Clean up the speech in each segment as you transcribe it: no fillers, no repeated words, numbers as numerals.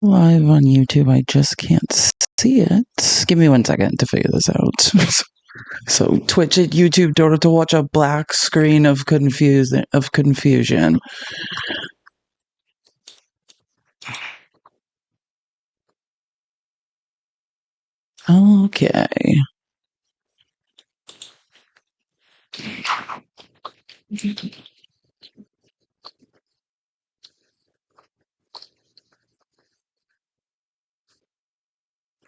live on YouTube. I just can't see it. Give me 1 second to figure this out. So Twitch and YouTube don't to watch a black screen of confusion. Okay.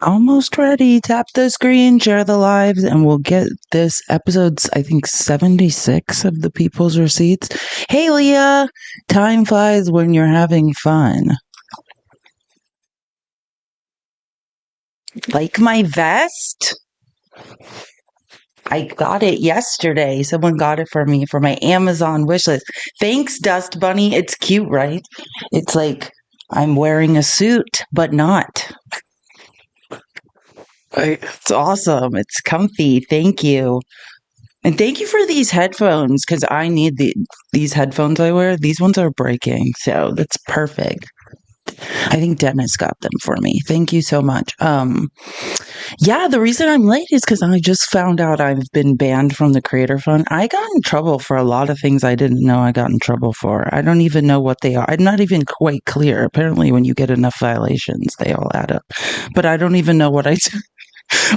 Almost ready. Tap the screen, share the lives, and we'll get this episode's, I think, 76 of the People's Receipts. Hey, Leah! Time flies when you're having fun. Like my vest? I got it yesterday. Someone got it for me for my Amazon wishlist. Thanks, Dust Bunny. It's cute, right? It's like I'm wearing a suit, but not. It's awesome. It's comfy. Thank you. And thank you for these headphones because I need these headphones I wear. These ones are breaking, so that's perfect. I think Dennis got them for me. Thank you so much. Yeah, the reason I'm late is because I just found out I've been banned from the Creator Fund. I got in trouble for a lot of things I didn't know I got in trouble for. I don't even know what they are. I'm not even quite clear. Apparently, when you get enough violations, they all add up. But I don't even know what I did.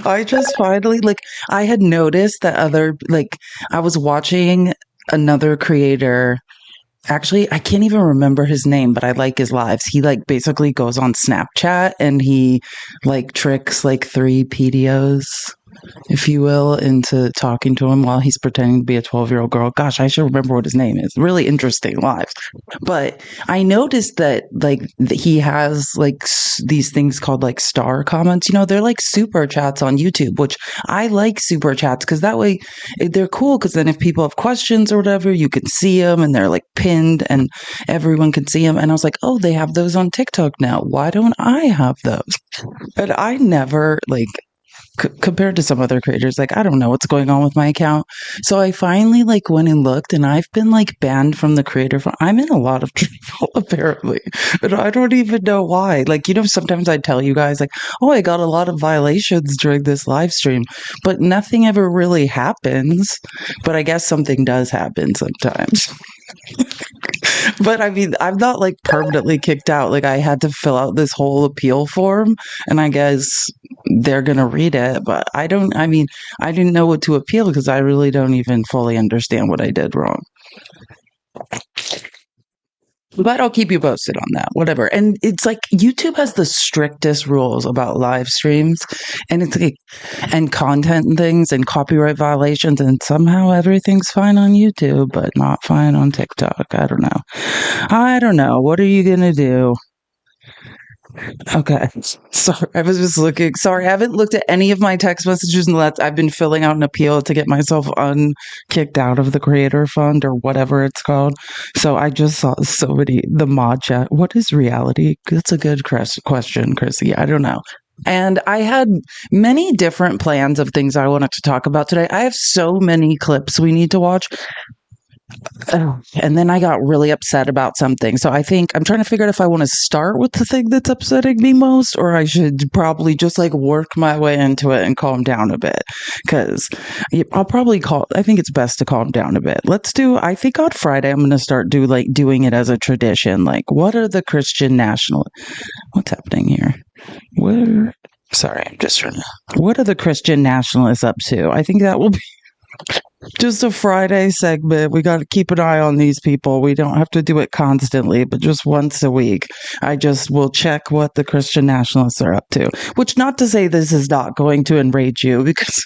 I just finally, I had noticed that I was watching another creator. Actually, I can't even remember his name, but I like his lives. He basically goes on Snapchat and he tricks 3 PDOs, if you will, into talking to him while he's pretending to be a 12-year-old girl. Gosh, I should remember what his name is. Really interesting lives. But I noticed that he has these things called star comments. They're like super chats on YouTube, which I like super chats because that way they're cool. Because then if people have questions or whatever, you can see them and they're pinned and everyone can see them. And I was like, oh, they have those on TikTok now. Why don't I have those? And I never compared to some other creators, I don't know what's going on with my account. So I finally went and looked, and I've been banned from the Creator Fund. I'm in a lot of trouble apparently, but I don't even know why. Sometimes I tell you guys oh, I got a lot of violations during this live stream, but nothing ever really happens. But I guess something does happen sometimes. But I mean, I'm not permanently kicked out. I had to fill out this whole appeal form, and I guess they're going to read it. But I didn't know what to appeal because I really don't even fully understand what I did wrong. But I'll keep you posted on that, whatever. And it's YouTube has the strictest rules about live streams, and it's and content and things and copyright violations, and somehow everything's fine on YouTube, but not fine on TikTok. I don't know. What are you gonna do? Okay. Sorry, I was just looking. Sorry, I haven't looked at any of my text messages unless I've been filling out an appeal to get myself kicked out of the Creator Fund or whatever it's called. So I just saw the mod chat. What is reality? That's a good question, Chrissy. I don't know. And I had many different plans of things I wanted to talk about today. I have so many clips we need to watch. And then I got really upset about something. So I think I'm trying to figure out if I want to start with the thing that's upsetting me most, or I should probably just work my way into it and calm down a bit. Because I'll probably I think it's best to calm down a bit. I think on Friday, I'm going to start doing it as a tradition. What are the Christian what's happening here? Sorry, I'm just trying to, what are the Christian nationalists up to? I think that will be just a Friday segment. We got to keep an eye on these people. We don't have to do it constantly, but just once a week. I just will check what the Christian nationalists are up to. Which, not to say this is not going to enrage you, because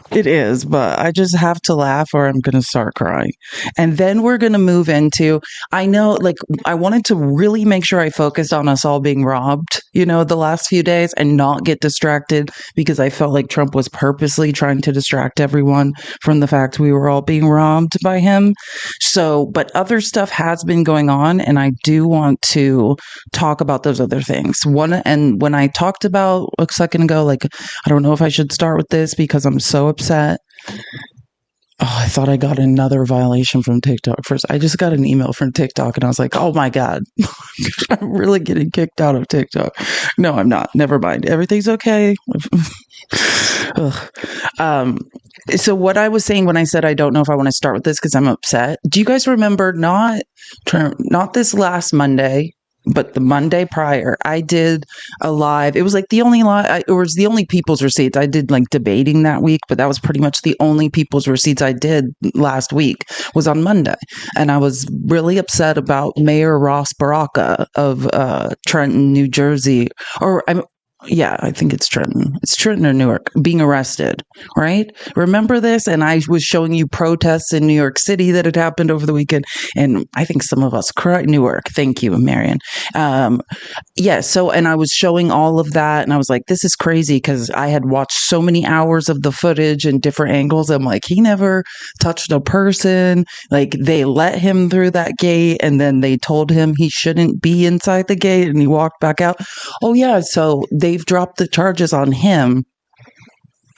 it is, but I just have to laugh or I'm going to start crying. And then we're going to move into, I know, I wanted to really make sure I focused on us all being robbed, the last few days and not get distracted because I felt like Trump was purposely trying to distract everyone from the fact we were all being robbed by him. So, but other stuff has been going on and I do want to talk about those other things. And when I talked about a second ago, I don't know if I should start with this because I'm so upset. Oh, I thought I got another violation from TikTok. First, I just got an email from TikTok and I was like, oh my God, I'm really getting kicked out of TikTok. No, I'm not. Never mind. Everything's okay. Ugh. Um, so what I was saying when I said I don't know if I want to start with this because I'm upset. Do you guys remember not this last Monday, but the Monday prior, I did a live. It was like the only live, it was the only People's Receipts. I did like debating that week, but that was pretty much the only People's Receipts I did last week was on Monday. And I was really upset about Mayor Ross Baraka of Trenton, New Jersey, or I'm yeah, I think it's Trenton. It's Trenton or Newark being arrested, right? Remember this? And I was showing you protests in New York City that had happened over the weekend. And I think some of us cried. Newark. Thank you, Marion. Yeah. So, and I was showing all of that. And I was like, this is crazy because I had watched so many hours of the footage and different angles. I'm like, he never touched a person. Like they let him through that gate and then they told him he shouldn't be inside the gate and he walked back out. Oh, yeah. So they've dropped the charges on him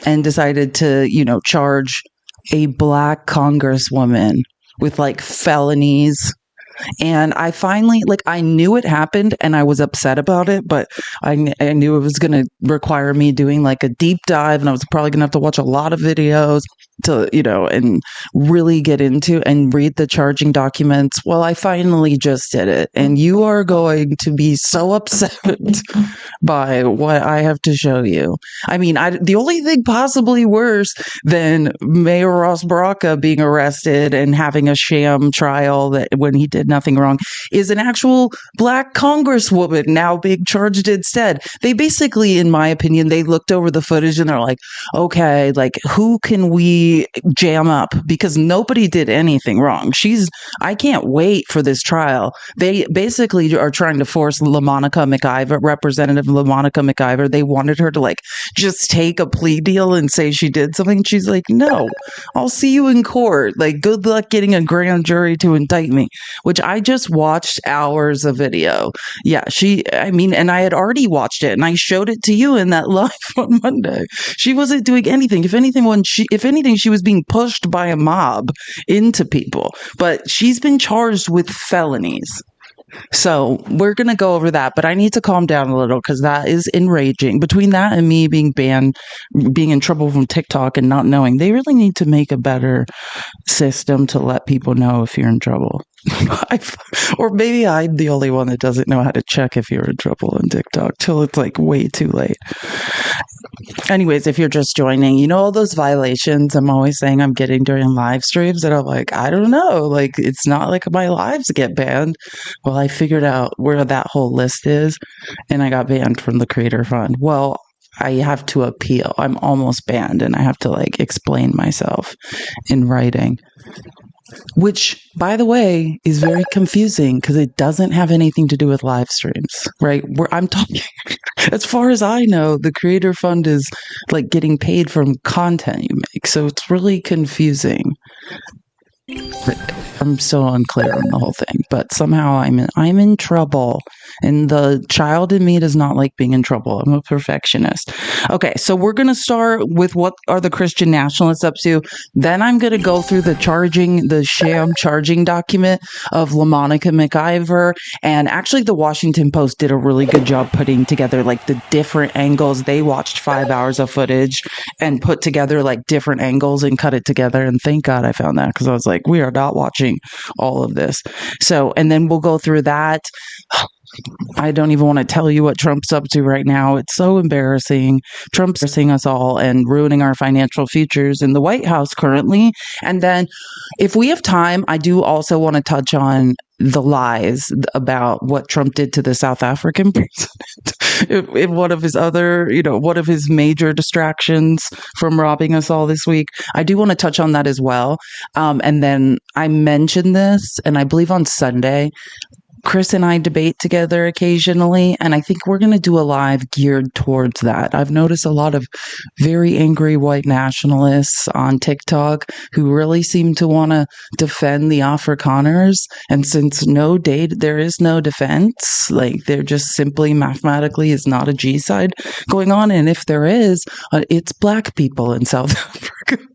and decided to, charge a Black congresswoman with like felonies. And I finally, like, I knew it happened and I was upset about it, but I knew it was going to require me doing like a deep dive and I was probably going to have to watch a lot of videos to, and really get into and read the charging documents. Well, I finally just did it. And you are going to be so upset by what I have to show you. I mean, the only thing possibly worse than Mayor Ross Baraka being arrested and having a sham trial that when he did nothing wrong is an actual Black congresswoman now being charged instead. They basically, in my opinion, they looked over the footage and they're like, okay, like who can we jam up because nobody did anything wrong. I can't wait for this trial. They basically are trying to force LaMonica McIver, Representative LaMonica McIver. They wanted her to like just take a plea deal and say she did something. She's like, no, I'll see you in court. Like, good luck getting a grand jury to indict me, which I just watched hours of video. Yeah, and I had already watched it and I showed it to you in that live on Monday. She wasn't doing anything. If anything, she was being pushed by a mob into people, but she's been charged with felonies. So we're going to go over that, but I need to calm down a little because that is enraging. Between that and me being banned, being in trouble from TikTok and not knowing, they really need to make a better system to let people know if you're in trouble. Or maybe I'm the only one that doesn't know how to check if you're in trouble on TikTok till it's like way too late. Anyways, if you're just joining, all those violations I'm always saying I'm getting during live streams and I'm like, I don't know, like it's not like my lives get banned. Well, I figured out where that whole list is and I got banned from the Creator Fund. Well, I have to appeal. I'm almost banned and I have to like explain myself in writing. Which, by the way, is very confusing because it doesn't have anything to do with live streams, right? I'm talking, as far as I know, the Creator Fund is like getting paid from content you make. So it's really confusing. I'm so unclear on the whole thing, but somehow I'm in trouble, and the child in me does not like being in trouble. I'm a perfectionist. Okay, so we're gonna start with what are the Christian nationalists up to. Then I'm gonna go through the sham charging document of LaMonica McIver, and actually the Washington Post did a really good job putting together like the different angles. They watched 5 hours of footage and put together like different angles and cut it together. And thank God I found that because I was like, we are not watching all of this. So, and then we'll go through that. I don't even want to tell you what Trump's up to right now. It's so embarrassing. Trump's embarrassing us all and ruining our financial futures in the White House currently. And then if we have time, I do also want to touch on the lies about what Trump did to the South African president in one of his one of his major distractions from robbing us all this week. I do want to touch on that as well. And then I mentioned this, and I believe on Sunday, Chris and I debate together occasionally, and I think we're going to do a live geared towards that. I've noticed a lot of very angry white nationalists on TikTok who really seem to want to defend the Afrikaners, and since there is no defense, like there just simply mathematically is not a G-side going on, and if there is, it's Black people in South Africa.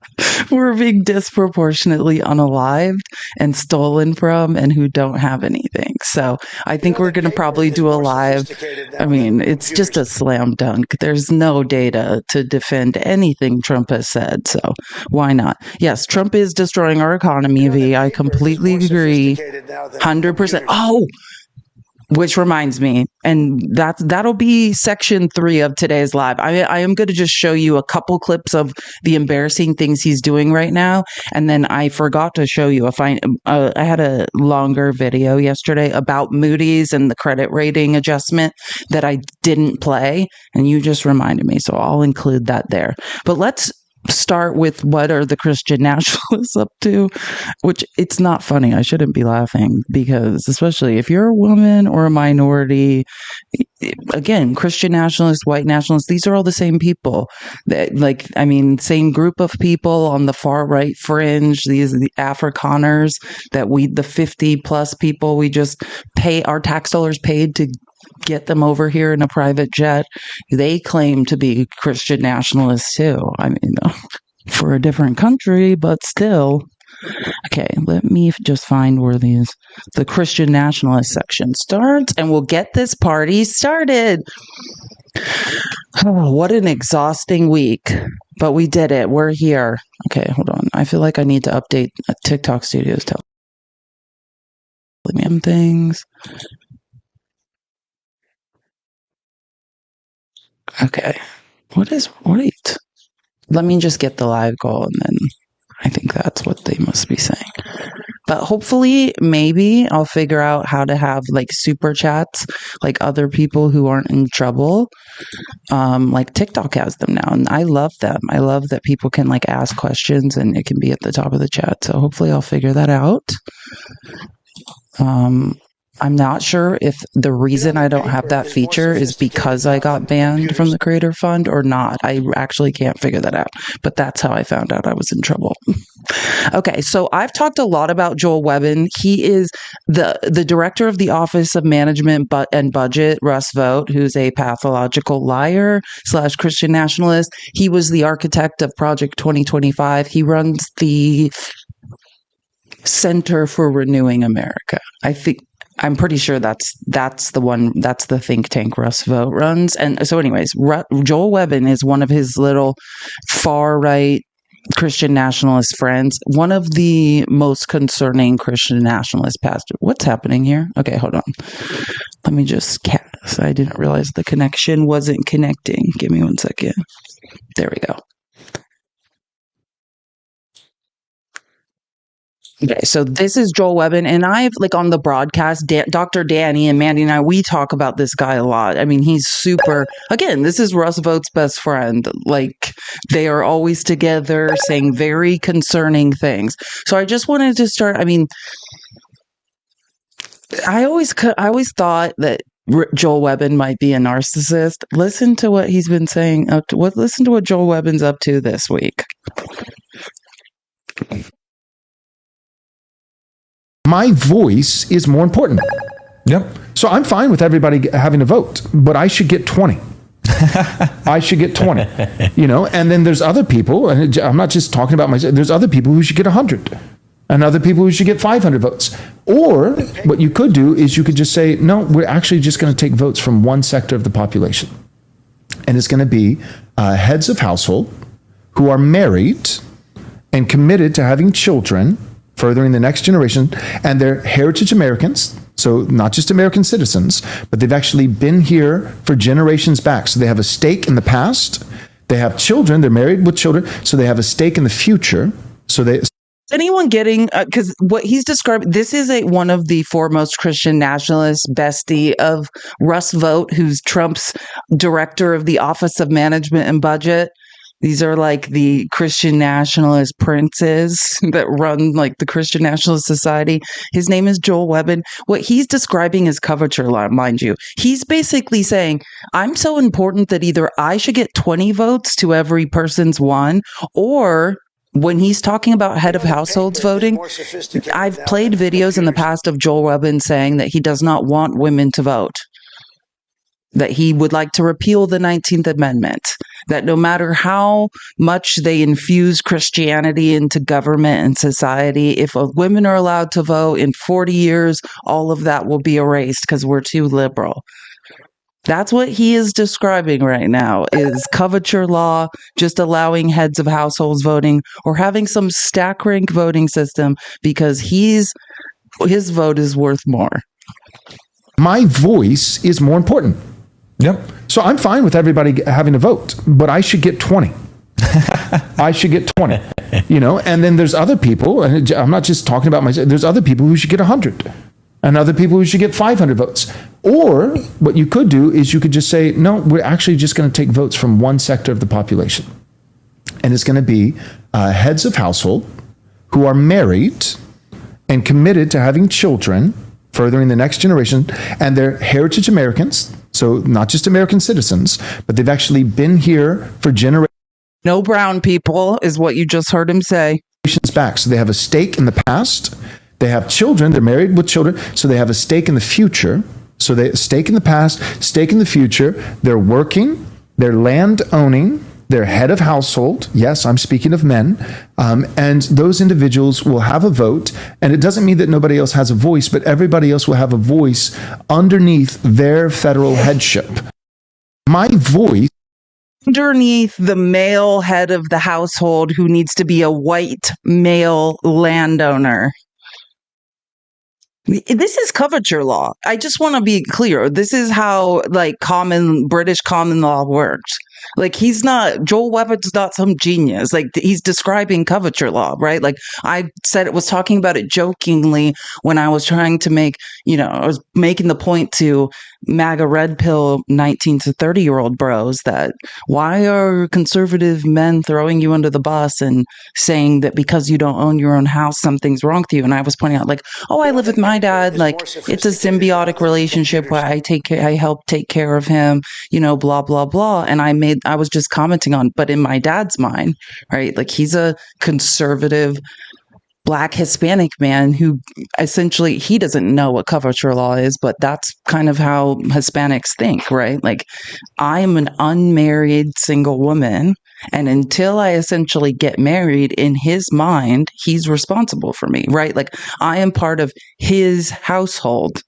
We're being disproportionately unalived and stolen from and who don't have anything. So I think we're going to probably do a live. I mean, it's just a slam dunk. There's no data to defend anything Trump has said. So why not? Yes, Trump is destroying our economy, V. I completely agree. 100%. Oh, which reminds me, and that'll be section 3 of today's live. I am going to just show you a couple clips of the embarrassing things he's doing right now, and then I forgot to show you. I had a longer video yesterday about Moody's and the credit rating adjustment that I didn't play, and you just reminded me, so I'll include that there. But let's start with what are the Christian nationalists up to, which it's not funny. I shouldn't be laughing because especially if you're a woman or a minority, again, Christian nationalists, white nationalists, these are all the same people that same group of people on the far right fringe. These are the Afrikaners that the 50 plus people we just pay our tax dollars paid to get them over here in a private jet. They claim to be Christian nationalists too. I mean, for a different country, but still. Okay, let me just find where the Christian nationalist section starts, and we'll get this party started. Oh, what an exhausting week, but we did it. We're here. Okay, hold on. I feel like I need to update TikTok Studios. Tell me things. Okay. Wait. Let me just get the live goal and then I think that's what they must be saying. But hopefully, maybe I'll figure out how to have like super chats like other people who aren't in trouble. Like TikTok has them now and I love them. I love that people can like ask questions and it can be at the top of the chat. So hopefully I'll figure that out. I'm not sure if the reason I don't have that feature is because I got banned from the Creator Fund or not. I actually can't figure that out, but that's how I found out I was in trouble. Okay, so I've talked a lot about Joel Webbin. He is the director of the Office of Management and Budget, Russ Vought, who's a pathological liar / Christian nationalist. He was the architect of Project 2025. He runs the Center for Renewing America. I'm pretty sure that's the one, that's the think tank Russ Vought runs. And so anyways, Joel Webbin is one of his little far right Christian nationalist friends, one of the most concerning Christian nationalist pastors. What's happening here? Okay, hold on. Let me just I didn't realize the connection wasn't connecting. Give me 1 second. There we go. Okay, so this is Joel Webbin, and I've like on the broadcast, Dr. Danny and Mandy and I, we talk about this guy a lot. I mean, he's super, again, this is Russ Vought's best friend. Like they are always together saying very concerning things. So I just wanted to start, I mean, I always thought that Joel Webbin might be a narcissist. Listen to what he's been saying. Listen to what Joel Webbin's up to this week. My voice is more important. Yep. So I'm fine with everybody having a vote, but I should get 20. I should get 20, and then there's other people, and I'm not just talking about myself, there's other people who should get 100 and other people who should get 500 votes. Or what you could do is you could just say, no, we're actually just going to take votes from one sector of the population. And it's going to be heads of household who are married and committed to having children, furthering the next generation, and they're heritage Americans, so not just American citizens, but they've actually been here for generations back. So they have a stake in the past, they have children, they're married with children, so they have a stake in the future. So they... Anyone getting, because what he's described, this is one of the foremost Christian nationalists, bestie of Russ Vought, who's Trump's director of the Office of Management and Budget. These are like the Christian nationalist princes that run like the Christian Nationalist Society. His name is Joel Webbin. What he's describing is coverture, mind you. He's basically saying, I'm so important that either I should get 20 votes to every person's one, or when he's talking about head of households voting, I've played videos in the past of Joel Webbin saying that he does not want women to vote, that he would like to repeal the 19th Amendment. that no matter how much they infuse Christianity into government and society, if women are allowed to vote in 40 years, all of that will be erased because we're too liberal. That's what he is describing right now is coverture law, just allowing heads of households voting or having some stack rank voting system because his vote is worth more. My voice is more important. Yep. So I'm fine with everybody having a vote, but I should get 20. I should get 20, and then there's other people, and I'm not just talking about myself, there's other people who should get 100 and other people who should get 500 votes. Or what you could do is you could just say, no, we're actually just going to take votes from one sector of the population. And it's going to be heads of household who are married and committed to having children, furthering the next generation, and they're heritage Americans. So not just American citizens, but they've actually been here for generations. No brown people is what you just heard him say. Back. So they have a stake in the past. They have children. They're married with children. So they have a stake in the future. So they stake in the past, stake in the future. They're working. They're land owning. They're head of household. Yes, I'm speaking of men. And those individuals will have a vote. And it doesn't mean that nobody else has a voice, but everybody else will have a voice underneath their federal headship. My voice. Underneath the male head of the household who needs to be a white male landowner. This is coverture law. I just want to be clear. This is how British common law works. Joel Webb's not some genius. He's describing coverture law, right? I was talking about it jokingly when I was trying to I was making the point to MAGA red pill 19 to 30-year-old bros that why are conservative men throwing you under the bus and saying that because you don't own your own house, something's wrong with you? And I was pointing out I live with my dad. It's a symbiotic relationship where I help take care of him, blah, blah, blah. And I was just commenting on, but in my dad's mind, right? He's a conservative Black Hispanic man who essentially, he doesn't know what coverture law is, but that's kind of how Hispanics think, right? I'm an unmarried single woman, and until I essentially get married, in his mind, he's responsible for me, right? I am part of his household.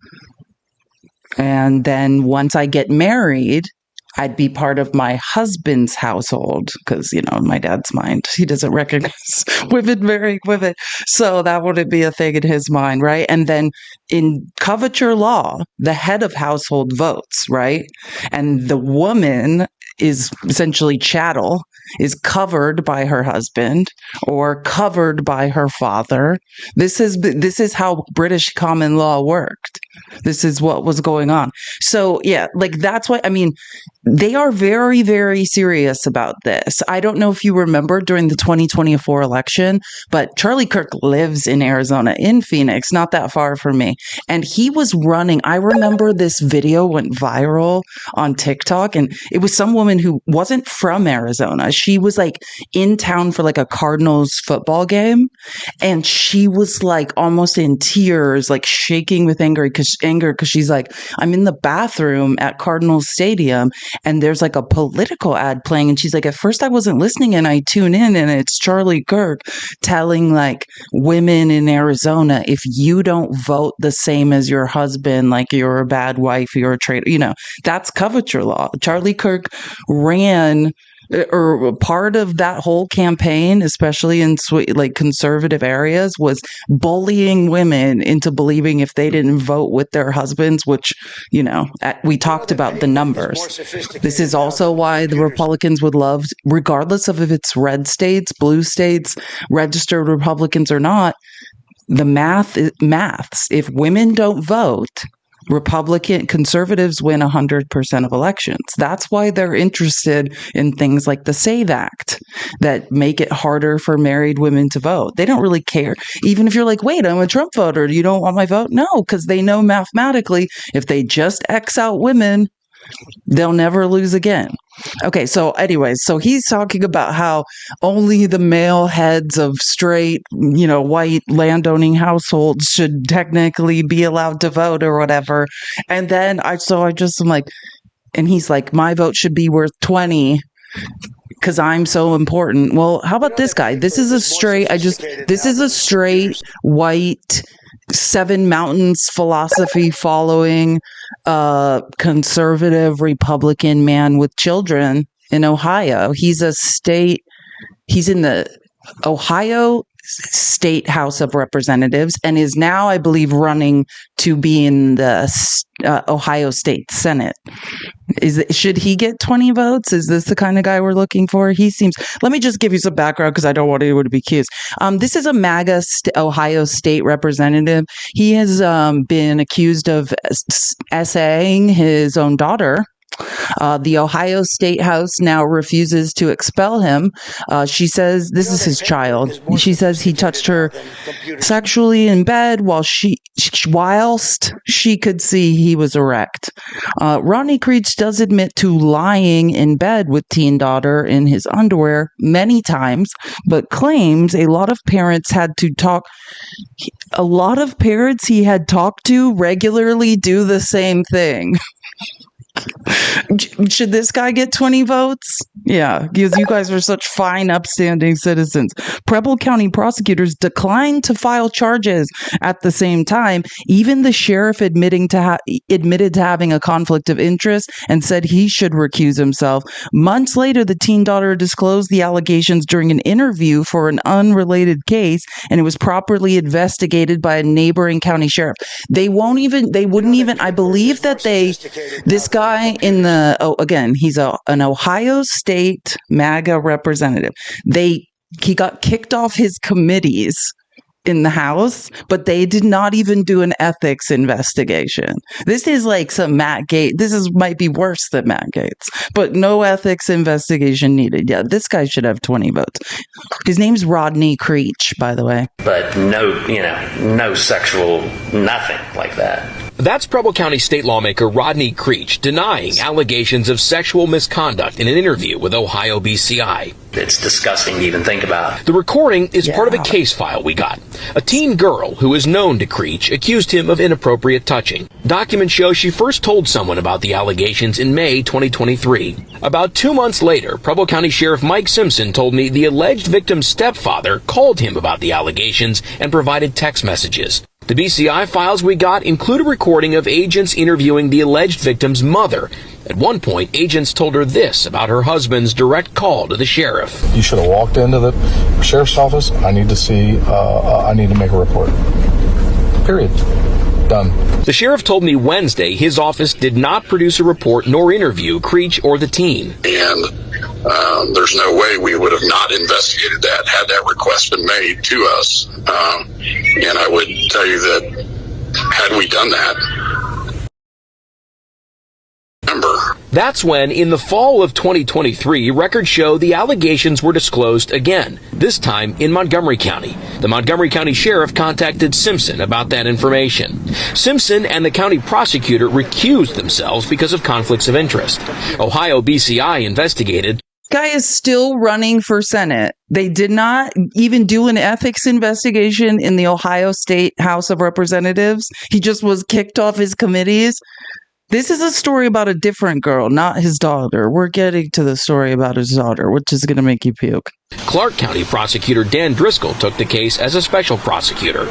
And then once I get married, I'd be part of my husband's household because, my dad's mind, he doesn't recognize women marrying women. So that wouldn't be a thing in his mind, right? And then in coverture law, the head of household votes, right? And the woman is essentially chattel, is covered by her husband or covered by her father. This is how British common law worked. This is what was going on. So yeah, that's why, they are very, very serious about this. I don't know if you remember during the 2024 election, but Charlie Kirk lives in Arizona, in Phoenix, not that far from me. And he was running. I remember this video went viral on TikTok, and it was some woman who wasn't from Arizona. She was in town for a Cardinals football game. And she was almost in tears, shaking with anger because she's I'm in the bathroom at Cardinals Stadium and there's a political ad playing. And she's at first I wasn't listening and I tune in and it's Charlie Kirk telling women in Arizona, if you don't vote the same as your husband, you're a bad wife, you're a traitor, that's coverture law. Charlie Kirk ran or part of that whole campaign, especially in conservative areas, was bullying women into believing if they didn't vote with their husbands, which, we talked about the numbers. This is also why the Republicans would love, regardless of if it's red states, blue states, registered Republicans or not, the maths. If women don't vote, conservatives win 100% of elections. That's why they're interested in things like the SAVE Act that make it harder for married women to vote. They don't really care. Even if you're wait, I'm a Trump voter, you don't want my vote? No, because they know mathematically, if they just X out women, they'll never lose again. Okay, so anyways, so he's talking about how only the male heads of straight, white landowning households should technically be allowed to vote or whatever. And then I just am and he's my vote should be worth 20. because I'm so important. Well, how about this guy? This is a straight, this is a straight white Seven Mountains philosophy following conservative Republican man with children in Ohio. He's in the Ohio State House of Representatives and is now, I believe, running to be in the Ohio State Senate. Should he get 20 votes? Is this the kind of guy we're looking for? Let me just give you some background because I don't want anyone to be accused. This is a MAGA Ohio State representative. He has been accused of essaying his own daughter. The Ohio State House now refuses to expel him. She says this is his child. She says he touched her sexually in bed whilst she could see he was erect. Rodney Creech does admit to lying in bed with teen daughter in his underwear many times, but claims a lot of parents he had talked to regularly do the same thing. Should this guy get 20 votes? Yeah, because you guys are such fine, upstanding citizens. Preble County prosecutors declined to file charges at the same time. Even the sheriff admitted to having a conflict of interest and said he should recuse himself. Months later, the teen daughter disclosed the allegations during an interview for an unrelated case, and it was properly investigated by a neighboring county sheriff. They wouldn't even, I believe that this guy he's an Ohio State MAGA representative. He got kicked off his committees in the House, but they did not even do an ethics investigation. This is like some Matt Gaetz. Might be worse than Matt Gaetz, but no ethics investigation needed. Yeah, this guy should have 20 votes. His name's Rodney Creech, by the way. But no sexual, nothing like that. That's Preble County state lawmaker Rodney Creech denying allegations of sexual misconduct in an interview with Ohio BCI. It's disgusting to even think about. The recording is part of a case file we got. A teen girl who is known to Creech accused him of inappropriate touching. Documents show she first told someone about the allegations in May 2023. About 2 months later, Preble County Sheriff Mike Simpson told me the alleged victim's stepfather called him about the allegations and provided text messages. The BCI files we got include a recording of agents interviewing the alleged victim's mother. At one point, agents told her this about her husband's direct call to the sheriff. You should have walked into the sheriff's office. I need to make a report. Period. Done. The sheriff told me Wednesday his office did not produce a report nor interview Creech or the teen. And there's no way we would have not investigated that had that request been made to us. And I would tell you that had we done that, remember. That's when, in the fall of 2023, records show the allegations were disclosed again, this time in Montgomery County. The Montgomery County Sheriff contacted Simpson about that information. Simpson and the county prosecutor recused themselves because of conflicts of interest. Ohio BCI investigated. Guy is still running for Senate. They did not even do an ethics investigation in the Ohio State House of Representatives. He just was kicked off his committees. This is a story about a different girl, not his daughter. We're getting to the story about his daughter, which is going to make you puke. Clark County prosecutor Dan Driscoll took the case as a special prosecutor.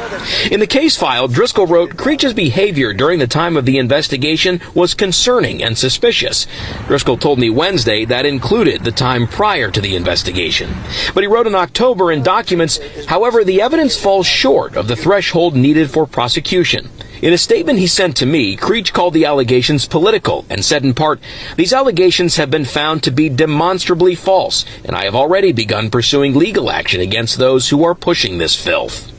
In the case file, Driscoll wrote, Creech's behavior during the time of the investigation was concerning and suspicious. Driscoll told me Wednesday that included the time prior to the investigation. But he wrote in October in documents, however, the evidence falls short of the threshold needed for prosecution. In a statement he sent to me, Creech called the allegations political and said in part, these allegations have been found to be demonstrably false, and I have already begun pursuing legal action against those who are pushing this filth.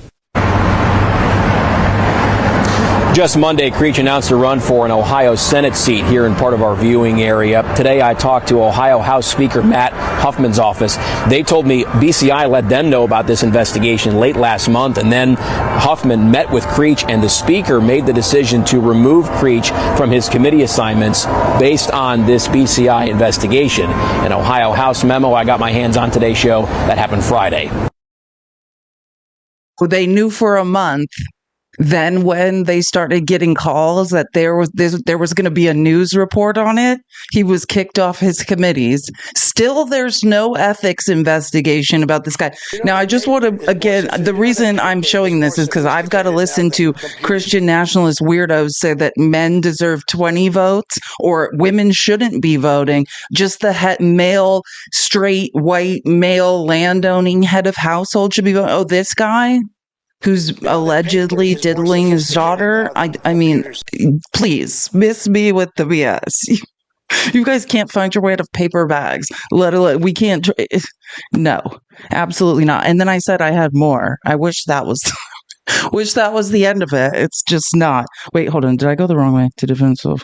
Just Monday, Creech announced a run for an Ohio Senate seat here in part of our viewing area. Today, I talked to Ohio House Speaker Matt Huffman's office. They told me BCI let them know about this investigation late last month, and then Huffman met with Creech, and the Speaker made the decision to remove Creech from his committee assignments based on this BCI investigation. An Ohio House memo I got my hands on today's show that happened Friday. They knew for a month Then when they started getting calls that there was going to be a news report on it, he was kicked off his committees. Still, there's no ethics investigation about this guy. Now, I just want to, again, the reason I'm showing this is because I've got to listen to Christian nationalist weirdos say that men deserve 20 votes or women shouldn't be voting. Just the male, straight, white, male landowning head of household should be voting. Oh, this guy who's allegedly diddling his daughter. I mean, please miss me with the BS. You guys can't find your way out of paper bags. Let alone we can't. No, absolutely not. And then I said I had more. I wish that was. Wish that was the end of it. It's just not. Wait, hold on. Did I go the wrong way to defensive?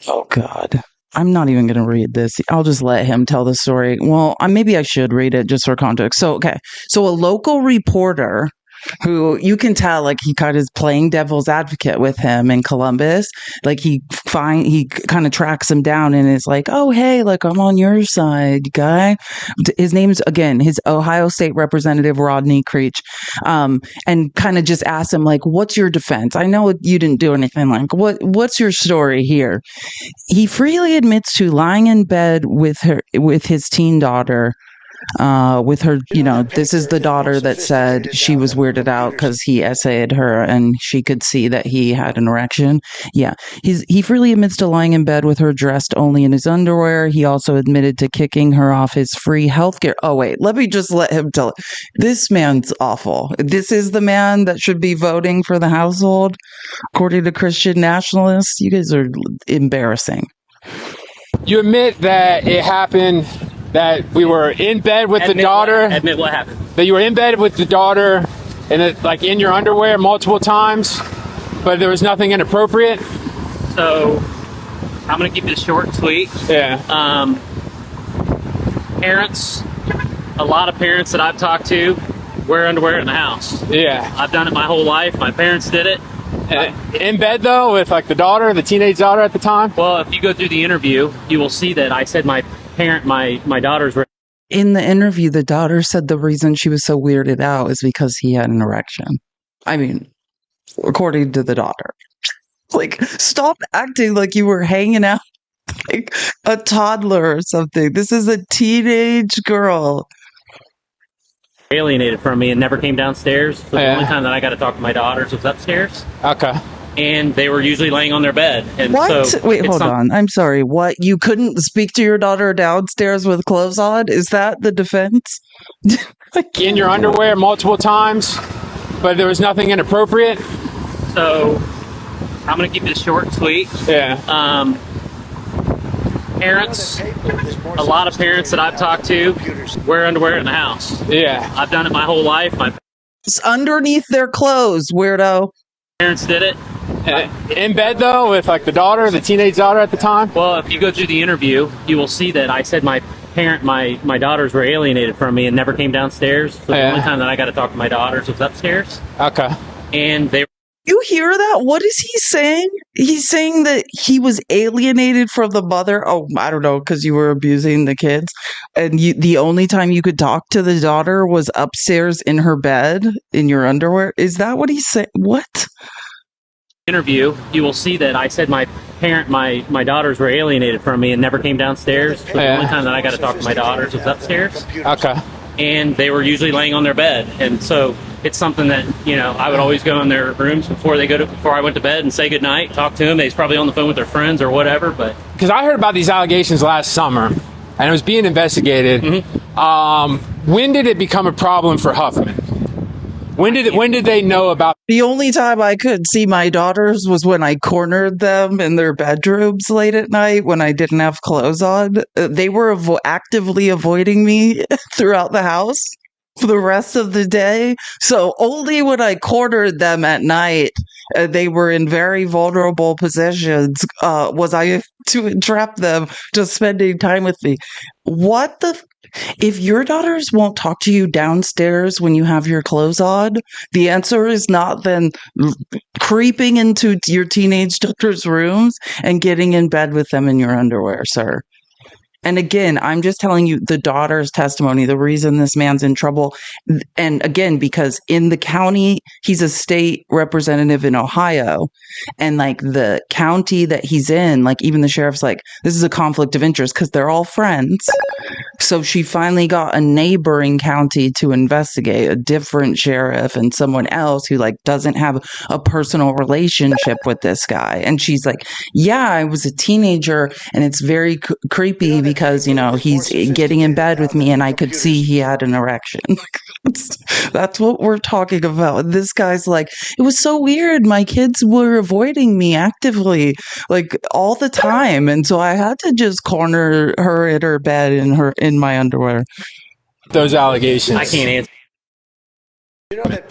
Oh God. I'm not even going to read this. I'll just let him tell the story. Well, maybe I should read it just for context. So, okay. So a local reporter who you can tell, like, he kind of is playing devil's advocate with him in Columbus. Like, he kind of tracks him down and is like, oh, hey, like, I'm on your side, guy. His name's, again, his Ohio State Representative, Rodney Creech, and kind of just asks him, like, what's your defense? I know you didn't do anything. Like, what's your story here? He freely admits to lying in bed with his teen daughter, with her, this is the daughter that said she was weirded out because he essayed her and she could see that he had an erection. Yeah. He freely admits to lying in bed with her dressed only in his underwear. He also admitted to kicking her off his free healthcare. Oh, wait, let me just let him tell it. This man's awful. This is the man that should be voting for the household, according to Christian nationalists. You guys are embarrassing. You admit that it happened, that we were in bed with the daughter. Admit what happened. That you were in bed with the daughter, and like in your underwear multiple times, but there was nothing inappropriate. So I'm gonna keep this short and sweet. Yeah. Parents, a lot of parents that I've talked to wear underwear in the house. Yeah. I've done it my whole life. My parents did it. In bed though, with like the teenage daughter at the time. Well, if you go through the interview, you will see that I said my daughters were. In the interview, the daughter said the reason she was so weirded out is because he had an erection. I mean, according to the daughter. Like, stop acting like you were hanging out like a toddler or something. This is a teenage girl. Alienated from me and never came downstairs. So the only time that I got to talk to my daughters was upstairs. Okay. And they were usually laying on their bed. And what? So wait, hold on. I'm sorry. What? You couldn't speak to your daughter downstairs with clothes on? Is that the defense? In your underwear multiple times, but there was nothing inappropriate. So I'm going to keep this short and sweet. Yeah. Parents, a lot of parents that I've talked to wear underwear in the house. Yeah. I've done it my whole life. It's underneath their clothes, weirdo. Parents did it. In bed though, with like the teenage daughter at the time. Well, if you go through the interview, you will see that I said my daughters were alienated from me and never came downstairs. So the only time that I got to talk to my daughters was upstairs. Okay. And they. You hear that? What is he saying? He's saying that he was alienated from the mother. Oh, I don't know, because you were abusing the kids. And the only time you could talk to the daughter was upstairs in her bed in your underwear. Is that what he's saying? What? Interview, you will see that I said my daughters were alienated from me and never came downstairs. So the only time that I got to talk to my daughters was upstairs. Okay. And they were usually laying on their bed. And so it's something that, I would always go in their rooms before I went to bed and say goodnight, talk to them. They was probably on the phone with their friends or whatever, but. Because I heard about these allegations last summer and it was being investigated. Mm-hmm. When did it become a problem for Huffman? When did they know about? The only time I could see my daughters was when I cornered them in their bedrooms late at night when I didn't have clothes on. They were actively avoiding me throughout the house for the rest of the day. So only when I cornered them at night, they were in very vulnerable positions, was I to entrap them to spending time with me. What the... If your daughters won't talk to you downstairs when you have your clothes on, the answer is not then creeping into your teenage daughter's rooms and getting in bed with them in your underwear, sir. And again, I'm just telling you the daughter's testimony, the reason this man's in trouble. And again, because in the county, he's a state representative in Ohio. And like the county that he's in, like even the sheriff's like, this is a conflict of interest because they're all friends. So she finally got a neighboring county to investigate, a different sheriff and someone else who like doesn't have a personal relationship with this guy. And she's like, yeah, I was a teenager and it's very creepy because, you know, he's getting in bed with me and I could see he had an erection. That's what we're talking about. This guy's like, it was so weird. My kids were avoiding me actively, like all the time. And so I had to just corner her in her bed in my underwear. Those allegations. I can't answer.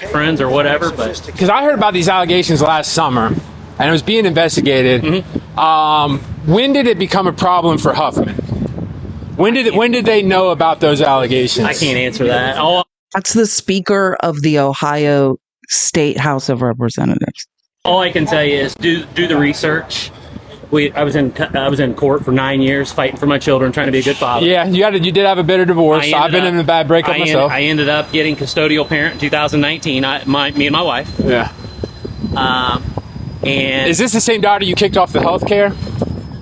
Friends or whatever, but Because I heard about these allegations last summer, and it was being investigated. When did it become a problem for Huffman? When did they know about those allegations? I can't answer that. That's the Speaker of the Ohio State House of Representatives. All I can tell you is do the research. I was in court for 9 years fighting for my children, trying to be a good father. Yeah, you did have a bitter divorce. I've been in a bad breakup myself. I ended up getting custodial parent in 2019. Me and my wife. Yeah. And is this the same daughter you kicked off the health care?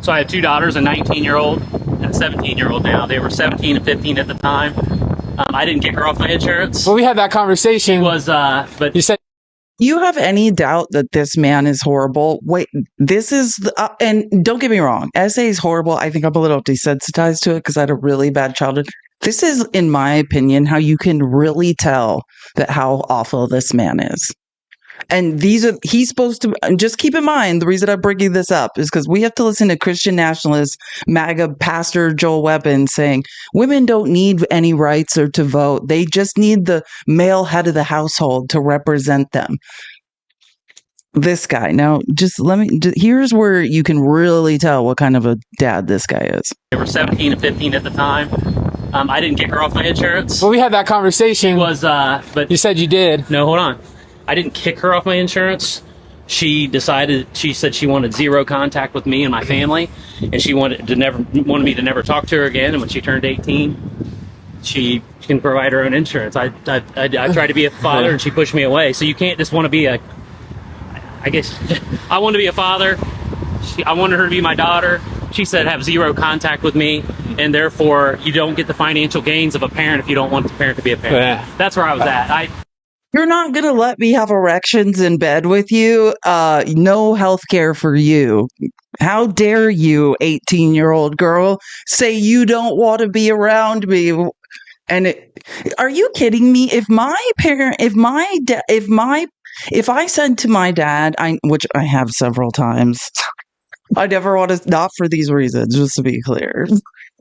So I have two daughters, a 19-year-old and a 17-year-old now. They were 17 and 15 at the time. I didn't kick her off my insurance. Well, we had that conversation. But you said. You have any doubt that this man is horrible? Wait, this is, and don't get me wrong, SA is horrible. I think I'm a little desensitized to it because I had a really bad childhood. This is, in my opinion, how you can really tell that how awful this man is. And he's supposed to, just keep in mind, the reason I'm bringing this up is because we have to listen to Christian nationalist MAGA pastor Joel Webbon saying women don't need any rights or to vote. They just need the male head of the household to represent them. This guy. Now, here's where you can really tell what kind of a dad this guy is. They were 17 and 15 at the time. I didn't kick her off my insurance. Well, we had that conversation. But you said you did. No, hold on. I didn't kick her off my insurance. She said she wanted zero contact with me and my family, and she wanted me to never talk to her again. And when she turned 18, she can provide her own insurance. I tried to be a father, and she pushed me away. So you can't just want to be I guess I wanted to be a father. I wanted her to be my daughter. She said have zero contact with me, and therefore you don't get the financial gains of a parent if you don't want the parent to be a parent. Yeah. That's where I was at. You're not going to let me have erections in bed with you? No health care for you. How dare you, 18-year-old girl, say you don't want to be around me? And are you kidding me? If I said to my dad, which I have several times, I never want to, not for these reasons, just to be clear.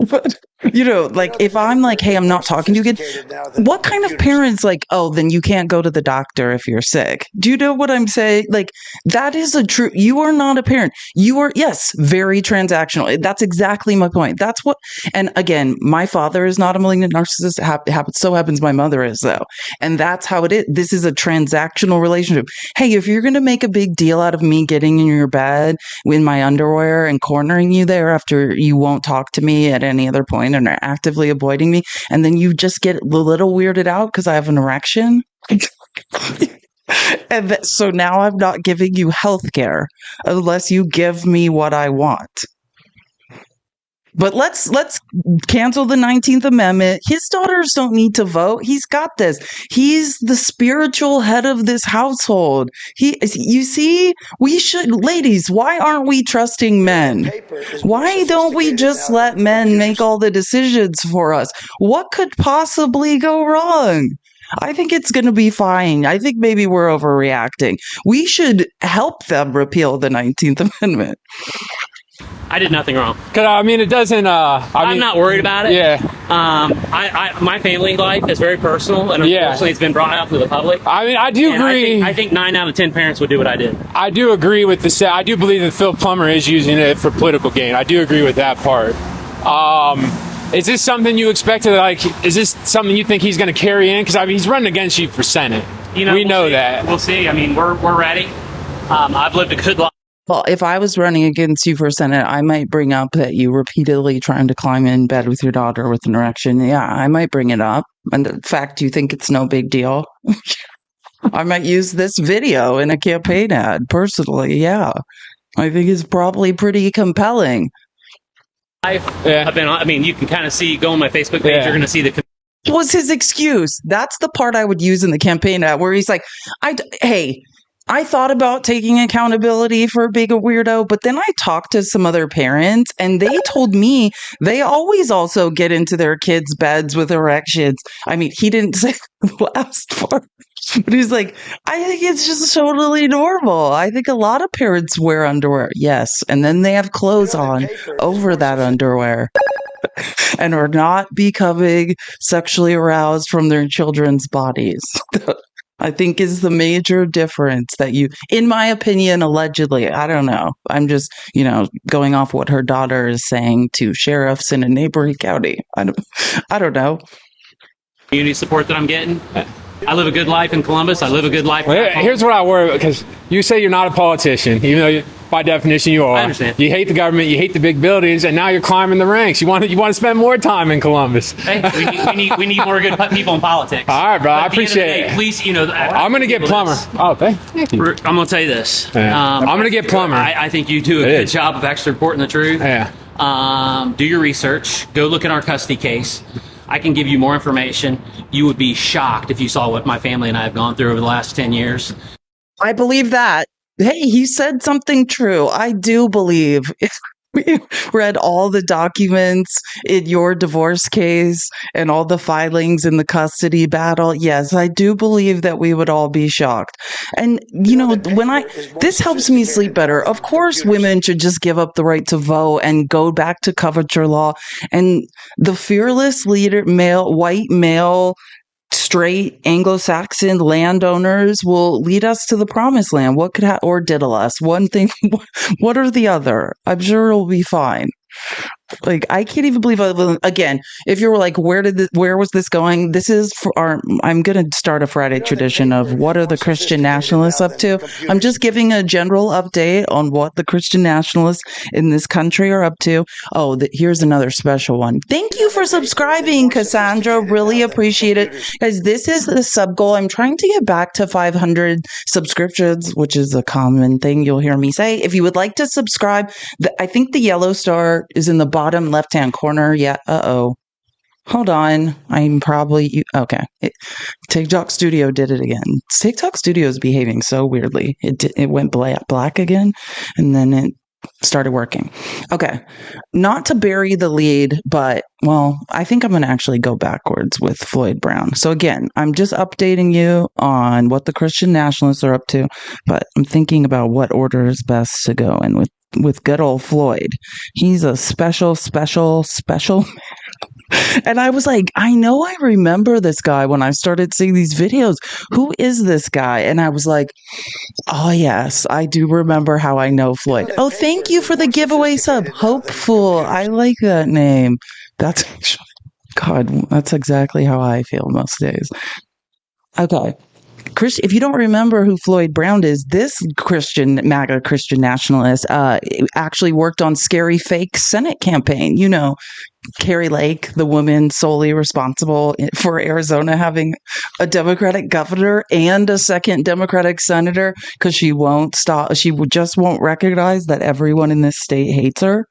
But, if I'm like, hey, I'm not talking to you again, what kind of parents then you can't go to the doctor if you're sick? Do you know what I'm saying? Like, that is you are not a parent. You are, yes, very transactional. That's exactly my point. That's what, and again, my father is not a malignant narcissist. So happens my mother is, though. And that's how it is. This is a transactional relationship. Hey, if you're going to make a big deal out of me getting in your bed in my underwear and cornering you there after you won't talk to me at any other point and are actively avoiding me, and then you just get a little weirded out because I have an erection. And so now I'm not giving you health care unless you give me what I want. But let's cancel the 19th Amendment. His daughters don't need to vote. He's got this. He's the spiritual head of this household. You see, we should, ladies, why aren't we trusting men? Why don't we just let men make all the decisions for us? What could possibly go wrong? I think it's going to be fine. I think maybe we're overreacting. We should help them repeal the 19th Amendment. I did nothing wrong. It doesn't. I'm not worried about it. Yeah. My family life is very personal, and unfortunately, it's been brought out to the public. I do agree. I think 9 out of 10 parents would do what I did. I do agree with I do believe that Phil Plummer is using it for political gain. I do agree with that part. Is this something you expected? Is this something you think he's going to carry in? Because he's running against you for Senate. We know that. We'll see. We're ready. I've lived a good life. Well, if I was running against you for Senate, I might bring up that you repeatedly trying to climb in bed with your daughter with an erection. Yeah, I might bring it up. And in fact, you think it's no big deal? I might use this video in a campaign ad personally. Yeah, I think it's probably pretty compelling. I've been on, I mean, you can kind of see, go on my Facebook page, you're going to see the. Was his excuse. That's the part I would use in the campaign ad where he's like, hey, I thought about taking accountability for being a weirdo, but then I talked to some other parents and they told me they always also get into their kids' beds with erections. I mean, he didn't say the last part, but he's like, I think it's just totally normal. I think a lot of parents wear underwear. Yes. And then they have clothes on over that underwear and are not becoming sexually aroused from their children's bodies. I think is the major difference that you, in my opinion, allegedly, I don't know. I'm just, going off what her daughter is saying to sheriffs in a neighboring county. I don't know. Community support that I'm getting. I live a good life in Columbus. I live a good life. Here's what I worry about, because you say you're not a politician, even though by definition you are. I understand. You hate the government, you hate the big buildings, and now you're climbing the ranks. You want to spend more time in Columbus. Hey, we need more good people in politics. All right, bro. I appreciate it. Please, I'm going to get Plumber. Oh, thank you. I'm going to tell you this. Yeah. I'm going to get Plumber. I think you do a good job of actually reporting the truth. Yeah. Do your research. Go look at our custody case. I can give you more information. You would be shocked if you saw what my family and I have gone through over the last 10 years. I believe that. Hey, he said something true. I do believe. If we read all the documents in your divorce case and all the filings in the custody battle, yes, I do believe that we would all be shocked. And, this helps me sleep better. Of course, women should just give up the right to vote and go back to coverture law. And the fearless leader, white male, straight Anglo-Saxon landowners will lead us to the promised land. What could or diddle us? One thing, what or the other? I'm sure it'll be fine. Like, I can't even believe again, if you were like, where was this going? This is I'm going to start a Friday tradition of what are the Christian nationalists up to? I'm just giving a general update on what the Christian nationalists in this country are up to. Oh, here's another special one. Thank you for subscribing, Cassandra. Really appreciate it. Guys, this is the sub goal. I'm trying to get back to 500 subscriptions, which is a common thing you'll hear me say. If you would like to subscribe, I think the yellow star is in the bottom left-hand corner. Yeah. Hold on. I'm probably okay. TikTok Studio did it again. TikTok Studio is behaving so weirdly. It went black again, and then it started working. Okay. Not to bury the lead, but I think I'm going to actually go backwards with Floyd Brown. So again, I'm just updating you on what the Christian nationalists are up to, but I'm thinking about what order is best to go in with good old Floyd. He's a special. And I was like, I know I remember this guy when I started seeing these videos. Who is this guy? And I was like, oh, yes, I do remember how I know Floyd. Oh, thank you for the giveaway sub. Hopeful. I like that name. That's exactly how I feel most days. Okay. Chris, if you don't remember who Floyd Brown is, this MAGA Christian nationalist actually worked on scary fake Senate campaign. Carrie Lake, the woman solely responsible for Arizona having a Democratic governor and a second Democratic senator because she won't stop. She just won't recognize that everyone in this state hates her.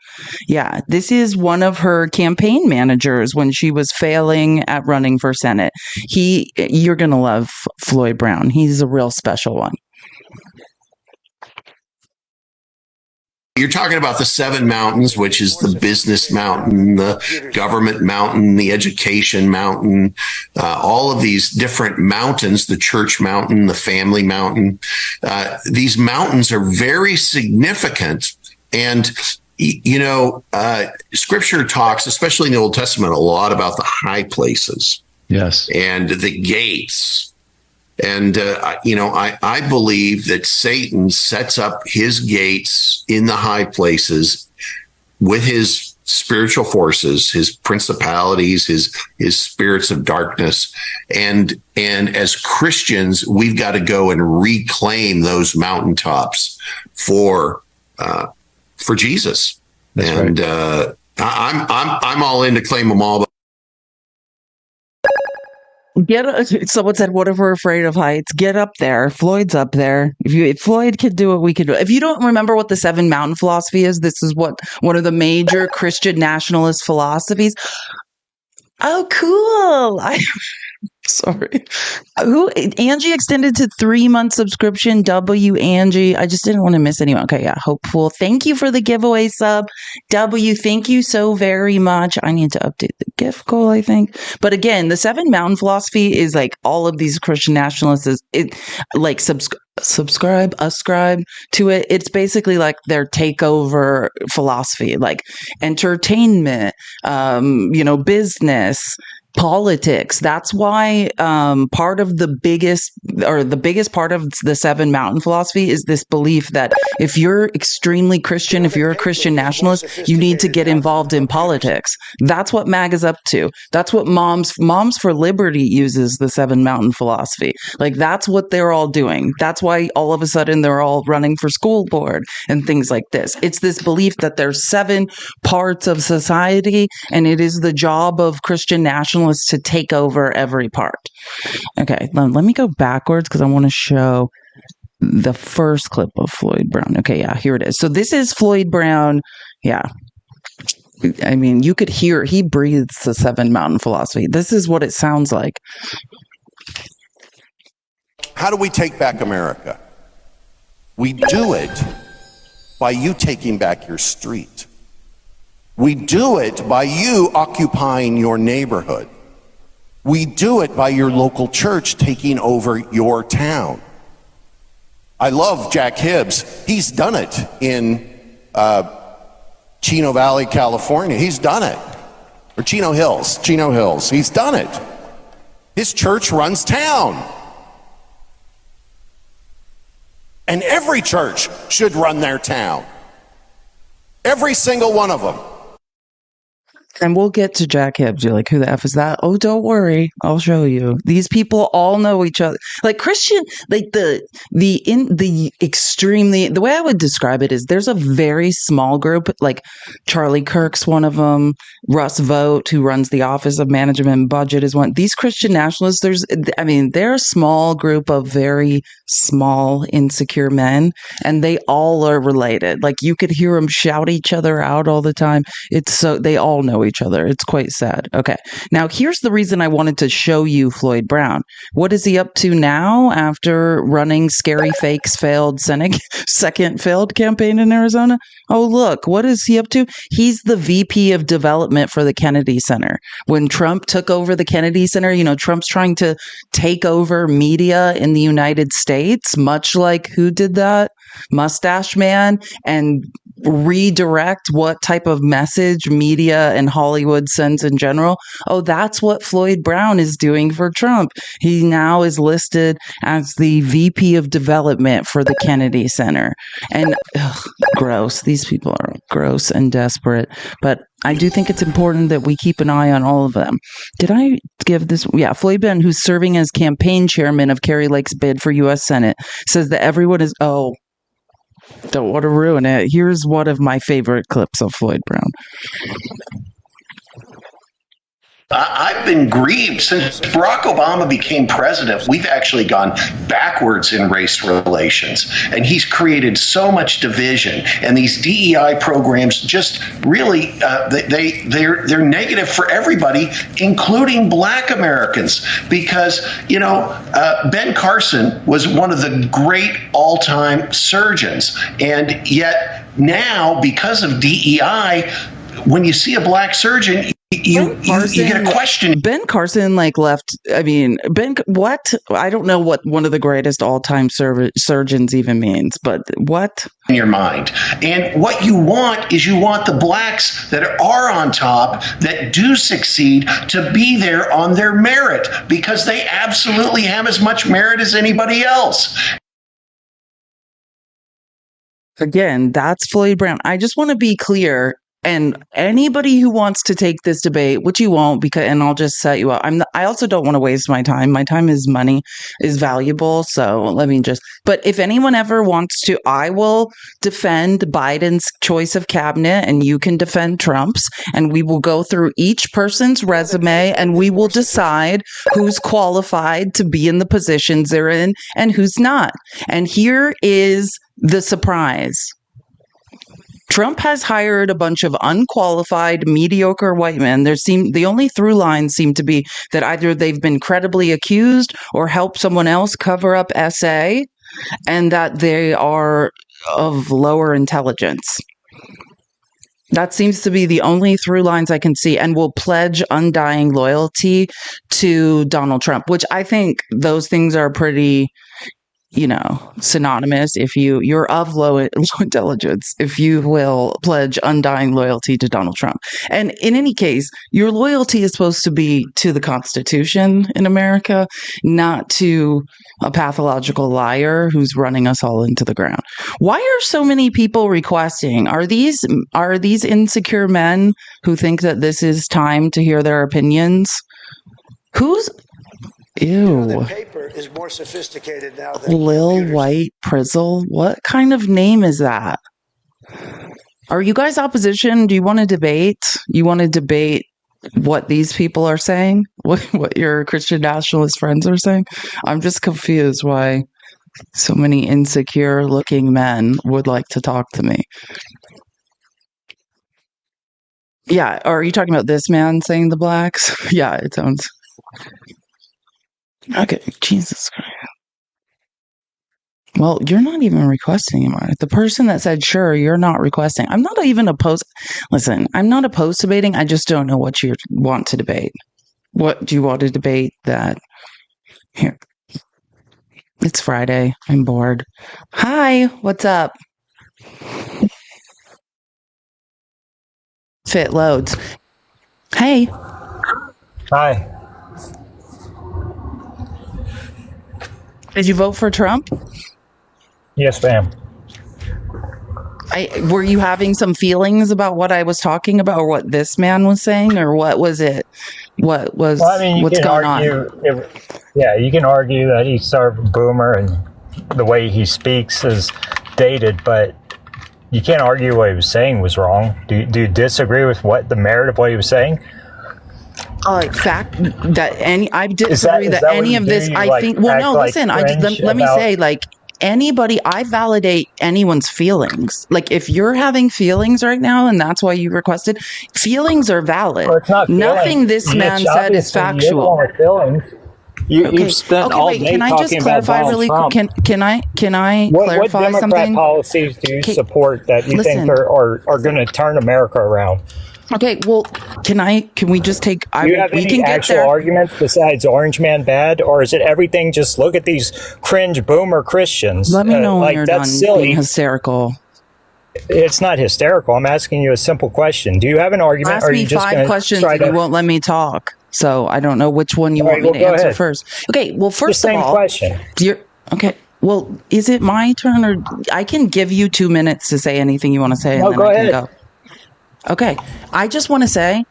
Yeah, this is one of her campaign managers when she was failing at running for Senate. You're going to love Floyd Brown. He's a real special one. You're talking about the 7 mountains, which is the business mountain, the government mountain, the education mountain, all of these different mountains, the church mountain, the family mountain. These mountains are very significant. And, Scripture talks, especially in the Old Testament, a lot about the high places. Yes. And the gates. And, I believe that Satan sets up his gates in the high places with his spiritual forces, his principalities, his spirits of darkness. And as Christians, we've got to go and reclaim those mountaintops for for Jesus. That's and right. I'm all in to claim them all. Someone said, "What if we're afraid of heights? Get up there. Floyd's up there. If Floyd could do it, we could do it." If you don't remember what the Seven Mountain philosophy is, this is what one of the major Christian nationalist philosophies. Oh, cool! Sorry. Who Angie extended to 3-month subscription. W Angie. I just didn't want to miss anyone. Okay, yeah, hopeful. Thank you for the giveaway sub. W, thank you so very much. I need to update the gift goal, I think. But again, the Seven Mountain philosophy is like all of these Christian nationalists like ascribe to it. It's basically like their takeover philosophy, like entertainment, business, politics. That's why part of the biggest part of the Seven Mountain philosophy is this belief that if you're extremely Christian, if you're a Christian nationalist, you need to get involved in politics. That's what MAG is up to. That's what Moms for Liberty uses the Seven Mountain philosophy. Like, that's what they're all doing. That's why all of a sudden they're all running for school board and things like this. It's this belief that there's 7 parts of society, and it is the job of Christian nationalists to take over every part. Okay, let me go backwards because I want to show the first clip of Floyd Brown. Okay, yeah, here it is. So this is Floyd Brown. Yeah. I mean, you could hear he breathes the Seven Mountain philosophy. This is what it sounds like. How do we take back America? We do it by you taking back your street. We do it by you occupying your neighborhood. We do it by your local church taking over your town. I love Jack Hibbs. He's done it in Chino Valley, California. He's done it. Or Chino Hills. He's done it. His church runs town. And every church should run their town. Every single one of them. And we'll get to Jack Hibbs. You're like, who the F is that? Oh, don't worry. I'll show you. These people all know each other. Like Christian, like the way I would describe it is there's a very small group, like Charlie Kirk's one of them, Russ Vogt, who runs the Office of Management and Budget, is one. These Christian nationalists, they're a small group of very small, insecure men, and they all are related. Like you could hear them shout each other out all the time. They all know each other. It's quite sad. Okay. Now, here's the reason I wanted to show you Floyd Brown. What is he up to now after running Scary Fake's second failed campaign in Arizona? Oh, look, what is he up to? He's the VP of development for the Kennedy Center. When Trump took over the Kennedy Center, Trump's trying to take over media in the United States, much like who did that? Mustache Man, and redirect what type of message media and Hollywood sends in general. Oh, that's what Floyd Brown is doing for Trump. He now is listed as the VP of development for the Kennedy Center. And gross. These people are gross and desperate. But I do think it's important that we keep an eye on all of them. Did I give this? Yeah, Floyd Brown, who's serving as campaign chairman of Kari Lake's bid for U.S. Senate, says that everyone is, don't want to ruin it. Here's one of my favorite clips of Floyd Brown. I've been grieved since Barack Obama became president. We've actually gone backwards in race relations, and he's created so much division. And these DEI programs just really they're negative for everybody, including Black Americans. Because Ben Carson was one of the great all-time surgeons, and yet now because of DEI, when you see a Black surgeon, you get a question. Ben Carson left. I mean, what? I don't know what one of the greatest all-time surgeons even means, but what? In your mind. And what you want is the Blacks that are on top, that do succeed, to be there on their merit, because they absolutely have as much merit as anybody else. Again, that's Floyd Brown. I just want to be clear. And anybody who wants to take this debate, which you won't, and I'll just set you up. I also don't want to waste my time. My time is money, is valuable. So but if anyone ever wants to, I will defend Biden's choice of cabinet and you can defend Trump's, and we will go through each person's resume and we will decide who's qualified to be in the positions they're in and who's not. And here is the surprise. Trump has hired a bunch of unqualified, mediocre white men. The only through lines seem to be that either they've been credibly accused or helped someone else cover up SA, and that they are of lower intelligence. That seems to be the only through lines I can see, and will pledge undying loyalty to Donald Trump, which I think those things are pretty, synonymous. If you're of low intelligence, if you will pledge undying loyalty to Donald Trump. And in any case, your loyalty is supposed to be to the Constitution in America, not to a pathological liar who's running us all into the ground. Why are so many people requesting? Are these insecure men who think that this is time to hear their opinions? Ew. The paper is more sophisticated now than Lil computers. White Prizzle? What kind of name is that? Are you guys opposition? Do you want to debate? You want to debate what these people are saying? What your Christian nationalist friends are saying? I'm just confused why so many insecure looking men would like to talk to me. Yeah, are you talking about this man saying the blacks? Yeah, it sounds... Okay, Jesus Christ. Well, you're not even requesting anymore. The person that said, sure, you're not requesting. I'm not even opposed. Listen, I'm not opposed to debating. I just don't know what you want to debate. What do you want to debate that? Here. It's Friday. I'm bored. Hi, what's up? Fit loads. Hey. Hi. Did you vote for Trump? Yes, ma'am. Were you having some feelings about what I was talking about, or what this man was saying, or what was it? What's going on? You can argue that he's sort of a boomer and the way he speaks is dated, but you can't argue what he was saying was wrong. Do you disagree with the merit of what he was saying? Fact that I disagree that any of this. I think. Well, no. Listen. Let me say, anybody. I validate anyone's feelings. Like, if you're having feelings right now, and that's why you requested, feelings are valid. Well, it's not Nothing this man said is factual. You've spent all day can I just talking clarify about really Trump. quick? Can I clarify what Democrat something? policies do you support that you think are going to turn America around? Okay, well, can we just take... Do you have any actual arguments besides Orange Man bad, or is it everything just look at these cringe boomer Christians? Let me know when you're done silly. Being hysterical. It's not hysterical. I'm asking you a simple question. Do you have an argument? Ask me 5 questions and you won't let me talk. So I don't know which one you want me to answer first. Okay, well, first of all... question. Okay, well, is it my turn, or... I can give you 2 minutes to say anything you want to say, and then go I ahead. can go. Okay, I just want to say,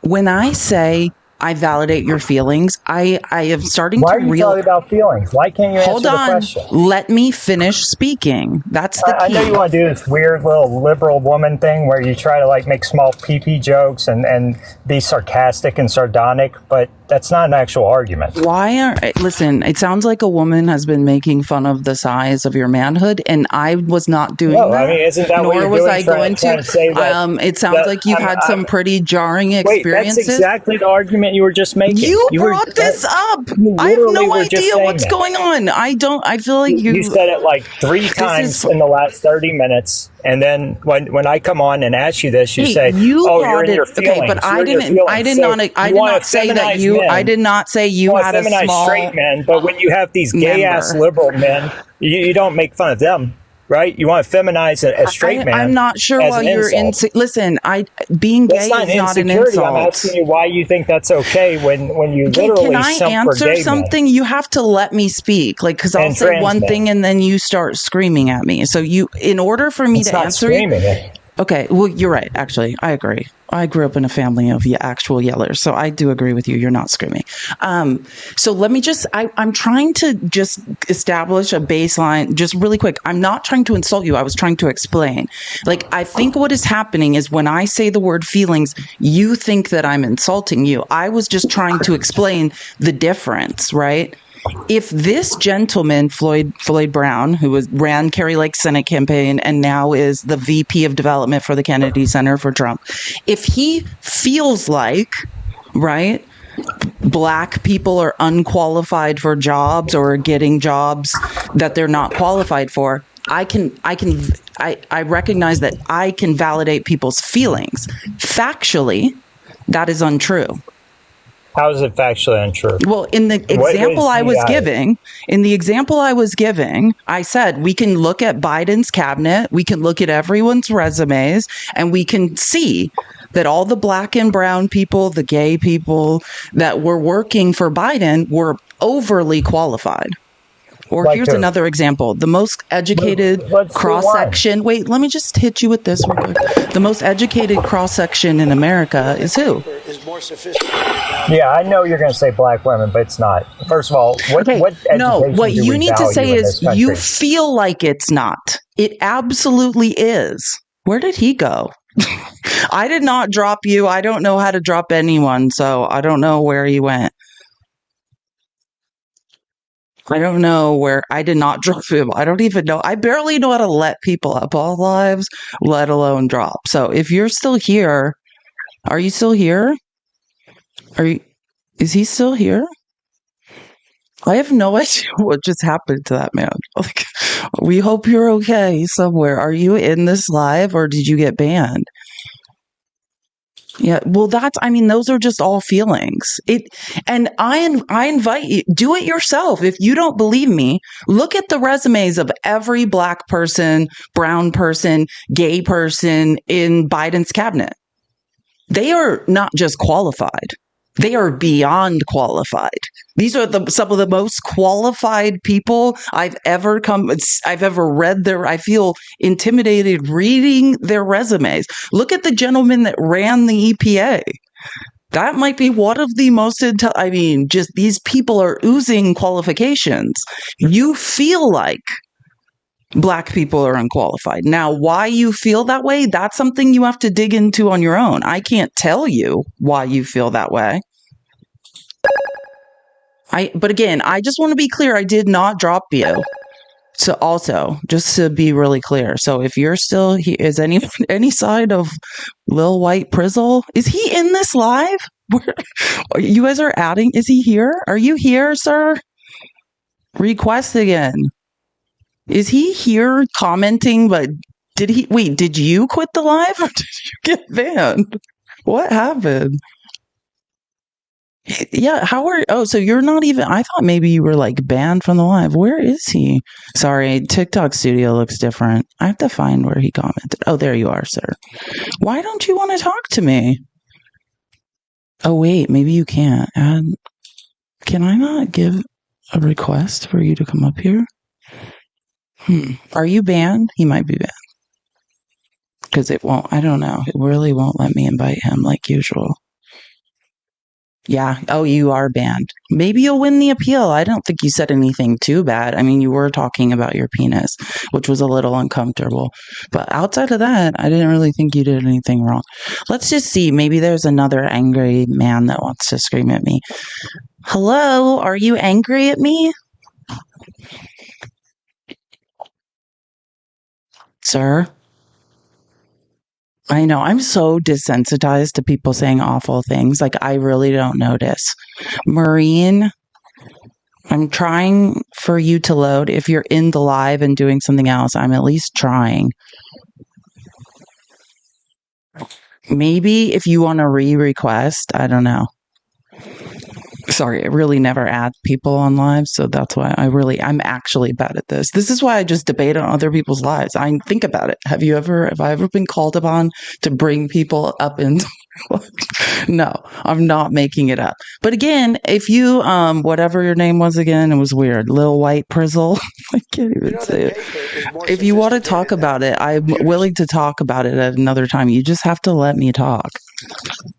when I say I validate your feelings, I am starting Why to are you talking about feelings? Why can't you Hold answer on. the question? Let me finish speaking. That's the key. I know you want to do this weird little liberal woman thing where you try to make small pee-pee jokes and be sarcastic and sardonic, but that's not an actual argument. Listen, it sounds like a woman has been making fun of the size of your manhood, and I was not doing that. I mean, isn't that nor what you're was doing, I going to. say that, it sounds like you've had some pretty jarring experiences. Wait, that's exactly the argument you were just making. You brought this up. I have no idea what's going on. I feel like you said it like 3 times in the last 30 minutes. And then when I come on and ask you this, you say, you're in your feelings. Okay, but I did not say that you, I did not say you had a small straight men, but when you have these gay-ass liberal men, you don't make fun of them. Right? You want to feminize a straight man. I'm not sure why you're listen, being gay is not an insult. I'm asking you why you think that's okay when you literally Can I answer something? You have to let me speak. Because I'll say one thing and then you start screaming at me. So in order for me to answer you, Okay, well, you're right. Actually, I agree. I grew up in a family of actual yellers, so I do agree with you. You're not screaming. So let me just, I'm trying to just establish a baseline, just really quick. I'm not trying to insult you. I was trying to explain. Like, I think what is happening is when I say the word feelings, you think that I'm insulting you. I was just trying to explain the difference, right? If this gentleman, Floyd Brown, who ran Kerry Lake's Senate campaign and now is the VP of development for the Kennedy Center for Trump, if he feels like, right, Black people are unqualified for jobs or getting jobs that they're not qualified for, I recognize that I can validate people's feelings. Factually, that is untrue. How is it factually untrue? Well, in the example I was giving, I said we can look at Biden's cabinet, we can look at everyone's resumes, and we can see that all the Black and brown people, the gay people that were working for Biden were overly qualified. Or like here's another example. The most educated cross-section. Wait, let me just hit you with this real quick. The most educated cross-section in America is who? Is more sophisticated. Yeah, I know you're going to say Black women, but it's not. First of all, what you need to say is you feel like it's not. It absolutely is. Where did he go? I did not drop you. I don't know how to drop anyone, so I don't know where he went. I don't know where. I did not drop him. I don't even know. I barely know how to let people up on lives, let alone drop. So if you're still here, are you still here? Is he still here? I have no idea what just happened to that man. Like, we hope you're okay somewhere. Are you in this live or did you get banned? Yeah, well, those are just all feelings. And I invite you, do it yourself. If you don't believe me, look at the resumes of every Black person, brown person, gay person in Biden's cabinet. They are not just qualified. They are beyond qualified. These are some of the most qualified people I've ever read I feel intimidated reading their resumes. Look at the gentleman that ran the EPA. That might be one of the most, just these people are oozing qualifications. You feel like Black people are unqualified. Now, why you feel that way, that's something you have to dig into on your own. I can't tell you why you feel that way. But again, I just want to be clear, I did not drop you. So also, just to be really clear, so if you're still here, is any side of Lil White Prizzle, is he in this live? You guys are adding, is he here? Are you here, sir? Request again. Is he here commenting, but did you quit the live or did you get banned? What happened? Yeah, so you're not even, I thought maybe you were like banned from the live. Where is he? Sorry, TikTok studio looks different. I have to find where he commented. Oh, there you are, sir. Why don't you want to talk to me? Oh, wait, maybe you can't. Can I not give a request for you to come up here? Are you banned? He might be banned. Because it won't, I don't know. It really won't let me invite him like usual. Yeah. Oh, you are banned. Maybe you'll win the appeal. I don't think you said anything too bad. I mean, you were talking about your penis, which was a little uncomfortable. But outside of that, I didn't really think you did anything wrong. Let's just see. Maybe there's another angry man that wants to scream at me. Hello? Are you angry at me? Sir? I know. I'm so desensitized to people saying awful things. Like, I really don't notice. Maureen, I'm trying for you to load. If you're in the live and doing something else, I'm at least trying. Maybe if you want to re-request, I don't know. Sorry, I really never add people on live, so that's why I'm actually bad at this. This is why I just debate on other people's lives. I think about it. Have I ever been called upon to bring people up in No, I'm not making it up. But again, if you, whatever your name was again, it was weird. Lil White Prizzle. I can't even say it. If you want to talk about it, I'm willing to talk about it at another time. You just have to let me talk.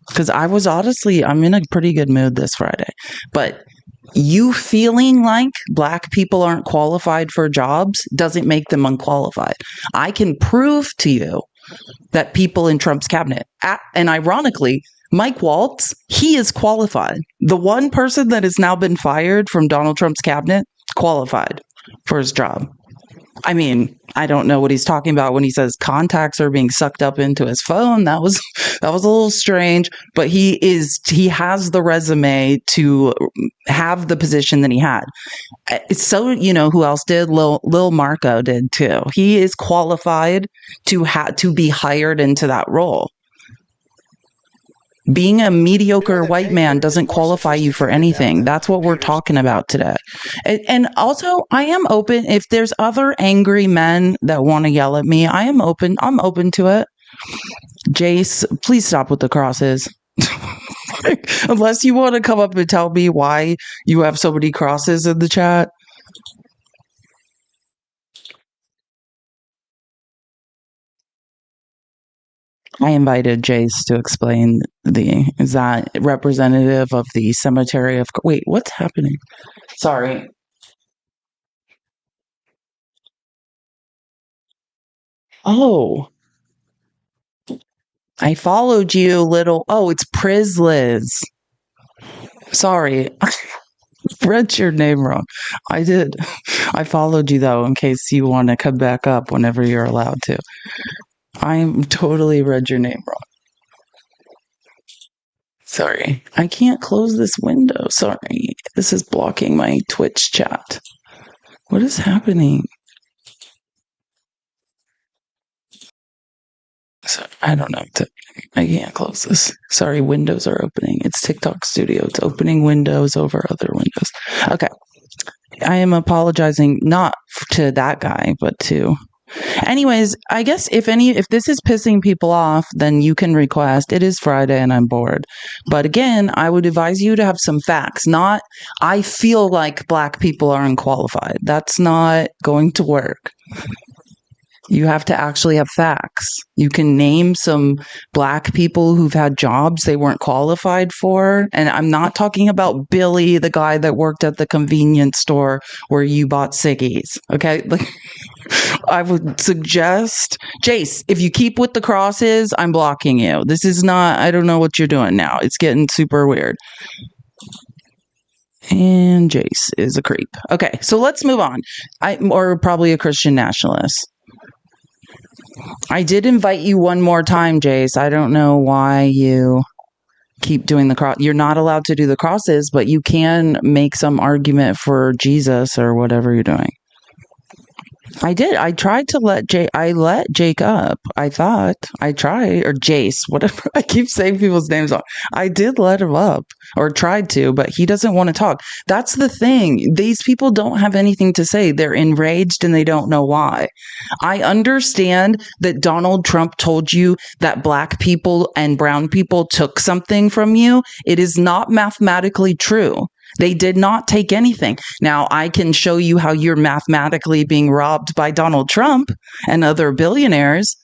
Because I'm in a pretty good mood this Friday. But you feeling like Black people aren't qualified for jobs doesn't make them unqualified. I can prove to you that people in Trump's cabinet, and ironically, Mike Waltz, he is qualified. The one person that has now been fired from Donald Trump's cabinet, qualified for his job. I mean, I don't know what he's talking about when he says contacts are being sucked up into his phone. That was a little strange, but he has the resume to have the position that he had. So, who else did? Lil Marco did too. He is qualified to be hired into that role. Being a mediocre white man doesn't qualify you for anything. That's what we're talking about today. And also, I am open. If there's other angry men that want to yell at me, I am open. I'm open to it. Jace, please stop with the crosses. Unless you want to come up and tell me why you have so many crosses in the chat. I invited Jace to explain is that representative of the cemetery of, wait, what's happening? Sorry. Oh, I followed you, it's Prizliz. Sorry. I read your name wrong. I did. I followed you though, in case you want to come back up whenever you're allowed to. I totally read your name wrong. Sorry. I can't close this window. Sorry. This is blocking my Twitch chat. What is happening? So, I don't know. I can't close this. Sorry, windows are opening. It's TikTok Studio. It's opening windows over other windows. Okay. I am apologizing not to that guy, but to... Anyways, I guess if this is pissing people off, then you can request. It is Friday and I'm bored. But again, I would advise you to have some facts. Not, I feel like Black people are unqualified. That's not going to work. You have to actually have facts. You can name some Black people who've had jobs they weren't qualified for. And I'm not talking about Billy, the guy that worked at the convenience store where you bought ciggies. Okay? I would suggest, Jace, if you keep with the crosses, I'm blocking you. This is not, I don't know what you're doing now. It's getting super weird. And Jace is a creep. Okay, so let's move on. Or probably a Christian nationalist. I did invite you one more time, Jace. I don't know why you keep doing the cross. You're not allowed to do the crosses, but you can make some argument for Jesus or whatever you're doing. I did. I tried to let Jake up. I thought I tried, or Jace, whatever. I keep saying people's names wrong. I did let him up, or tried to, but he doesn't want to talk. That's the thing. These people don't have anything to say. They're enraged and they don't know why. I understand that Donald Trump told you that Black people and brown people took something from you. It is not mathematically true. They did not take anything. Now, I can show you how you're mathematically being robbed by Donald Trump and other billionaires.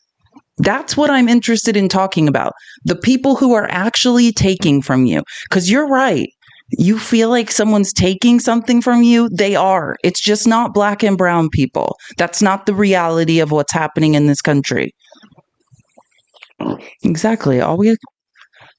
That's what I'm interested in talking about. The people who are actually taking from you. Because you're right. You feel like someone's taking something from you. They are. It's just not Black and brown people. That's not the reality of what's happening in this country. Exactly.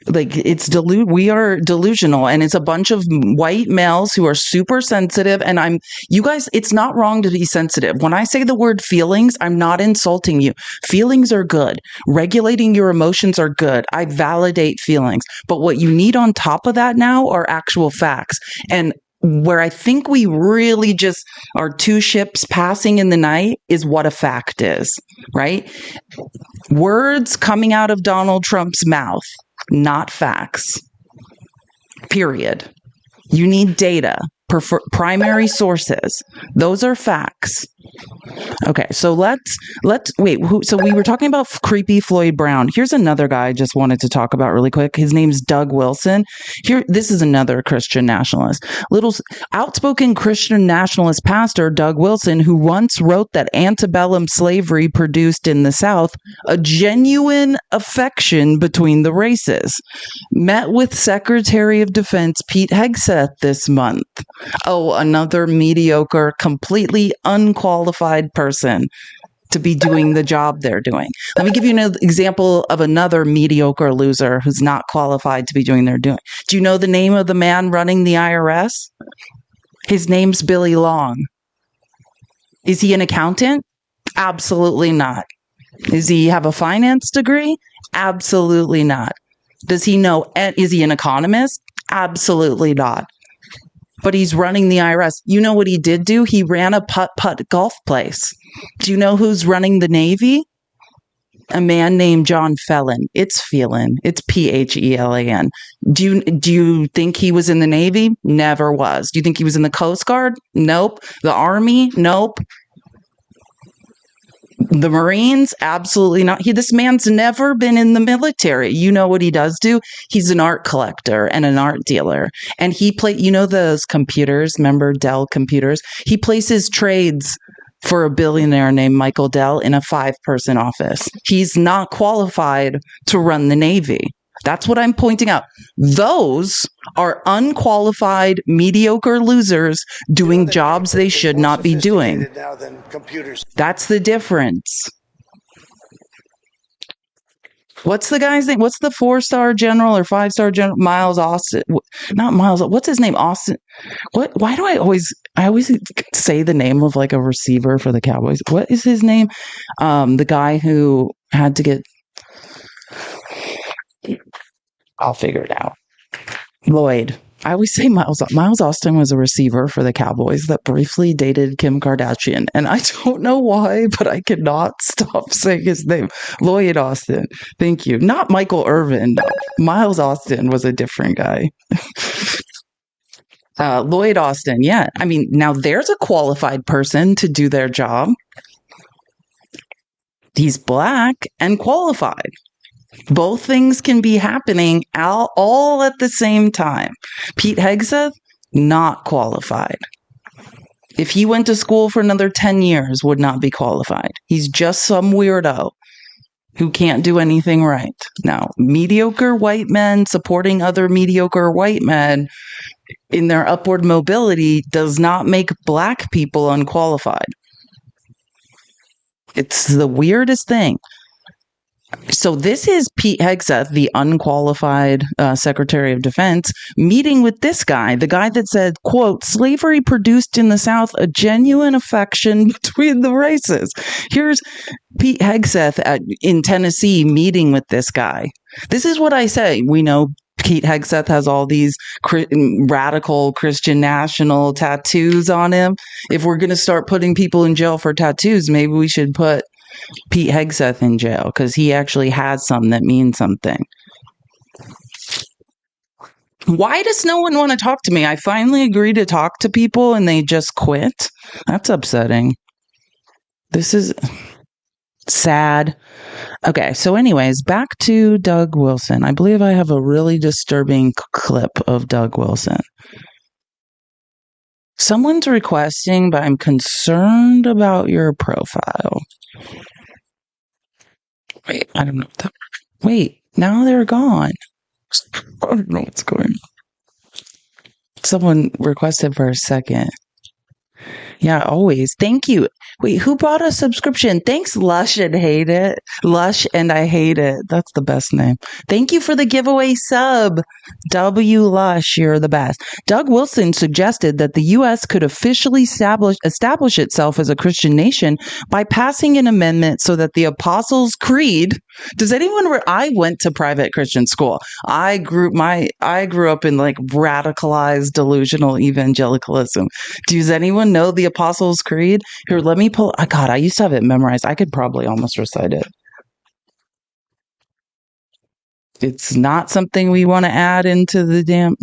We are delusional, and it's a bunch of white males who are super sensitive. And you guys, it's not wrong to be sensitive. When I say the word feelings, I'm not insulting you. Feelings are good. Regulating your emotions are good. I validate feelings. But what you need on top of that now are actual facts. And where I think we really just are two ships passing in the night is what a fact is, right? Words coming out of Donald Trump's mouth. Not facts. Period. You need data, primary sources. Those are facts. Okay, so let's wait. So we were talking about creepy Floyd Brown. Here's another guy I just wanted to talk about really quick. His name's Doug Wilson. This is another Christian nationalist. Outspoken Christian nationalist pastor Doug Wilson, who once wrote that antebellum slavery produced in the South a genuine affection between the races, met with Secretary of Defense Pete Hegseth this month. Oh, another mediocre, completely unqualified person to be doing the job they're doing. Let me give you an example of another mediocre loser who's not qualified to be doing their doing. Do you know the name of the man running the IRS? His name's Billy Long. Is he an accountant? Absolutely not. Does he have a finance degree? Absolutely not. Does he know? Is he an economist? Absolutely not. But he's running the IRS. You know what he did do? He ran a putt-putt golf place. Do you know who's running the Navy? A man named John Phelan. It's Phelan. It's Phelan. Do you think he was in the Navy? Never was. Do you think he was in the Coast Guard? Nope. The Army? Nope. The Marines? Absolutely not. This man's never been in the military. You know what he does do? He's an art collector and an art dealer. And those computers, remember Dell computers? He places trades for a billionaire named Michael Dell in a 5-person office. He's not qualified to run the Navy. That's what I'm pointing out. Those are unqualified, mediocre losers doing jobs they should not be doing. That's the difference. What's the guy's name? What's the 4-star general or 5-star general? Miles Austin. Not Miles. What's his name? Austin. What? Why do I always say the name of like a receiver for the Cowboys? What is his name? The guy who had to get... I'll figure it out. Lloyd. I always say Miles Austin was a receiver for the Cowboys that briefly dated Kim Kardashian. And I don't know why, but I cannot stop saying his name. Lloyd Austin. Thank you. Not Michael Irvin. No. Miles Austin was a different guy. Lloyd Austin. Yeah. I mean, now there's a qualified person to do their job. He's black and qualified. Both things can be happening all at the same time. Pete Hegseth, not qualified. If he went to school for another 10 years, would not be qualified. He's just some weirdo who can't do anything right. Now, mediocre white men supporting other mediocre white men in their upward mobility does not make black people unqualified. It's the weirdest thing. So this is Pete Hegseth, the unqualified Secretary of Defense, meeting with this guy, the guy that said, quote, slavery produced in the South a genuine affection between the races. Here's Pete Hegseth in Tennessee meeting with this guy. This is what I say. We know Pete Hegseth has all these radical Christian national tattoos on him. If we're going to start putting people in jail for tattoos, maybe we should put Pete Hegseth in jail because he actually has some that mean something. Why does no one want to talk to me? I finally agree to talk to people and they just quit. That's upsetting. This is sad. Okay, so anyways, back to Doug Wilson. I believe I have a really disturbing clip of Doug Wilson. Someone's requesting, but I'm concerned about your profile. Wait, I don't know. Wait, now they're gone. I don't know what's going on. Someone requested for a second. Yeah, always. Thank you. Wait, who bought a subscription? Thanks, Lush and Hate It. Lush and I Hate It. That's the best name. Thank you for the giveaway sub. W. Lush, you're the best. Doug Wilson suggested that the U.S. could officially establish itself as a Christian nation by passing an amendment so that the Apostles' Creed. Does anyone? I went to private Christian school. I grew up in like radicalized delusional evangelicalism. Does anyone know the Apostles' Creed? Here, let me pull. God, I used to have it memorized. I could probably almost recite it. It's not something we want to add into the damn.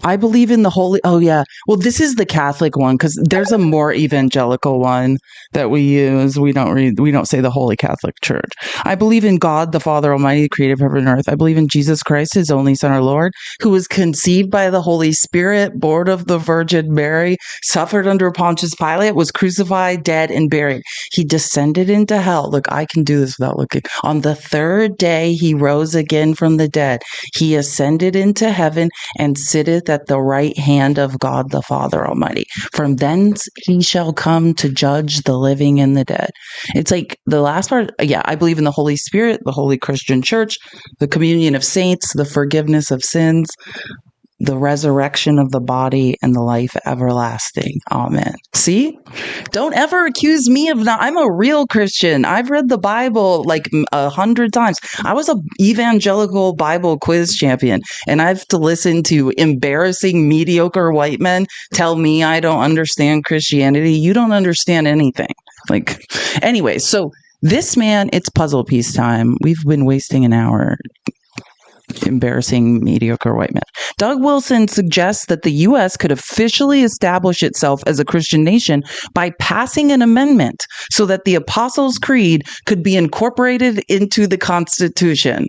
I believe in the holy. Oh yeah. Well, this is the Catholic one because there's a more evangelical one that we use. We don't say the Holy Catholic Church. I believe in God, the Father Almighty, creator of heaven and earth. I believe in Jesus Christ, his only Son, our Lord, who was conceived by the Holy Spirit, born of the Virgin Mary, suffered under Pontius Pilate, was crucified, dead, and buried. He descended into hell. Look, I can do this without looking. On the third day, he rose again from the dead. He ascended into heaven and sitteth at the right hand of God the Father Almighty. From thence he shall come to judge the living and the dead. It's like the last part. Yeah, I believe in the Holy Spirit, the Holy Christian Church, the communion of saints, the forgiveness of sins, the resurrection of the body, and the life everlasting. Amen. See? Don't ever accuse me of not. I'm a real Christian. I've read the Bible like 100 times. I was a evangelical Bible quiz champion, and I have to listen to embarrassing, mediocre white men tell me I don't understand Christianity. You don't understand anything. Like, anyway, so this man, it's puzzle piece time. We've been wasting an hour. Embarrassing, mediocre white men. Doug Wilson suggests that the U.S. could officially establish itself as a Christian nation by passing an amendment so that the Apostles' Creed could be incorporated into the Constitution.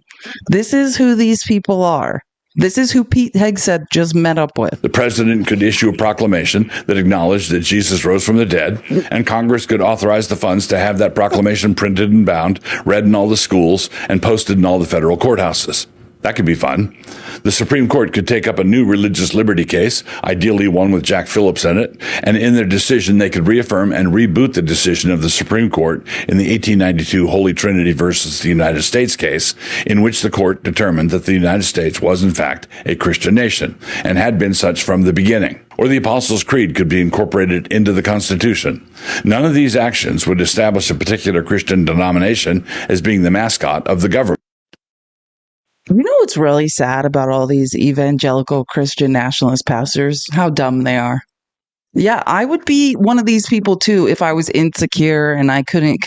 This is who these people are. This is who Pete Hegseth just met up with. The president could issue a proclamation that acknowledged that Jesus rose from the dead, and Congress could authorize the funds to have that proclamation printed and bound, read in all the schools, and posted in all the federal courthouses. That could be fun. The Supreme Court could take up a new religious liberty case, ideally one with Jack Phillips in it, and in their decision they could reaffirm and reboot the decision of the Supreme Court in the 1892 Holy Trinity versus the United States case, in which the court determined that the United States was in fact a Christian nation, and had been such from the beginning. Or the Apostles' Creed could be incorporated into the Constitution. None of these actions would establish a particular Christian denomination as being the mascot of the government. You know what's really sad about all these evangelical Christian nationalist pastors? How dumb they are. Yeah, I would be one of these people too if I was insecure and I couldn't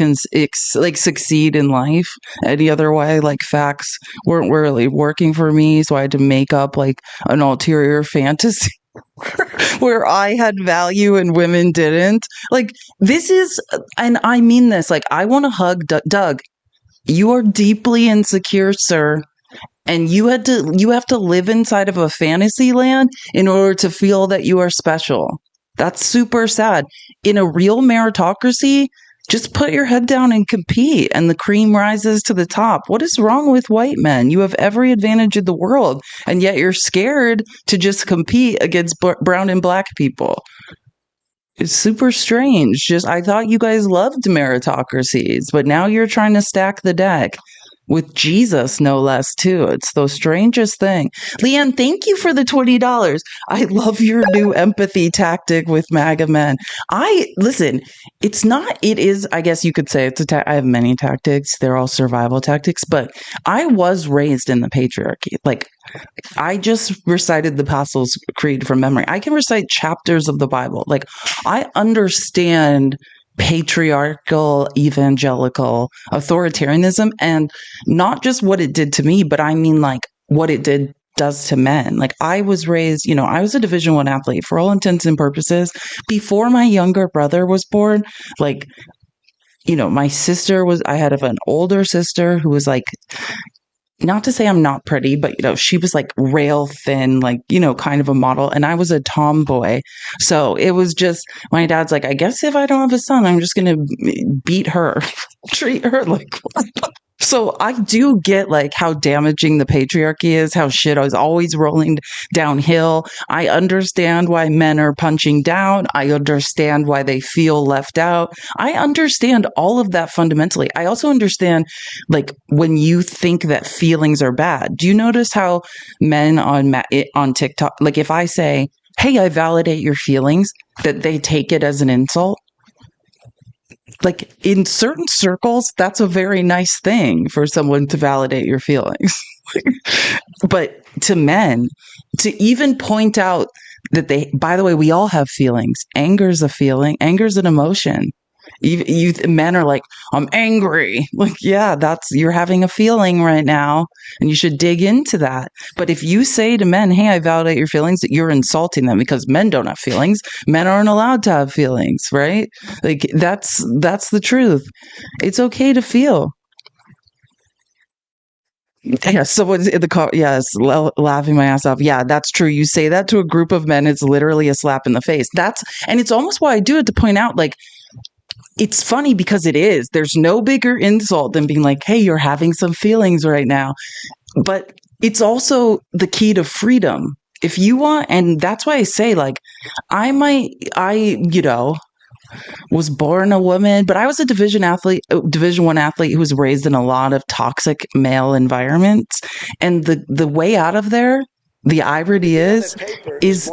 succeed in life any other way. Like facts weren't really working for me, so I had to make up like an ulterior fantasy where I had value and women didn't. Like this is, and I mean this. Like I want to hug Doug. You are deeply insecure, sir. And you have to live inside of a fantasy land in order to feel that you are special. That's super sad. In a real meritocracy, just put your head down and compete, and the cream rises to the top. What is wrong with white men? You have every advantage in the world, and yet you're scared to just compete against brown and black people. It's super strange. I thought you guys loved meritocracies, but now you're trying to stack the deck. With Jesus, no less, too. It's the strangest thing. Leanne, thank you for the $20. I love your new empathy tactic with MAGA men. It is, I guess you could say I have many tactics. They're all survival tactics, but I was raised in the patriarchy. Like, I just recited the Apostles' Creed from memory. I can recite chapters of the Bible. Like, I understand patriarchal, evangelical authoritarianism, and not just what it did to me, but I mean like what it does to men. Like I was raised, I was a Division I athlete for all intents and purposes. Before my younger brother was born, like, my sister I had an older sister who was like, not to say I'm not pretty, but, she was like rail thin, like, kind of a model. And I was a tomboy. So it was just, my dad's like, I guess if I don't have a son, I'm just going to beat her, treat her like So I do get like how damaging the patriarchy is, how shit is always rolling downhill. I understand why men are punching down. I understand why they feel left out. I understand all of that fundamentally. I also understand like when you think that feelings are bad. Do you notice how men on TikTok, like if I say, hey, I validate your feelings, that they take it as an insult? Like in certain circles, that's a very nice thing for someone to validate your feelings. But to men, to even point out that by the way, we all have feelings. Anger is a feeling. Anger is an emotion. Men are like, I'm angry. Like, yeah, you're having a feeling right now, and you should dig into that. But if you say to men, hey, I validate your feelings, you're insulting them, because men don't have feelings. Men aren't allowed to have feelings, right? Like, that's the truth. It's okay to feel. Yeah, someone's in the car. Yes, laughing my ass off. Yeah, that's true. You say that to a group of men, it's literally a slap in the face. And it's almost why I do it, to point out, like, it's funny because it is. There's no bigger insult than being like, hey, you're having some feelings right now. But it's also the key to freedom. If you want, and that's why I say, like, I was born a woman, but I was a Division I athlete who was raised in a lot of toxic male environments. And the way out of there, the irony is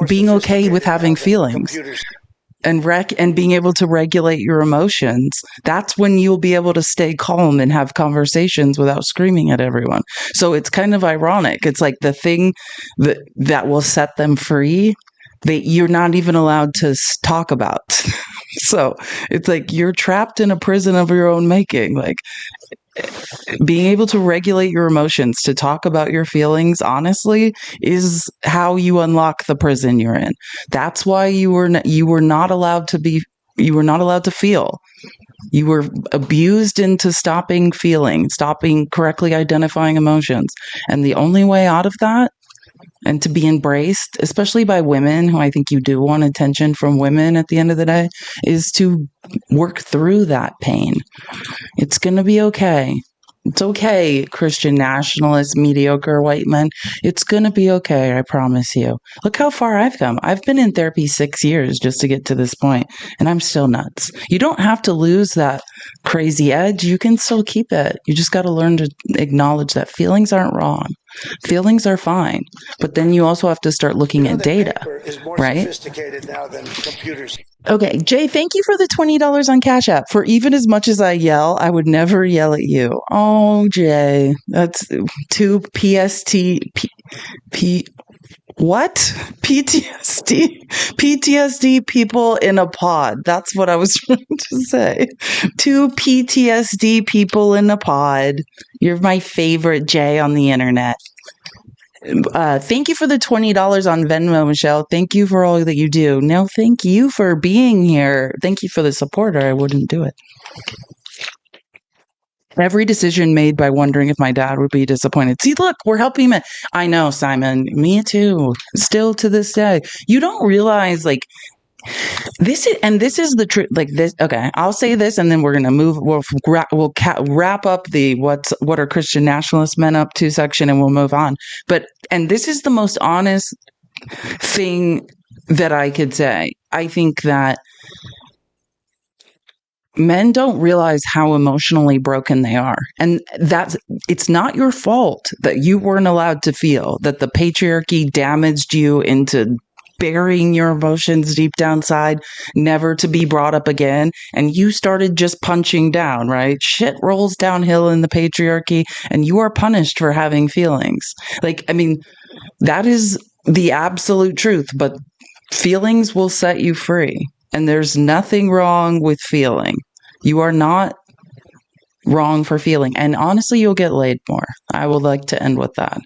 being okay with having feelings. And being able to regulate your emotions. That's when you'll be able to stay calm and have conversations without screaming at everyone. So it's kind of ironic. It's like the thing that will set them free that you're not even allowed to talk about. So it's like you're trapped in a prison of your own making. Like, being able to regulate your emotions, to talk about your feelings honestly, is how you unlock the prison you're in. That's why you were not allowed to feel. You were abused into stopping feeling, stopping correctly identifying emotions. And the only way out of that, and to be embraced, especially by women, who I think you do want attention from women at the end of the day, is to work through that pain. It's going to be okay. It's okay, Christian nationalist, mediocre white men. It's going to be okay, I promise you. Look how far I've come. I've been in therapy 6 years just to get to this point, and I'm still nuts. You don't have to lose that crazy edge. You can still keep it. You just got to learn to acknowledge that feelings aren't wrong. Feelings are fine. But then you also have to start looking at data, right? Sophisticated now than computers. Okay, Jay, thank you for the $20 on Cash App. For even as much as I yell, I would never yell at you. Oh, Jay, that's two what? PTSD people in a pod. That's what I was trying to say. 2 PTSD people in a pod. You're my favorite, Jay, on the internet. Thank you for the $20 on Venmo, Michelle. Thank you for all that you do. No, thank you for being here. Thank you for the support, or I wouldn't do it. Every decision made by wondering if my dad would be disappointed. See, look, we're helping him. I know, Simon. Me too. Still to this day. You don't realize, like, this is the truth. Like this. Okay, I'll say this, and then we're gonna move. We'll wrap up the what are Christian nationalist men up to section, and we'll move on. And this is the most honest thing that I could say. I think that men don't realize how emotionally broken they are. And it's not your fault that you weren't allowed to feel, that the patriarchy damaged you into burying your emotions deep down inside, never to be brought up again. And you started just punching down, right? Shit rolls downhill in the patriarchy, and you are punished for having feelings. Like, I mean, that is the absolute truth, but feelings will set you free. And there's nothing wrong with feeling. You are not wrong for feeling. And honestly, you'll get laid more. I would like to end with that.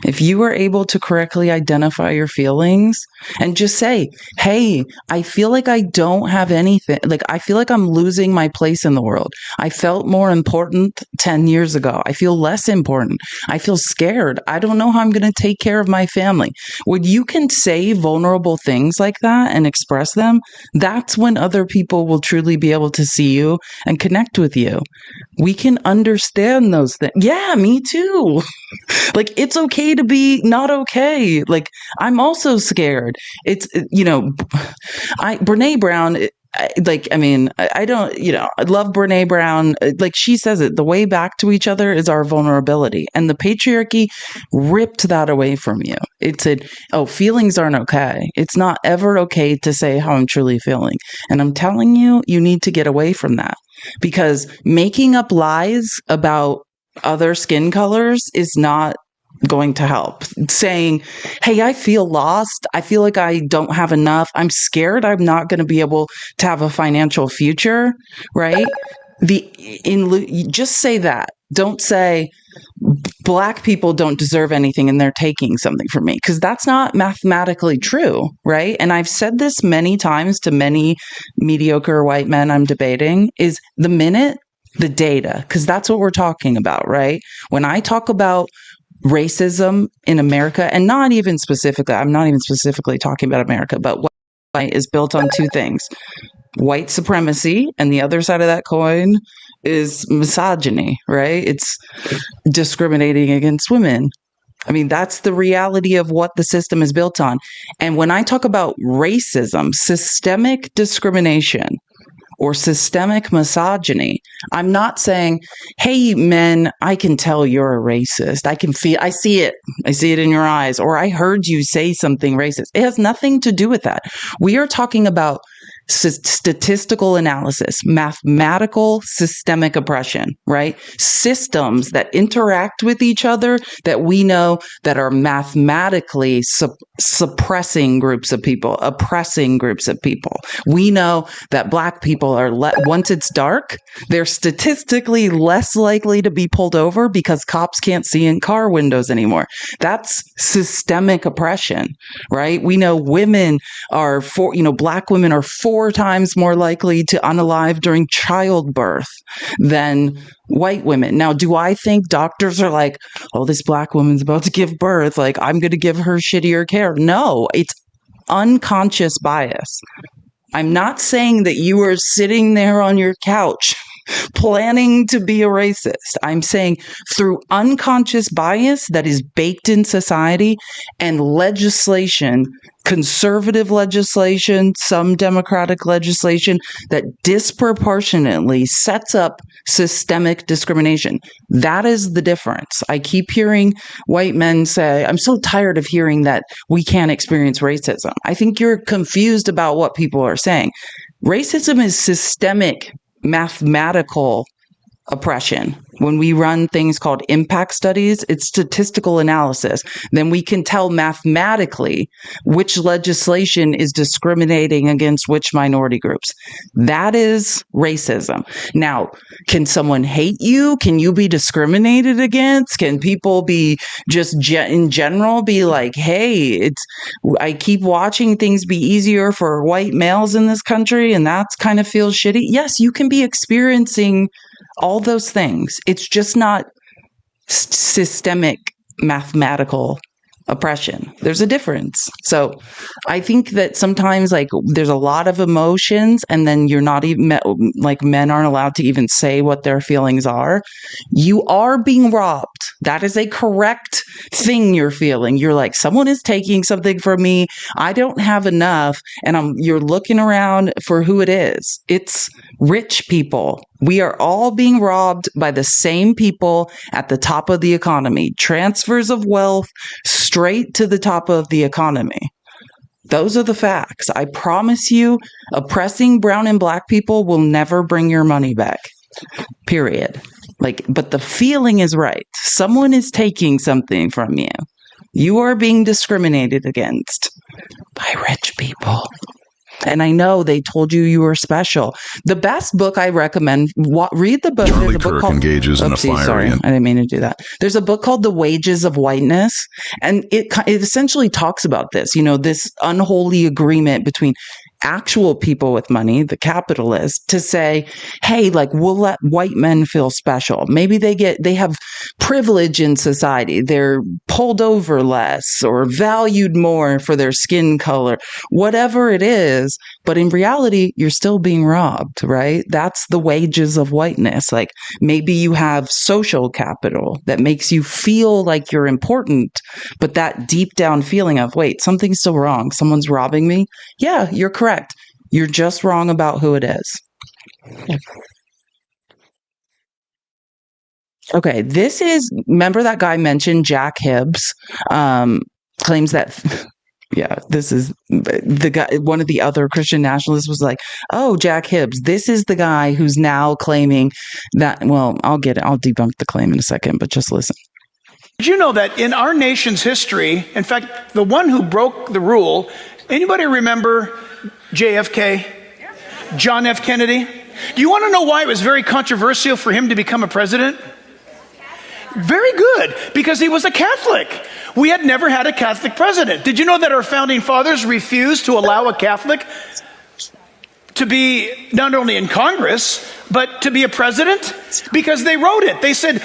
If you are able to correctly identify your feelings and just say, hey, I feel like I don't have anything. Like, I feel like I'm losing my place in the world. I felt more important 10 years ago. I feel less important. I feel scared. I don't know how I'm going to take care of my family. When you can say vulnerable things like that and express them, that's when other people will truly be able to see you and connect with you. We can understand those things. Yeah, me too. Like, it's okay to be not okay. Like, I'm also scared. It's, Brene Brown, I love Brene Brown. Like, she says it, the way back to each other is our vulnerability. And the patriarchy ripped that away from you. It said, oh, feelings aren't okay. It's not ever okay to say how I'm truly feeling. And I'm telling you, you need to get away from that. Because making up lies about other skin colors is not going to help? Saying, hey, I feel lost. I feel like I don't have enough. I'm scared I'm not going to be able to have a financial future, right? Just say that. Don't say Black people don't deserve anything and they're taking something from me, because that's not mathematically true, right? And I've said this many times to many mediocre white men I'm debating, is the data, because that's what we're talking about, right? When I talk about racism in America, and I'm not even specifically talking about America, but white is built on two things: white supremacy, and the other side of that coin is misogyny, right? It's discriminating against women. I mean, that's the reality of what the system is built on. And when I talk about racism, systemic discrimination, or systemic misogyny, I'm not saying, hey, men, I can tell you're a racist. I see it in your eyes, or I heard you say something racist. It has nothing to do with that. We are talking about statistical analysis, mathematical systemic oppression, right? Systems that interact with each other that we know that are mathematically suppressing groups of people, oppressing groups of people. We know that Black people are, once it's dark, they're statistically less likely to be pulled over because cops can't see in car windows anymore. That's systemic oppression, right? We know Black women are 4 times more likely to unalive during childbirth than white women. Now, do I think doctors are like, oh, this Black woman's about to give birth, like, I'm going to give her shittier care? No, it's unconscious bias. I'm not saying that you are sitting there on your couch planning to be a racist. I'm saying through unconscious bias that is baked in society and legislation, conservative legislation, some democratic legislation that disproportionately sets up systemic discrimination. That is the difference. I keep hearing white men say, I'm so tired of hearing that we can't experience racism. I think you're confused about what people are saying. Racism is systemic mathematical oppression. When we run things called impact studies, it's statistical analysis. Then we can tell mathematically which legislation is discriminating against which minority groups. That is racism. Now, can someone hate you? Can you be discriminated against? Can people be just in general be like, hey, I keep watching things be easier for white males in this country and that's kind of feels shitty? Yes, you can be experiencing all those things. It's just not systemic mathematical oppression. There's a difference. So I think that sometimes there's a lot of emotions and then you're not even men aren't allowed to even say what their feelings are. You are being robbed. That is a correct thing you're feeling. You're like, someone is taking something from me. I don't have enough. And you're looking around for who it is. It's rich people. We are all being robbed by the same people at the top of the economy. Transfers of wealth straight to the top of the economy. Those are the facts. I promise you, oppressing brown and Black people will never bring your money back. Period. But the feeling is right. Someone is taking something from you. You are being discriminated against by rich people. And I know they told you were special. The best book I recommend, read the book. Charlie There's a book Kirk called, engages in a fiery... Sorry, I didn't mean to do that. There's a book called The Wages of Whiteness. And it essentially talks about this, this unholy agreement between actual people with money, the capitalists, to say, hey, we'll let white men feel special. Maybe they have privilege in society. They're pulled over less or valued more for their skin color, whatever it is. But in reality, you're still being robbed, right? That's the wages of whiteness. Maybe you have social capital that makes you feel like you're important, but that deep down feeling of, wait, something's still wrong. Someone's robbing me. Yeah, you're correct. You're just wrong about who it is. Okay, remember that guy mentioned Jack Hibbs, claims that, this is the guy, one of the other Christian nationalists was like, oh, Jack Hibbs, this is the guy who's now claiming that, well, I'll debunk the claim in a second, but just listen. Did you know that in our nation's history, in fact, the one who broke the rule, anybody remember JFK? John F. Kennedy? Do you want to know why it was very controversial for him to become a president? Very good, because he was a Catholic. We had never had a Catholic president. Did you know that our founding fathers refused to allow a Catholic to be not only in Congress, but to be a president? Because they wrote it. They said,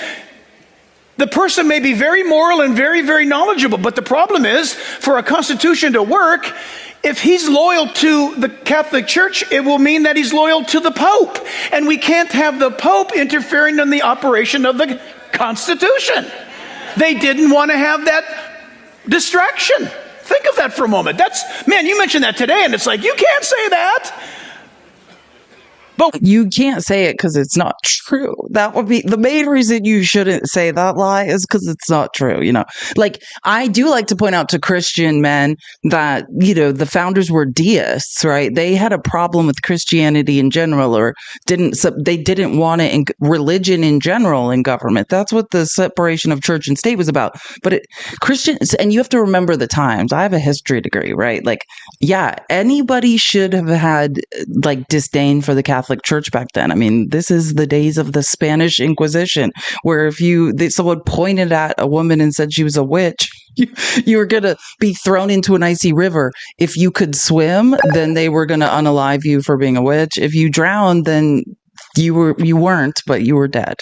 the person may be very moral and very, very knowledgeable, but the problem is, for a constitution to work, if he's loyal to the Catholic Church, it will mean that he's loyal to the Pope. And we can't have the Pope interfering in the operation of the Constitution. They didn't want to have that distraction. Think of that for a moment. Man, you mentioned that today, and it's like, you can't say that. But you can't say it because it's not true. That would be the main reason you shouldn't say that lie, is because it's not true. Like, I do like to point out to Christian men that, the founders were deists, right? They had a problem with Christianity in general, or they didn't want it in religion in general in government. That's what the separation of church and state was about. But Christians, and you have to remember the times. I have a history degree, right? Like, yeah, anybody should have had like disdain for the Catholic Church back then. I mean, this is the days of the Spanish Inquisition, where if someone pointed at a woman and said she was a witch, you were going to be thrown into an icy river. If you could swim, then they were going to unalive you for being a witch. If you drowned, then you weren't, but you were dead.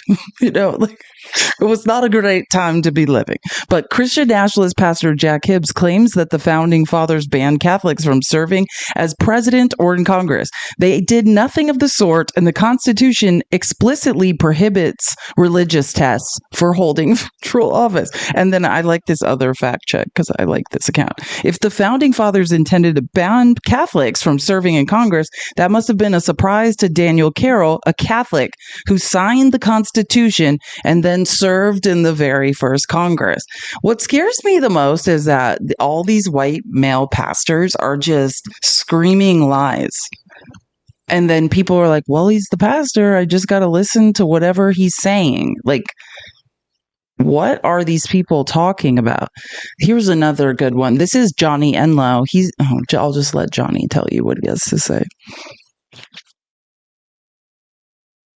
It was not a great time to be living. But Christian nationalist pastor Jack Hibbs claims that the founding fathers banned Catholics from serving as president or in Congress. They did nothing of the sort, and the Constitution explicitly prohibits religious tests for holding federal office. And then I like this other fact check because I like this account. If the founding fathers intended to ban Catholics from serving in Congress, that must have been a surprise to Daniel Carroll, a Catholic who signed the Constitution and then served in the very first Congress. What scares me the most is that all these white male pastors are just screaming lies. And then people are like, well, he's the pastor. I just got to listen to whatever he's saying. Like, what are these people talking about? Here's another good one. This is Johnny Enlow. I'll just let Johnny tell you what he has to say.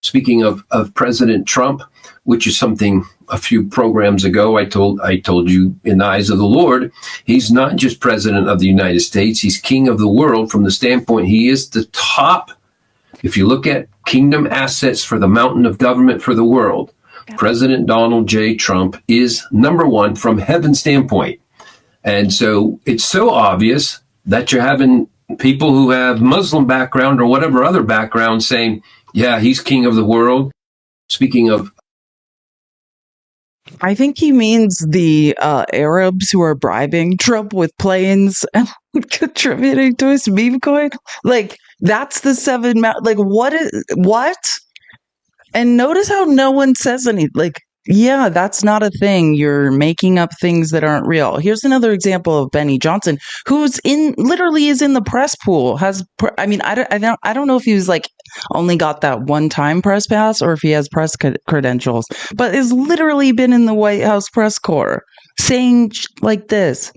Speaking of President Trump, which is something a few programs ago I told you, in the eyes of the Lord, he's not just president of the United States, he's king of the world, from the standpoint he is the top. If you look at kingdom assets for the mountain of government for the world, President Donald J. Trump is number one from heaven's standpoint. And so it's so obvious that you're having people who have Muslim background or whatever other background saying, yeah, he's king of the world. Speaking of, I think he means the Arabs who are bribing Trump with planes and contributing to his meme coin. Like, that's the seven. Like, what? And notice how no one says anything. Like, yeah, that's not a thing. You're making up things that aren't real. Here's another example of Benny Johnson, who's literally is in the press pool. I don't know if he was like only got that one-time press pass or if he has press credentials, but has literally been in the White House press corps saying like this.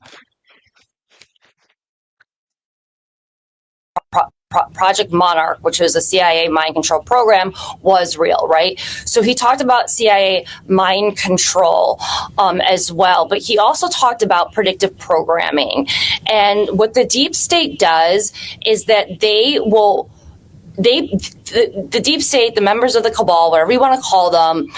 Project Monarch, which was a CIA mind control program, was real, right? So he talked about CIA mind control as well, but he also talked about predictive programming. And what the deep state does is that the deep state, the members of the cabal, whatever you want to call them,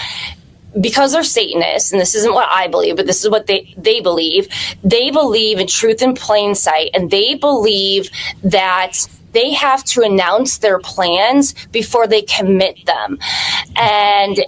because they're Satanists, and this isn't what I believe, but this is what they believe. They believe in truth in plain sight, and they believe that they have to announce their plans before they commit them. And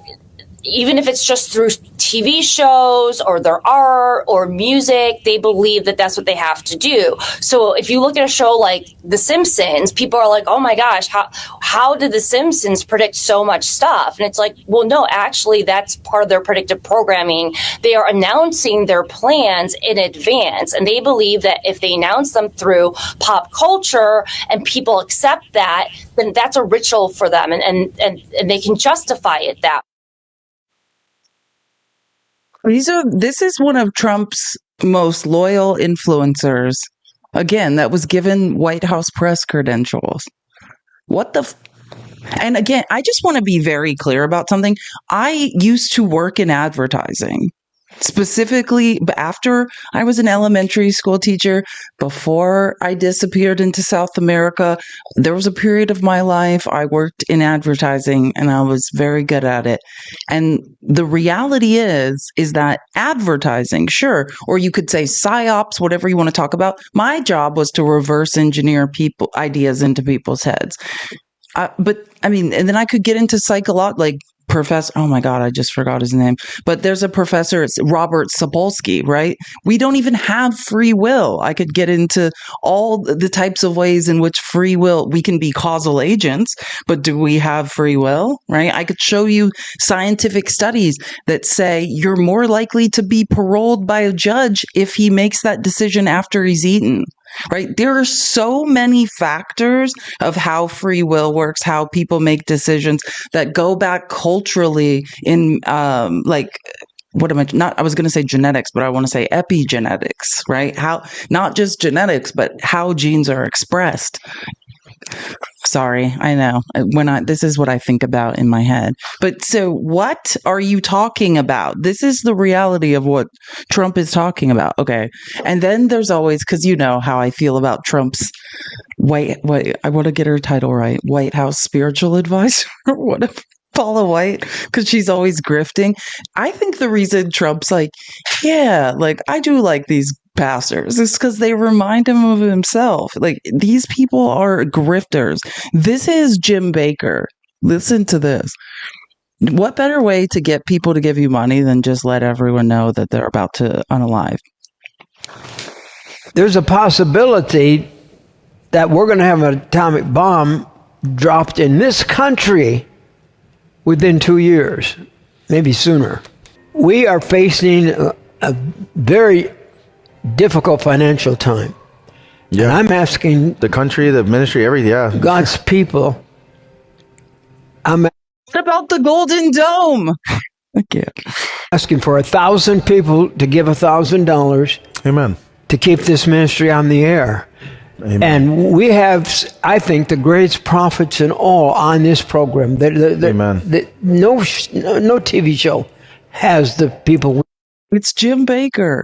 even if it's just through TV shows or their art or music, they believe that that's what they have to do. So if you look at a show like The Simpsons, people are like, oh my gosh, how did The Simpsons predict so much stuff? And it's like, well, no, actually, that's part of their predictive programming. They are announcing their plans in advance. And they believe that if they announce them through pop culture and people accept that, then that's a ritual for them. And they can justify it that way. This is one of Trump's most loyal influencers. Again, that was given White House press credentials. What the? And again, I just want to be very clear about something. I used to work in advertising. Specifically, after I was an elementary school teacher, before I disappeared into South America, there was a period of my life I worked in advertising and I was very good at it. And the reality is that advertising, sure, or you could say psyops, whatever you want to talk about. My job was to reverse engineer ideas into people's heads. But I mean, and then I could get into like Professor, oh my God, I just forgot his name. But there's a professor, it's Robert Sapolsky, right? We don't even have free will. I could get into all the types of ways in which free will, we can be causal agents, but do we have free will, right? I could show you scientific studies that say you're more likely to be paroled by a judge if he makes that decision after he's eaten. Right. There are so many factors of how free will works, how people make decisions that go back culturally in I was going to say genetics, but I want to say epigenetics, right? How, not just genetics, but how genes are expressed. Sorry, I know this is what I think about in my head. But so what are you talking about? This is the reality of what Trump is talking about. Okay. And then there's always, because you know how I feel about Trump's I want to get her title right. White House spiritual advisor. What if Paula White? Because she's always grifting. I think the reason Trump's like, yeah, like I do like these pastors is because they remind him of himself. Like these people are grifters. This is Jim Baker. Listen to this. What better way to get people to give you money than just let everyone know that they're about to unalive? There's a possibility that we're going to have an atomic bomb dropped in this country within 2 years, maybe sooner. We are facing a very difficult financial time. Yeah. And I'm asking the country, the ministry, everything. Yeah. God's people. What about the Golden Dome? Again. Asking for 1,000 people to give $1,000. Amen. To keep this ministry on the air. Amen. And we have, I think, the greatest prophets in all on this program. Amen. No TV show has the people. It's Jim Baker.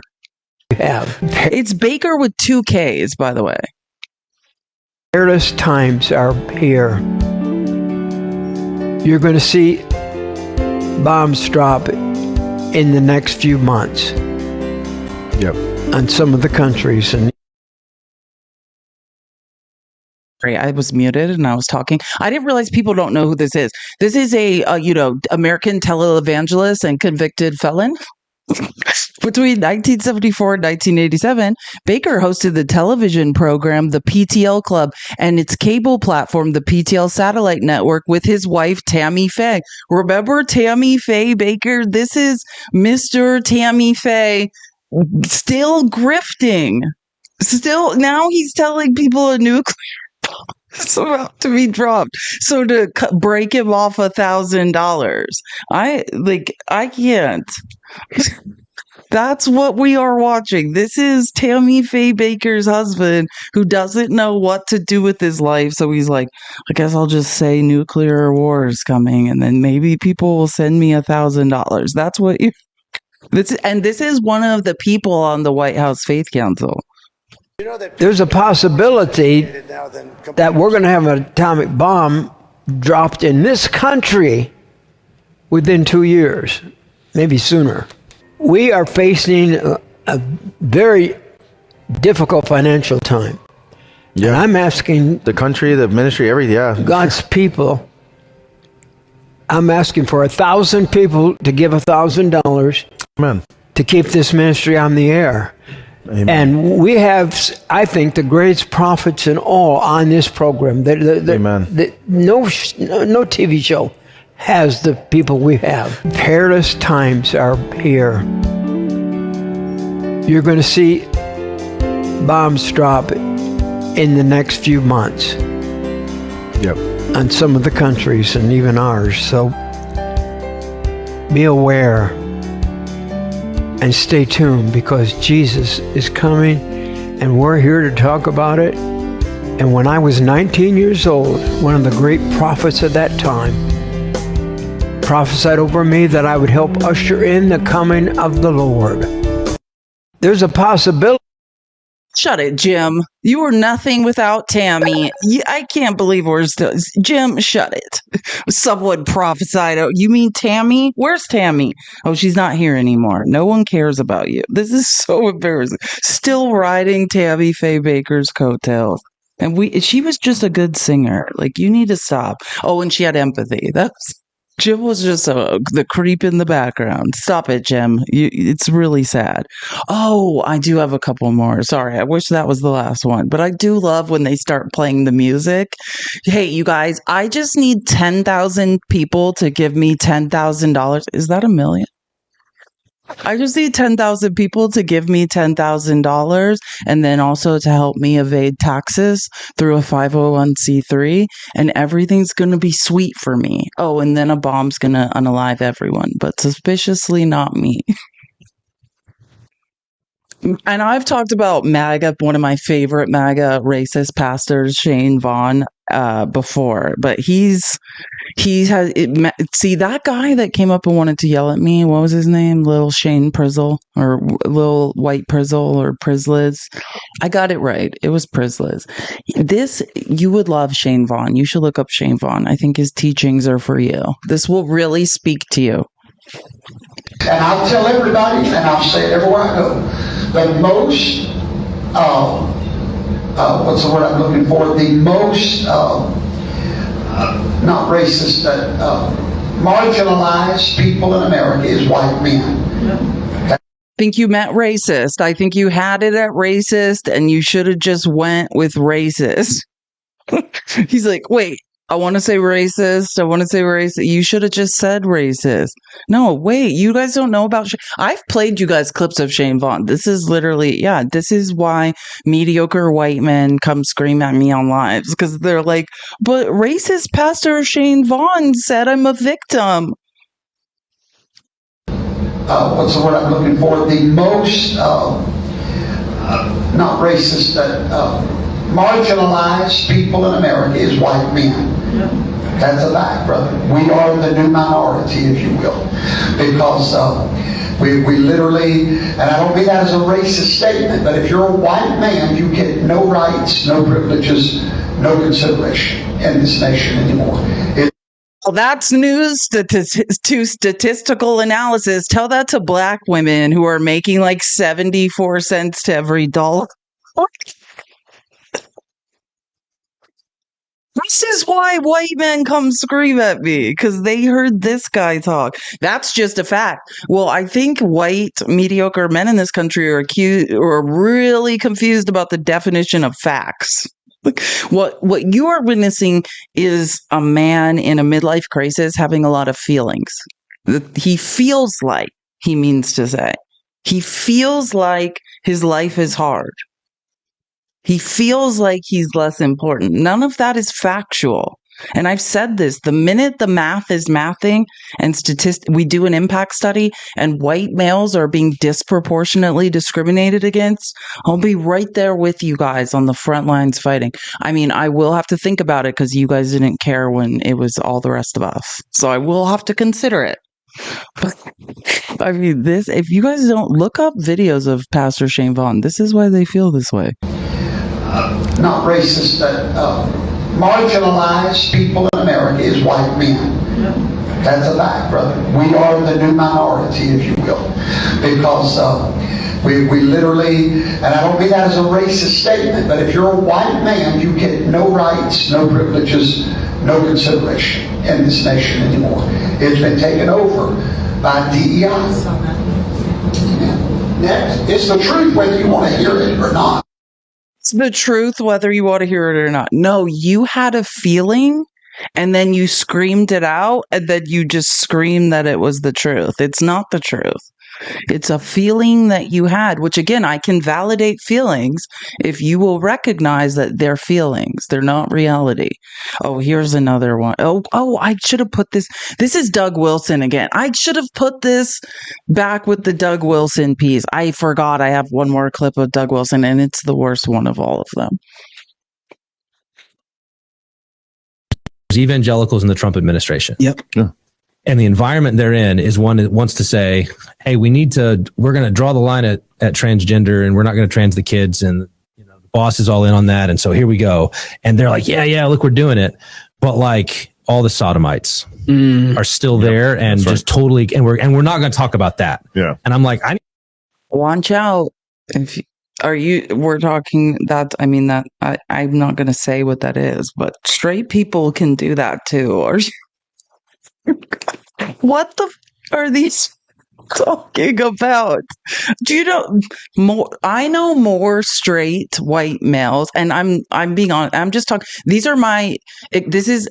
Have. It's Baker with 2 Ks, by the way. Perilous times are here. You're going to see bombs drop in the next few months. Yep. On some of the countries. And I was muted and I was talking. I didn't realize people don't know who this is. This is a American televangelist and convicted felon. Between 1974 and 1987, Baker hosted the television program The PTL Club and its cable platform, the PTL Satellite Network, with his wife, Tammy Faye. Remember Tammy Faye Baker? This is Mr. Tammy Faye, still grifting. Still, now he's telling people a nuclear bomb is about to be dropped. So to break him off $1,000, I can't. That's what we are watching. This is Tammy Faye Baker's husband who doesn't know what to do with his life. So he's like, I guess I'll just say nuclear war is coming and then maybe people will send me $1,000. That's what you... This is one of the people on the White House Faith Council. There's a possibility that we're going to have an atomic bomb dropped in this country within 2 years, maybe sooner. We are facing a very difficult financial time. Yeah. And I'm asking the country, the ministry, everything. Yeah. God's people. I'm asking for 1,000 people to give $1,000. Amen. To keep this ministry on the air. Amen. And we have, I think, the greatest prophets in all on this program. Amen. No TV show has the people we have. Perilous times are here. You're going to see bombs drop in the next few months. Yep. On some of the countries and even ours. So be aware. and stay tuned because Jesus is coming and we're here to talk about it. And when I was 19 years old, one of the great prophets of that time prophesied over me that I would help usher in the coming of the Lord. There's a possibility. Shut it, Jim. You were nothing without Tammy. I can't believe we're still... Jim, shut it. Someone prophesied. Oh, you mean Tammy? Where's Tammy? Oh, she's not here anymore. No one cares about you. This is so embarrassing. Still riding Tammy Faye Baker's coattails. And she was just a good singer. Like, you need to stop. Oh, and she had empathy. Jim was just the creep in the background. Stop it, Jim. It's really sad. Oh, I do have a couple more. Sorry, I wish that was the last one. But I do love when they start playing the music. Hey, you guys, I just need 10,000 people to give me $10,000. Is that a million? I just need 10,000 people to give me $10,000 and then also to help me evade taxes through a 501c3 and everything's going to be sweet for me. Oh, and then a bomb's going to unalive everyone, but suspiciously not me. And I've talked about MAGA, one of my favorite MAGA racist pastors, Shane Vaughn, before, but he has see that guy that came up and wanted to yell at me. What was his name? Little Shane Prizzle or Little White Prizzle or Prizzliz. I got it right. It was Prizzliz. You would love Shane Vaughn. You should look up Shane Vaughn. I think his teachings are for you. This will really speak to you. And I'll tell everybody, and I'll say it everywhere I go, the most, what's the word I'm looking for? The most, not racist, but marginalized people in America is white men. I think you meant racist. I think you had it at racist, and you should have just went with racist. He's like, wait. I want to say racist. I want to say racist. You should have just said racist. No, wait. You guys don't know about... I've played you guys clips of Shane Vaughn. This is literally... Yeah, this is why mediocre white men come scream at me on lives. Because they're like, but racist Pastor Shane Vaughn said I'm a victim. What's the word I'm looking for? The most... not racist, but... marginalized people in America is white men. That's a fact, brother. We are the new minority, if you will, because we literally, and I don't mean that as a racist statement, but if you're a white man, you get no rights, no privileges, no consideration in this nation anymore. Well, that's news to statistical analysis. Tell that to black women who are making like 74 cents to every dollar. This is why white men come scream at me, because they heard this guy talk. That's just a fact. Well, I think white mediocre men in this country are really confused about the definition of facts. What you are witnessing is a man in a midlife crisis having a lot of feelings. He feels like, he means to say, he feels like his life is hard. He feels like he's less important. None of that is factual. And I've said this, the minute the math is mathing and we do an impact study and white males are being disproportionately discriminated against, I'll be right there with you guys on the front lines fighting. I mean, I will have to think about it because you guys didn't care when it was all the rest of us. So I will have to consider it. But I mean, if you guys don't look up videos of Pastor Shane Vaughn, this is why they feel this way. Not racist, but marginalized people in America is white men. That's a fact, brother. We are the new minority, if you will, because we literally, and I don't mean that as a racist statement, but if you're a white man, you get no rights, no privileges, no consideration in this nation anymore. It's been taken over by DEI. Next, it's the truth whether you want to hear it or not. The truth, whether you want to hear it or not. No, you had a feeling and then you screamed it out and then you just screamed that it was the truth. It's not the truth. It's a feeling that you had, which again, I can validate feelings if you will recognize that they're feelings. They're not reality. Oh, here's another one. Oh, I should have put this. This is Doug Wilson again. I should have put this back with the Doug Wilson piece. I forgot I have one more clip of Doug Wilson, and it's the worst one of all of them. Evangelicals in the Trump administration. Yep. Yeah. And the environment they're in is one that wants to say, hey, we're going to draw the line at transgender, and we're not going to trans the kids, and the boss is all in on that. And so here we go. And they're like, yeah, look, we're doing it. But like all the sodomites are still there and just totally, and we're not going to talk about that. Yeah. And I'm like, watch out. We're talking that, I'm not going to say what that is, but straight people can do that too. Or what the are these talking about? Do you know more? I know more straight white males, and I'm being honest. I'm just talking. These are this is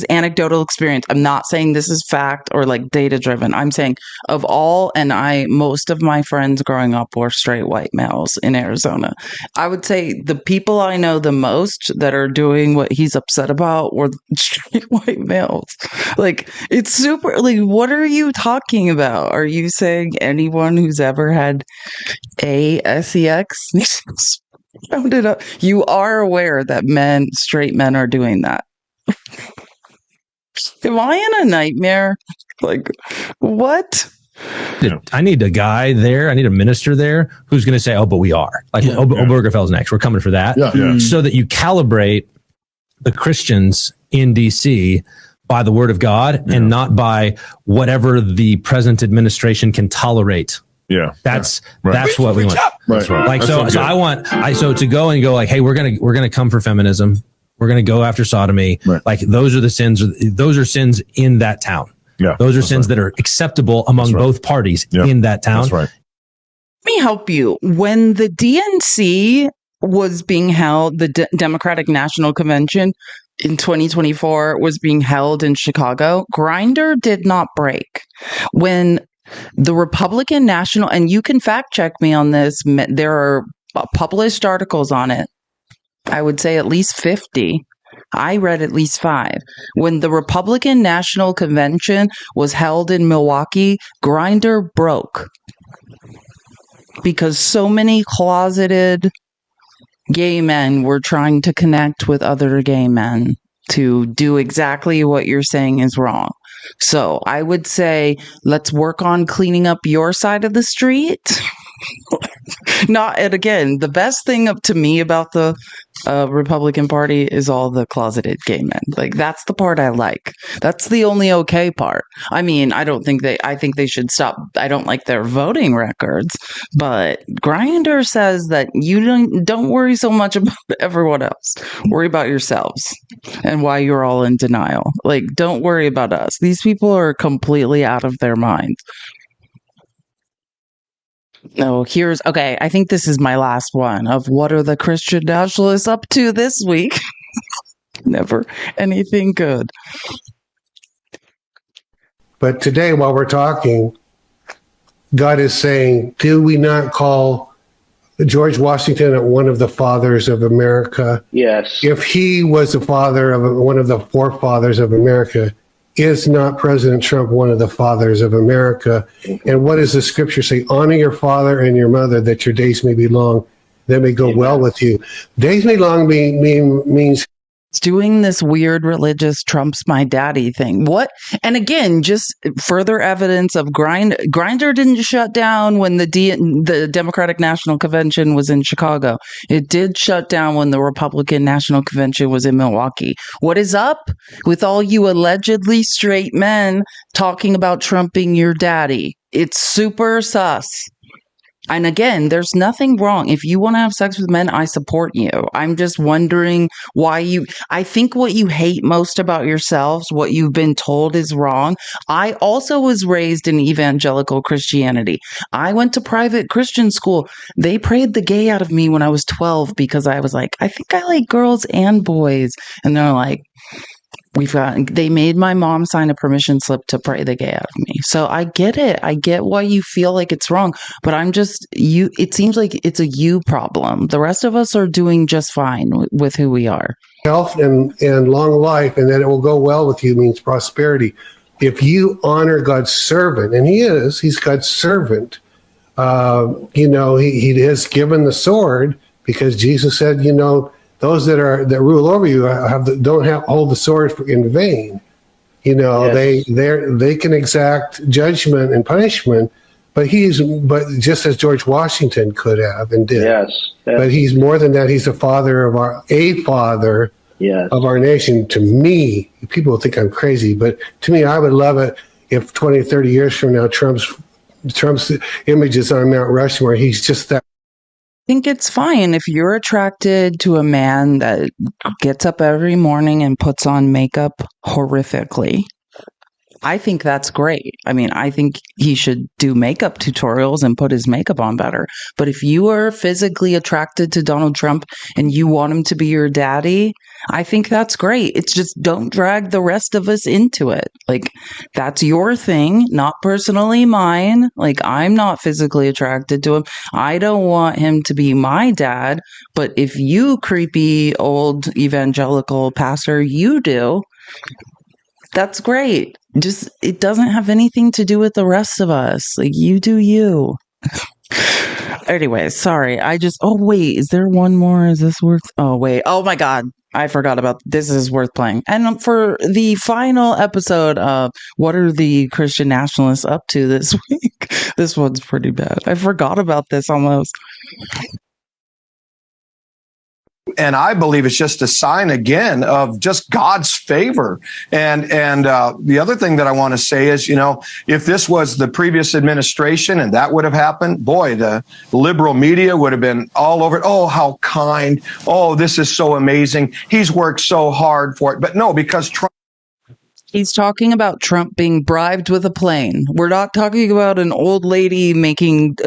anecdotal experience. I'm not saying this is fact or like data driven. I'm saying most of my friends growing up were straight white males in Arizona. I would say the people I know the most that are doing what he's upset about were straight white males. Like, it's super, like, what are you talking about? Are you saying anyone who's ever had sex found it up? You are aware that straight men are doing that. Am I in a nightmare? Like, what? I need a guy there. I need a minister there who's going to say, oh, but we are. Like, Obergefell's next. We're coming for that. So that you calibrate the Christians in D.C. by the word of God and not by whatever the present administration can tolerate. Yeah. That's what we want. Right. Like, so to go and go like, hey, we're going to come for feminism. We're going to go after sodomy. Right. Like, those are the sins. Those are sins in that town. Yeah. Those are sins that are acceptable among both parties in that town. That's right. Let me help you. When the DNC was being held, the Democratic National Convention in 2024 was being held in Chicago, Grindr did not break. When the Republican National, and you can fact check me on this, there are published articles on it. I would say at least 50. I read at least 5. When the Republican National Convention was held in Milwaukee, Grindr broke because so many closeted gay men were trying to connect with other gay men to do exactly what you're saying is wrong. So I would say, let's work on cleaning up your side of the street. And again, the best thing up to me about the Republican Party is all the closeted gay men. Like, that's the part I like. That's the only okay part. I mean, I think they should stop. I don't like their voting records, but Grindr says that you don't worry so much about everyone else. Worry about yourselves and why you're all in denial. Like, don't worry about us. These people are completely out of their minds. No, I think this is my last one of what are the Christian nationalists up to this week? Never anything good. But today, while we're talking, God is saying, do we not call George Washington one of the fathers of America? Yes. If he was the father of one of the forefathers of America, is not President Trump one of the fathers of America? And what does the scripture say? Honor your father and your mother, that your days may be long, that may go well with you. Days may long means doing this weird religious Trump's my daddy thing. What? And again, just further evidence of Grindr didn't shut down when the Democratic National Convention was in Chicago. It did shut down when the Republican National Convention was in Milwaukee. What is up with all you allegedly straight men talking about Trump being your daddy? It's super sus. And again, there's nothing wrong. If you want to have sex with men, I support you. I'm just wondering why I think what you hate most about yourselves, what you've been told is wrong. I also was raised in evangelical Christianity. I went to private Christian school. They prayed the gay out of me when I was 12 because I was like, I think I like girls and boys. And they're like, They made my mom sign a permission slip to pray the gay out of me. So I get it. I get why you feel like it's wrong, but it seems like it's a you problem. The rest of us are doing just fine with who we are. Health and long life, and that it will go well with you means prosperity. If you honor God's servant, and he's God's servant, he has given the sword, because Jesus said, those that rule over you don't hold the sword in vain. Yes. They can exact judgment and punishment, but just as George Washington could have and did. Yes. But he's more than that. He's a father of our nation. To me, people think I'm crazy, but to me, I would love it if 20, 30 years from now, Trump's image is on Mount Rushmore. He's just that. I think it's fine if you're attracted to a man that gets up every morning and puts on makeup horrifically. I think that's great. I mean, I think he should do makeup tutorials and put his makeup on better. But if you are physically attracted to Donald Trump and you want him to be your daddy, I think that's great. It's just don't drag the rest of us into it. Like, that's your thing, not personally mine. Like, I'm not physically attracted to him. I don't want him to be my dad. But if you creepy old evangelical pastor, you do, that's great. Just, it doesn't have anything to do with the rest of us. Like, you do you. Anyway, sorry. Oh, wait, is there one more? Is this worth? Oh, wait. Oh, my God. I forgot about this. Is worth playing. And for the final episode of what are the Christian nationalists up to this week? This one's pretty bad. I forgot about this almost. And I believe it's just a sign again of just God's favor. And the other thing that I want to say is, if this was the previous administration and that would have happened, boy, the liberal media would have been all over it. Oh, how kind. Oh, this is so amazing. He's worked so hard for it. But no, because Trump. He's talking about Trump being bribed with a plane. We're not talking about an old lady making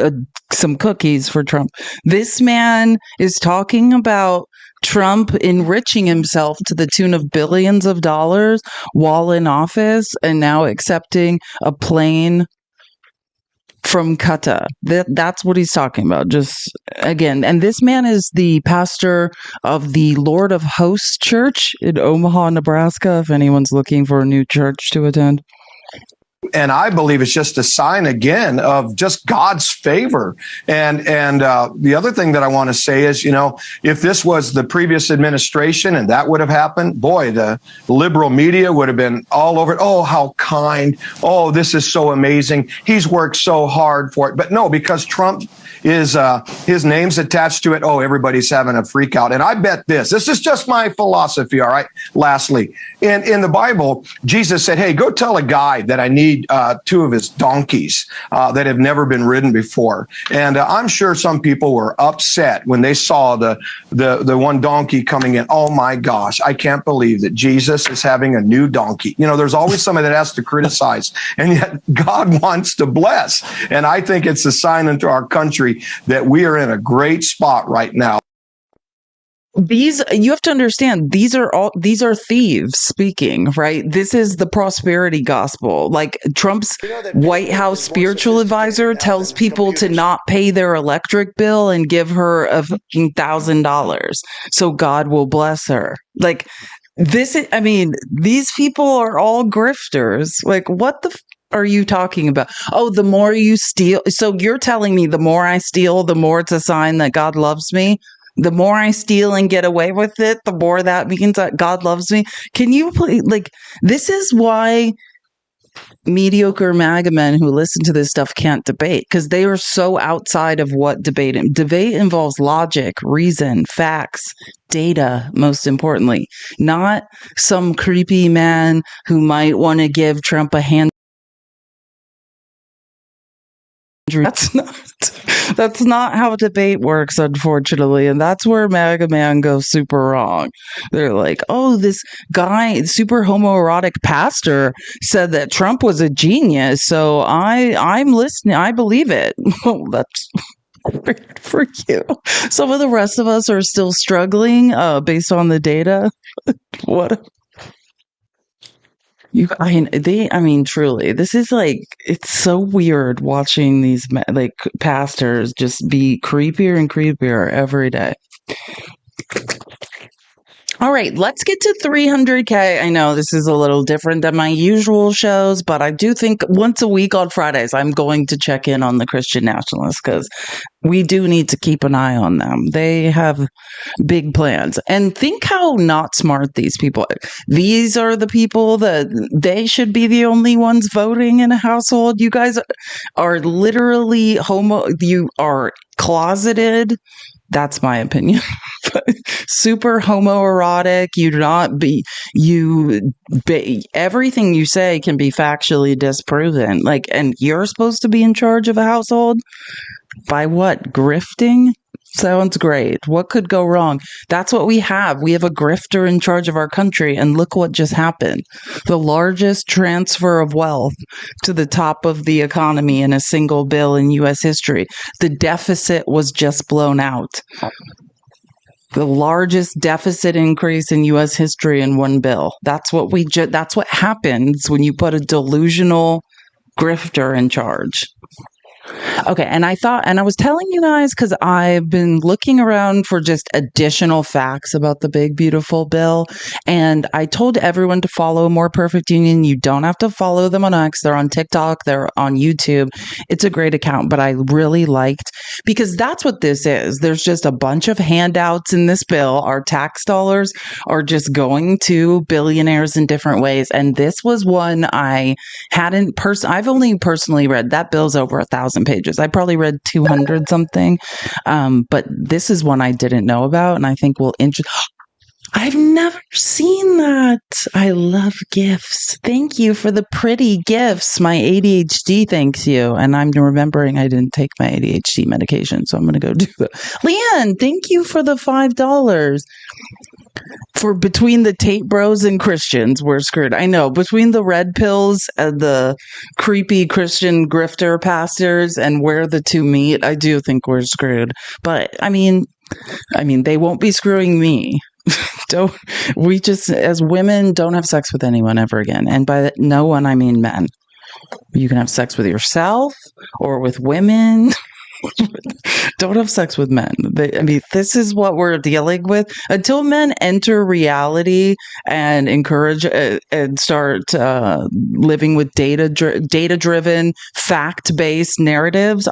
some cookies for Trump. This man is talking about Trump enriching himself to the tune of billions of dollars while in office and now accepting a plane from Qatar. That's what he's talking about. Just again, and this man is the pastor of the Lord of Hosts Church in Omaha, Nebraska, if anyone's looking for a new church to attend. And I believe it's just a sign again of just God's favor. And the other thing that I want to say is, if this was the previous administration and that would have happened, boy, the liberal media would have been all over it. Oh, how kind. Oh, this is so amazing. He's worked so hard for it. But no, because Trump is his name's attached to it. Oh, everybody's having a freak out. And I bet this is just my philosophy. All right. Lastly, in the Bible, Jesus said, hey, go tell a guy that I need two of his donkeys that have never been ridden before. And I'm sure some people were upset when they saw the one donkey coming in. Oh my gosh, I can't believe that Jesus is having a new donkey. There's always somebody that has to criticize, and yet God wants to bless. And I think it's a sign into our country that we are in a great spot right now. You have to understand, these are thieves speaking, right? This is the prosperity gospel. Like, Trump's White House spiritual advisor tells people to not pay their electric bill and give her $1,000 so God will bless her. Like, these people are all grifters. Like, what the are you talking about? Oh, the more you steal. So you're telling me the more I steal, the more it's a sign that God loves me? The more I steal and get away with it, the more that means that God loves me. Can you please, this is why mediocre MAGA men who listen to this stuff can't debate, because they are so outside of what debate involves logic, reason, facts, data, most importantly, not some creepy man who might want to give Trump a hand. That's not how debate works, unfortunately. And that's where MAGA man goes super wrong. They're like, oh, this guy, super homoerotic pastor said that Trump was a genius. So I'm listening. I believe it. Well, that's great for you. Some of the rest of us are still struggling based on the data. What? I mean, truly, this is like, it's so weird watching these like pastors just be creepier and creepier every day. All right, let's get to 300K. I know this is a little different than my usual shows, but I do think once a week on Fridays, I'm going to check in on the Christian nationalists because we do need to keep an eye on them. They have big plans. And think how not smart these people are. These are the people that they should be the only ones voting in a household. You guys are literally you are closeted. That's my opinion. Super homoerotic. Everything you say can be factually disproven. Like, and you're supposed to be in charge of a household? By what? Grifting? Sounds great. What could go wrong? That's what we have. We have a grifter in charge of our country, and look what just happened. The largest transfer of wealth to the top of the economy in a single bill in U.S. history. The deficit was just blown out. The largest deficit increase in U.S. history in one bill. That's what that's what happens when you put a delusional grifter in charge. Okay, and I was telling you guys because I've been looking around for just additional facts about the big, beautiful bill, and I told everyone to follow More Perfect Union. You don't have to follow them on X. They're on TikTok. They're on YouTube. It's a great account, but I really liked, because that's what this is. There's just a bunch of handouts in this bill. Our tax dollars are just going to billionaires in different ways, and this was one I hadn't I've only personally read. That bill's over 1,000 pages. I probably read 200 something. But this is one I didn't know about, and I think will interest. I've never seen that. I love gifts. Thank you for the pretty gifts. My ADHD thanks you. And I'm remembering I didn't take my ADHD medication, so I'm going to go do it. Leanne, thank you for the $5. For between the Tate Bros and Christians, we're screwed. I know, between the red pills and the creepy Christian grifter pastors and where the two meet, I do think we're screwed. But I mean, they won't be screwing me. We just, as women, don't have sex with anyone ever again. And by no one, I mean men. You can have sex with yourself or with women. Don't have sex with men. This is what we're dealing with. Until men enter reality and encourage and start living with data-driven, fact-based narratives,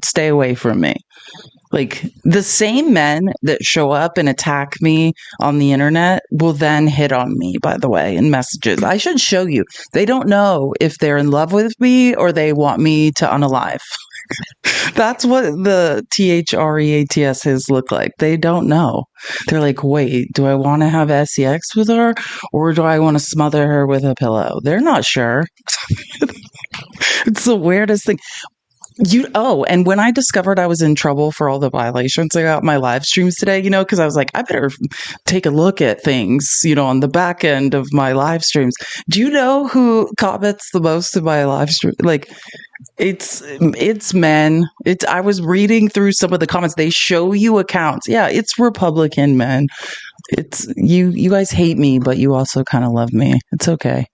stay away from me. Like, the same men that show up and attack me on the internet will then hit on me, by the way, in messages. I should show you. They don't know if they're in love with me or they want me to unalive. That's what the THREATSs look like. They don't know. They're like, wait, do I want to have sex with her or do I want to smother her with a pillow? They're not sure. It's the weirdest thing. And when I discovered I was in trouble for all the violations I got in my live streams today, because I was like, I better take a look at things, on the back end of my live streams. Do you know who comments the most in my live stream? Like, it's men. I was reading through some of the comments. They show you accounts. Yeah, it's Republican men. It's you guys hate me, but you also kind of love me. It's okay.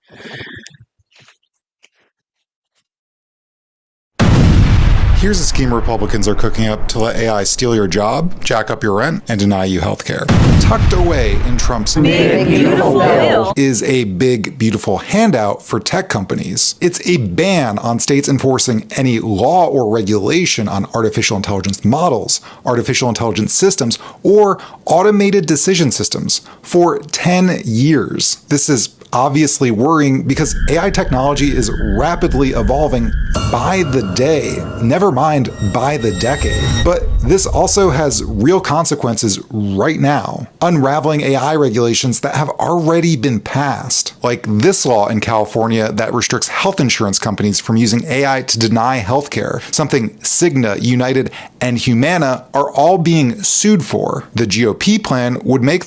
Here's a scheme Republicans are cooking up to let AI steal your job, jack up your rent, and deny you health care. Tucked away in Trump's big, beautiful bill is a big, beautiful handout for tech companies. It's a ban on states enforcing any law or regulation on artificial intelligence models, artificial intelligence systems, or automated decision systems for 10 years. This is obviously worrying because AI technology is rapidly evolving by the day, never mind by the decade. But this also has real consequences right now, unraveling AI regulations that have already been passed, like this law in California that restricts health insurance companies from using AI to deny healthcare, something Cigna, United, and Humana are all being sued for. The GOP plan would make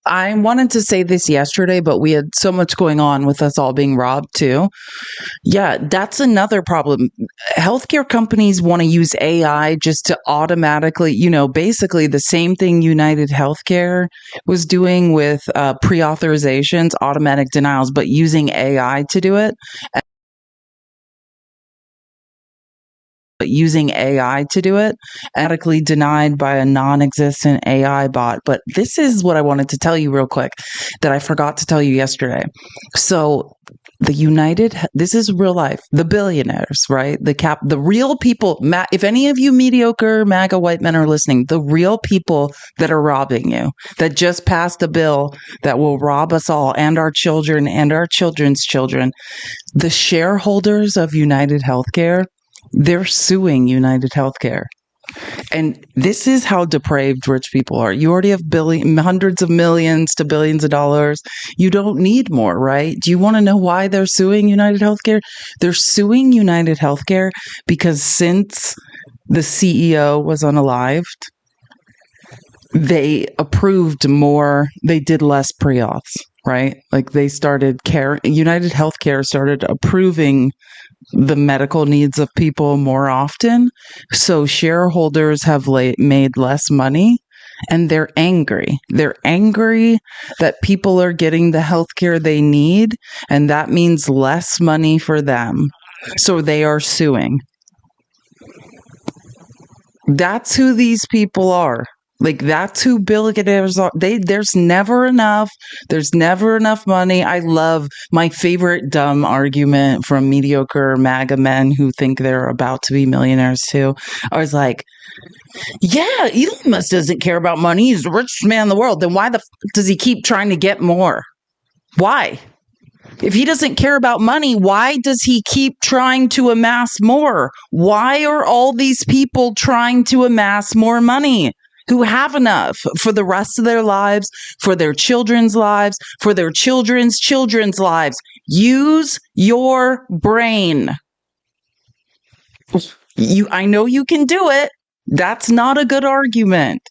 I wanted to say this yesterday, but we had so much going on with us all being robbed too. Yeah, that's another problem. Healthcare companies want to use AI just to automatically, basically the same thing United Healthcare was doing with pre-authorizations, automatic denials, but using AI to do it. Automatically denied by a non-existent AI bot. But this is what I wanted to tell you real quick that I forgot to tell you yesterday. So this is real life, the billionaires, right? The real people, if any of you mediocre MAGA white men are listening, the real people that are robbing you, that just passed a bill that will rob us all and our children and our children's children, the shareholders of United Healthcare, they're suing United Healthcare. And this is how depraved rich people are. You already have hundreds of millions to billions of dollars. You don't need more, right? Do you want to know why they're suing United Healthcare? They're suing United Healthcare because since the CEO was unalived, they approved more, they did less pre-auths, right? Like United Healthcare started approving the medical needs of people more often. So shareholders have made less money and they're angry. They're angry that people are getting the healthcare they need, and that means less money for them. So they are suing. That's who these people are. Like, that's who billionaires are. There's never enough. There's never enough money. I love my favorite dumb argument from mediocre MAGA men who think they're about to be millionaires too. I was like, yeah, Elon Musk doesn't care about money. He's the richest man in the world. Then why does he keep trying to get more? Why? If he doesn't care about money, why does he keep trying to amass more? Why are all these people trying to amass more money? Who have enough for the rest of their lives, for their children's lives, for their children's children's lives. Use your brain. I know you can do it. That's not a good argument.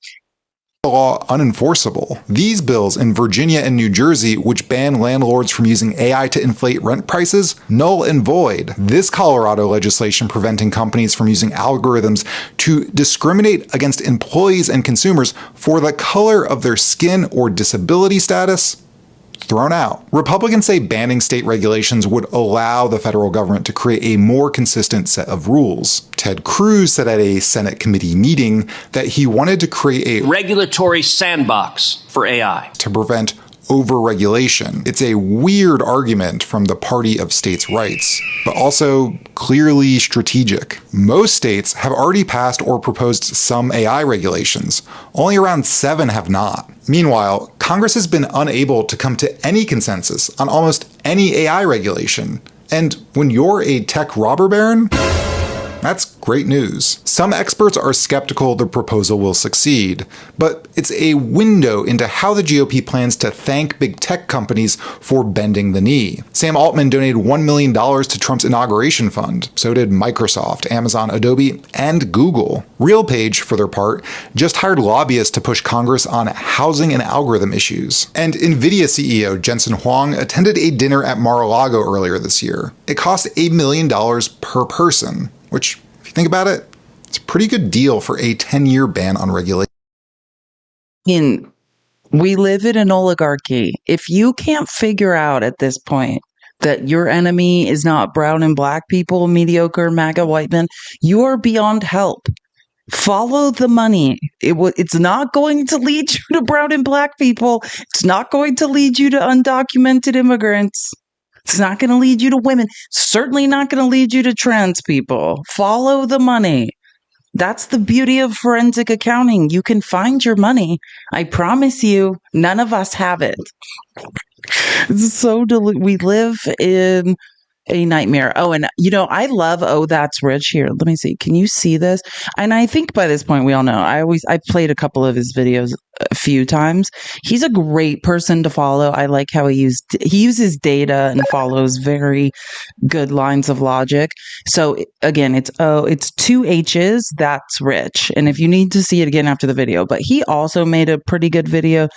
Law unenforceable. These bills in Virginia and New Jersey, which ban landlords from using AI to inflate rent prices, null and void. This Colorado legislation preventing companies from using algorithms to discriminate against employees and consumers for the color of their skin or disability status, thrown out. Republicans say banning state regulations would allow the federal government to create a more consistent set of rules. Ted Cruz said at a Senate committee meeting that he wanted to create a regulatory sandbox for AI to prevent overregulation. It's a weird argument from the party of states' rights, but also clearly strategic. Most states have already passed or proposed some AI regulations. Only around 7 have not. Meanwhile, Congress has been unable to come to any consensus on almost any AI regulation. And when you're a tech robber baron, that's great news. Some experts are skeptical the proposal will succeed, but it's a window into how the GOP plans to thank big tech companies for bending the knee. Sam Altman donated $1 million to Trump's inauguration fund. So did Microsoft, Amazon, Adobe, and Google. RealPage, for their part, just hired lobbyists to push Congress on housing and algorithm issues. And NVIDIA CEO Jensen Huang attended a dinner at Mar-a-Lago earlier this year. It cost $1 million per person, which, if you think about it, it's a pretty good deal for a 10-year ban on regulation. We live in an oligarchy. If you can't figure out at this point that your enemy is not brown and black people, mediocre MAGA white men, you are beyond help. Follow the money. It's not going to lead you to brown and black people. It's not going to lead you to undocumented immigrants. It's not going to lead you to women. Certainly not going to lead you to trans people. Follow the money. That's the beauty of forensic accounting. You can find your money. I promise you, none of us have it. We live in a nightmare. Oh, and I love Oh That's Rich here. Let me see. Can you see this? And I think by this point we all know. I played a couple of his videos a few times. He's a great person to follow. I like how he uses data and follows very good lines of logic. So again, it's 2 H's. That's Rich. And if you need to see it again after the video, but he also made a pretty good video.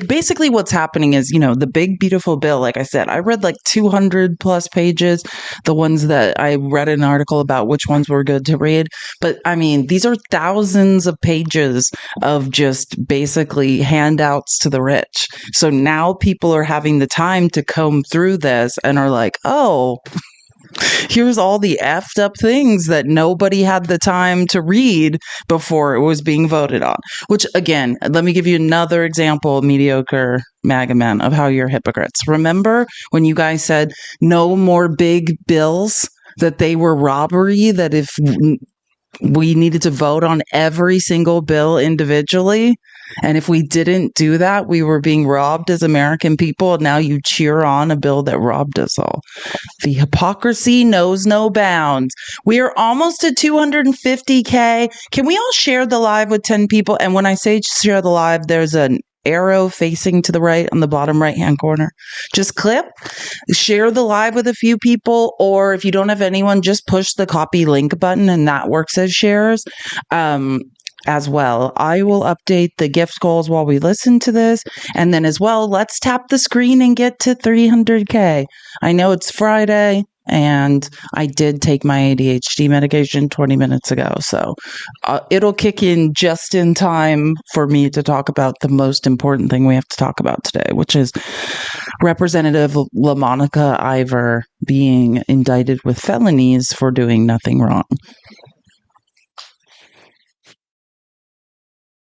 Basically what's happening is, the big beautiful bill. Like I said, I read like 200 plus pages, the ones that I read an article about which ones were good to read. But I mean, these are thousands of pages of just basically handouts to the rich. So now people are having the time to comb through this and are like, oh, here's all the effed up things that nobody had the time to read before it was being voted on. Which, again, let me give you another example, mediocre MAGA men, of how you're hypocrites. Remember when you guys said no more big bills, that they were robbery, that if we needed to vote on every single bill individually, and if we didn't do that, we were being robbed as American people. And now you cheer on a bill that robbed us all. The hypocrisy knows no bounds. We are almost at 250K. Can we all share the live with 10 people? And when I say share the live, there's an arrow facing to the right on the bottom right-hand corner. Just click, share the live with a few people, or if you don't have anyone, just push the copy link button and that works as shares. As well, I will update the gift goals while we listen to this. And then as well, let's tap the screen and get to 300K. I know it's Friday and I did take my ADHD medication 20 minutes ago. So it'll kick in just in time for me to talk about the most important thing we have to talk about today, which is Representative LaMonica Ivor being indicted with felonies for doing nothing wrong.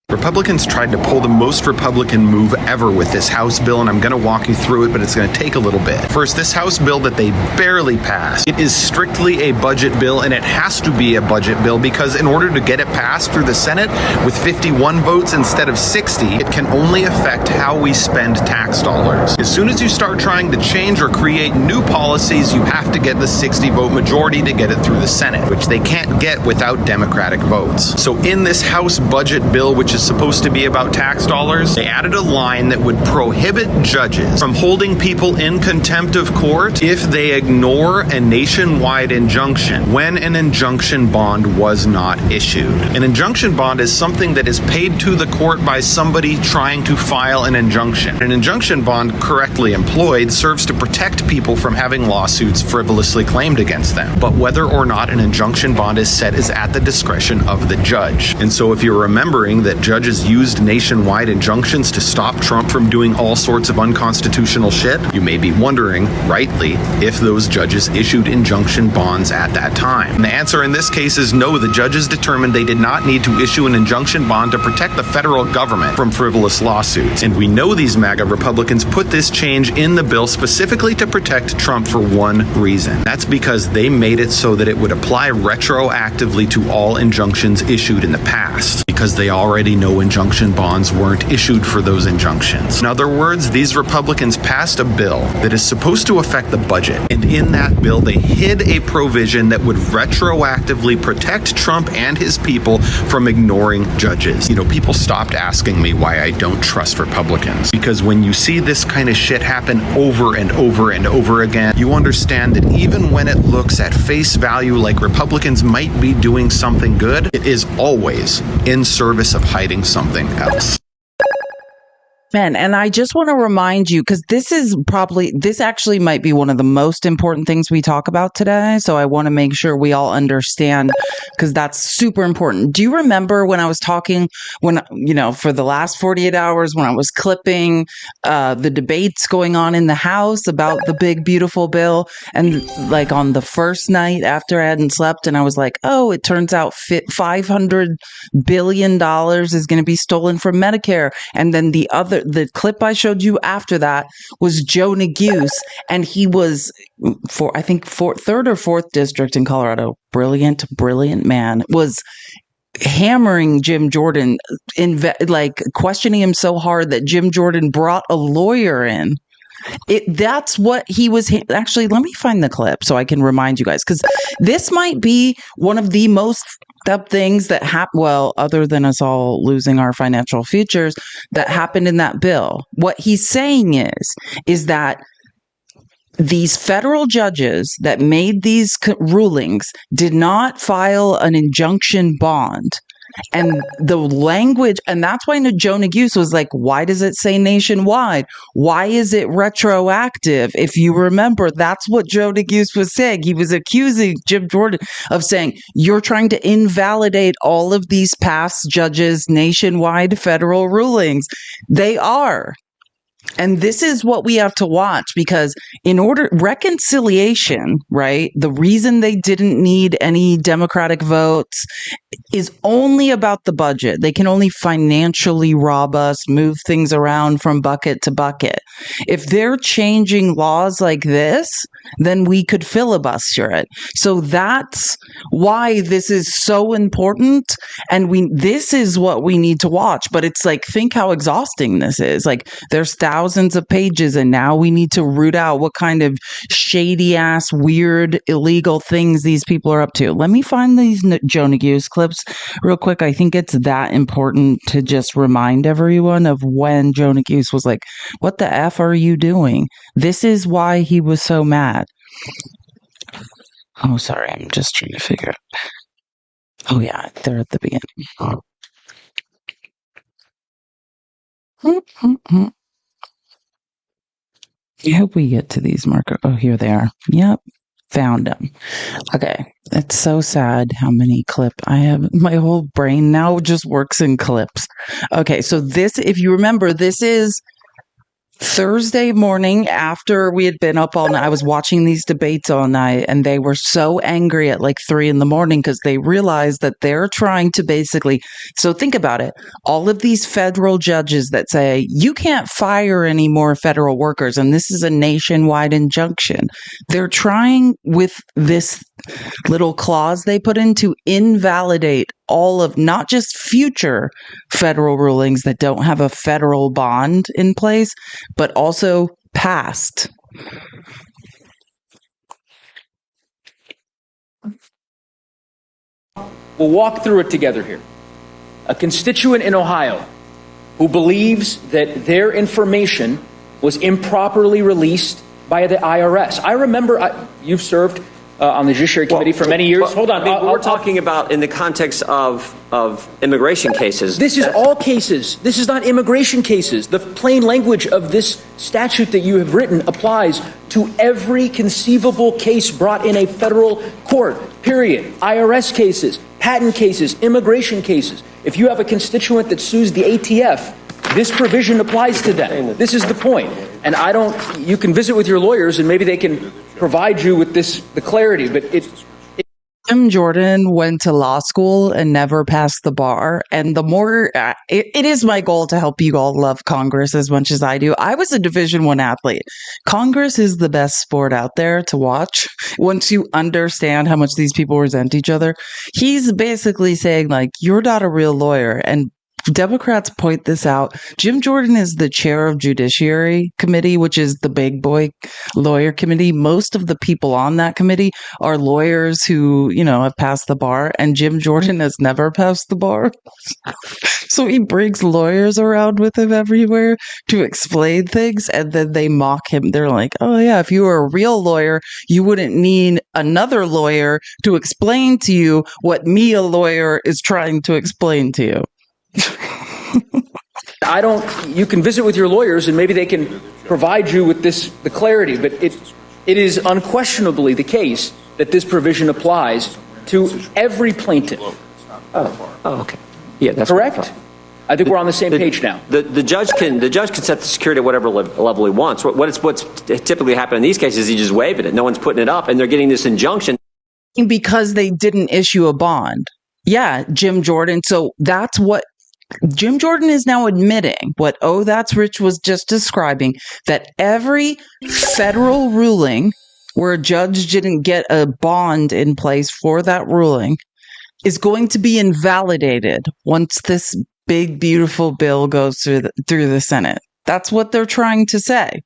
Republicans tried to pull the most Republican move ever with this House bill, and I'm going to walk you through it, but it's going to take a little bit. First, this House bill that they barely passed, it is strictly a budget bill, and it has to be a budget bill because in order to get it passed through the Senate with 51 votes instead of 60, it can only affect how we spend tax dollars. As soon as you start trying to change or create new policies, you have to get the 60-vote majority to get it through the Senate, which they can't get without Democratic votes. So in this House budget bill, which is supposed to be about tax dollars, they added a line that would prohibit judges from holding people in contempt of court if they ignore a nationwide injunction when an injunction bond was not issued. An injunction bond is something that is paid to the court by somebody trying to file an injunction. An injunction bond, correctly employed, serves to protect people from having lawsuits frivolously claimed against them. But whether or not an injunction bond is set is at the discretion of the judge. And so if you're remembering that judges used nationwide injunctions to stop Trump from doing all sorts of unconstitutional shit, you may be wondering, rightly, if those judges issued injunction bonds at that time. And the answer in this case is no. The judges determined they did not need to issue an injunction bond to protect the federal government from frivolous lawsuits. And we know these MAGA Republicans put this change in the bill specifically to protect Trump for one reason. That's because they made it so that it would apply retroactively to all injunctions issued in the past, because they already know injunction bonds weren't issued for those injunctions. In other words, these Republicans passed a bill that is supposed to affect the budget, and in that bill they hid a provision that would retroactively protect Trump and his people from ignoring judges. People stopped asking me why I don't trust Republicans, because when you see this kind of shit happen over and over and over again, you understand that even when it looks at face value like Republicans might be doing something good, it is always in service of hiding something else. Man, and I just want to remind you, because this actually might be one of the most important things we talk about today. So I want to make sure we all understand, because that's super important. Do you remember when I was talking, for the last 48 hours, when I was clipping the debates going on in the House about the big, beautiful bill, and like on the first night after I hadn't slept, and I was like, oh, it turns out $500 billion is going to be stolen from Medicare. And then the clip I showed you after that was Joe Neguse, and he was third or fourth district in Colorado. Brilliant man, was hammering Jim Jordan, questioning him so hard that Jim Jordan brought a lawyer in. That's what he was. Actually, let me find the clip so I can remind you guys, because this might be one of the most up things that happen, well, other than us all losing our financial futures, that happened in that bill. What he's saying is that these federal judges that made these rulings did not file an injunction bond. And the language, and that's why Joe Neguse was like, why does it say nationwide? Why is it retroactive? If you remember, that's what Joe Neguse was saying. He was accusing Jim Jordan of saying, you're trying to invalidate all of these past judges' nationwide federal rulings. They are. And this is what we have to watch, because in order reconciliation, right? The reason they didn't need any Democratic votes is only about the budget. They can only financially rob us, move things around from bucket to bucket. If they're changing laws like this, then we could filibuster it. So that's why this is so important. And this is what we need to watch. But it's like, think how exhausting this is. Like, there's thousands of pages, and now we need to root out what kind of shady ass, weird, illegal things these people are up to. Let me find these Joe Neguse clips real quick. I think it's that important to just remind everyone of when Joe Neguse was like, what the F are you doing? This is why he was so mad. Oh, sorry. I'm just trying to figure out. Oh, yeah. They're at the beginning. I hope we get to these markers. Oh, here they are. Yep. Found them. Okay. It's so sad how many clips I have. My whole brain now just works in clips. Okay. So this, if you remember, this is Thursday morning after we had been up all night. I was watching these debates all night, and they were so angry at like 3 a.m. because they realized that they're trying to basically, so think about it. All of these federal judges that say you can't fire any more federal workers, and this is a nationwide injunction. They're trying with this little clause they put in to invalidate all of not just future federal rulings that don't have a federal bond in place, but also past. We'll walk through it together here. A constituent in Ohio who believes that their information was improperly released by the IRS. I remember you've served on the Judiciary Committee for many years. Hold on. We're talking about in the context of immigration cases. This is all cases. This is not immigration cases. The plain language of this statute that you have written applies to every conceivable case brought in a federal court, period. IRS cases, patent cases, immigration cases. If you have a constituent that sues the ATF, this provision applies to them. This is the point. And you can visit with your lawyers and maybe they can provide you with the clarity, but Jim Jordan went to law school and never passed the bar. And the more, it is my goal to help you all love Congress as much as I do. I was a Division I athlete. Congress is the best sport out there to watch once you understand how much these people resent each other. He's basically saying, like, you're not a real lawyer. And Democrats point this out. Jim Jordan is the chair of Judiciary Committee, which is the big boy lawyer committee. Most of the people on that committee are lawyers who, have passed the bar, and Jim Jordan has never passed the bar. So he brings lawyers around with him everywhere to explain things, and then they mock him. They're like, oh yeah, if you were a real lawyer, you wouldn't need another lawyer to explain to you what me, a lawyer, is trying to explain to you. you can visit with your lawyers and maybe they can provide you with the clarity, but it is unquestionably the case that this provision applies to every plaintiff. Oh, okay. Yeah, that's correct. I think we're on the same page now. The judge can set the security at whatever level he wants. What's typically happened in these cases is he just waving it. No one's putting it up, and they're getting this injunction because they didn't issue a bond. Yeah, Jim Jordan. So that's what Jim Jordan is now admitting, what Oh That's Rich was just describing, that every federal ruling where a judge didn't get a bond in place for that ruling is going to be invalidated once this big, beautiful bill goes through the Senate. That's what they're trying to say.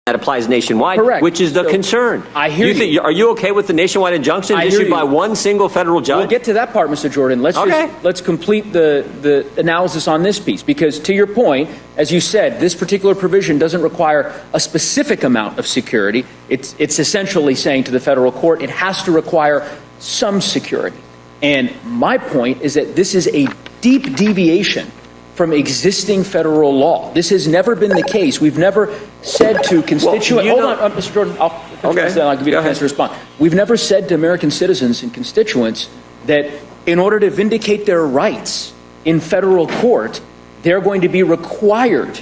that applies nationwide, Correct. which is the concern. I hear you. Are you okay with the nationwide injunction issued by one single federal judge? We'll get to that part, Mr. Jordan. Let's complete the analysis on this piece, because to your point, as you said, this particular provision doesn't require a specific amount of security. It's essentially saying to the federal court it has to require some security. And my point is that this is a deep deviation from existing federal law. This has never been the case. We've never said to constituents, hold on, Mr. Jordan, I'll give you a chance to respond. We've never said to American citizens and constituents that in order to vindicate their rights in federal court, they're going to be required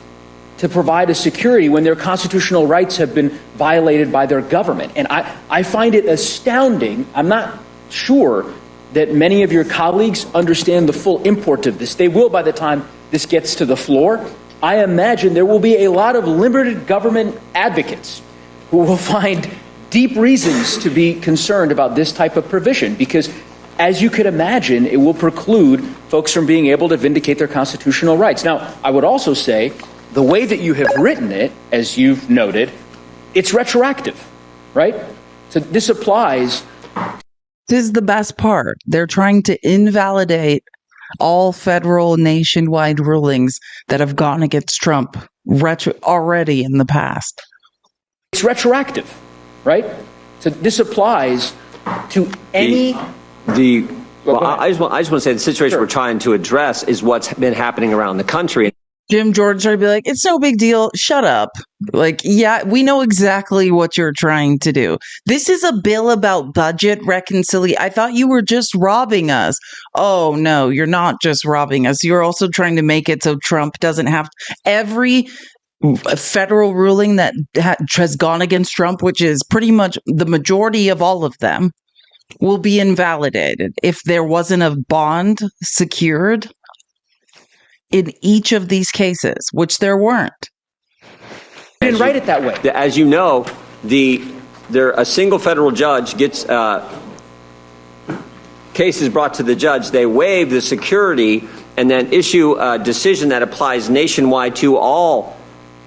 to provide a security when their constitutional rights have been violated by their government. And I find it astounding. I'm not sure that many of your colleagues understand the full import of this. They will by the time this gets to the floor. I imagine there will be a lot of limited government advocates who will find deep reasons to be concerned about this type of provision, because as you could imagine, it will preclude folks from being able to vindicate their constitutional rights. Now, I would also say the way that you have written it, as you've noted, it's retroactive, right? So this applies. This is the best part. They're trying to invalidate all federal nationwide rulings that have gone against Trump already in the past. It's retroactive, right? So this applies to any... I just want to say the situation we're trying to address is what's been happening around the country. Jim Jordan started to be like, it's no big deal. Shut up. Like, yeah, we know exactly what you're trying to do. This is a bill about budget reconciliation. I thought you were just robbing us. Oh, no, you're not just robbing us. You're also trying to make it so Trump doesn't have every federal ruling that has gone against Trump, which is pretty much the majority of all of them, will be invalidated if there wasn't a bond secured in each of these cases, which there weren't. You didn't write it that way. As you know, a single federal judge gets cases brought to the judge. They waive the security and then issue a decision that applies nationwide to all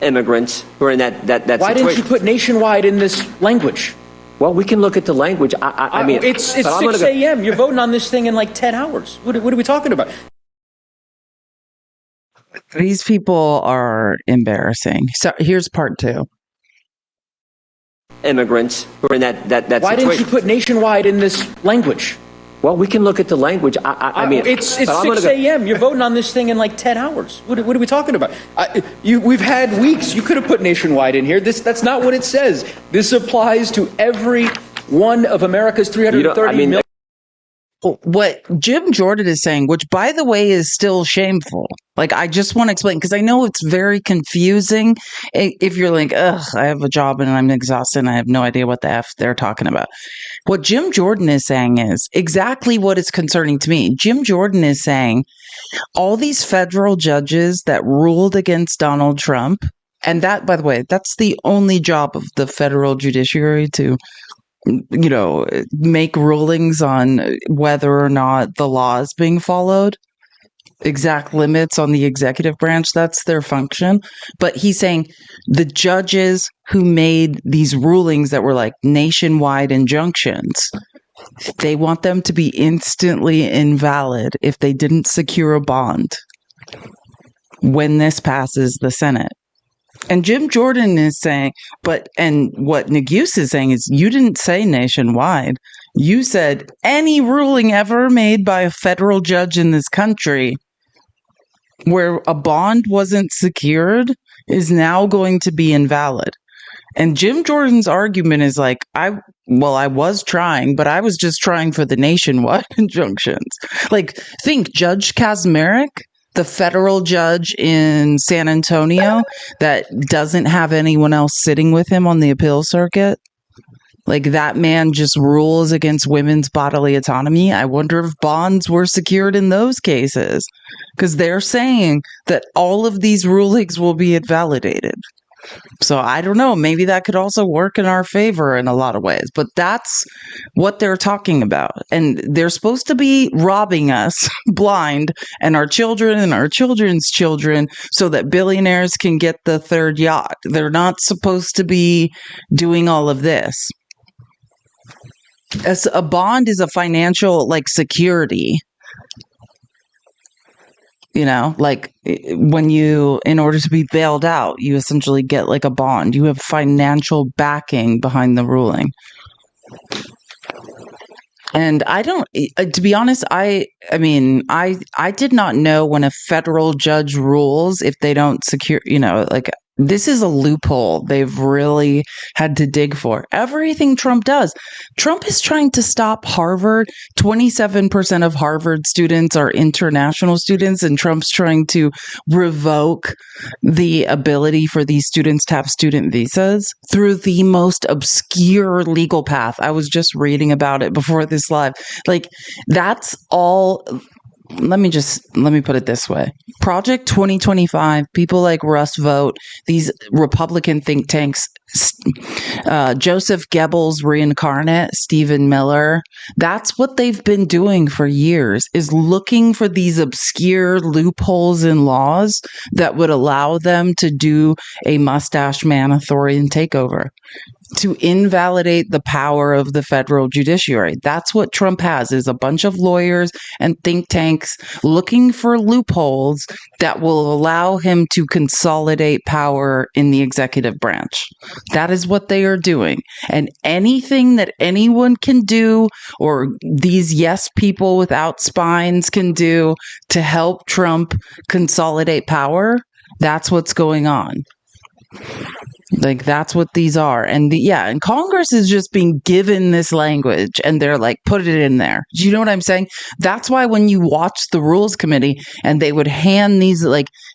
immigrants who are in that situation. Why didn't you put nationwide in this language? Well, we can look at the language. I mean, it's 6 a.m. You're voting on this thing in like 10 hours. What are we talking about? These people are embarrassing. So here's part 2. Immigrants who are in that situation. Why didn't you put nationwide in this language? Well, we can look at the language. I mean, it's 6 a.m. You're voting on this thing in like 10 hours. What are we talking about? We've had weeks. You could have put nationwide in here. That's not what it says. This applies to every one of America's 330 million. What Jim Jordan is saying, which by the way is still shameful. Like, I just want to explain, because I know it's very confusing if you're like, ugh, I have a job and I'm exhausted and I have no idea what the F they're talking about. What Jim Jordan is saying is exactly what is concerning to me. Jim Jordan is saying all these federal judges that ruled against Donald Trump, and that, by the way, that's the only job of the federal judiciary, to make rulings on whether or not the law is being followed, exact limits on the executive branch. That's their function. But he's saying the judges who made these rulings that were like nationwide injunctions, they want them to be instantly invalid if they didn't secure a bond when this passes the Senate. And Jim Jordan is saying, and what Neguse is saying is, you didn't say nationwide. You said any ruling ever made by a federal judge in this country where a bond wasn't secured is now going to be invalid. And Jim Jordan's argument is like, I was trying, but I was just trying for the nationwide injunctions. Like, think Judge Kaczmarek, the federal judge in San Antonio that doesn't have anyone else sitting with him on the appeal circuit. Like, that man just rules against women's bodily autonomy. I wonder if bonds were secured in those cases, because they're saying that all of these rulings will be invalidated. So I don't know. Maybe that could also work in our favor in a lot of ways. But that's what they're talking about. And they're supposed to be robbing us blind and our children and our children's children so that billionaires can get the third yacht. They're not supposed to be doing all of this. As a bond is a financial security. Like when in order to be bailed out, you essentially get like a bond. You have financial backing behind the ruling. And I don't, to be honest, I did not know when a federal judge rules if they don't secure, this is a loophole they've really had to dig for. Everything Trump does. Trump is trying to stop Harvard. 27% of Harvard students are international students, and Trump's trying to revoke the ability for these students to have student visas through the most obscure legal path. I was just reading about it before this live. That's all. Let me put it this way. Project 2025, people like Russ Vogt, these Republican think tanks, Joseph Goebbels reincarnate, Stephen Miller, that's what they've been doing for years, is looking for these obscure loopholes in laws that would allow them to do a mustache man authorian takeover, to invalidate the power of the federal judiciary. That's what Trump has, is a bunch of lawyers and think tanks looking for loopholes that will allow him to consolidate power in the executive branch. That is what they are doing. And anything that anyone can do, or these yes people without spines can do to help Trump consolidate power, that's what's going on. That's what these are. And and Congress is just being given this language and they're like, put it in there. Do you know what I'm saying? That's why when you watch the Rules Committee and they would hand these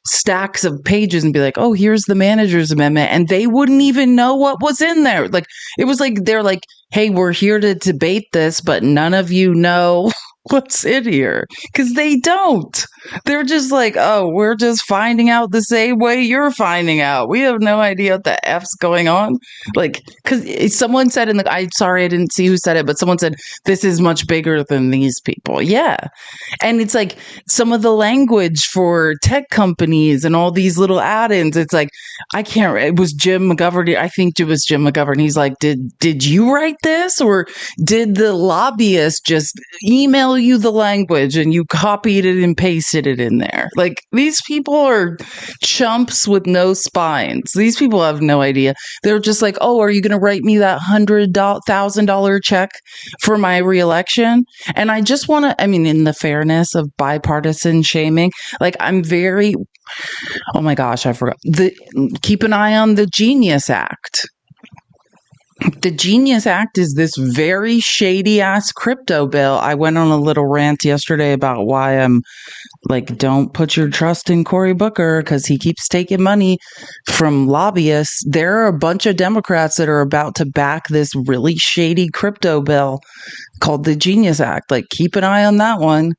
stacks of pages and be like, oh, here's the manager's amendment, and they wouldn't even know what was in there. It was they're like, hey, we're here to debate this, but none of you know what's in here, because they don't. They're just like, oh, we're just finding out the same way you're finding out. We have no idea what the F's going on. Because someone said I'm sorry, I didn't see who said it, but someone said, this is much bigger than these people. Yeah. And it's some of the language for tech companies and all these little add-ins, it's it was Jim McGovern. I think it was Jim McGovern. He's like, did you write this? Or did the lobbyist just email you the language and you copied it and pasted it in there? These people are chumps with no spines. These people have no idea. They're just like, oh, are you going to write me that $100,000 check for my reelection? And I just want to, in the fairness of bipartisan shaming, oh my gosh, I forgot. Keep an eye on the Genius Act. The Genius Act is this very shady ass crypto bill. I went on a little rant yesterday about why I'm don't put your trust in Cory Booker because he keeps taking money from lobbyists. There are a bunch of Democrats that are about to back this really shady crypto bill called the Genius Act. Keep an eye on that one.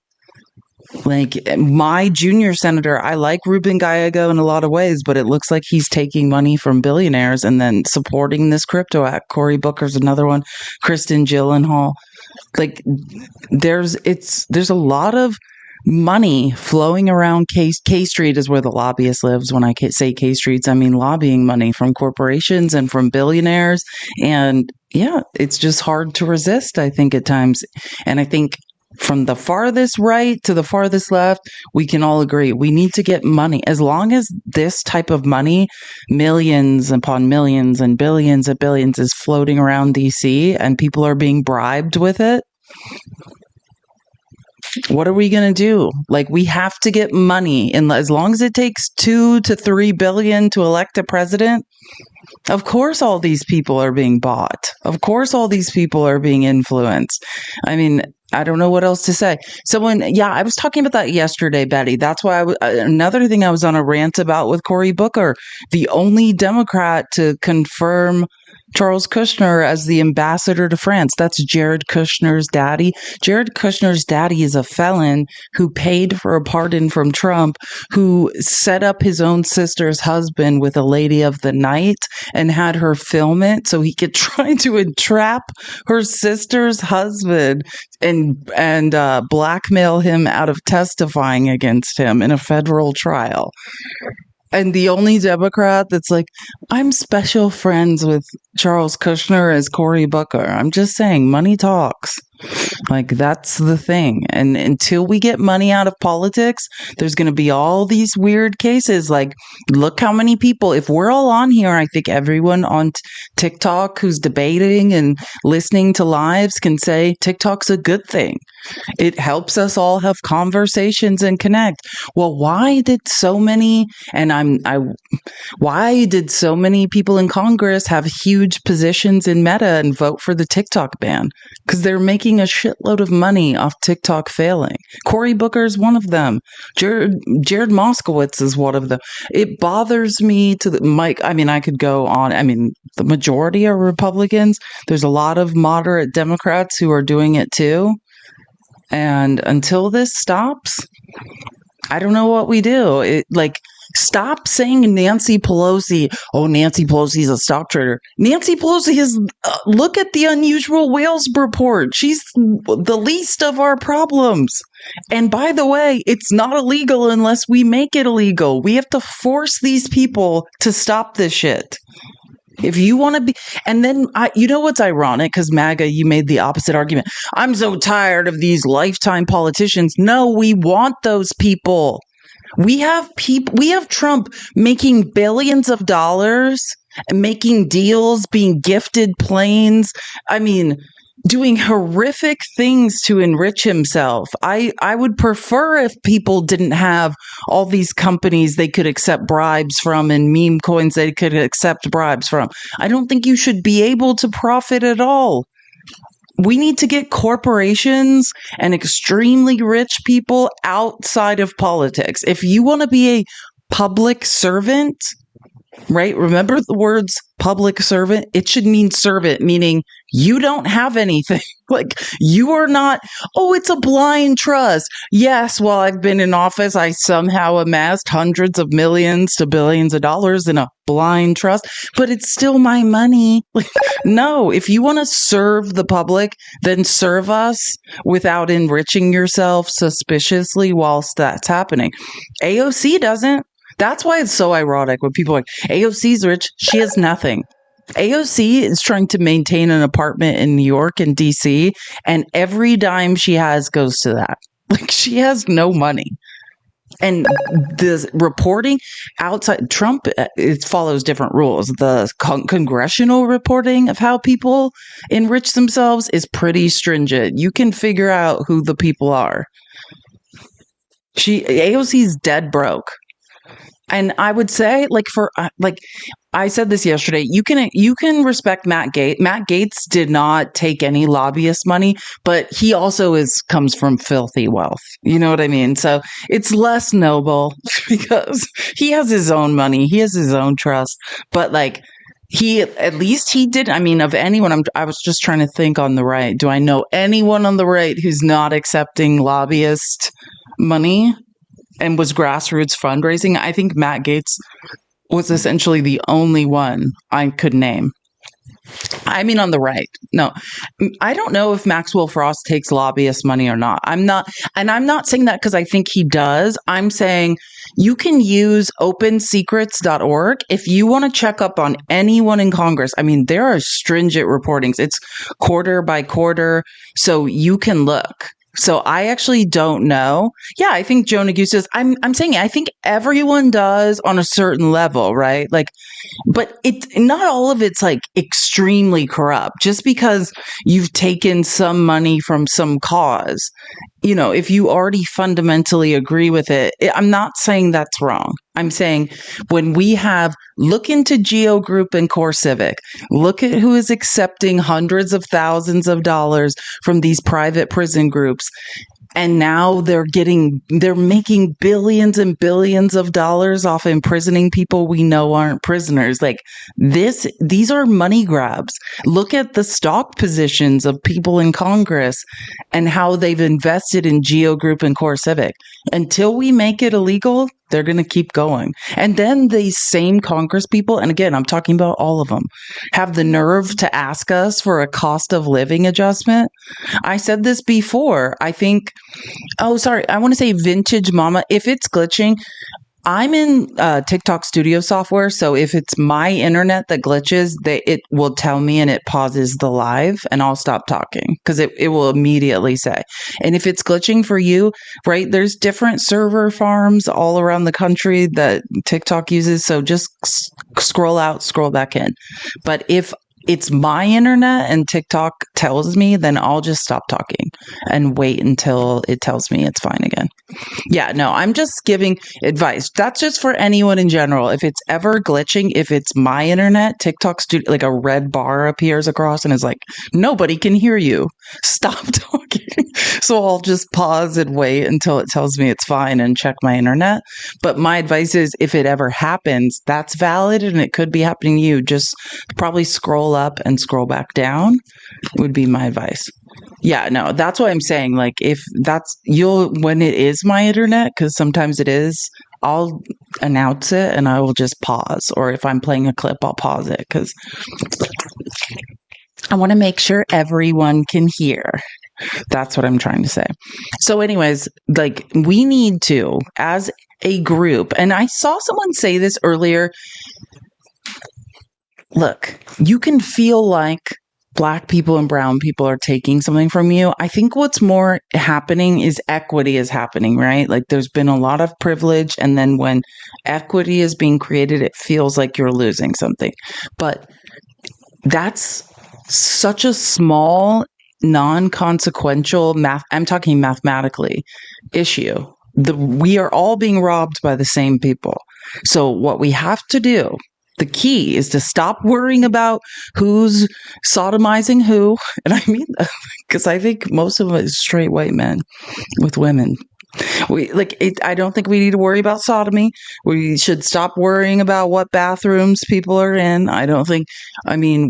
My junior senator, I like Ruben Gallego in a lot of ways, but it looks like he's taking money from billionaires and then supporting this crypto act. Cory Booker's another one. Kristen Gyllenhaal. There's a lot of money flowing around. K Street is where the lobbyist lives. When I say K Streets, I mean lobbying money from corporations and from billionaires. And yeah, it's just hard to resist, I think, at times. And I think from the farthest right to the farthest left, we can all agree we need to get money. As long as this type of money, millions upon millions and billions of billions, is floating around DC and people are being bribed with it, what are we going to do? We have to get money. And as long as it takes 2 to 3 billion to elect a president, of course all these people are being bought. Of course all these people are being influenced. I don't know what else to say. I was talking about that yesterday, Betty. That's why another thing I was on a rant about with Cory Booker, the only Democrat to confirm Charles Kushner as the ambassador to France. That's Jared Kushner's daddy. Jared Kushner's daddy is a felon who paid for a pardon from Trump, who set up his own sister's husband with a lady of the night and had her film it so he could try to entrap her sister's husband and blackmail him out of testifying against him in a federal trial. And the only Democrat that's like, I'm special friends with Charles Kushner is Cory Booker. I'm just saying, money talks. Like, that's the thing. And until we get money out of politics, there's going to be all these weird cases. Like, look how many people, if we're all on here, I think everyone on TikTok who's debating and listening to lives can say TikTok's a good thing. It helps us all have conversations and connect. Well, why did so many people in Congress have huge positions in Meta and vote for the TikTok ban? Because they're making a shitload of money off TikTok failing. Cory Booker is one of them. Jared Moskowitz is one of them. It bothers me I could go on. I mean, the majority are Republicans. There's a lot of moderate Democrats who are doing it too. And until this stops, I don't know what we do. Stop saying Nancy Pelosi. Oh, Nancy Pelosi is a stock trader. Nancy Pelosi is, look at the unusual whales report. She's the least of our problems. And by the way, it's not illegal unless we make it illegal. We have to force these people to stop this shit. If you want to be, and then you know what's ironic? Because MAGA, you made the opposite argument. I'm so tired of these lifetime politicians. No, we want those people. We have Trump making billions of dollars, making deals, being gifted planes. I mean, doing horrific things to enrich himself. I would prefer if people didn't have all these companies they could accept bribes from and meme coins they could accept bribes from. I don't think you should be able to profit at all. We need to get corporations and extremely rich people outside of politics. If you want to be a public servant, right? Remember the words public servant? It should mean servant, meaning you don't have anything. Like, you are not, oh, it's a blind trust. Yes, while I've been in office, I somehow amassed hundreds of millions to billions of dollars in a blind trust, but it's still my money. Like, no, if you want to serve the public, then serve us without enriching yourself suspiciously whilst that's happening. AOC doesn't. That's why it's so ironic when people are like, AOC's rich, she has nothing. AOC is trying to maintain an apartment in New York and DC, and every dime she has goes to that. Like, she has no money. And the reporting outside Trump, it follows different rules. The congressional reporting of how people enrich themselves is pretty stringent. You can figure out who the people are. AOC's dead broke. And I would say, I said this yesterday, you can respect Matt Gaetz. Matt Gaetz did not take any lobbyist money, but he also comes from filthy wealth. You know what I mean? So it's less noble because he has his own money, he has his own trust. But at least he did. I mean, of anyone, I was just trying to think on the right. Do I know anyone on the right who's not accepting lobbyist money and was grassroots fundraising? I think Matt Gaetz was essentially the only one I could name. I mean, on the right. No, I don't know if Maxwell Frost takes lobbyist money or not. I'm not saying that because I think he does. I'm saying you can use opensecrets.org if you want to check up on anyone in Congress. I mean, there are stringent reportings. It's quarter by quarter, so you can look. So I actually don't know. Yeah, I think Joe Neguse does. I'm saying I think everyone does on a certain level, right? But it's not all of it's extremely corrupt. Just because you've taken some money from some cause, if you already fundamentally agree with it, I'm not saying that's wrong. I'm saying when we look into Geo Group and CoreCivic, look at who is accepting hundreds of thousands of dollars from these private prison groups. And now they're making billions and billions of dollars off imprisoning people we know aren't prisoners. Like these are money grabs. Look at the stock positions of people in Congress and how they've invested in Geo Group and Core Civic. Until we make it illegal, they're going to keep going. And then these same Congress people, and again, I'm talking about all of them, have the nerve to ask us for a cost of living adjustment. I said this before. I think, oh, sorry, I want to say Vintage Mama. If it's glitching, I'm in TikTok Studio software, so if it's my internet that glitches, it will tell me and it pauses the live, and I'll stop talking because it will immediately say. And if it's glitching for you, right, there's different server farms all around the country that TikTok uses, so just scroll out, scroll back in. But if it's my internet and TikTok tells me, then I'll just stop talking and wait until it tells me it's fine again. Yeah, no, I'm just giving advice. That's just for anyone in general. If it's ever glitching, if it's my internet, TikTok studio, like a red bar appears across and is like, nobody can hear you. Stop talking. So I'll just pause and wait until it tells me it's fine and check my internet. But my advice is if it ever happens, that's valid and it could be happening to you. Just probably scroll up and scroll back down would be my advice. Yeah, no, that's what I'm saying. Like if when it is my internet, because sometimes it is, I'll announce it and I will just pause. Or if I'm playing a clip, I'll pause it because I want to make sure everyone can hear. That's what I'm trying to say. So anyways, like we need to, as a group, and I saw someone say this earlier, look, you can feel like Black people and brown people are taking something from you. I think what's more happening is equity is happening, right? Like there's been a lot of privilege. And then when equity is being created, it feels like you're losing something. But that's such a small, non-consequential I'm talking mathematically issue. We are all being robbed by the same people. So what we have to do, the key is to stop worrying about who's sodomizing who. And I mean, because I think most of it is straight white men with women. I don't think we need to worry about sodomy. We should stop worrying about what bathrooms people are in.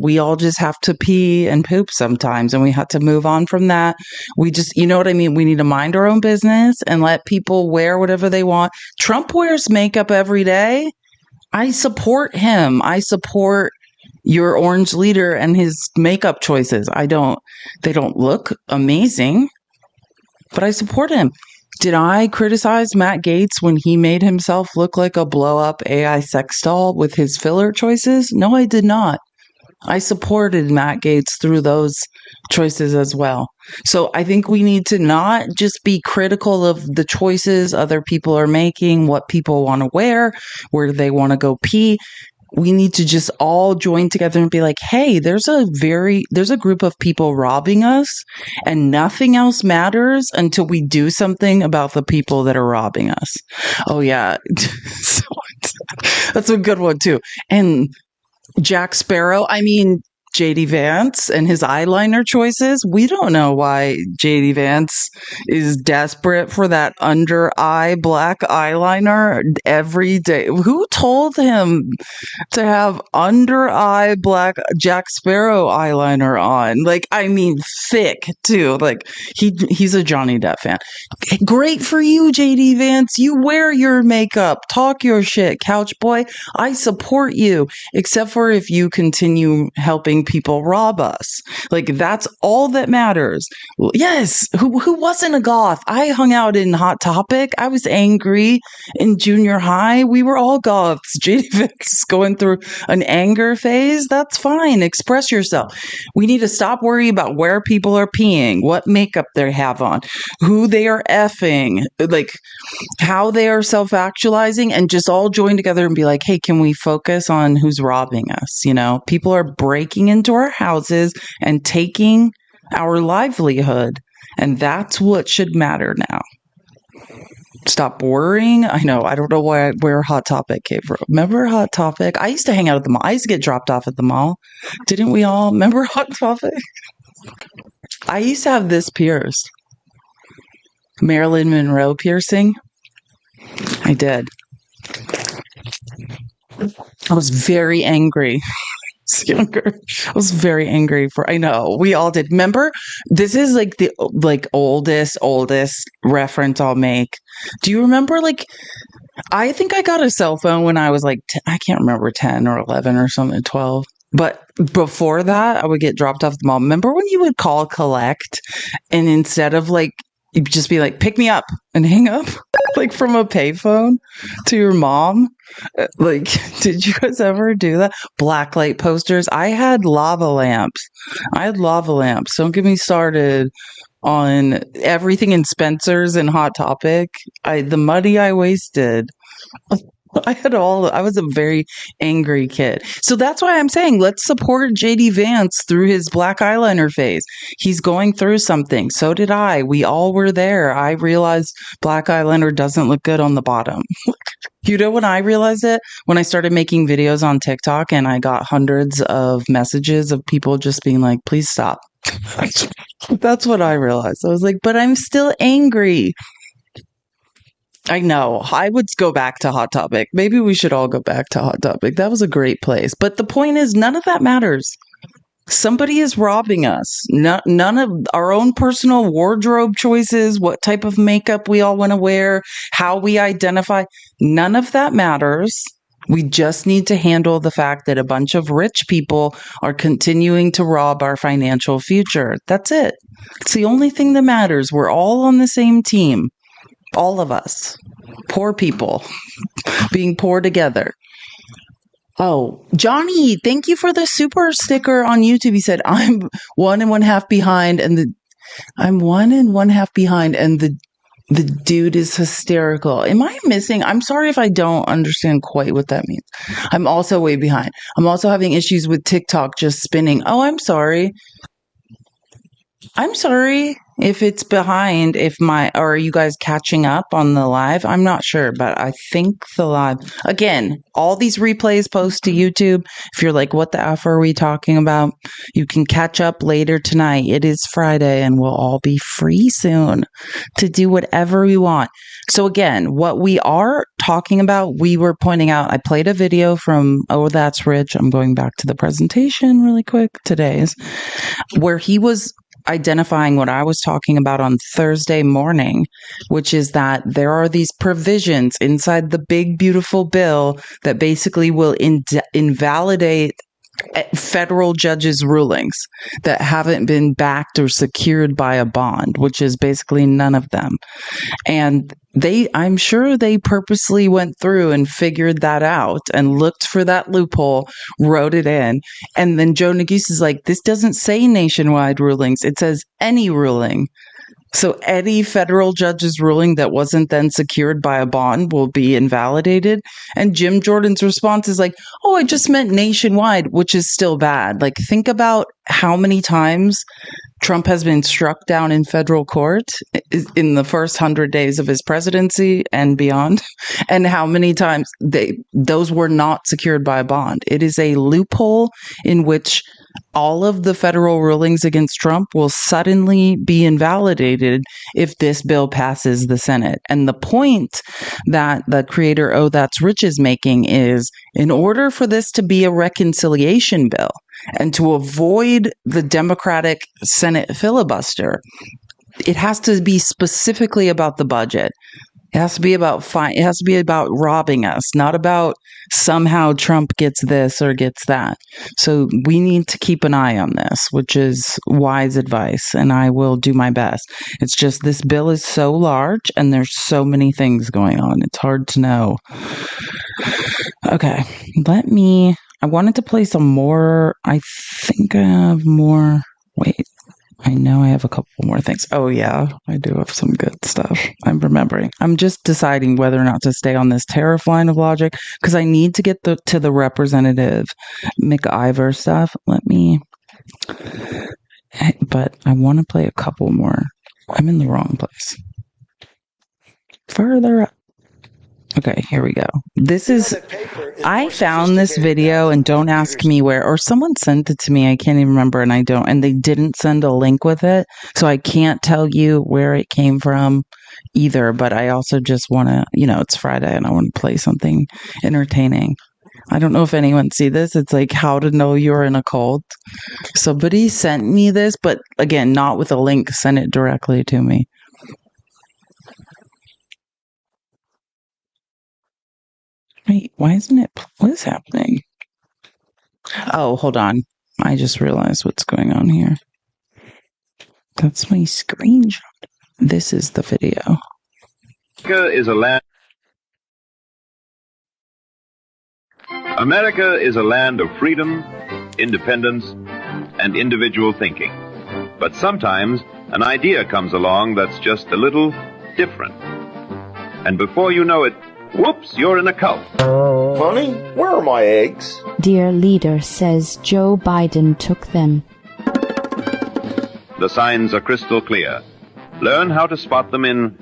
We all just have to pee and poop sometimes and we have to move on from that. We just, you know what I mean? We need to mind our own business and let people wear whatever they want. Trump wears makeup every day. I support him. I support your orange leader and his makeup choices. They don't look amazing, but I support him. Did I criticize Matt Gaetz when he made himself look like a blow-up AI sex doll with his filler choices? No, I did not. I supported Matt Gaetz through those choices as well. So I think we need to not just be critical of the choices other people are making, what people want to wear, where they want to go pee. We need to just all join together and be like, hey, there's a group of people robbing us and nothing else matters until we do something about the people that are robbing us. Oh yeah. That's a good one too. And Jack Sparrow, JD Vance and his eyeliner choices. We don't know why JD Vance is desperate for that under eye black eyeliner every day. Who told him to have under eye black Jack Sparrow eyeliner on? Thick too. He's a Johnny Depp fan. Great for you, JD Vance. You wear your makeup, talk your shit, couch boy. I support you, except for if you continue helping people rob us. That's all that matters. Yes, who wasn't a goth? I hung out in Hot Topic. I was angry in junior high. We were all goths. JD Vance is going through an anger phase. That's fine. Express yourself. We need to stop worrying about where people are peeing, what makeup they have on, who they are effing, how they are self-actualizing, and just all join together and be like, hey, can we focus on who's robbing us? People are breaking into our houses and taking our livelihood. And that's what should matter now. Stop worrying. I know. I don't know where Hot Topic came from. Remember Hot Topic? I used to hang out at the mall. I used to get dropped off at the mall. Didn't we all? Remember Hot Topic? I used to have this pierced. Marilyn Monroe piercing? I did. I was very angry. Younger. I was very angry I know we all did. Remember, this is like the oldest reference I'll make. Do you remember, I think I got a cell phone when I was I can't remember, 10 or 11 or something, 12. But before that, I would get dropped off the mall. Remember when you would call collect and instead of you'd just be like, pick me up and hang up from a payphone to your mom? Did you guys ever do that? Blacklight posters. I had lava lamps. Don't get me started on everything in Spencer's and Hot Topic. The money I wasted. I was a very angry kid. So that's why I'm saying let's support JD Vance through his black eyeliner phase. He's going through something. So did I. We all were there. I realized black eyeliner doesn't look good on the bottom. You know when I realized it? When I started making videos on TikTok and I got hundreds of messages of people just being like, please stop. That's what I realized. I was like, but I'm still angry. I know. I would go back to Hot Topic. Maybe we should all go back to Hot Topic. That was a great place. But the point is, none of that matters. Somebody is robbing us. None of our own personal wardrobe choices, what type of makeup we all want to wear, how we identify, none of that matters. We just need to handle the fact that a bunch of rich people are continuing to rob our financial future. That's it. It's the only thing that matters. We're all on the same team. All of us. Poor people being poor together. Oh, Johnny, thank you for the super sticker on YouTube. He said, I'm 1.5 behind and I'm 1.5 behind and the dude is hysterical. Am I missing? I'm sorry if I don't understand quite what that means. I'm also way behind. I'm also having issues with TikTok just spinning. Oh, I'm sorry. I'm sorry if it's behind, or are you guys catching up on the live? I'm not sure, but I think the live, again, all these replays post to YouTube. If you're like, what the F are we talking about? You can catch up later tonight. It is Friday and we'll all be free soon to do whatever we want. So again, what we are talking about, we were pointing out, I played a video from Oh That's Rich. I'm going back to the presentation really quick, today's, where he was identifying what I was talking about on Thursday morning, which is that there are these provisions inside the big, beautiful bill that basically will invalidate federal judges' rulings that haven't been backed or secured by a bond, which is basically none of them. And I'm sure they purposely went through and figured that out and looked for that loophole, wrote it in. And then Joe Neguse is like, this doesn't say nationwide rulings. It says any ruling. So any federal judge's ruling that wasn't then secured by a bond will be invalidated. And Jim Jordan's response is like, oh, I just meant nationwide, which is still bad. Think about how many times Trump has been struck down in federal court in the first 100 days of his presidency and beyond, and how many times those were not secured by a bond. It is a loophole in which all of the federal rulings against Trump will suddenly be invalidated if this bill passes the Senate. And the point that the creator, Oh That's Rich, is making is, in order for this to be a reconciliation bill and to avoid the Democratic Senate filibuster, it has to be specifically about the budget. It has to be about it has to be about robbing us, not about somehow Trump gets this or gets that. So we need to keep an eye on this, which is wise advice, and I will do my best. It's just this bill is so large and there's so many things going on. It's hard to know. Okay, I wanted to play some more. I think I have more. Wait. I know I have a couple more things. Oh, yeah, I do have some good stuff. I'm remembering. I'm just deciding whether or not to stay on this tariff line of logic because I need to get to the Representative McIver stuff. But I want to play a couple more. I'm in the wrong place. Further up. Okay, here we go. This is I found this video, and don't ask me where, or someone sent it to me. I can't even remember, and they didn't send a link with it. So I can't tell you where it came from either. But I also just want to, it's Friday and I want to play something entertaining. I don't know if anyone see this. It's like how to know you're in a cult. Somebody sent me this, but again, not with a link. Send it directly to me. Wait, why isn't it? What is happening? Oh, hold on. I just realized what's going on here. That's my screenshot. This is the video. America is a land of freedom, independence, and individual thinking. But sometimes an idea comes along that's just a little different. And before you know it, whoops, you're in a cult. Honey, where are my eggs? Dear leader says Joe Biden took them. The signs are crystal clear. Learn how to spot them in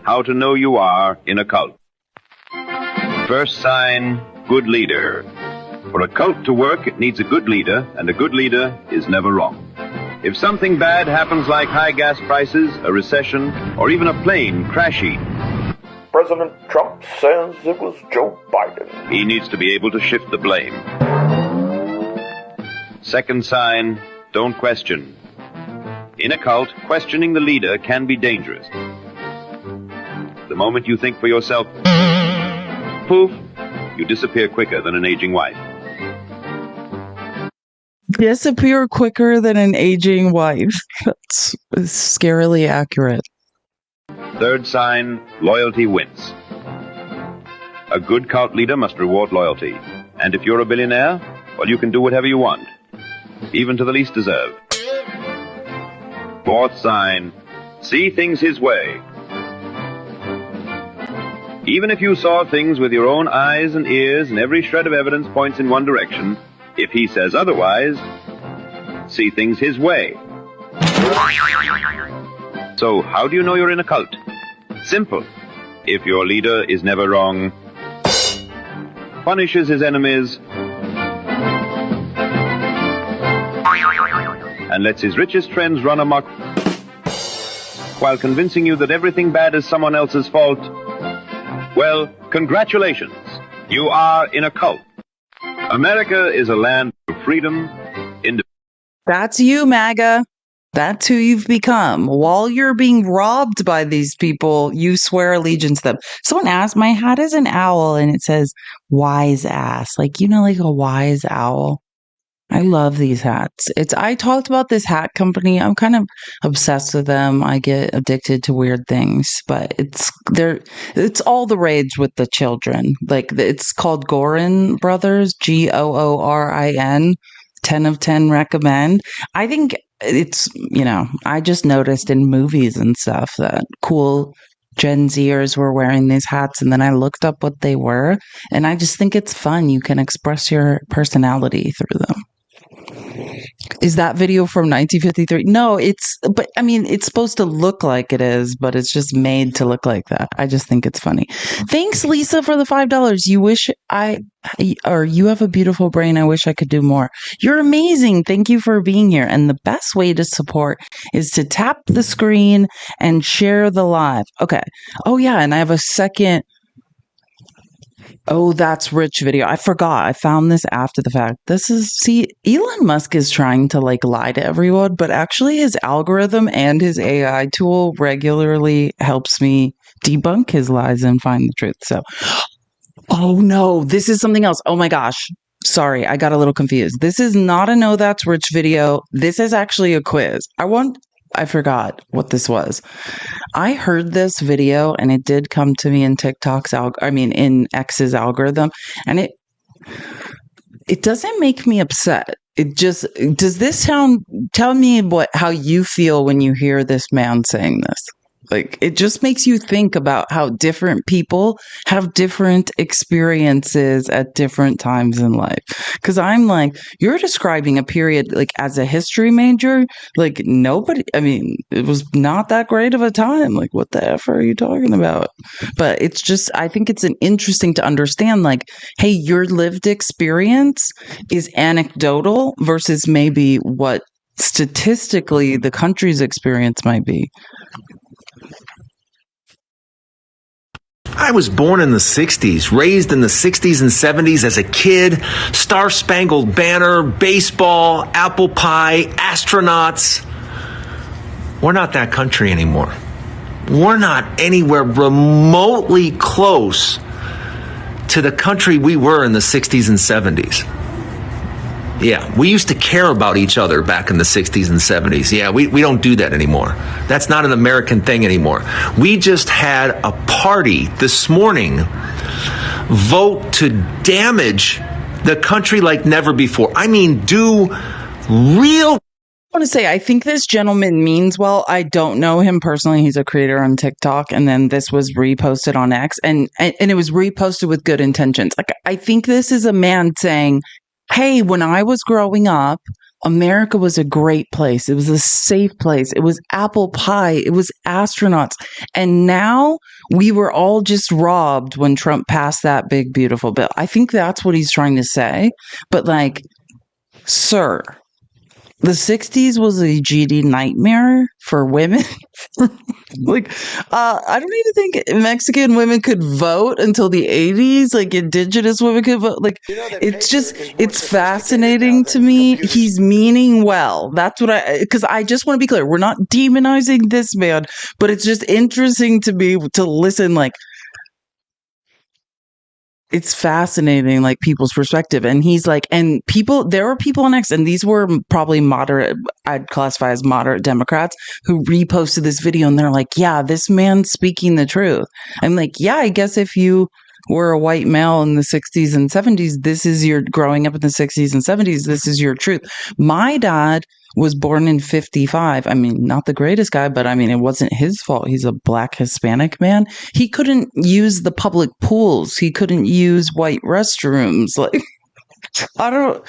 How to Know You Are in a Cult. First sign, good leader. For a cult to work, it needs a good leader, and a good leader is never wrong. If something bad happens like high gas prices, a recession, or even a plane crashing, President Trump says it was Joe Biden. he needs to be able to shift the blame. Second sign, don't question. In a cult, questioning the leader can be dangerous. The moment you think for yourself, poof, you disappear quicker than an aging wife. Disappear quicker than an aging wife. That's scarily accurate. Third sign, loyalty wins. A good cult leader must reward loyalty. And if you're a billionaire, well, you can do whatever you want, even to the least deserved. Fourth sign, see things his way. Even if you saw things with your own eyes and ears and every shred of evidence points in one direction, if he says otherwise, see things his way. So how do you know you're in a cult? Simple. If your leader is never wrong, punishes his enemies, and lets his richest friends run amok while convincing you that everything bad is someone else's fault, well, congratulations. You are in a cult. America is a land of freedom, independence. That's you, MAGA. That's who you've become. While you're being robbed by these people, you swear allegiance to them. Someone asked, my hat is an owl, and it says wise ass. Like a wise owl. I love these hats. I talked about this hat company. I'm kind of obsessed with them. I get addicted to weird things, but it's all the rage with the children. Like it's called Gorin Brothers, Goorin. 10 of 10 recommend. I think it's, I just noticed in movies and stuff that cool Gen Zers were wearing these hats, and then I looked up what they were, and I just think it's fun. You can express your personality through them. Is that video from 1953? No, it's supposed to look like it is, but it's just made to look like that. I just think it's funny. Thanks, Lisa, for the $5. You have a beautiful brain. I wish I could do more. You're amazing. Thank you for being here. And the best way to support is to tap the screen and share the live. Okay. Oh yeah. And I have a second. Oh, that's rich video. I forgot. I found this after the fact. Elon Musk is trying to lie to everyone, but actually his algorithm and his AI tool regularly helps me debunk his lies and find the truth. So, oh no, this is something else. Oh my gosh. Sorry, I got a little confused. This is not a No That's Rich video. This is actually a quiz. I forgot what this was. I heard this video and it did come to me in in X's algorithm, and it doesn't make me upset. Does this sound, tell me how you feel when you hear this man saying this. Like, it just makes you think about how different people have different experiences at different times in life. Because I'm like, you're describing a period, like, as a history major, like, nobody, I mean, it was not that great of a time. Like, what the F are you talking about? But it's just, I think it's an interesting to understand, like, hey, your lived experience is anecdotal versus maybe what statistically the country's experience might be. I was born in the 60s, raised in the 60s and 70s as a kid. Star Spangled Banner, baseball, apple pie, astronauts. We're not that country anymore. We're not anywhere remotely close to the country we were in the 60s and 70s. Yeah, we used to care about each other back in the 60s and 70s. Yeah, we don't do that anymore. That's not an American thing anymore. We just had a party this morning vote to damage the country like never before. I mean, do real... I want to say, I think this gentleman means well. I don't know him personally. He's a creator on TikTok, and then this was reposted on X, and it was reposted with good intentions. Like, I think this is a man saying, hey, when I was growing up, America was a great place. It was a safe place. It was apple pie. It was astronauts. And now we were all just robbed when Trump passed that big, beautiful bill. I think that's what he's trying to say. But like, sir, the 60s was a GD nightmare for women. Like, I don't even think Mexican women could vote until the 80s. Like, indigenous women could vote. Like, it's fascinating to me. He's meaning well. That's what because I just want to be clear. We're not demonizing this man, but it's just interesting to me to listen, like, it's fascinating, like, people's perspective. And he's like, and there were people on X, and these were probably moderate, I'd classify as moderate Democrats, who reposted this video, and they're like, yeah, this man's speaking the truth. I'm like, yeah, I guess if you were a white male in the 60s and 70s, this is your growing up in the 60s and 70s, this is your truth. My dad was born in 55. I mean, not the greatest guy, but I mean, it wasn't his fault. He's a black Hispanic man. He couldn't use the public pools. He couldn't use white restrooms. Like, I don't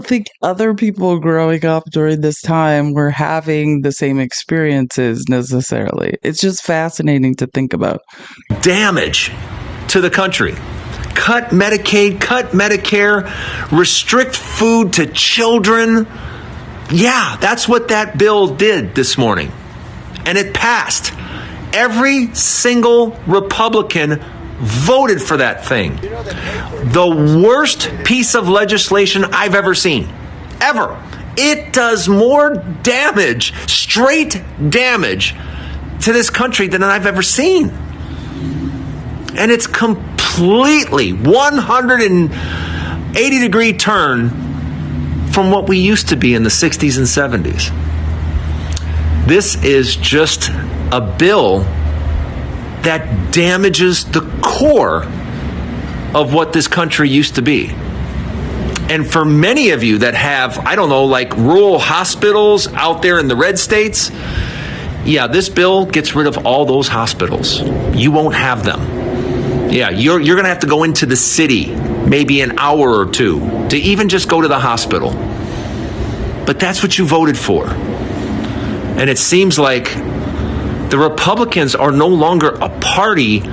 think other people growing up during this time were having the same experiences necessarily. It's just fascinating to think about. Damage to the country. Cut Medicaid, cut Medicare, restrict food to children. Yeah, that's what that bill did this morning. And it passed. Every single Republican voted for that thing. The worst piece of legislation I've ever seen. Ever. It does more damage, straight damage, to this country than I've ever seen. And it's completely 180-degree turn from what we used to be in the 60s and 70s. This is just a bill that damages the core of what this country used to be. And for many of you that have, I don't know, like rural hospitals out there in the red states, yeah, this bill gets rid of all those hospitals. You won't have them. Yeah, you're going to have to go into the city maybe an hour or two to even just go to the hospital. But that's what you voted for. And it seems like the Republicans are no longer a party.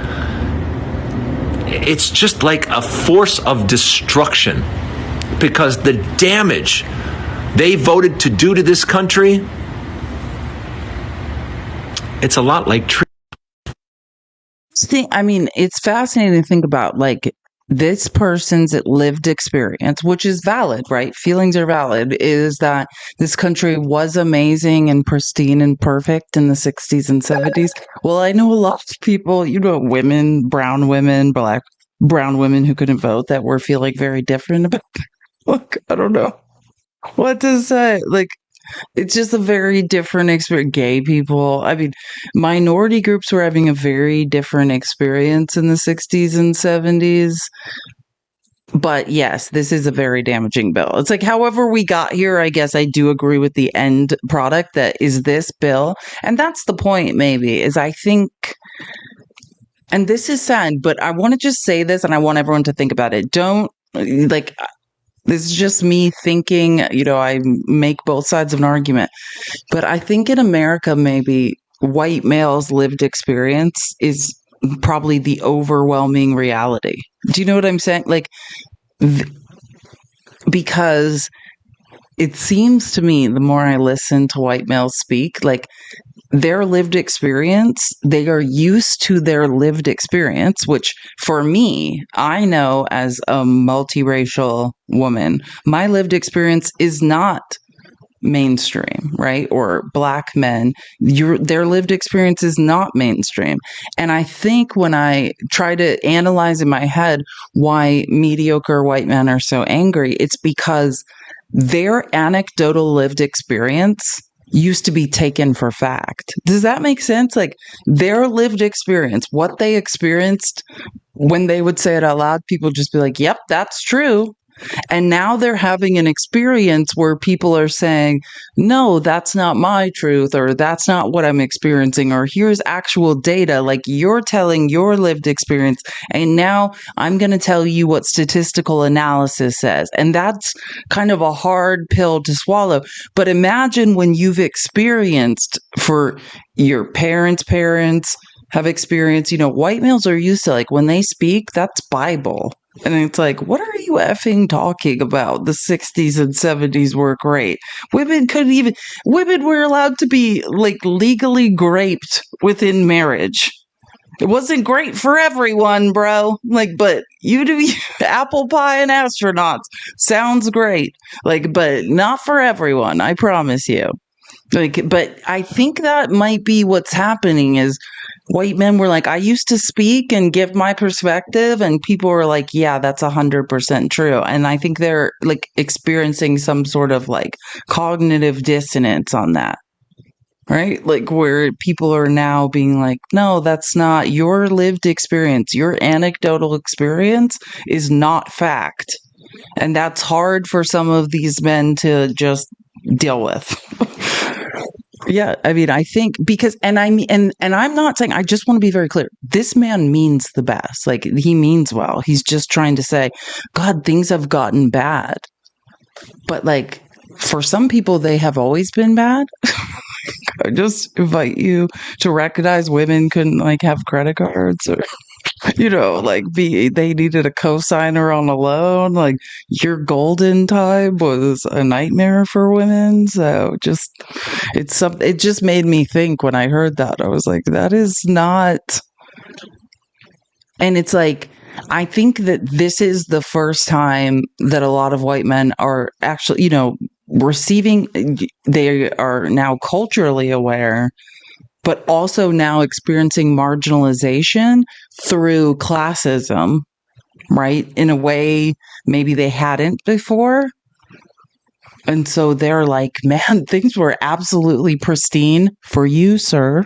It's just like a force of destruction, because the damage they voted to do to this country, it's a lot like I mean, it's fascinating to think about, like, this person's lived experience, which is valid, right? Feelings are valid, is that this country was amazing and pristine and perfect in the 60s and 70s. Well, I know a lot of people, women, brown women, black brown women who couldn't vote, that were feeling very different about it. Look, I don't know what to say. Like, it's just a very different experience. Gay people, I mean, minority groups were having a very different experience in the 60s and 70s. But yes, this is a very damaging bill. It's like, however we got here, I guess I do agree with the end product that is this bill. And that's the point, maybe, is I think, and this is sad, but I want to just say this and I want everyone to think about it. Don't, like, this is just me thinking, I make both sides of an argument. But I think in America, maybe white males' lived experience is probably the overwhelming reality. Do you know what I'm saying? Like, because it seems to me, the more I listen to white males speak, like their lived experience, they are used to their lived experience, which for me, I know as a multiracial woman, my lived experience is not mainstream, right? Or black men, their lived experience is not mainstream. And I think when I try to analyze in my head why mediocre white men are so angry, it's because their anecdotal lived experience used to be taken for fact. Does that make sense? Like their lived experience, what they experienced when they would say it out loud, people just be like, yep, that's true. And now they're having an experience where people are saying, no, that's not my truth, or that's not what I'm experiencing, or here's actual data. Like you're telling your lived experience, and now I'm going to tell you what statistical analysis says. And that's kind of a hard pill to swallow. But imagine when you've experienced, for your parents' have experienced, white males are used to, like, when they speak, that's Bible. And it's like, what are you effing talking about? The 60s and 70s were great. Women were allowed to be, like, legally raped within marriage. It wasn't great for everyone, bro. Like, but you do apple pie and astronauts. Sounds great. Like, but not for everyone, I promise you. Like, but I think that might be what's happening is white men were like, I used to speak and give my perspective, and people were like, yeah, that's 100% true. And I think they're like experiencing some sort of like cognitive dissonance on that, right? Like where people are now being like, no, that's not your lived experience. Your anecdotal experience is not fact. And that's hard for some of these men to just deal with. Yeah, I mean, I think because, and I'm not saying, I just want to be very clear. This man means the best. Like, he means well. He's just trying to say, God, things have gotten bad. But like, for some people, they have always been bad. I just invite you to recognize women couldn't like have credit cards, or like they needed a cosigner on a loan. Like your golden time was a nightmare for women. So it just made me think when I heard that. I was like, that is not. And it's like, I think that this is the first time that a lot of white men are actually, receiving, they are now culturally aware, but also now experiencing marginalization through classism, right? In a way maybe they hadn't before. And so they're like, man, things were absolutely pristine for you, sir.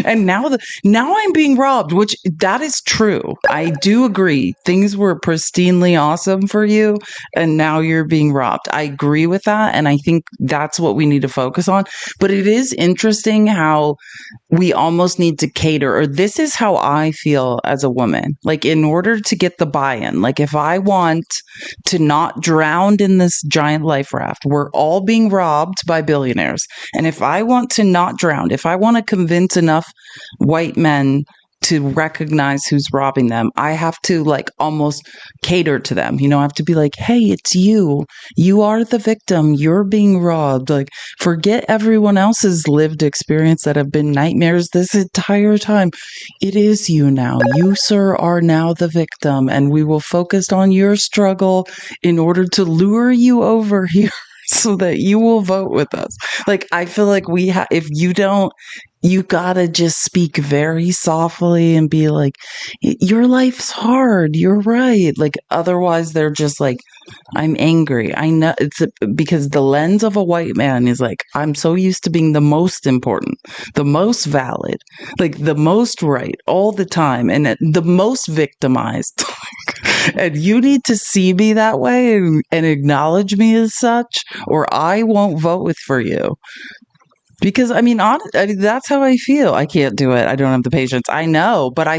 And now I'm being robbed, which that is true. I do agree. Things were pristinely awesome for you, and now you're being robbed. I agree with that, and I think that's what we need to focus on. But it is interesting how we almost need to cater, or this is how I feel as a woman. Like, in order to get the buy-in, like if I want to not drown in this giant life raft, we're all being robbed by billionaires. And if I want to not drown, if I want to convince enough white men to recognize who's robbing them, I have to like almost cater to them. I have to be like, hey, it's you. You are the victim. You're being robbed. Like, forget everyone else's lived experience that have been nightmares this entire time. It is you now. You, sir, are now the victim, and we will focus on your struggle in order to lure you over here so that you will vote with us. Like, I feel like if you don't you gotta just speak very softly and be like, your life's hard. You're right. Like, otherwise they're just like, I'm angry. I know because the lens of a white man is like, I'm so used to being the most important, the most valid, like the most right all the time, and the most victimized. And you need to see me that way and acknowledge me as such, or I won't vote for you. Because I mean, that's how I feel. I can't do it. I don't have the patience. I know, but I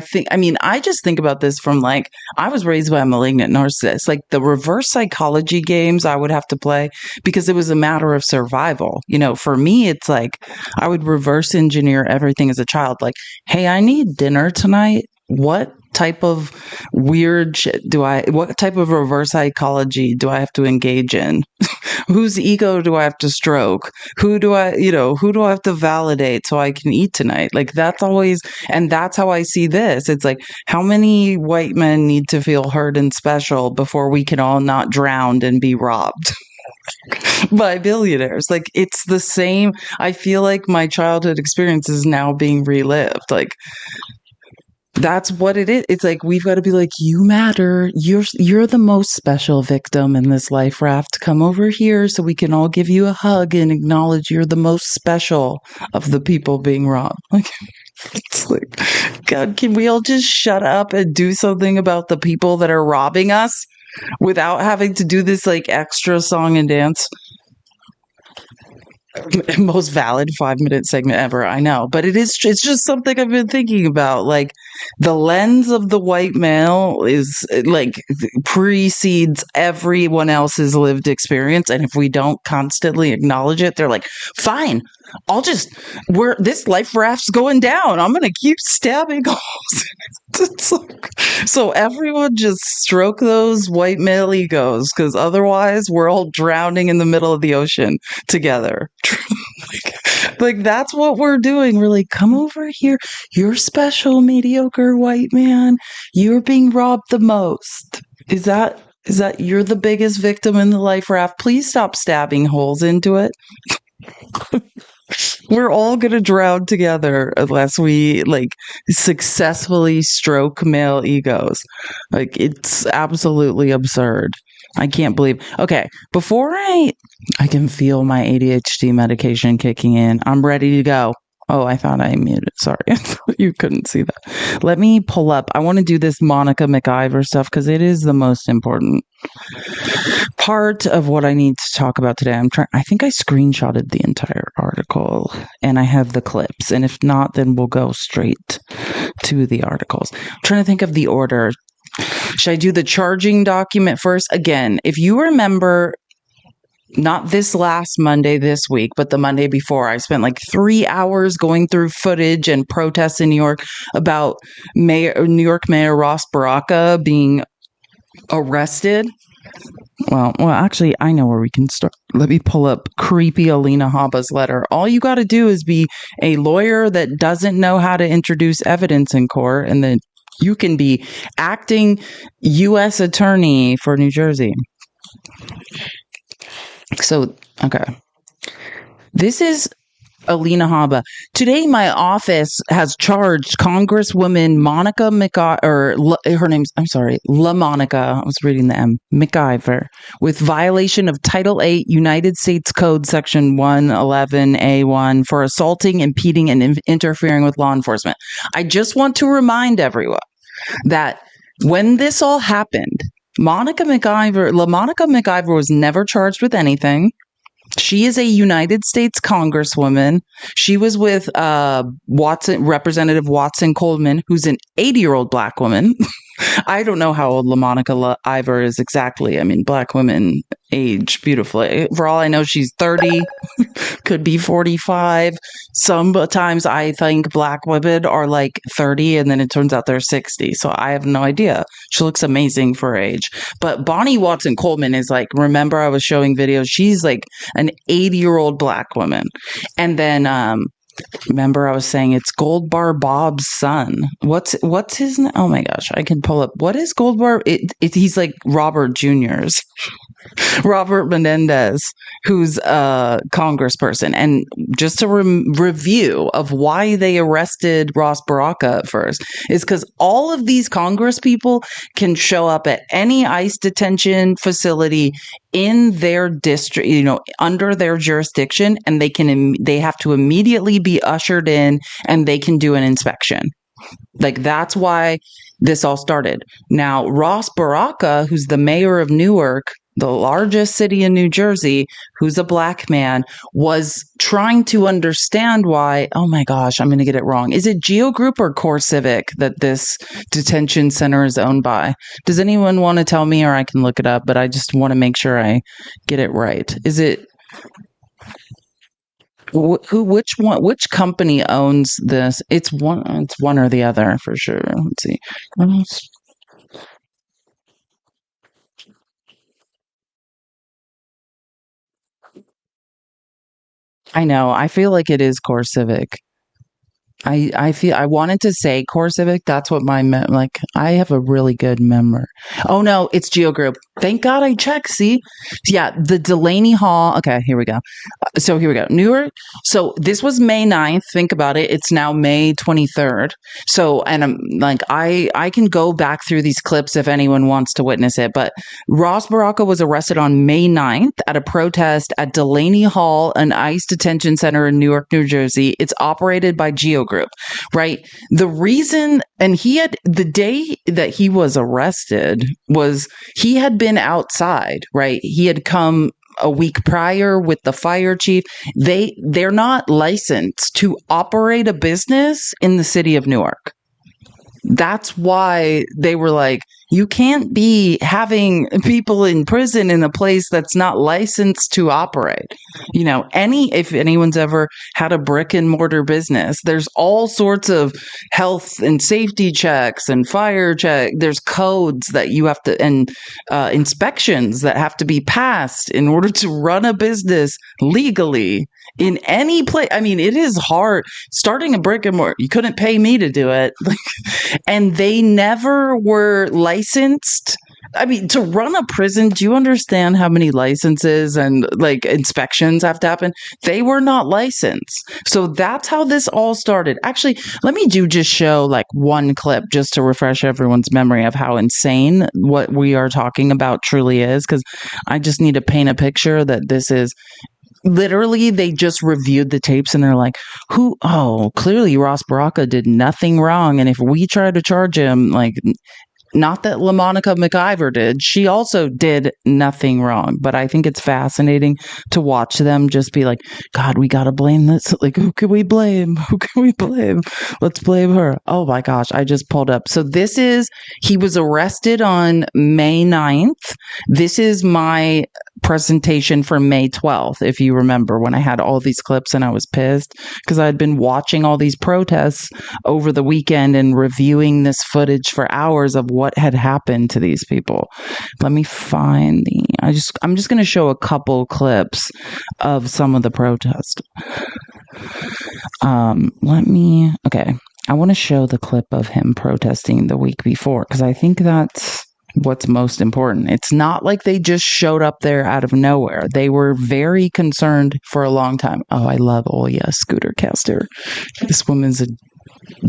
just think about this from like, I was raised by a malignant narcissist. Like the reverse psychology games I would have to play because it was a matter of survival. For me, it's like I would reverse engineer everything as a child. Like, hey, I need dinner tonight. What type of weird shit what type of reverse psychology do I have to engage in? Whose ego do I have to stroke? Who do I have to validate so I can eat tonight? Like that's how I see this. It's like, how many white men need to feel heard and special before we can all not drown and be robbed by billionaires? Like it's the same. I feel like my childhood experience is now being relived. Like, that's what it is. It's like, we've got to be like, you matter. You're the most special victim in this life raft. Come over here so we can all give you a hug and acknowledge you're the most special of the people being robbed. Like, it's like, God, can we all just shut up and do something about the people that are robbing us without having to do this like extra song and dance? Most valid 5-minute segment ever, I know, but it's just something I've been thinking about. Like, the lens of the white male is like precedes everyone else's lived experience, and if we don't constantly acknowledge it, they're like, fine, this life raft's going down, I'm gonna keep stabbing holes. So everyone just stroke those white male egos, because otherwise we're all drowning in the middle of the ocean together. Like that's what we're doing. We're like, come over here. You're special, mediocre white man. You're being robbed the most. Is that you're the biggest victim in the life raft? Please stop stabbing holes into it. We're all gonna drown together unless we like successfully stroke male egos. Like, it's absolutely absurd. I can't believe. Okay, before I can feel my ADHD medication kicking in. I'm ready to go. Oh, I thought I muted. Sorry. You couldn't see that. Let me pull up. I want to do this Monica McIver stuff because it is the most important part of what I need to talk about today. I think I screenshotted the entire article and I have the clips. And if not, then we'll go straight to the articles. I'm trying to think of the order. Should I do the charging document first? Again, if you remember, not this last Monday this week, but the Monday before, I spent like 3 hours going through footage and protests in New York about New York Mayor Ross Baraka being arrested. Well, actually, I know where we can start. Let me pull up creepy Alina Habba's letter. All you got to do is be a lawyer that doesn't know how to introduce evidence in court, and then you can be acting U.S. attorney for New Jersey. So, okay. This is Alina Habba. Today, my office has charged Congresswoman Monica LaMonica, I was reading the M, McIver, with violation of Title 8 United States Code Section 111A1 for assaulting, impeding, and interfering with law enforcement. I just want to remind everyone that when this all happened, LaMonica McIver was never charged with anything. She is a United States Congresswoman. She was with Representative Watson Coleman, who's an 80-year-old black woman. I don't know how old LaMonica Ivor is exactly. I mean, black women age beautifully. For all I know, she's 30, could be 45. Sometimes I think black women are like 30 and then it turns out they're 60. So I have no idea. She looks amazing for her age. But Bonnie Watson Coleman is like, remember I was showing videos? She's like an 80-year-old black woman. And then, remember I was saying it's Gold Bar Bob's son. What's his name? Oh my gosh, I can pull up. What is Gold Bar? He's like Robert Jr.'s. Robert Menendez, who's a congressperson. And just a review of why they arrested Ross Baraka at first is because all of these Congress people can show up at any ICE detention facility in their district, under their jurisdiction, and they have to immediately be ushered in and they can do an inspection. Like, that's why this all started. Now, Ross Baraka, who's the mayor of Newark, the largest city in New Jersey, who's a black man, was trying to understand why, oh my gosh, I'm going to get it wrong. Is it Geo Group or Core Civic that this detention center is owned by? Does anyone want to tell me, or I can look it up, but I just want to make sure I get it right. Is it which company owns this? It's one or the other for sure. Let's see. I know. I feel like it is Core Civic. I wanted to say Core Civic. That's what I have a really good memory. Oh no, it's Geo Group. Thank God I checked. See, yeah, the Delaney Hall. Okay, here we go. So here we go. Newark. So this was May 9th. Think about it. It's now May 23rd. So, and I'm like, I can go back through these clips if anyone wants to witness it. But Ross Baraka was arrested on May 9th at a protest at Delaney Hall, an ICE detention center in Newark, New Jersey. It's operated by Geo Group, right? The reason, and the day that he was arrested was he had been outside, right? He had come a week prior with the fire chief. They're not licensed to operate a business in the city of Newark. That's why they were like, you can't be having people in prison in a place that's not licensed to operate. If anyone's ever had a brick and mortar business, there's all sorts of health and safety checks and fire check. There's codes that you have to, and inspections that have to be passed in order to run a business legally in any place. I mean, it is hard starting a brick and mortar. You couldn't pay me to do it. And they never were licensed. I mean, to run a prison, do you understand how many licenses and inspections have to happen? They were not licensed. So that's how this all started. Actually, let me just show one clip just to refresh everyone's memory of how insane what we are talking about truly is, because I just need to paint a picture that this is literally, they just reviewed the tapes and they're like, clearly Ross Baraka did nothing wrong. And if we try to charge him, not that LaMonica McIver did, she also did nothing wrong. But I think it's fascinating to watch them just be like, God, we got to blame this. Who can we blame? Who can we blame? Let's blame her. Oh my gosh, I just pulled up. So he was arrested on May 9th. This is my presentation for May 12th, if you remember, when I had all these clips and I was pissed because I had been watching all these protests over the weekend and reviewing this footage for hours of what had happened to these people. Let me find I'm just going to show a couple clips of some of the protests. Okay. I want to show the clip of him protesting the week before, because I think that's what's most important. It's not like they just showed up there out of nowhere. They were very concerned for a long time. Oh, I love Olya Scootercaster. This woman's a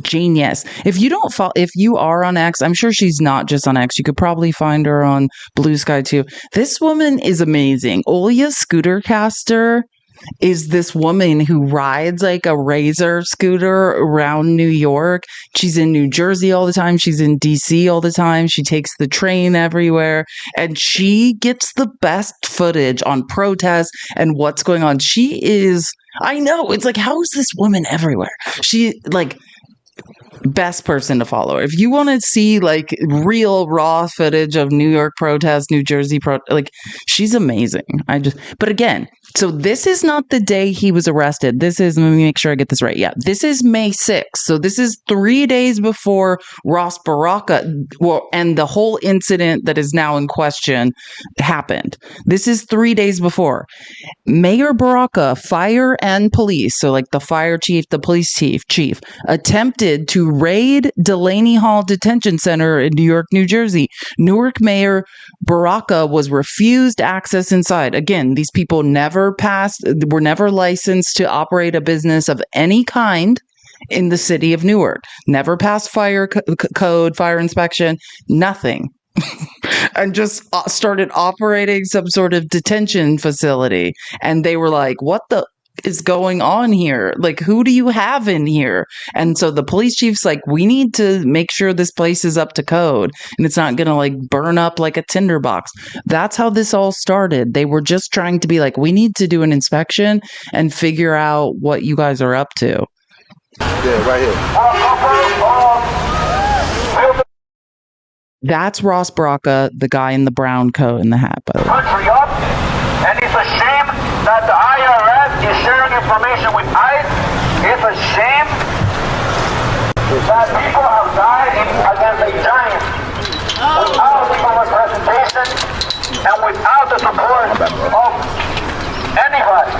genius. If you are on X, I'm sure she's not just on X. You could probably find her on Blue Sky too. This woman is amazing. Olya Scootercaster is this woman who rides a razor scooter around New York. She's in New Jersey all the time. She's in DC all the time. She takes the train everywhere, and she gets the best footage on protests and what's going on. I know, it's how is this woman everywhere? She best person to follow. If you want to see real raw footage of New York protests, New Jersey she's amazing. But again, so this is not the day he was arrested. Let me make sure I get this right. Yeah, this is May 6th. So this is 3 days before Ross Baraka, and the whole incident that is now in question happened. This is 3 days before. Mayor Baraka, fire and police, so the fire chief, the police chief, attempted to to raid Delaney Hall Detention Center in New York, New Jersey. Newark Mayor Baraka was refused access inside. Again, these people were never licensed to operate a business of any kind in the city of Newark. Never passed fire code, fire inspection, nothing. And just started operating some sort of detention facility. And they were like, what the is going on here? Like, who do you have in here? And so the police chief's like, we need to make sure this place is up to code and it's not going to like burn up like a tinderbox. That's how this all started. They were just trying to be like, we need to do an inspection and figure out what you guys are up to. Yeah, right here. That's Ross Baraka, the guy in the brown coat and the hat, by the way. Country up, and it's a shame that the IRS is sharing information with ICE. It's a shame that people have died against a giant without legal representation and without the support of anybody.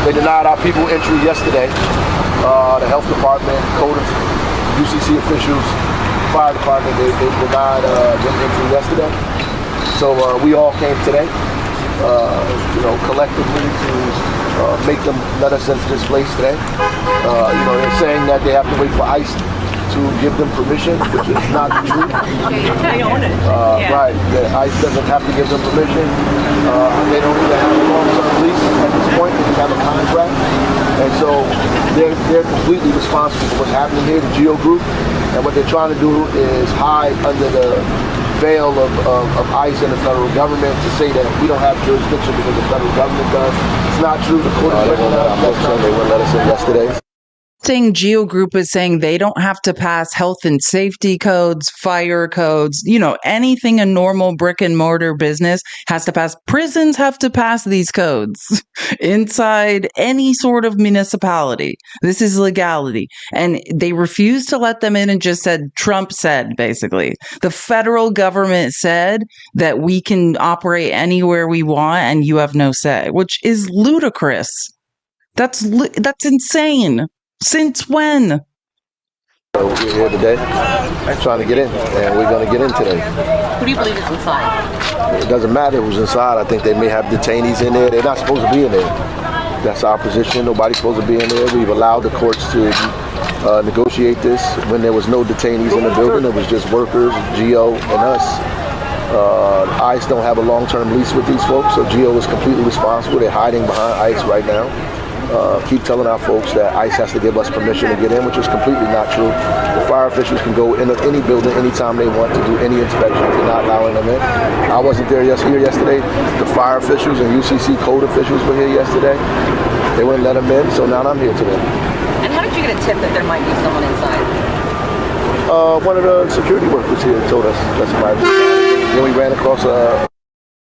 They denied our people entry yesterday. The health department, code of UCC officials, fire department, they denied them entry yesterday. So we all came today, collectively to make them let us into this place today. They're saying that they have to wait for ICE to give them permission, which is not true. They own it. Right, ICE doesn't have to give them permission. They don't even have a long-term lease at this point. They just have a contract. And so they're completely responsible for what's happening here, the GEO Group. And what they're trying to do is hide under the veil of ICE and the federal government to say that we don't have jurisdiction because the federal government does. It's not true. The court they wouldn't let us in yesterday. Saying GEO Group is saying they don't have to pass health and safety codes, fire codes, anything a normal brick and mortar business has to pass. Prisons have to pass these codes inside any sort of municipality. This is legality. And they refused to let them in and just said, Trump said, basically. The federal government said that we can operate anywhere we want and you have no say, which is ludicrous. That's insane. Since when? We're here today trying to get in, and we're going to get in today. Who do you believe is inside? It doesn't matter who's inside. I think they may have detainees in there. They're not supposed to be in there. That's our position. Nobody's supposed to be in there. We've allowed the courts to negotiate this when there was no detainees in the building. It was just workers, GEO, and us. ICE don't have a long-term lease with these folks, so GEO is completely responsible. They're hiding behind ICE right now. Keep telling our folks that ICE has to give us permission to get in, which is completely not true. The fire officials can go into any building anytime they want to do any inspections. They're not allowing them in. I wasn't here yesterday. The fire officials and UCC code officials were here yesterday. They wouldn't let them in, so now I'm here today. And how did you get a tip that there might be someone inside? One of the security workers here told us that's my. Then we ran across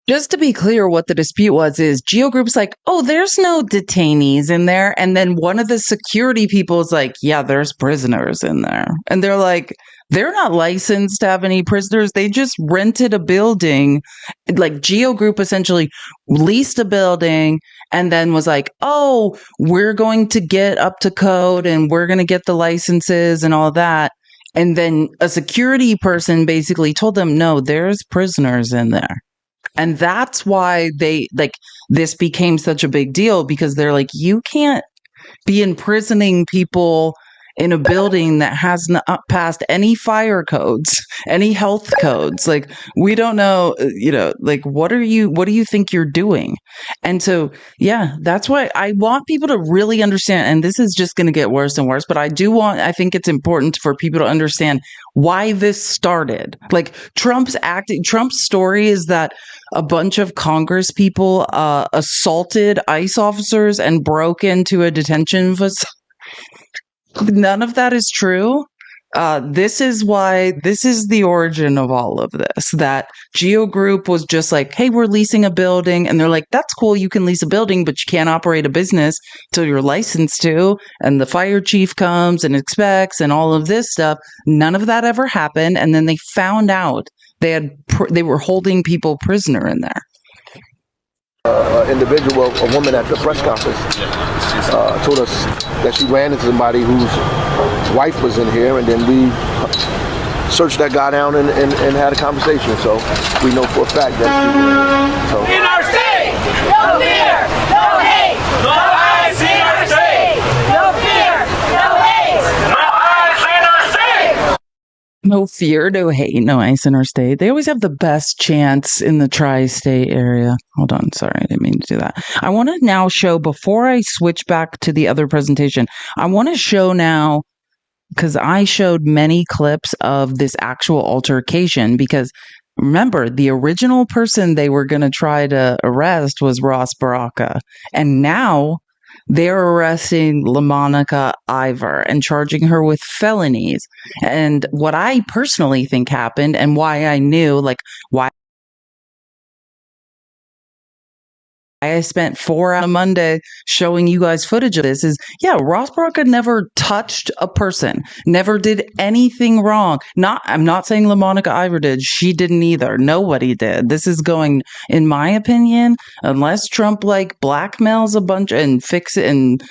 Just to be clear, what the dispute was is GEO Group's like, oh, there's no detainees in there. And then one of the security people is like, yeah, there's prisoners in there. And they're like, they're not licensed to have any prisoners. They just rented a building. Like GEO Group essentially leased a building and then was like, oh, we're going to get up to code and we're going to get the licenses and all that. And then a security person basically told them, no, there's prisoners in there. And that's why this became such a big deal, because they're like, you can't be imprisoning people in a building that has not passed any fire codes, any health codes. Like, we don't know, what do you think you're doing? And so, yeah, that's why I want people to really understand, and this is just going to get worse and worse, but I think it's important for people to understand why this started. Like, Trump's story is that a bunch of Congress people assaulted ICE officers and broke into a detention facility. None of that is true. This is the origin of all of this, that GEO Group was just like, hey, we're leasing a building. And they're like, that's cool. You can lease a building, but you can't operate a business till you're licensed to. And the fire chief comes and inspects and all of this stuff. None of that ever happened. And then they found out they were holding people prisoner in there. Individual, a woman at the press conference, told us that she ran into somebody who's wife was in here, and then we searched that guy down and had a conversation. So we know for a fact that people. So. In our state, no fear, no hate, no eyes in our state, no fear, no hate, no eyes in our state. No fear, no hate, no ice in our state. They always have the best chants in the tri-state area. Hold on, sorry, I didn't mean to do that. I want to now show, before I switch back to the other presentation, I want to show now, because I showed many clips of this actual altercation, because remember, the original person they were going to try to arrest was Ross Baraka. And now they're arresting LaMonica Ivor and charging her with felonies. And what I personally think happened, and why I knew, like, why I spent 4 hours on Monday showing you guys footage of this is, yeah, Ross Baraka never touched a person, never did anything wrong. I'm not saying LaMonica Ivor did. She didn't either. Nobody did. This is going, in my opinion, unless Trump like blackmails a bunch and fix it and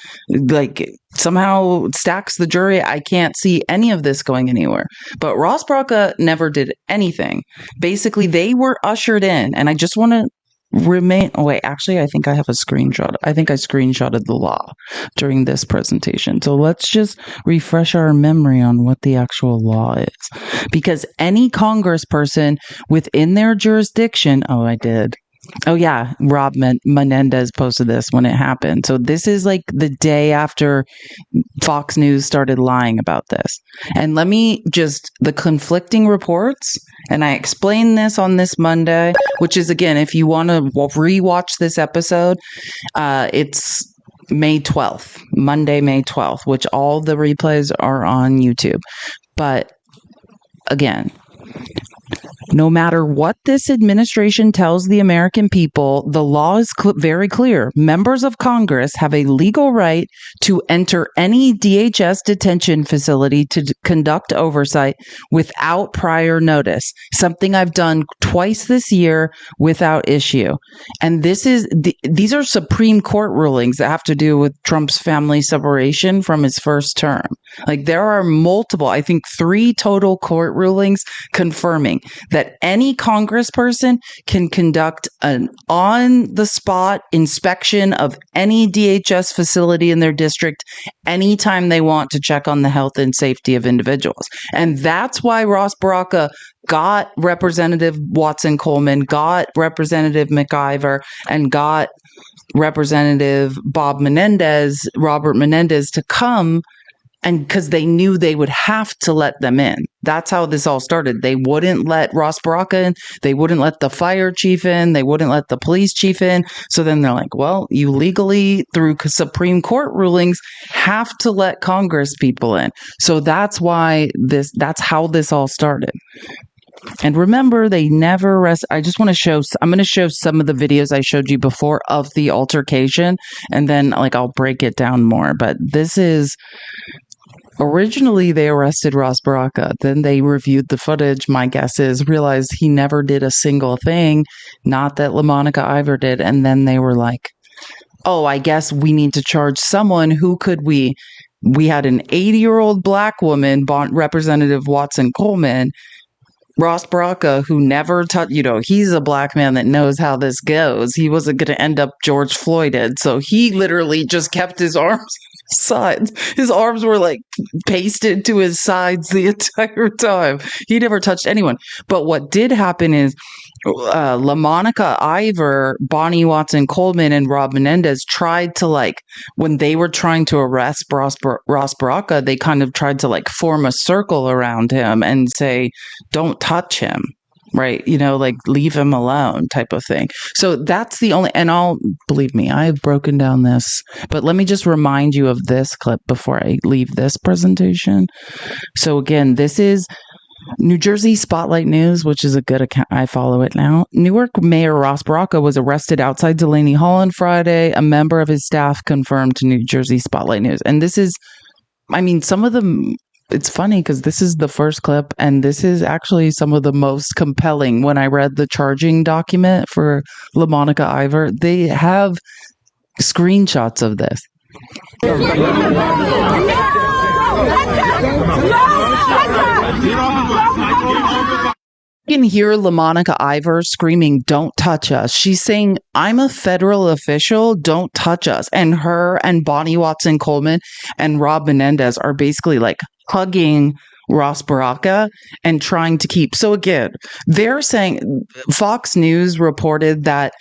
like somehow stacks the jury, I can't see any of this going anywhere. But Ross Baraka never did anything. Basically, they were ushered in, and I just want to wait, actually, I think I have a screenshot. I think I screenshotted the law during this presentation. So let's just refresh our memory on what the actual law is. Because any congressperson within their jurisdiction, I did. Oh yeah, Rob Menendez posted this when it happened. So this is like the day after Fox News started lying about this. And let me just, the conflicting reports, and I explained this on this Monday, which is, again, if you want to rewatch this episode, it's May 12th, Monday, May 12th, which all the replays are on YouTube. But again, no matter what this administration tells the American people, the law is very clear. Members of Congress have a legal right to enter any DHS detention facility to conduct oversight without prior notice, something I've done twice this year without issue. And these are Supreme Court rulings that have to do with Trump's family separation from his first term. Like, there are multiple, I think 3 total court rulings confirming that any congressperson can conduct an on-the-spot inspection of any DHS facility in their district anytime they want to check on the health and safety of individuals. And that's why Ross Baraka got Representative Watson Coleman, got Representative McIver, and got Representative Robert Menendez to come, and because they knew they would have to let them in. That's how this all started. They wouldn't let Ross Baraka in. They wouldn't let the fire chief in. They wouldn't let the police chief in. So then they're like, well, you legally, through Supreme Court rulings, have to let Congress people in. So that's that's how this all started. And remember, they never arrest. I'm going to show some of the videos I showed you before of the altercation, and then I'll break it down more. But this is, originally they arrested Ross Baraka. Then they reviewed the footage, my guess is, realized he never did a single thing, not that LaMonica Ivor did. And then they were like, oh, I guess we need to charge someone. Who could we? We had an 80-year-old black woman, Representative Watson Coleman, Ross Baraka, who never touched, he's a black man that knows how this goes. He wasn't going to end up George Floyded. So he literally just kept his arms sides. His arms were pasted to his sides the entire time. He never touched anyone. But what did happen is LaMonica Ivor, Bonnie Watson Coleman, and Rob Menendez tried to when they were trying to arrest Ross Baraka, they kind of tried to form a circle around him and say, don't touch him. Right. Leave him alone type of thing. So that's the only, and believe me, I've broken down this, but let me just remind you of this clip before I leave this presentation. So again, this is New Jersey Spotlight News, which is a good account. I follow it now. Newark Mayor Ross Baraka was arrested outside Delaney Hall on Friday. A member of his staff confirmed to New Jersey Spotlight News. And this is, some of them, it's funny because this is the first clip, and this is actually some of the most compelling. When I read the charging document for LaMonica Ivor, they have screenshots of this. You can hear LaMonica Ivor screaming, "Don't touch us." She's saying, "I'm a federal official, don't touch us." And her and Bonnie Watson Coleman and Rob Menendez are basically like hugging Ross Baraka and trying to keep. So again, they're saying Fox News reported that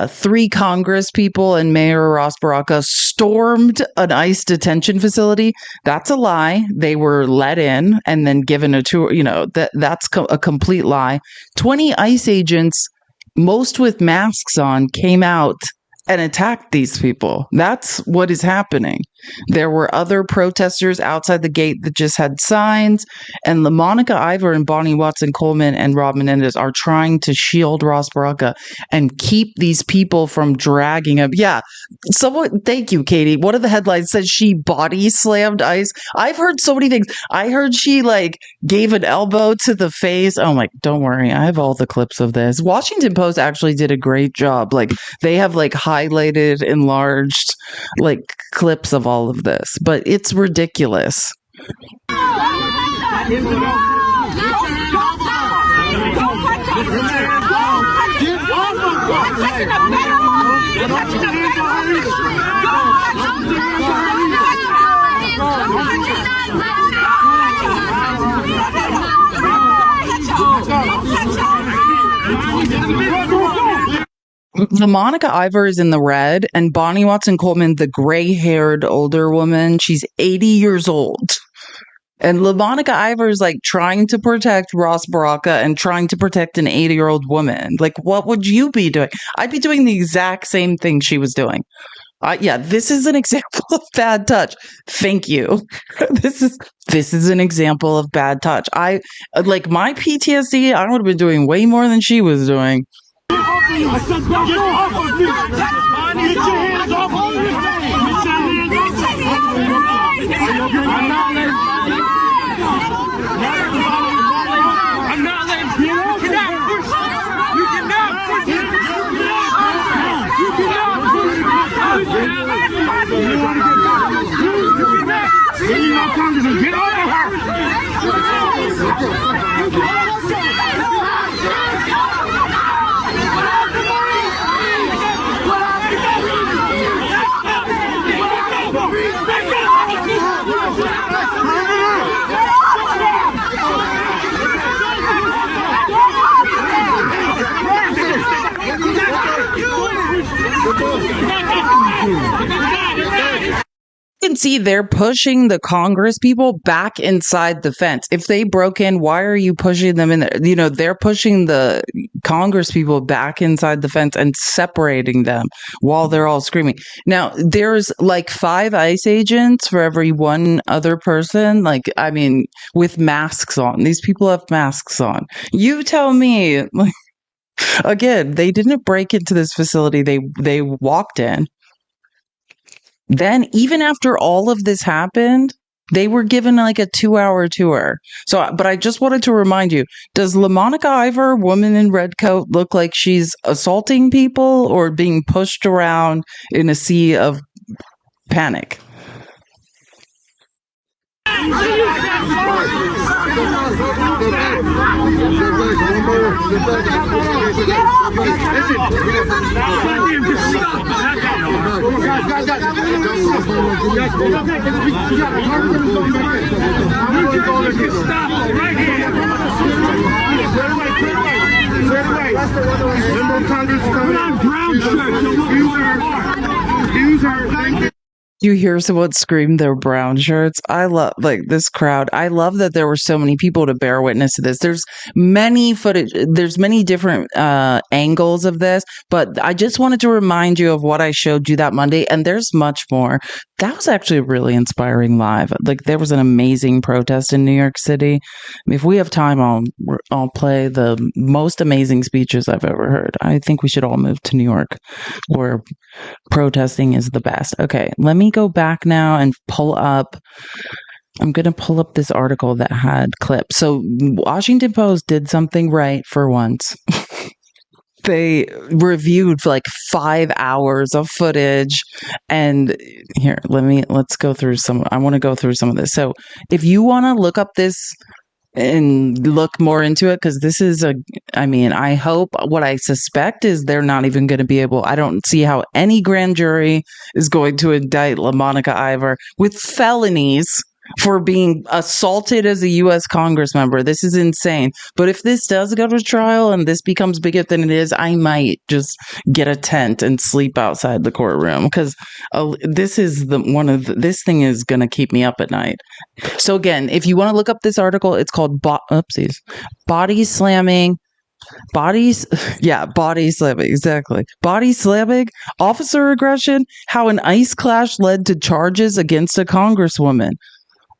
3 Congress people and Mayor Ross Baraka stormed an ICE detention facility. That's a lie. They were let in and then given a tour. That's a complete lie. 20 ICE agents, most with masks on, came out and attacked these people. That's what is happening. There were other protesters outside the gate that just had signs, and LaMonica Ivor and Bonnie Watson Coleman and Rob Menendez are trying to shield Ross Baraka and keep these people from dragging him. Yeah, thank you, Katie. One of the headlines says she body slammed ICE. I've heard so many things. I heard she gave an elbow to the face. Oh my, don't worry. I have all the clips of this. Washington Post actually did a great job. They have highlighted, enlarged clips of all of this, but it's ridiculous. LaMonica Ivor is in the red, and Bonnie Watson Coleman, the gray-haired older woman, she's 80 years old. And LaMonica Ivor is trying to protect Ross Baraka and trying to protect an 80-year-old woman. What would you be doing? I'd be doing the exact same thing she was doing. Yeah, this is an example of bad touch. Thank you. This is an example of bad touch. My PTSD, I would have been doing way more than she was doing. I said, get off of me! Get your hands off of me! I'm not letting you. You cannot push. You cannot push. You cannot. Get off of her! You can see they're pushing the Congress people back inside the fence. If they broke in, why are you pushing them in there? They're pushing the Congress people back inside the fence and separating them while they're all screaming. Now, there's 5 ICE agents for every one other person, with masks on. These people have masks on. You tell me, again, they didn't break into this facility. They walked in. Then, even after all of this happened, they were given a 2-hour tour. But I just wanted to remind you, does LaMonica Ivor, woman in red coat, look like she's assaulting people or being pushed around in a sea of panic? You hear someone scream their brown shirts. I love this crowd. I love that there were so many people to bear witness to this. There's many footage. There's many different angles of this, but I just wanted to remind you of what I showed you that Monday. And there's much more. That was actually really inspiring live. There was an amazing protest in New York City. If we have time, I'll play the most amazing speeches I've ever heard. I think we should all move to New York, where protesting is the best. Okay, let me go back now and pull up. I'm going to pull up this article that had clips. So Washington Post did something right for once. they reviewed like 5 hours of footage. And here, let's go through I want to go through some of this. So if you want to look up this and look more into it, because this is I hope, what I suspect is they're not even going to be able, I don't see how any grand jury is going to indict LaMonica Ivor with felonies for being assaulted as a U.S. Congress member. This is insane. But if this does go to trial and this becomes bigger than it is, I might just get a tent and sleep outside the courtroom, because this is this thing is going to keep me up at night. So again, if you want to look up this article, it's called Body Slamming. Body slamming, exactly. Body slamming, officer aggression, how an ICE clash led to charges against a congresswoman.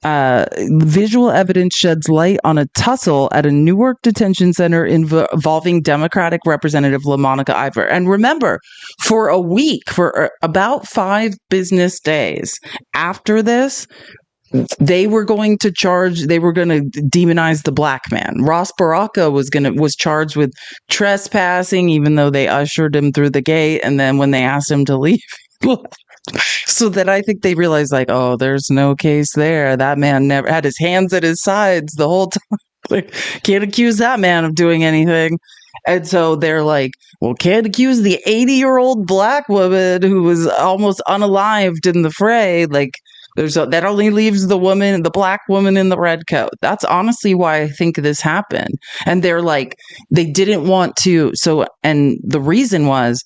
Visual evidence sheds light on a tussle at a Newark detention center involving Democratic Representative LaMonica Ivor. And remember, for a week, for about 5 business days after this, they were going to demonize the black man. Ross Baraka was charged with trespassing, even though they ushered him through the gate. And then when they asked him to leave, so that I think they realized, like, oh, there's no case there. That man never had his hands at his sides the whole time. Like, can't accuse that man of doing anything. And so they're like, well, can't accuse the 80-year-old black woman who was almost unalived in the fray. Like, that only leaves the black woman in the red coat. That's honestly why I think this happened. And they're like, they didn't want to. So, and the reason was,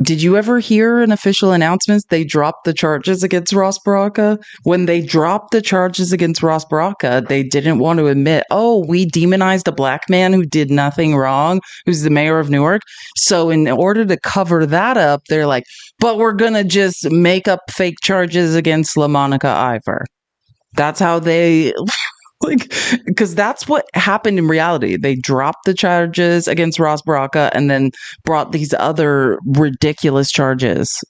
did you ever hear in official announcements they dropped the charges against Ross Baraka? When they dropped the charges against Ross Baraka, they didn't want to admit, oh, we demonized a black man who did nothing wrong, who's the mayor of Newark. So in order to cover that up, they're like, but we're going to just make up fake charges against LaMonica Ivor. That's how they... because that's what happened in reality. They dropped the charges against Ross Baraka and then brought these other ridiculous charges.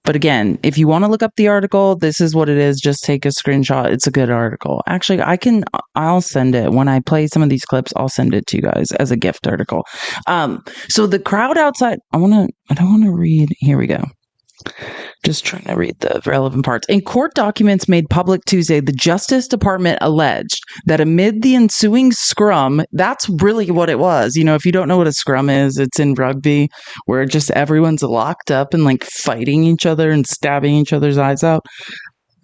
But again, if you want to look up the article, this is what it is. Just take a screenshot. It's a good article. Actually, I'll send it. When I play some of these clips, I'll send it to you guys as a gift article. So the crowd outside, I don't want to read. Here we go. Just trying to read the relevant parts. In court documents made public Tuesday, the Justice Department alleged that amid the ensuing scrum, that's really what it was. You know, if you don't know what a scrum is, it's in rugby where just everyone's locked up and like fighting each other and stabbing each other's eyes out.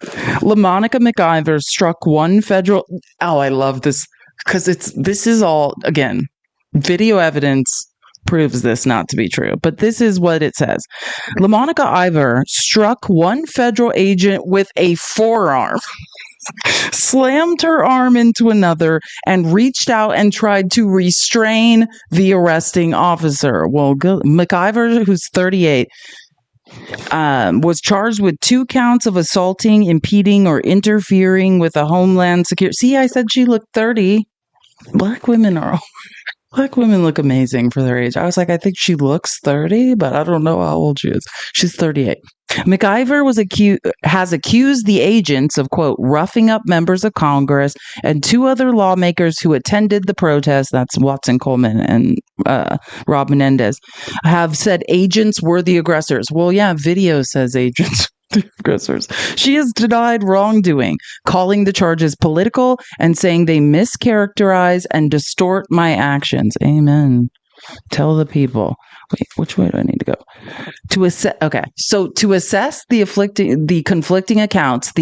LaMonica McIvor struck one federal... Oh, I love this because this is all, again, video evidence proves this not to be true, but this is what it says. LaMonica Ivor struck one federal agent with a forearm, slammed her arm into another, and reached out and tried to restrain the arresting officer. Well, McIvor, who's 38, was charged with 2 counts of assaulting, impeding, or interfering with a Homeland Security. See, I said she looked 30. Black women look amazing for their age. I was like, I think she looks 30, but I don't know how old she is. She's 38. McIvor has accused the agents of, quote, roughing up members of Congress, and 2 other lawmakers who attended the protest, that's Watson Coleman and Rob Menendez, have said agents were the aggressors. Well, yeah, video says agents the aggressors. She has denied wrongdoing, calling the charges political and saying they mischaracterize and distort my actions. Amen. Tell the people. Wait, which way do I need to go? To assess the conflicting accounts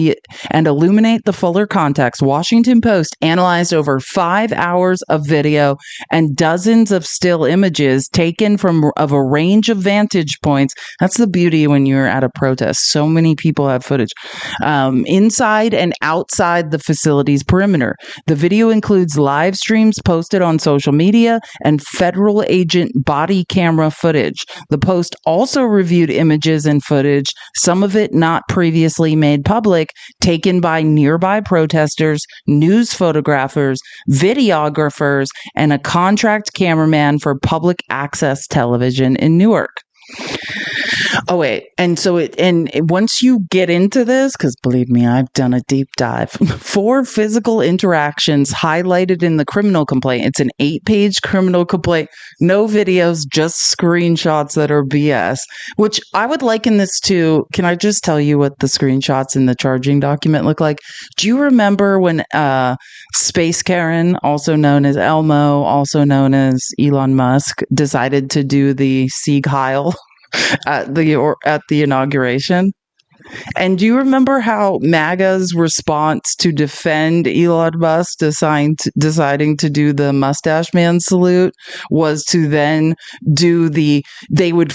and illuminate the fuller context, Washington Post analyzed over 5 hours of video and dozens of still images taken of a range of vantage points. That's the beauty when you're at a protest. So many people have footage inside and outside the facility's perimeter. The video includes live streams posted on social media and federal agent body camera footage. The Post also reviewed images and footage, some of it not previously made public, taken by nearby protesters, news photographers, videographers, and a contract cameraman for public access television in Newark. Oh wait, and so once you get into this, because believe me, I've done a deep dive. 4 physical interactions highlighted in the criminal complaint. It's an 8-page criminal complaint, no videos, just screenshots that are BS. Which I would liken this to. Can I just tell you what the screenshots in the charging document look like? Do you remember when Space Karen, also known as Elmo, also known as Elon Musk, decided to do the Sieg Heil at the inauguration? And do you remember how MAGA's response to defend Elon Musk deciding to do the mustache man salute was to then do they would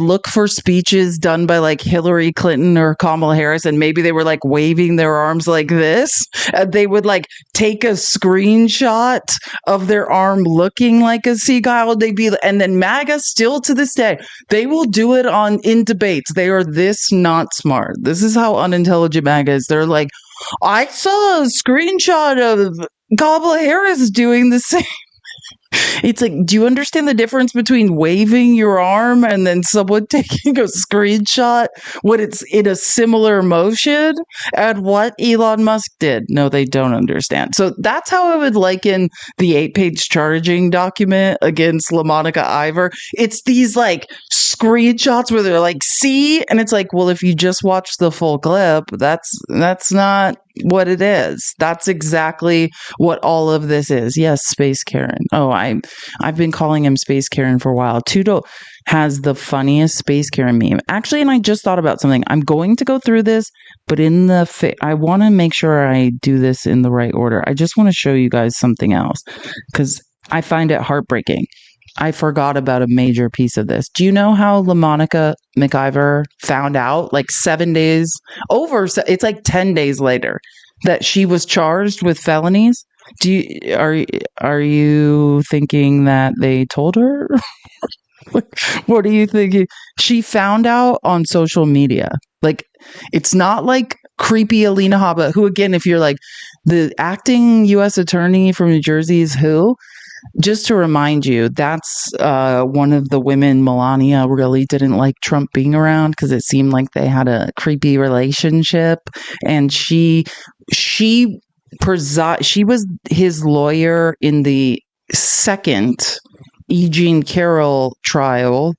look for speeches done by like Hillary Clinton or Kamala Harris, and maybe they were like waving their arms like this, and they would like take a screenshot of their arm looking like a seagull. And then MAGA still to this day, they will do it in debates. They are this not smart. This is how unintelligent MAGA is. They're like, I saw a screenshot of Kamala Harris doing the same. It's like, do you understand the difference between waving your arm and then someone taking a screenshot when it's in a similar motion and what Elon Musk did? No, they don't understand. So that's how I would liken the 8-page charging document against LaMonica Ivor. It's these like screenshots where they're like, see? And it's like, well, if you just watch the full clip, that's not what it is. That's exactly what all of this is. Yes, Space Karen. Oh, I've been calling him Space Karen for a while. Tudo has the funniest Space Karen meme. Actually, and I just thought about something. I'm going to go through this, but I want to make sure I do this in the right order. I just want to show you guys something else because I find it heartbreaking. I forgot about a major piece of this. Do you know how LaMonica McIver found out like 7 days it's like 10 days later that she was charged with felonies? Are you thinking that they told her? What are you thinking? She found out on social media. Like, it's not like creepy Alina Habba, who, again, if you're like the acting U.S. attorney from New Jersey is who? Just to remind you, that's one of the women Melania really didn't like Trump being around because it seemed like they had a creepy relationship. And she was his lawyer in the second E. Jean Carroll trial,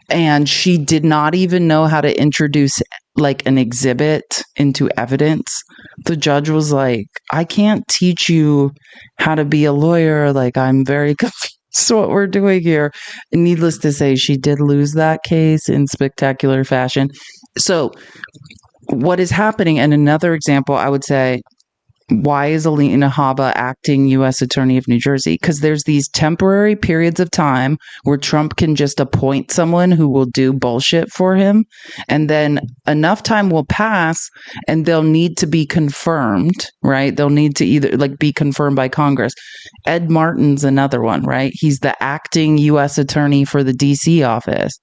and she did not even know how to introduce like an exhibit into evidence. The judge was like, I can't teach you how to be a lawyer. Like, I'm very confused what we're doing here. And needless to say, she did lose that case in spectacular fashion. So what is happening, and another example, I would say, why is Alina Habba acting U.S. Attorney of New Jersey? Because there's these temporary periods of time where Trump can just appoint someone who will do bullshit for him. And then enough time will pass and they'll need to be confirmed, right? They'll need to either like be confirmed by Congress. Ed Martin's another one, right? He's the acting U.S. Attorney for the D.C. office.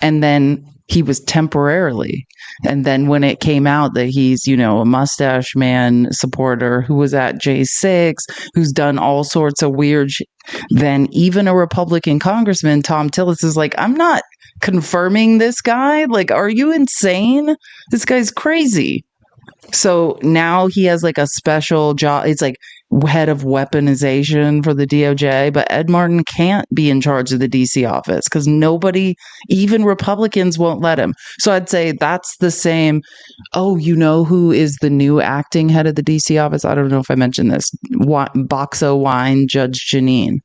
And then he was temporarily. And then when it came out that he's, a mustache man supporter who was at J6, who's done all sorts of weird then even a Republican congressman, Tom Tillis, is like, I'm not confirming this guy. Like, are you insane? This guy's crazy. So now he has like a special job. It's like head of weaponization for the DOJ, but Ed Martin can't be in charge of the DC office because nobody, even Republicans, won't let him. So I'd say that's the same. Oh, you know who is the new acting head of the DC office? I don't know if I mentioned this. Boxo Wine, Judge Janine.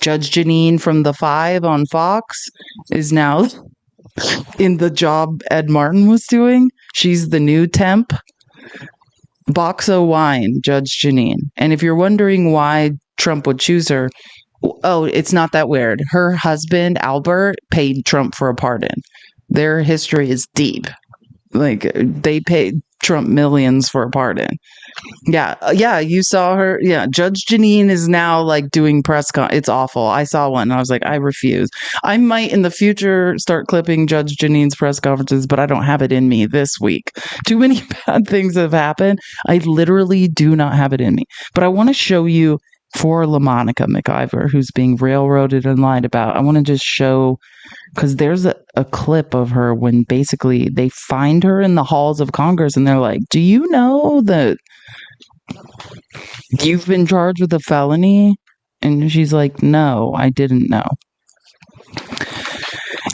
Judge Janine from The Five on Fox is now in the job Ed Martin was doing. She's the new temp. Boxo Wine, Judge Janine. And if you're wondering why Trump would choose her, oh, it's not that weird. Her husband, Albert, paid Trump for a pardon. Their history is deep. Like, they paid Trump millions for a pardon. Yeah, you saw her. Yeah, Judge Janine is now like doing it's awful. I saw one and I was like, I refuse. I might in the future start clipping Judge Janine's press conferences, but I don't have it in me this week. Too many bad things have happened. I literally do not have it in me. But I want to show you for LaMonica McIver, who's being railroaded and lied about. I want to just show, because there's a clip of her when basically they find her in the halls of Congress and they're like, do you know that you've been charged with a felony? And she's like, no, I didn't know.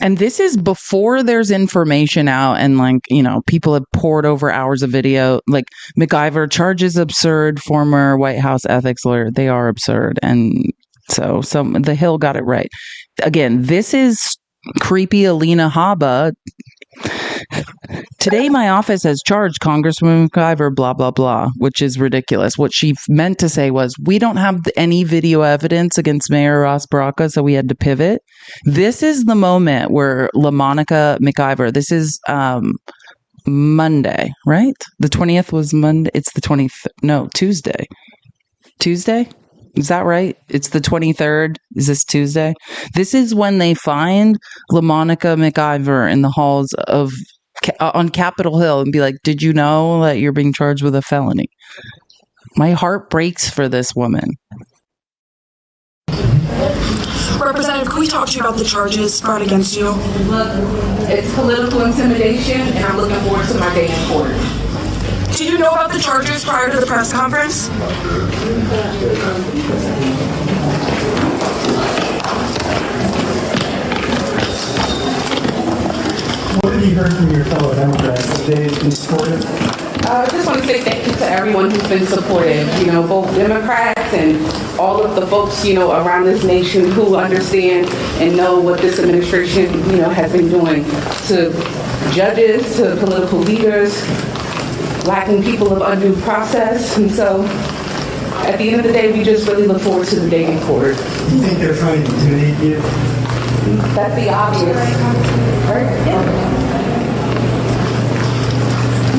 And this is before there's information out and, like, you know, people have poured over hours of video. Like, McIver charges absurd, former White House ethics lawyer. They are absurd. And so the Hill got it right. Again, this is creepy Alina Habba. Today, my office has charged Congresswoman McIver, blah, blah, blah, which is ridiculous. What she meant to say was, we don't have any video evidence against Mayor Ross Baraka, so we had to pivot. This is the moment where LaMonica McIver, this is Monday, right? The 20th was Monday. It's the 20th. No, Tuesday. Tuesday? Is that right? It's the 23rd. Is this Tuesday? This is when they find LaMonica McIver in the halls of on Capitol Hill and be like, did you know that you're being charged with a felony? My heart breaks for this woman. Representative, can we talk to you about the charges brought against you? Look, it's political intimidation, and I'm looking forward to my day in court. Did you know about the charges prior to the press conference? What have you heard from your fellow Democrats? Have they been supportive? I just want to say thank you to everyone who's been supportive, you know, both Democrats and all of the folks, you know, around this nation who understand and know what this administration, you know, has been doing to judges, to political leaders, lacking people of undue process. And so at the end of the day, we just really look forward to the day in court. Do you think they're trying to intimidate you? That's the obvious. Right?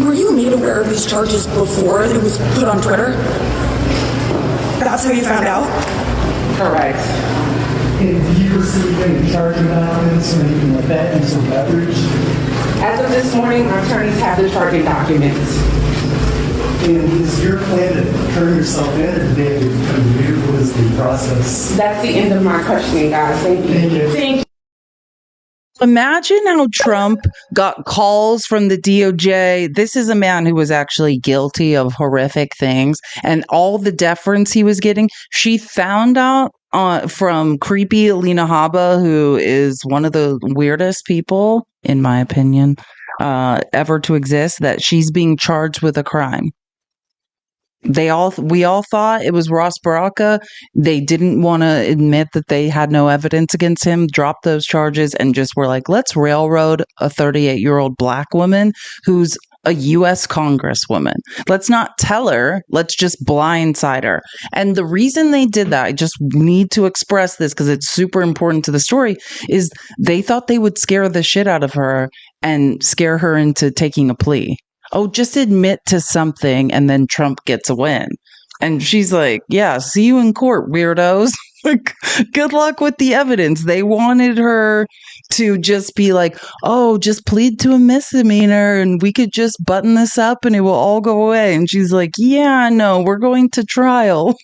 Were you made aware of these charges before it was put on Twitter? That's how you found out? Correct. And do you receive any charging documents or anything like that in some leverage? As of this morning, our attorneys have the charging documents. And is your plan to turn yourself in, or did they become new? What is the process? That's the end of my questioning, guys. Thank you. Thank you. Imagine how Trump got calls from the DOJ. This is a man who was actually guilty of horrific things, and all the deference he was getting. She found out from creepy Alina Habba, who is one of the weirdest people, in my opinion, ever to exist, that she's being charged with a crime. We all thought it was Ross Baraka. They didn't want to admit that they had no evidence against him, dropped those charges, and just were like, let's railroad a 38-year-old black woman who's a U.S. Congresswoman. Let's not tell her. Let's just blindside her. And the reason they did that, I just need to express this because it's super important to the story, is they thought they would scare the shit out of her and scare her into taking a plea. Oh, just admit to something and then Trump gets a win. And she's like, yeah, see you in court, weirdos. Like, good luck with the evidence. They wanted her to just be like, oh, just plead to a misdemeanor and we could just button this up and it will all go away. And she's like, yeah, no, we're going to trial.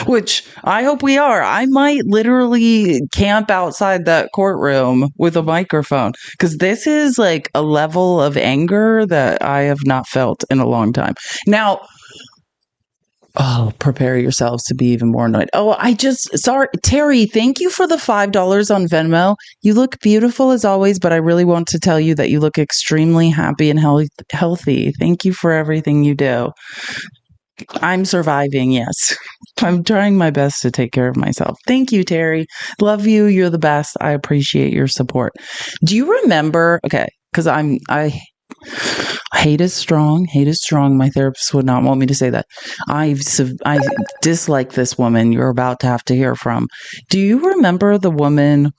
Which I hope we are. I might literally camp outside that courtroom with a microphone because this is like a level of anger that I have not felt in a long time. Now, prepare yourselves to be even more annoyed. Sorry, Terry, thank you for the $5 on Venmo. You look beautiful as always, but I really want to tell you that you look extremely happy and healthy. Thank you for everything you do. I'm surviving, yes. I'm trying my best to take care of myself. Thank you, Terry. Love you. You're the best. I appreciate your support. Do you remember? Okay, because I hate is strong. Hate is strong. My therapist would not want me to say that. I dislike this woman you're about to have to hear from. Do you remember the woman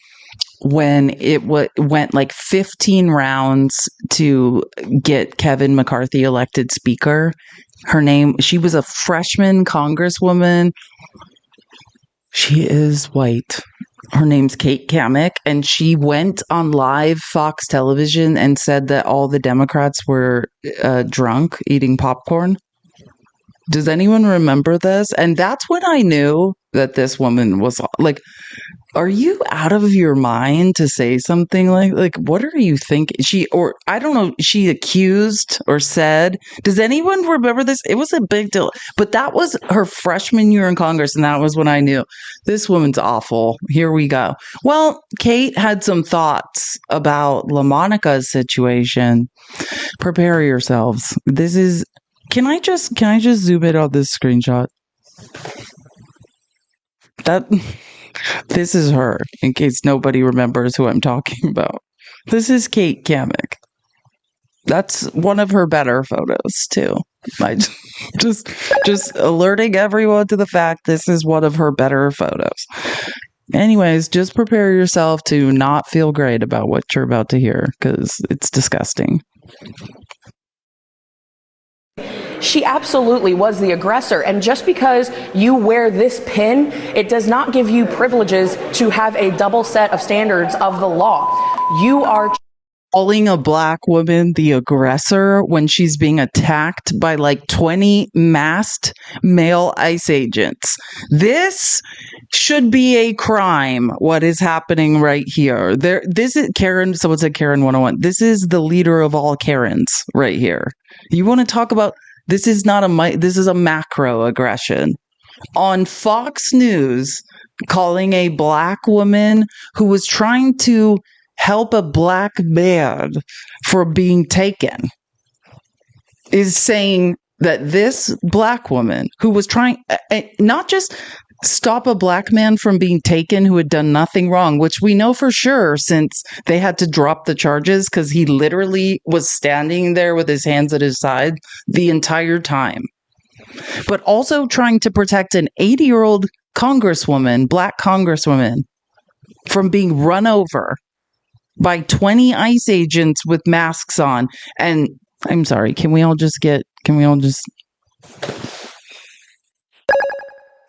when it went like 15 rounds to get Kevin McCarthy elected speaker? She was a freshman congresswoman. She is white. Her name's Kate Kammack, and she went on live Fox television and said that all the Democrats were drunk eating popcorn. Does anyone remember this? And that's when I knew that this woman was like, are you out of your mind to say something like what are you thinking? Or I don't know, she accused or said, does anyone remember this? It was a big deal, but that was her freshman year in Congress. And that was when I knew this woman's awful. Here we go. Well, Kate had some thoughts about LaMonica's situation. Prepare yourselves. Can I just zoom in on this screenshot? This is her, in case nobody remembers who I'm talking about. This is Kate Kamek. That's one of her better photos, too. I just alerting everyone to the fact this is one of her better photos. Anyways, just prepare yourself to not feel great about what you're about to hear, because it's disgusting. She absolutely was the aggressor. And just because you wear this pin, it does not give you privileges to have a double set of standards of the law. You are calling a black woman the aggressor when she's being attacked by like 20 masked male ICE agents. This should be a crime, what is happening right here. This is Karen, someone said Karen 101. This is the leader of all Karens right here. You want to talk about, this is a macro aggression. On Fox News, calling a black woman who was trying to help a black man from being taken is saying that this black woman who was trying not just stop a black man from being taken who had done nothing wrong, which we know for sure since they had to drop the charges because he literally was standing there with his hands at his side the entire time, but also trying to protect an 80-year-old congresswoman, black congresswoman, from being run over by 20 ICE agents with masks on. And I'm sorry, can we all just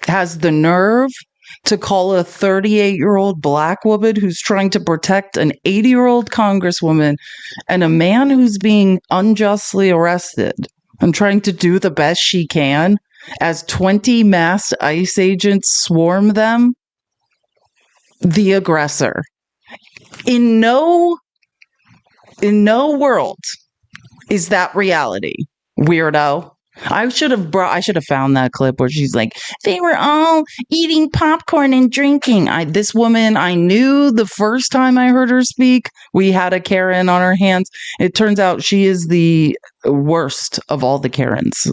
has the nerve to call a 38-year-old black woman who's trying to protect an 80-year-old congresswoman and a man who's being unjustly arrested and trying to do the best she can as 20 masked ICE agents swarm them, the aggressor. In no world is that reality, weirdo. I should have found that clip where she's like, they were all eating popcorn and drinking. This woman, I knew the first time I heard her speak, we had a Karen on our hands. It turns out she is the worst of all the Karens.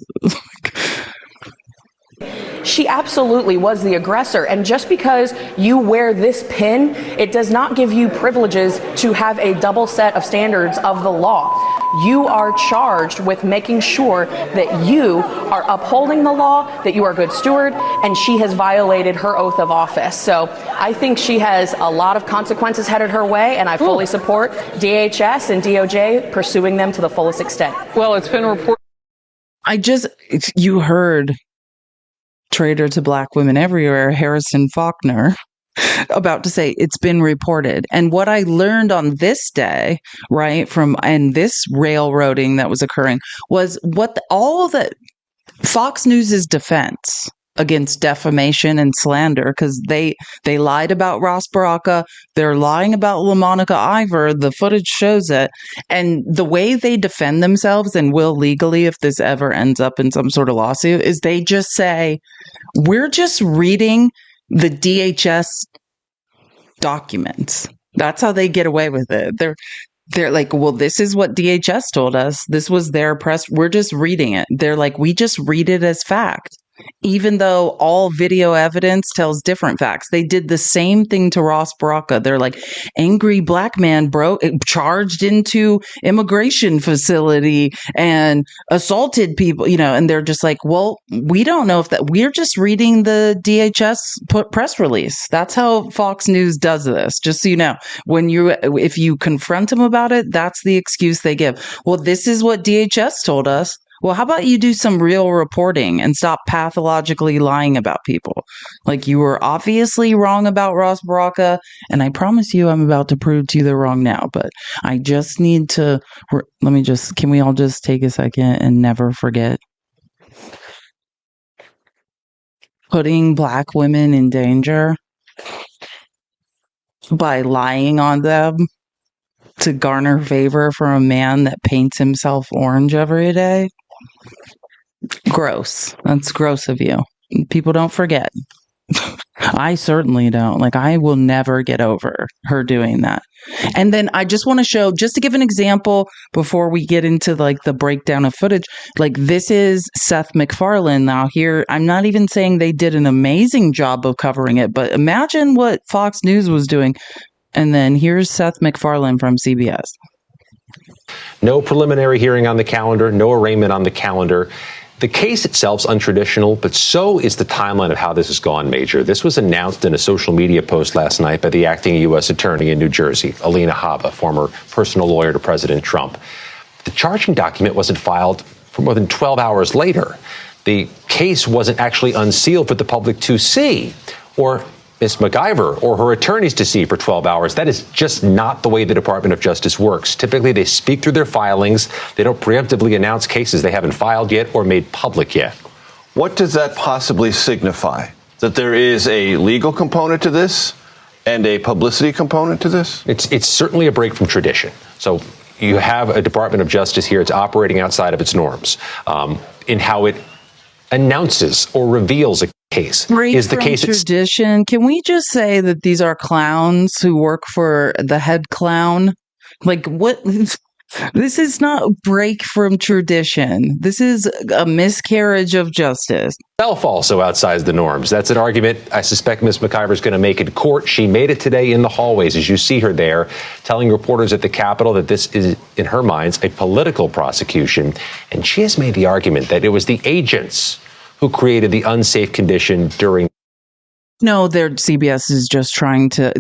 She absolutely was the aggressor. And just because you wear this pin, it does not give you privileges to have a double set of standards of the law. You are charged with making sure that you are upholding the law, that you are a good steward, and she has violated her oath of office. So I think she has a lot of consequences headed her way, and I fully support DHS and DOJ pursuing them to the fullest extent. Well, it's been reported. You heard traitor to black women everywhere, Harrison Faulkner, about to say it's been reported. And what I learned on this day, right, and this railroading that was occurring was all that Fox News's defense against defamation and slander, because they lied about Ross Baraka, they're lying about LaMonica Ivor, the footage shows it, and the way they defend themselves and will legally if this ever ends up in some sort of lawsuit is they just say, we're just reading the DHS documents. That's how they get away with it. They're like, well, this is what DHS told us. This was their press. We're just reading it. They're like, we just read it as fact, even though all video evidence tells different facts. They did the same thing to Ross Baraka. They're like, angry black man charged into immigration facility and assaulted people, and they're just like, well, we don't know if that, we're just reading the DHS press release. That's how Fox News does this. Just so you know, if you confront them about it, that's the excuse they give. Well, this is what DHS told us. Well, how about you do some real reporting and stop pathologically lying about people? Like, you were obviously wrong about Ross Baraka, and I promise you I'm about to prove to you they're wrong now, but I just need to, can we all just take a second and never forget? putting Black women in danger by lying on them to garner favor from a man that paints himself orange every day. Gross. That's gross of you. People don't forget. I certainly don't. Like, I will never get over her doing that. And then I just want to show, just to give an example before we get into like the breakdown of footage, like this is Seth MacFarlane. Now here, I'm not even saying they did an amazing job of covering it, but imagine what Fox News was doing. And then here's Seth MacFarlane from CBS. No preliminary hearing on the calendar, no arraignment on the calendar. The case itself is untraditional, but so is the timeline of how this has gone, Major. This was announced in a social media post last night by the acting U.S. attorney in New Jersey, Alina Habba, former personal lawyer to President Trump. The charging document wasn't filed for more than 12 hours later. The case wasn't actually unsealed for the public to see, or Ms. MacIver or her attorneys to see for 12 hours. That is just not the way the Department of Justice works. Typically, they speak through their filings. They don't preemptively announce cases they haven't filed yet or made public yet. What does that possibly signify? That there is a legal component to this and a publicity component to this? It's certainly a break from tradition. So you have a Department of Justice here. It's operating outside of its norms in how it announces or reveals a case. Break is the from case tradition. Can we just say that these are clowns who work for the head clown? Like, what? This is not break from tradition. This is a miscarriage of justice. Itself also outside the norms. That's an argument I suspect Ms. MacIver is going to make in court. She made it today in the hallways, as you see her there, telling reporters at the Capitol that this is, in her mind, a political prosecution. And she has made the argument that it was the agents who created the unsafe condition during. No, CBS is just trying to.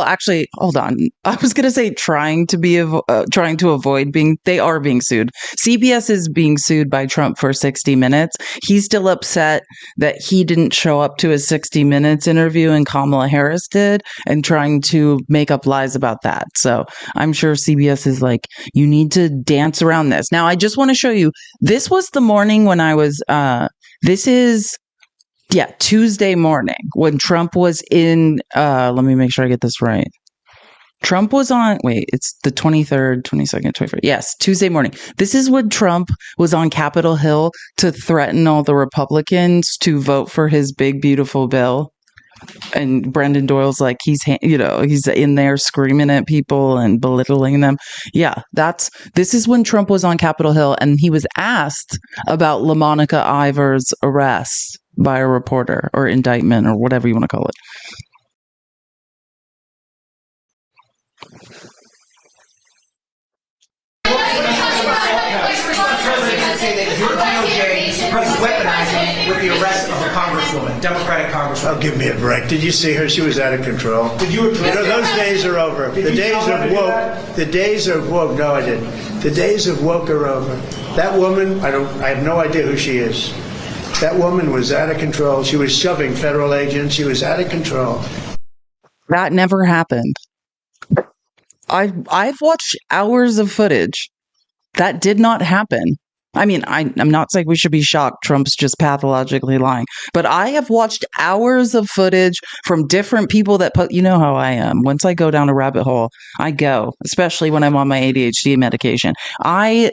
Actually, hold on. I was going to say trying to avoid being. They are being sued. CBS is being sued by Trump for 60 Minutes. He's still upset that he didn't show up to his 60 Minutes interview and Kamala Harris did, and trying to make up lies about that. So I'm sure CBS is like, you need to dance around this. Now, I just want to show you. This was the morning when I was. This is. Yeah, Tuesday morning when Trump was in, let me make sure I get this right. Trump was on, it's the 23rd, 22nd, 23rd. Yes, Tuesday morning. This is when Trump was on Capitol Hill to threaten all the Republicans to vote for his big, beautiful bill. And Brendan Doyle's like, he's in there screaming at people and belittling them. Yeah, this is when Trump was on Capitol Hill and he was asked about LaMonica Iver's arrest by a reporter or indictment or whatever you want to call it. Weaponizing with the arrest of a congresswoman, Democratic congresswoman. Oh, give me a break. Did you see her? She was out of control. Did you address those days are over. The days of woke. No, I didn't. The days of woke are over. That woman, I have no idea who she is. That woman was out of control. She was shoving federal agents. She was out of control. That never happened. I've watched hours of footage. That did not happen. I mean, I'm not saying we should be shocked. Trump's just pathologically lying. But I have watched hours of footage from different people that you know how I am. Once I go down a rabbit hole, I go, especially when I'm on my ADHD medication. I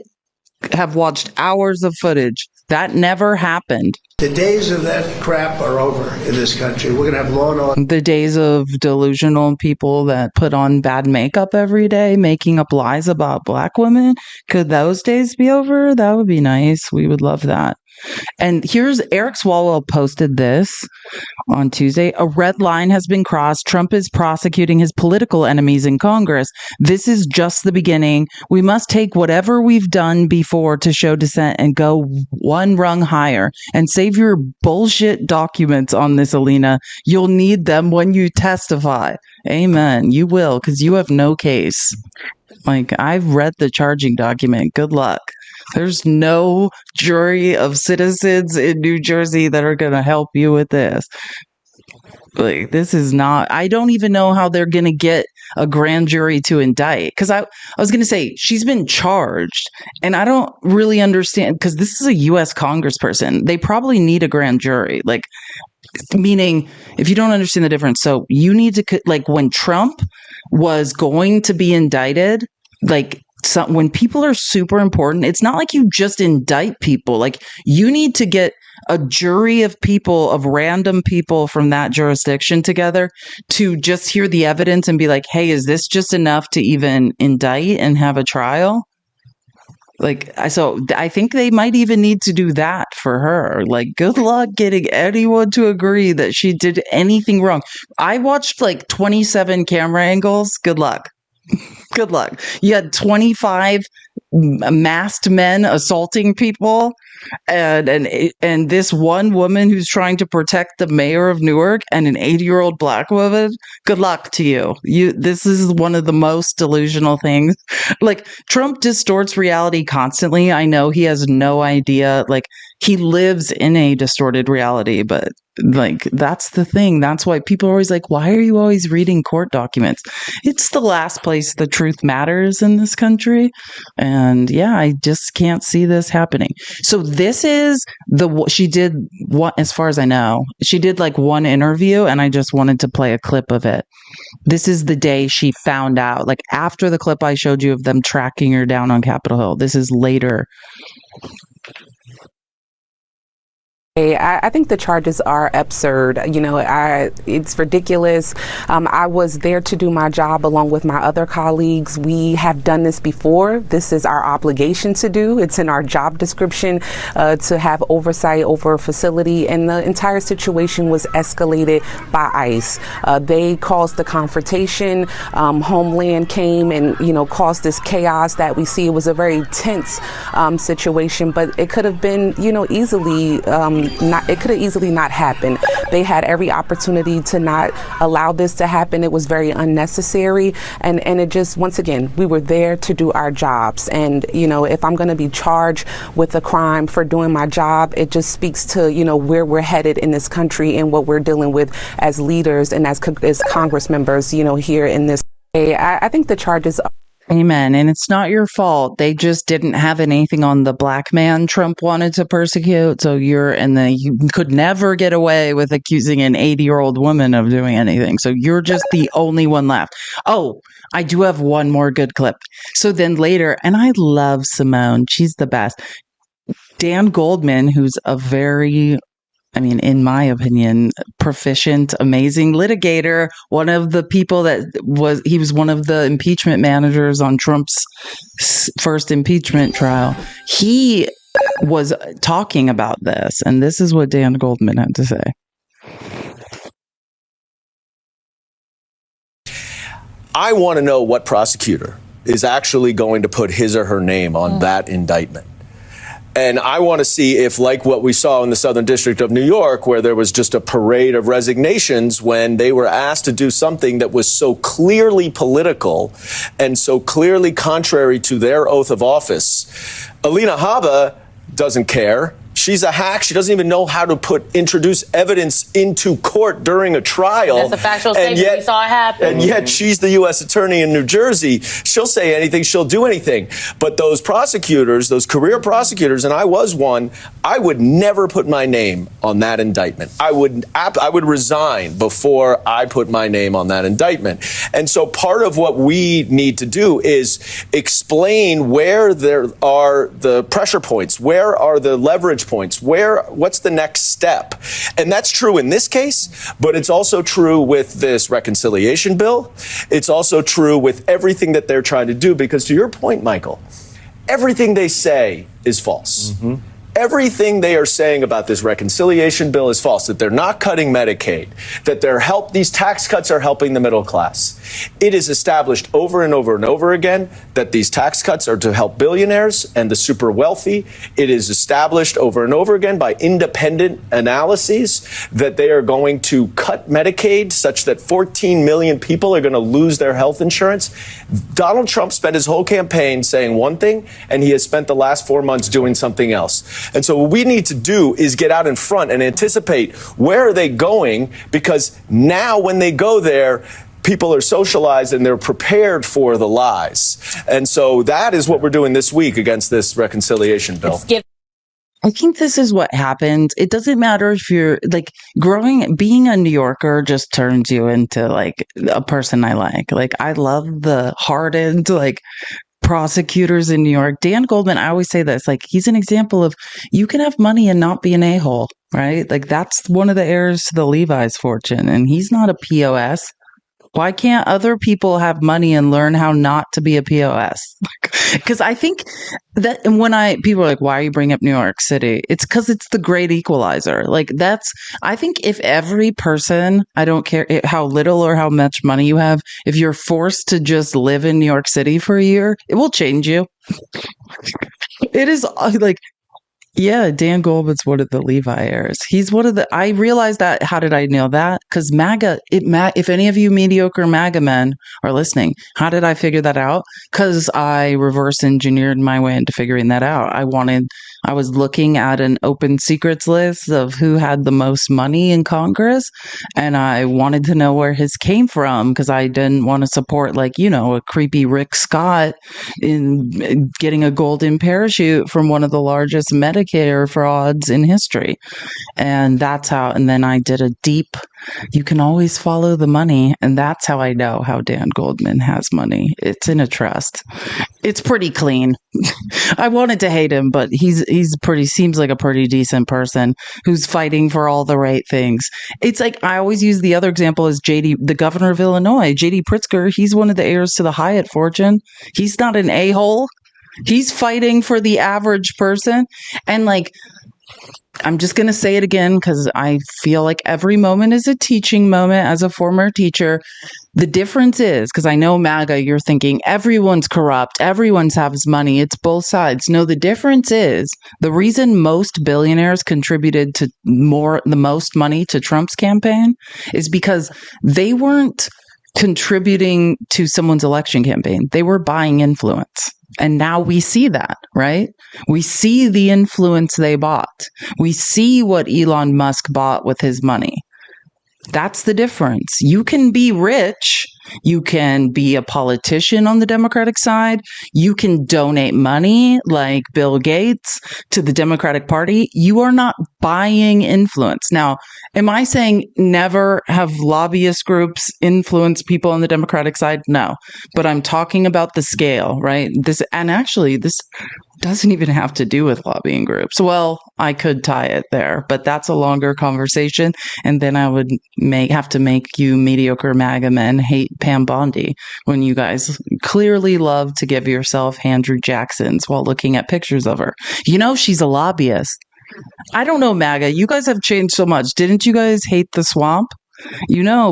have watched hours of footage. That never happened. The days of that crap are over in this country. We're going to have law and order. The days of delusional people that put on bad makeup every day, making up lies about Black women. Could those days be over? That would be nice. We would love that. And here's Eric Swalwell posted this on Tuesday. A red line has been crossed. Trump is prosecuting his political enemies in Congress. This is just the beginning. We must take whatever we've done before to show dissent and go one rung higher. And save your bullshit documents on this, Alina. You'll need them when you testify. Amen. You will, because you have no case. Like, I've read the charging document. Good luck. There's no jury of citizens in New Jersey that are going to help you with this. Like, this is not, I don't even know how they're going to get a grand jury to indict. Because I was going to say, she's been charged. And I don't really understand, because this is a U.S. congressperson. They probably need a grand jury. Like, Meaning, if you don't understand the difference, so you need to, like, when Trump was going to be indicted, like, when people are super important, it's not like you just indict people. Like, you need to get a jury of people, of random people from that jurisdiction together to just hear the evidence and be like, hey, is this just enough to even indict and have a trial? Like, so I think they might even need to do that for her. Like, good luck getting anyone to agree that she did anything wrong. I watched like 27 camera angles. Good luck. Good luck. You had 25 masked men assaulting people, and this one woman who's trying to protect the mayor of Newark and an 80-year-old black woman. Good luck to you. This is one of the most delusional things. Like, Trump distorts reality constantly. I know he has no idea. Like, he lives in a distorted reality, but like, that's the thing. That's why people are always like, why are you always reading court documents? It's the last place the truth matters in this country. And yeah, I just can't see this happening. So this is she did what, as far as I know, she did like one interview, and I just wanted to play a clip of it. This is the day she found out, like after the clip I showed you of them tracking her down on Capitol Hill. This is later. I think the charges are absurd. It's ridiculous. I was there to do my job along with my other colleagues. We have done this before. This is our obligation to do. It's in our job description to have oversight over a facility, and the entire situation was escalated by ICE. They caused the confrontation. Homeland came and, caused this chaos that we see. It was a very tense situation, but it could have been, easily it could have easily not happened. They had every opportunity to not allow this to happen. It was very unnecessary. And it just, once again, we were there to do our jobs. And, if I'm going to be charged with a crime for doing my job, it just speaks to, where we're headed in this country and what we're dealing with as leaders and as Congress members, here in this. I think the charges are. Amen. And it's not your fault. They just didn't have anything on the black man Trump wanted to persecute. So you could never get away with accusing an 80-year-old woman of doing anything. So you're just the only one left. Oh, I do have one more good clip. So then later, and I love Simone. She's the best. Dan Goldman, who's a very, in my opinion, proficient, amazing litigator. One of the people he was one of the impeachment managers on Trump's first impeachment trial. He was talking about this, and this is what Dan Goldman had to say. I want to know what prosecutor is actually going to put his or her name on that indictment. And I want to see if, like what we saw in the Southern District of New York, where there was just a parade of resignations when they were asked to do something that was so clearly political and so clearly contrary to their oath of office. Alina Habba doesn't care. She's a hack. She doesn't even know how to introduce evidence into court during a trial. That's a factual statement. We saw it happen. And yet she's the U.S. attorney in New Jersey. She'll say anything. She'll do anything. But those prosecutors, those career prosecutors, and I was one, I would never put my name on that indictment. I would resign before I put my name on that indictment. And so part of what we need to do is explain where there are the pressure points, where are the leverage points, what's the next step? And that's true in this case, but it's also true with this reconciliation bill. It's also true with everything that they're trying to do, because to your point, Michael, everything they say is false. Mm-hmm. Everything they are saying about this reconciliation bill is false, that they're not cutting Medicaid, that these tax cuts are helping the middle class. It is established over and over and over again that these tax cuts are to help billionaires and the super wealthy. It is established over and over again by independent analyses that they are going to cut Medicaid such that 14 million people are going to lose their health insurance. Donald Trump spent his whole campaign saying one thing, and he has spent the last 4 months doing something else. And so what we need to do is get out in front and anticipate where are they going, because now when they go there, people are socialized and they're prepared for the lies. And so that is what we're doing this week against this reconciliation bill. I think this is what happens. It doesn't matter if you're like being a New Yorker just turns you into like a person I like. Like, I love the hardened, like, prosecutors in New York. Dan Goldman, I always say this, like, he's an example of you can have money and not be an a-hole, right? Like, that's one of the heirs to the Levi's fortune, and he's not a POS. Why can't other people have money and learn how not to be a POS? Because I think that when people are like, why are you bringing up New York City? It's because it's the great equalizer. Like, I think if every person, I don't care how little or how much money you have, if you're forced to just live in New York City for a year, it will change you. It is like, yeah, Dan Goldman's one of the Levi heirs. He's one of the. I realized that. How did I know that? Because MAGA. If any of you mediocre MAGA men are listening, how did I figure that out? Because I reverse engineered my way into figuring that out. I was looking at an open secrets list of who had the most money in Congress, and I wanted to know where his came from because I didn't want to support, like, a creepy Rick Scott in getting a golden parachute from one of the largest Medicare frauds in history. And that's how, and then I did a deep, you can always follow the money. And that's how I know how Dan Goldman has money. It's in a trust. It's pretty clean. I wanted to hate him, but seems like a pretty decent person who's fighting for all the right things. It's like, I always use the other example as the governor of Illinois, JD Pritzker. He's one of the heirs to the Hyatt fortune. He's not an a-hole. He's fighting for the average person. And like, I'm just going to say it again because I feel like every moment is a teaching moment as a former teacher. The difference is, because I know MAGA, you're thinking everyone's corrupt, everyone's has money, it's both sides. No, the difference is the reason most billionaires contributed to the most money to Trump's campaign is because they weren't contributing to someone's election campaign. They were buying influence. And now we see that, right? We see the influence they bought. We see what Elon Musk bought with his money. That's the difference. You can be rich. You can be a politician on the Democratic side. You can donate money like Bill Gates to the Democratic Party. You are not buying influence. Now, am I saying never have lobbyist groups influence people on the Democratic side? No, but I'm talking about the scale, right? This doesn't even have to do with lobbying groups. Well, I could tie it there, but that's a longer conversation. And then I would have to make you mediocre MAGA men hate Pam Bondi when you guys clearly love to give yourself Andrew Jacksons while looking at pictures of her. She's a lobbyist. I don't know, MAGA. You guys have changed so much. Didn't you guys hate the swamp?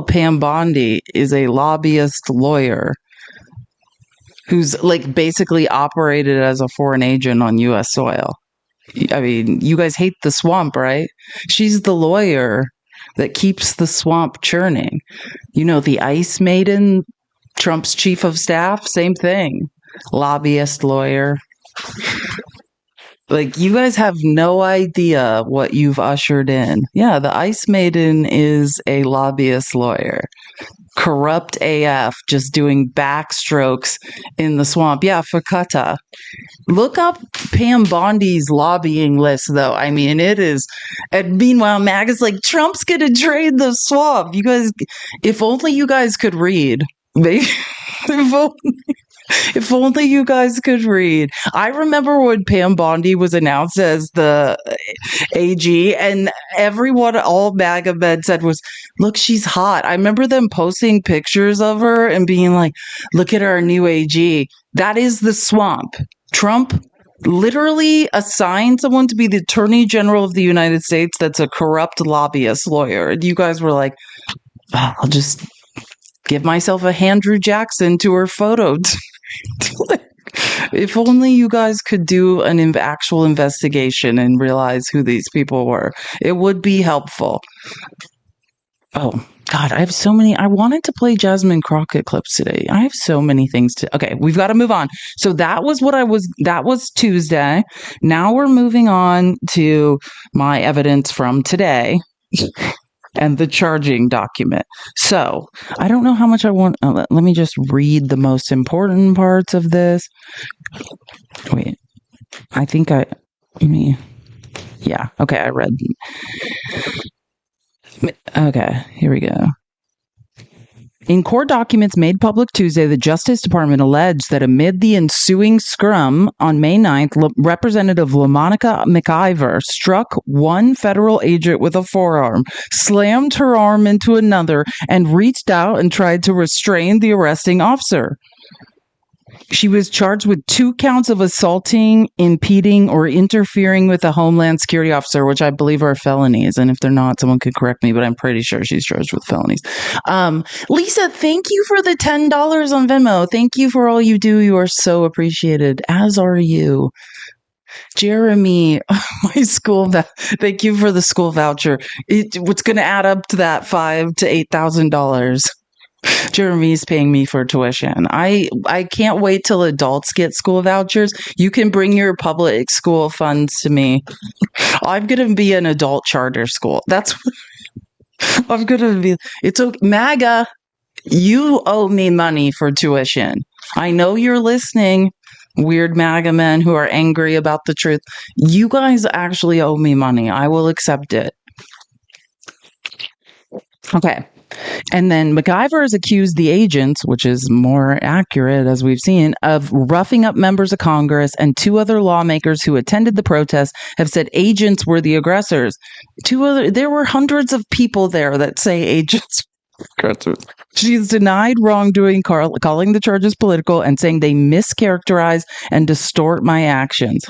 Pam Bondi is a lobbyist lawyer who's like basically operated as a foreign agent on U.S. soil. I mean, you guys hate the swamp, right? She's the lawyer that keeps the swamp churning. The Ice Maiden, Trump's chief of staff, same thing. Lobbyist lawyer. Like, you guys have no idea what you've ushered in. Yeah, the Ice Maiden is a lobbyist lawyer. Corrupt AF, just doing backstrokes in the swamp. Yeah, Fakata. Look up Pam Bondi's lobbying list, though. I mean, it is. And meanwhile, MAGA's like, Trump's going to drain the swamp. You guys, if only you guys could read. If only you guys could read. I remember when Pam Bondi was announced as the AG, and all MAGA men said was, look, she's hot. I remember them posting pictures of her and being like, look at our new AG. That is the swamp. Trump literally assigned someone to be the Attorney General of the United States that's a corrupt lobbyist lawyer. And you guys were like, I'll just give myself a Andrew Jackson to her photo. If only you guys could do an actual investigation and realize who these people were. It would be helpful. Oh, God, I have so many. I wanted to play Jasmine Crockett clips today. I have so many things to. Okay, we've got to move on. So that was Tuesday. Now we're moving on to my evidence from today. And the charging document. So I don't know how much I want. Let me just read the most important parts of this. Wait, I think Yeah. Okay, I read. Okay, here we go. In court documents made public Tuesday, the Justice Department alleged that amid the ensuing scrum on May 9th, Representative LaMonica McIver struck one federal agent with a forearm, slammed her arm into another, and reached out and tried to restrain the arresting officer. She was charged with 2 counts of assaulting, impeding, or interfering with a Homeland Security officer, which I believe are felonies. And if they're not, someone could correct me, but I'm pretty sure she's charged with felonies. Lisa, thank you for the $10 on Venmo. Thank you for all you do. You are so appreciated, as are you. Jeremy, my school, thank you for the school voucher. What's going to add up to that $5,000 to $8,000? Jeremy's paying me for tuition. I can't wait till adults get school vouchers. You can bring your public school funds to me. I'm going to be an adult charter school. That's I'm going to be. It's okay. MAGA, you owe me money for tuition. I know you're listening. Weird MAGA men who are angry about the truth. You guys actually owe me money. I will accept it. Okay. And then McIver has accused the agents, which is more accurate as we've seen, of roughing up members of Congress, and 2 other lawmakers who attended the protest have said agents were the aggressors. There were hundreds of people there that say agents. She's denied wrongdoing, calling the charges political and saying they mischaracterize and distort my actions.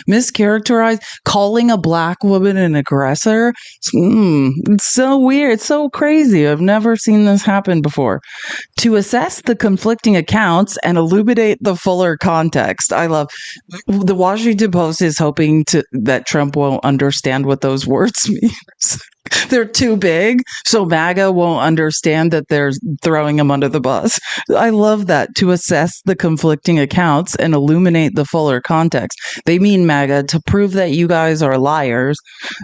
Mischaracterize? Calling a black woman an aggressor? It's so weird. It's so crazy. I've never seen this happen before. To assess the conflicting accounts and illuminate the fuller context. I love the Washington Post is hoping that Trump won't understand what those words mean. They're too big, so MAGA won't understand that they're throwing him under the bus. I love that. To assess the conflicting accounts and illuminate the fuller context. They mean MAGA to prove that you guys are liars.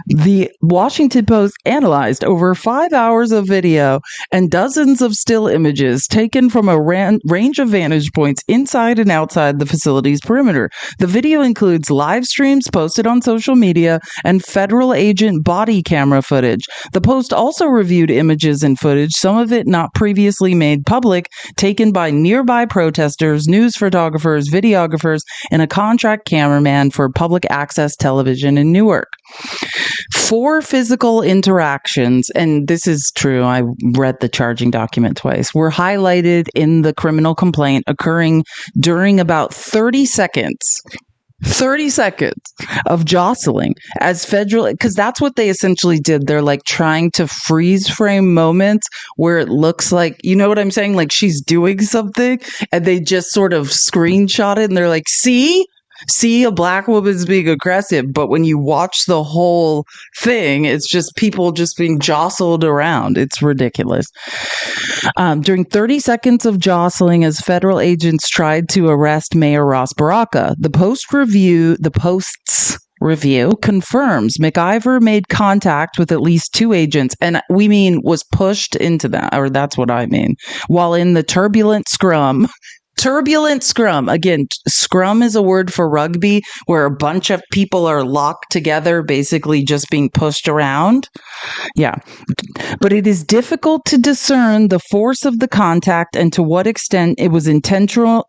The Washington Post analyzed over 5 hours of video and dozens of still images taken from a range of vantage points inside and outside the facility's perimeter. The video includes live streams posted on social media and federal agent body camera footage. The Post also reviewed images and footage, some of it not previously made public, taken by nearby protesters, news photographers, videographers, and a contract cameraman for public access television in Newark. 4 physical interactions, and this is true, I read the charging document twice, were highlighted in the criminal complaint, occurring during about 30 seconds of jostling as federal, because that's what they essentially did. They're like trying to freeze frame moments where it looks like, you know what I'm saying? Like she's doing something and they just sort of screenshot it and they're like, see, a black woman's being aggressive. But when you watch the whole thing, it's just people just being jostled around. It's ridiculous. During 30 seconds of jostling as federal agents tried to arrest Mayor Ross Baraka, the Post's review confirms McIver made contact with at least 2 agents, and we mean was pushed into that, or that's what I mean, while in the turbulent scrum. Again, scrum is a word for rugby where a bunch of people are locked together, basically just being pushed around. Yeah. But it is difficult to discern the force of the contact and to what extent it was intentional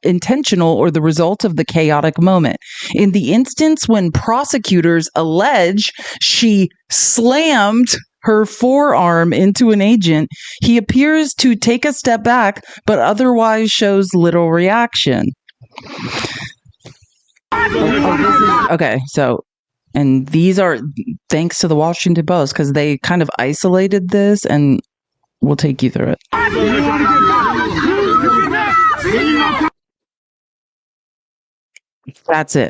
or the result of the chaotic moment. In the instance when prosecutors allege she slammed her forearm into an agent, he appears to take a step back, but otherwise shows little reaction. Okay, so, and these are thanks to the Washington Post, because they kind of isolated this, and we'll take you through it. That's it.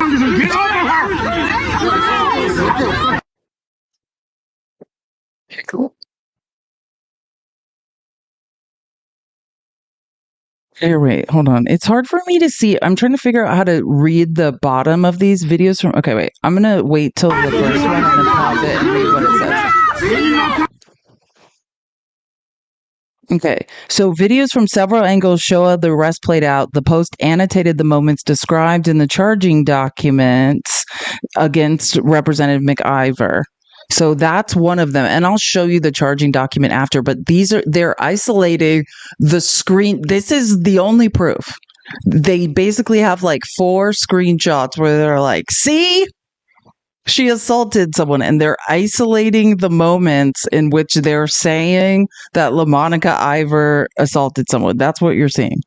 Cool. Here, wait, hold on. It's hard for me to see. I'm trying to figure out how to read the bottom of these videos from. Okay, wait. I'm gonna wait till the first one and then pause it and read what it says. Okay, so videos from several angles show how the arrest played out. The Post annotated the moments described in the charging documents against Representative McIver. So that's one of them. And I'll show you the charging document after, but they're isolating the screen. This is the only proof. They basically have like 4 screenshots where they're like, see? She assaulted someone, and they're isolating the moments in which they're saying that LaMonica Ivor assaulted someone. That's what you're seeing.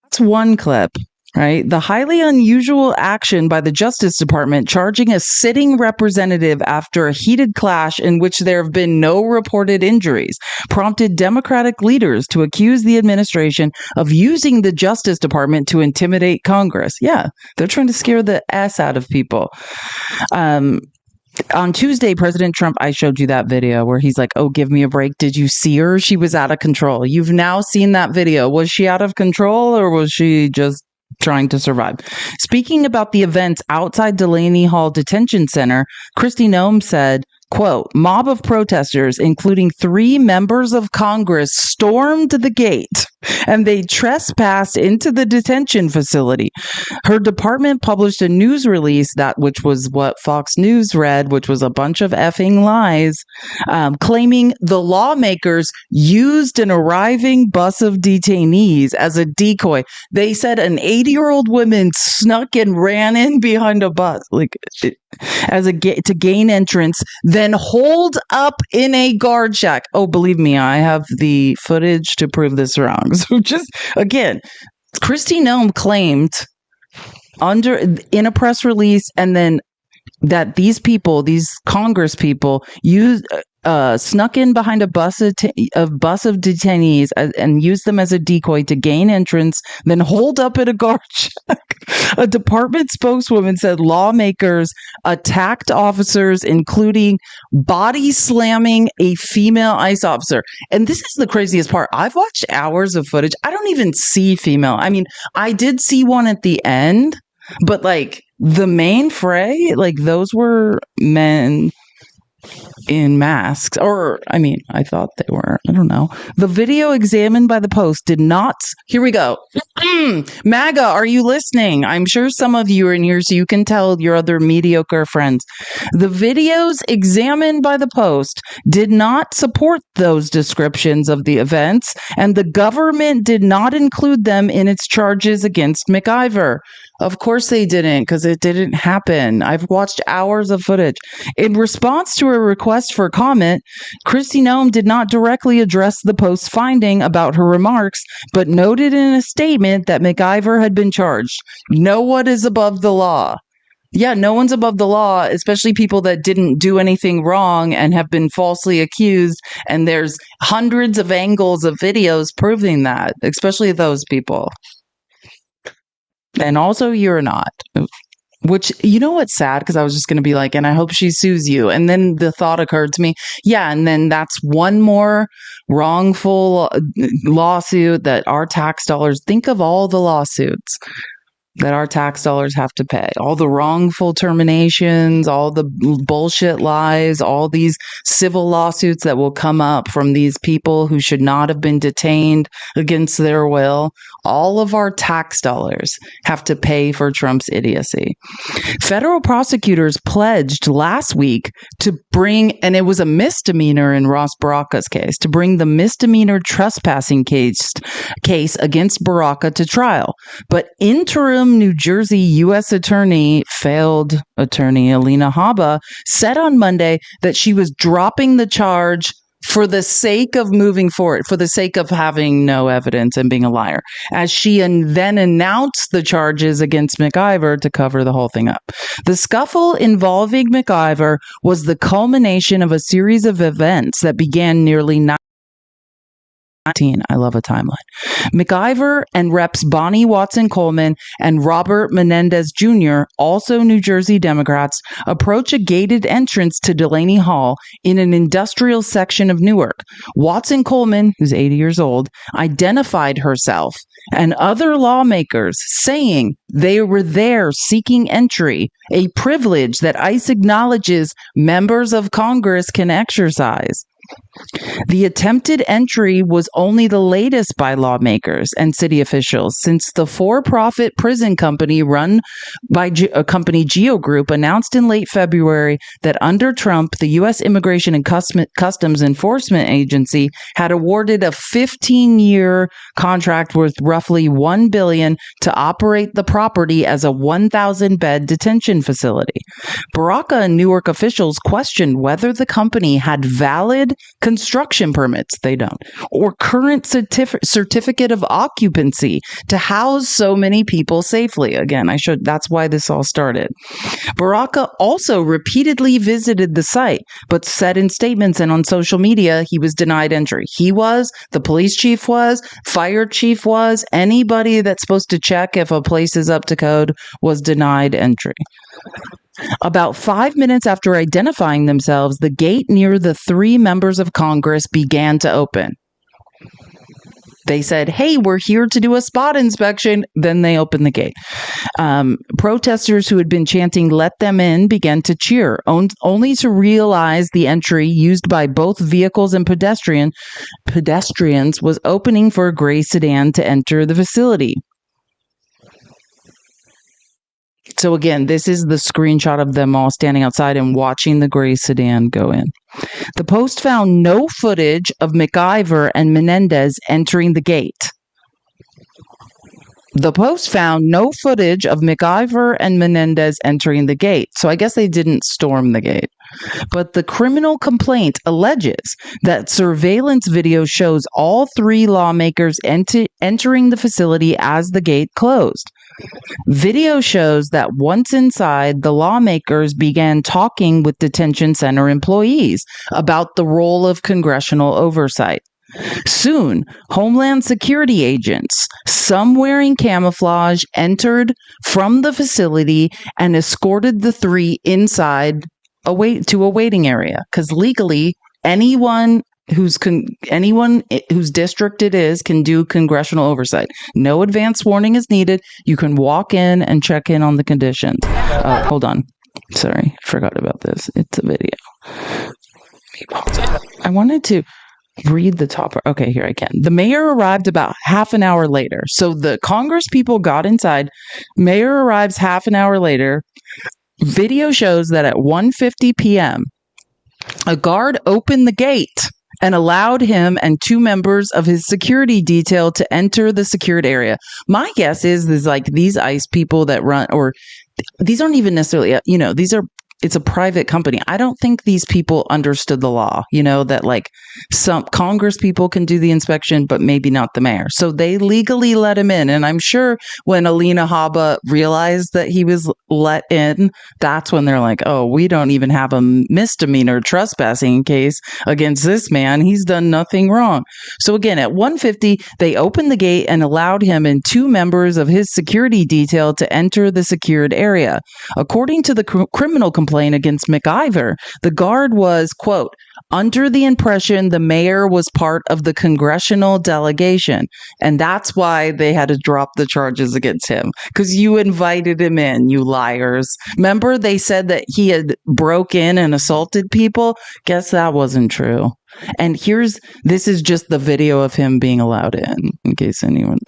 That's one clip, right? The highly unusual action by the Justice Department charging a sitting representative after a heated clash in which there have been no reported injuries prompted Democratic leaders to accuse the administration of using the Justice Department to intimidate Congress. Yeah, they're trying to scare the S out of people. On Tuesday, President Trump, I showed you that video where he's like, oh, give me a break. Did you see her? She was out of control. You've now seen that video. Was she out of control or was she just trying to survive? Speaking about the events outside Delaney Hall Detention Center, Kristi Noem said, quote, mob of protesters, including 3 members of Congress, stormed the gate and they trespassed into the detention facility. Her department published a news release which was what Fox News read, which was a bunch of effing lies, claiming the lawmakers used an arriving bus of detainees as a decoy. They said an 80-year-old woman snuck and ran in behind a bus, to gain entrance, then holed up in a guard shack. Oh, believe me, I have the footage to prove this wrong. So just, again, Kristi Noem claimed in a press release and then that these Congress people snuck in behind a bus of detainees and used them as a decoy to gain entrance, then hold up at a guard shack. A department spokeswoman said lawmakers attacked officers, including body slamming a female ICE officer. And this is the craziest part. I've watched hours of footage. I don't even see female. I mean, I did see one at the end, but the main fray, those were men in masks, I thought they were. I don't know. The video examined by the Post did not. Here we go. MAGA, are you listening? I'm sure some of you are in here so you can tell your other mediocre friends. The videos examined by the Post did not support those descriptions of the events, and the government did not include them in its charges against McIver. Of course they didn't, because it didn't happen. I've watched hours of footage. In response to a request for comment, Kristi Noem did not directly address the Post's finding about her remarks, but noted in a statement that McIver had been charged. No one is above the law. Yeah, no one's above the law, especially people that didn't do anything wrong and have been falsely accused. And there's hundreds of angles of videos proving that, especially those people. And also, you're not. Which, you know what's sad? Because I was just going to be like, and I hope she sues you. And then the thought occurred to me, yeah, and then that's one more wrongful lawsuit that our tax dollars, think of all the lawsuits that our tax dollars have to pay. All the wrongful terminations, all the bullshit lies, all these civil lawsuits that will come up from these people who should not have been detained against their will. All of our tax dollars have to pay for Trump's idiocy. Federal prosecutors pledged last week to bring, and it was a misdemeanor in Ross Baraka's case, to bring the misdemeanor trespassing case against Baraka to trial. But interim New Jersey U.S. failed attorney Alina Habba said on Monday that she was dropping the charge for the sake of moving forward, for the sake of having no evidence and being a liar, as she then announced the charges against McIver to cover the whole thing up. The scuffle involving McIver was the culmination of a series of events that began nearly I love a timeline. McIver and Reps Bonnie Watson Coleman and Robert Menendez Jr., also New Jersey Democrats, approach a gated entrance to Delaney Hall in an industrial section of Newark. Watson Coleman, who's 80 years old, identified herself and other lawmakers, saying they were there seeking entry, a privilege that ICE acknowledges members of Congress can exercise. The attempted entry was only the latest by lawmakers and city officials since the for-profit prison company run by a company Geo Group announced in late February that under Trump, the U.S. Immigration and Customs Enforcement Agency had awarded a 15-year contract worth roughly $1 billion to operate the property as a 1,000-bed detention facility. Baraka and Newark officials questioned whether the company had valid construction permits, they don't, or current certificate of occupancy to house so many people safely. Again, that's why this all started. Baraka also repeatedly visited the site, but said in statements and on social media he was denied entry. He was, the police chief was, fire chief was, anybody that's supposed to check if a place is up to code was denied entry. About 5 minutes after identifying themselves, the gate near the 3 members of Congress began to open. They said, hey, we're here to do a spot inspection. Then they opened the gate. Protesters who had been chanting, let them in, began to cheer, only to realize the entry used by both vehicles and pedestrians was opening for a gray sedan to enter the facility. So again, this is the screenshot of them all standing outside and watching the gray sedan go in. The Post found no footage of McIver and Menendez entering the gate. The Post found no footage of McIver and Menendez entering the gate. So I guess they didn't storm the gate. But the criminal complaint alleges that surveillance video shows all 3 lawmakers entering the facility as the gate closed. Video shows that once inside, the lawmakers began talking with detention center employees about the role of congressional oversight. Soon, Homeland Security agents, some wearing camouflage, entered from the facility and escorted the 3 inside to a waiting area. Because legally, anyone whose district it is can do congressional oversight. No advance warning is needed. You can walk in and check in on the conditions. Hold on. Sorry, forgot about this. It's a video. I wanted to read the top. Okay, here I can. The mayor arrived about half an hour later. So the Congress people got inside. Mayor arrives half an hour later. Video shows that at 1:50 p.m., a guard opened the gate and allowed him and 2 members of his security detail to enter the secured area. My guess is like these ICE people that run, or these aren't even necessarily, it's a private company. I don't think these people understood the law, that like some Congress people can do the inspection, but maybe not the mayor. So they legally let him in. And I'm sure when Alina Habba realized that he was let in, that's when they're like, oh, we don't even have a misdemeanor trespassing case against this man. He's done nothing wrong. So again, at 1:50, they opened the gate and allowed him and 2 members of his security detail to enter the secured area. According to the criminal complaint against McIver, the guard was, quote, under the impression the mayor was part of the congressional delegation. And that's why they had to drop the charges against him. Because you invited him in, you liars. Remember they said that he had broke in and assaulted people? Guess that wasn't true. And this is just the video of him being allowed in case anyone's...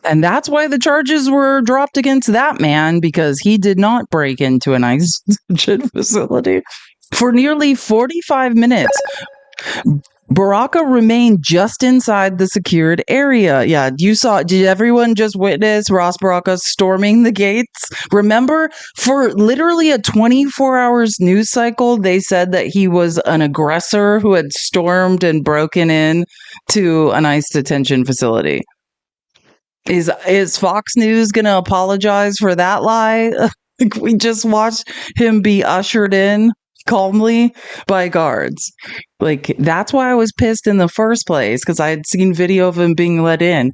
And that's why the charges were dropped against that man, because he did not break into an ICE facility. For nearly 45 minutes, Baraka remained just inside the secured area. Yeah, did everyone just witness Ross Baraka storming the gates? Remember, for literally a 24 hours news cycle, they said that he was an aggressor who had stormed and broken in to an ICE detention facility. Is Fox News going to apologize for that lie? We just watched him be ushered in calmly by guards. Like, that's why I was pissed in the first place, because I had seen video of him being let in.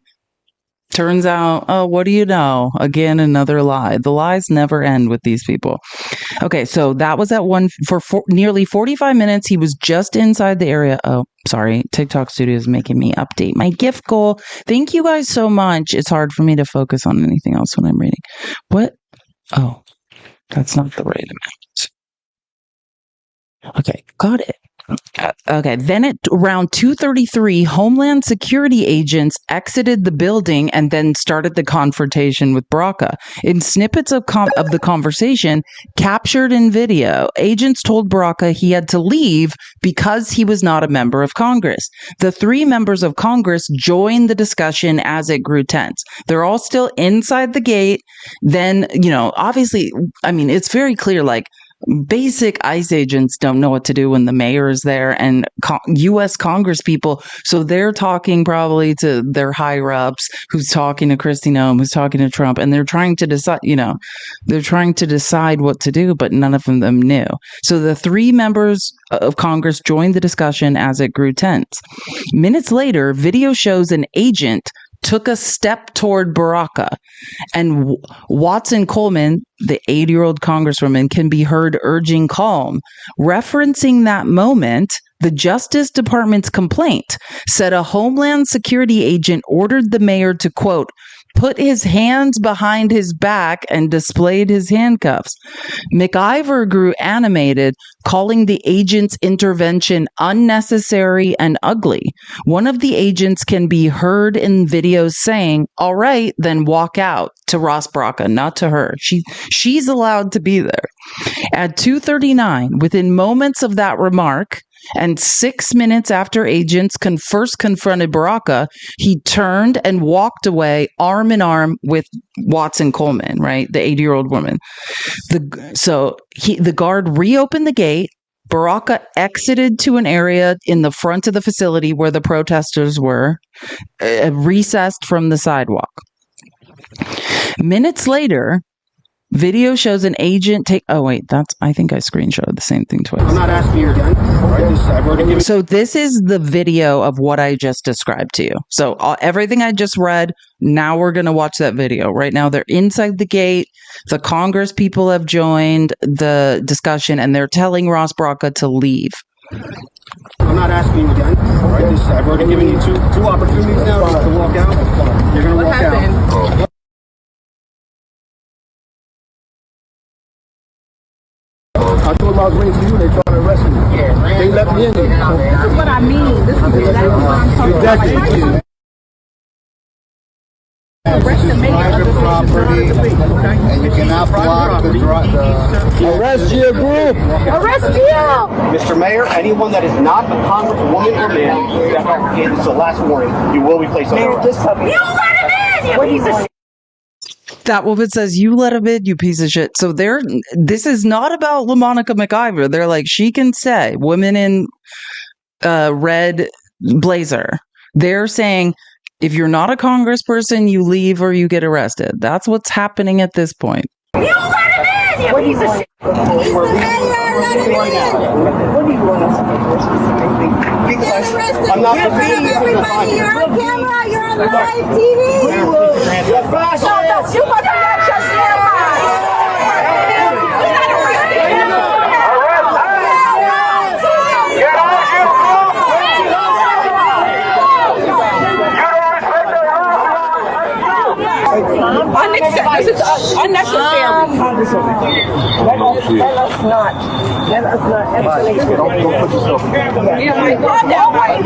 Turns out, oh, what do you know? Again, another lie. The lies never end with these people. Okay, so that was at nearly 45 minutes. He was just inside the area. Oh, sorry. TikTok Studio is making me update my gift goal. Thank you guys so much. It's hard for me to focus on anything else when I'm reading. What? Oh, that's not the right amount. Okay, got it. Okay, then at around 2:33, Homeland Security agents exited the building and then started the confrontation with Baraka. In snippets of the conversation captured in video, agents told Baraka he had to leave because he was not a member of Congress. The three members of Congress joined the discussion as it grew tense. They're all still inside the gate. Then, obviously, I mean, it's very clear, like, basic ICE agents don't know what to do when the mayor is there and U.S. Congress people. So they're talking probably to their higher ups, who's talking to Kristi Noem, who's talking to Trump, and they're trying to decide, they're trying to decide what to do, but none of them knew. So the three members of Congress joined the discussion as it grew tense. Minutes later, video shows an agent took a step toward Baraka, and Watson Coleman, the 80-year-old congresswoman, can be heard urging calm. Referencing that moment, the Justice Department's complaint said a Homeland Security agent ordered the mayor to, quote, put his hands behind his back and displayed his handcuffs. McIver grew animated, calling the agent's intervention unnecessary and ugly. One of the agents can be heard in videos saying, all right, then walk out, to Ross Baraka, not to her. She's allowed to be there. At 2:39, within moments of that remark, and 6 minutes after agents first confronted Baraka, he turned and walked away arm in arm with Watson Coleman, right? The 80-year-old woman. The guard reopened the gate. Baraka exited to an area in the front of the facility where the protesters were, recessed from the sidewalk. Minutes later, video shows an agent take. Oh wait, I think I screenshotted the same thing twice. I'm not asking you again. I've already given. So this is the video of what I just described to you. So everything I just read. Now we're gonna watch that video. Right now they're inside the gate. The Congress people have joined the discussion, and they're telling Ross Baraka to leave. I'm not asking you again. I've already given you two opportunities now to walk out. You're gonna walk out. I told them I was waiting for you, they tried to arrest me. Yeah, they left me in there. This is what I mean. This is exactly what I'm talking about. Arrest the mayor of the property, and you cannot block the arrest your group. Arrest you! Mr. Mayor, anyone that is not a congresswoman or man, it's the last warning. You will be placed under arrest. You let him in! What piece of shit! That woman says, you let him in, you piece of shit. So this is not about LaMonica McIver. They're like, she can say, women in red blazer. They're saying, if you're not a congressperson, you leave or you get arrested. That's what's happening at this point. You let him in, you piece of shit! He's the mayor, let him in! What do you want us to do? Get arrested in front of everybody. You're on camera, you're on live TV. You're fascist. No, you must not shut down. This is unnecessary. Let us not escalate. Don't put yourself in there. Yeah, my God, that right.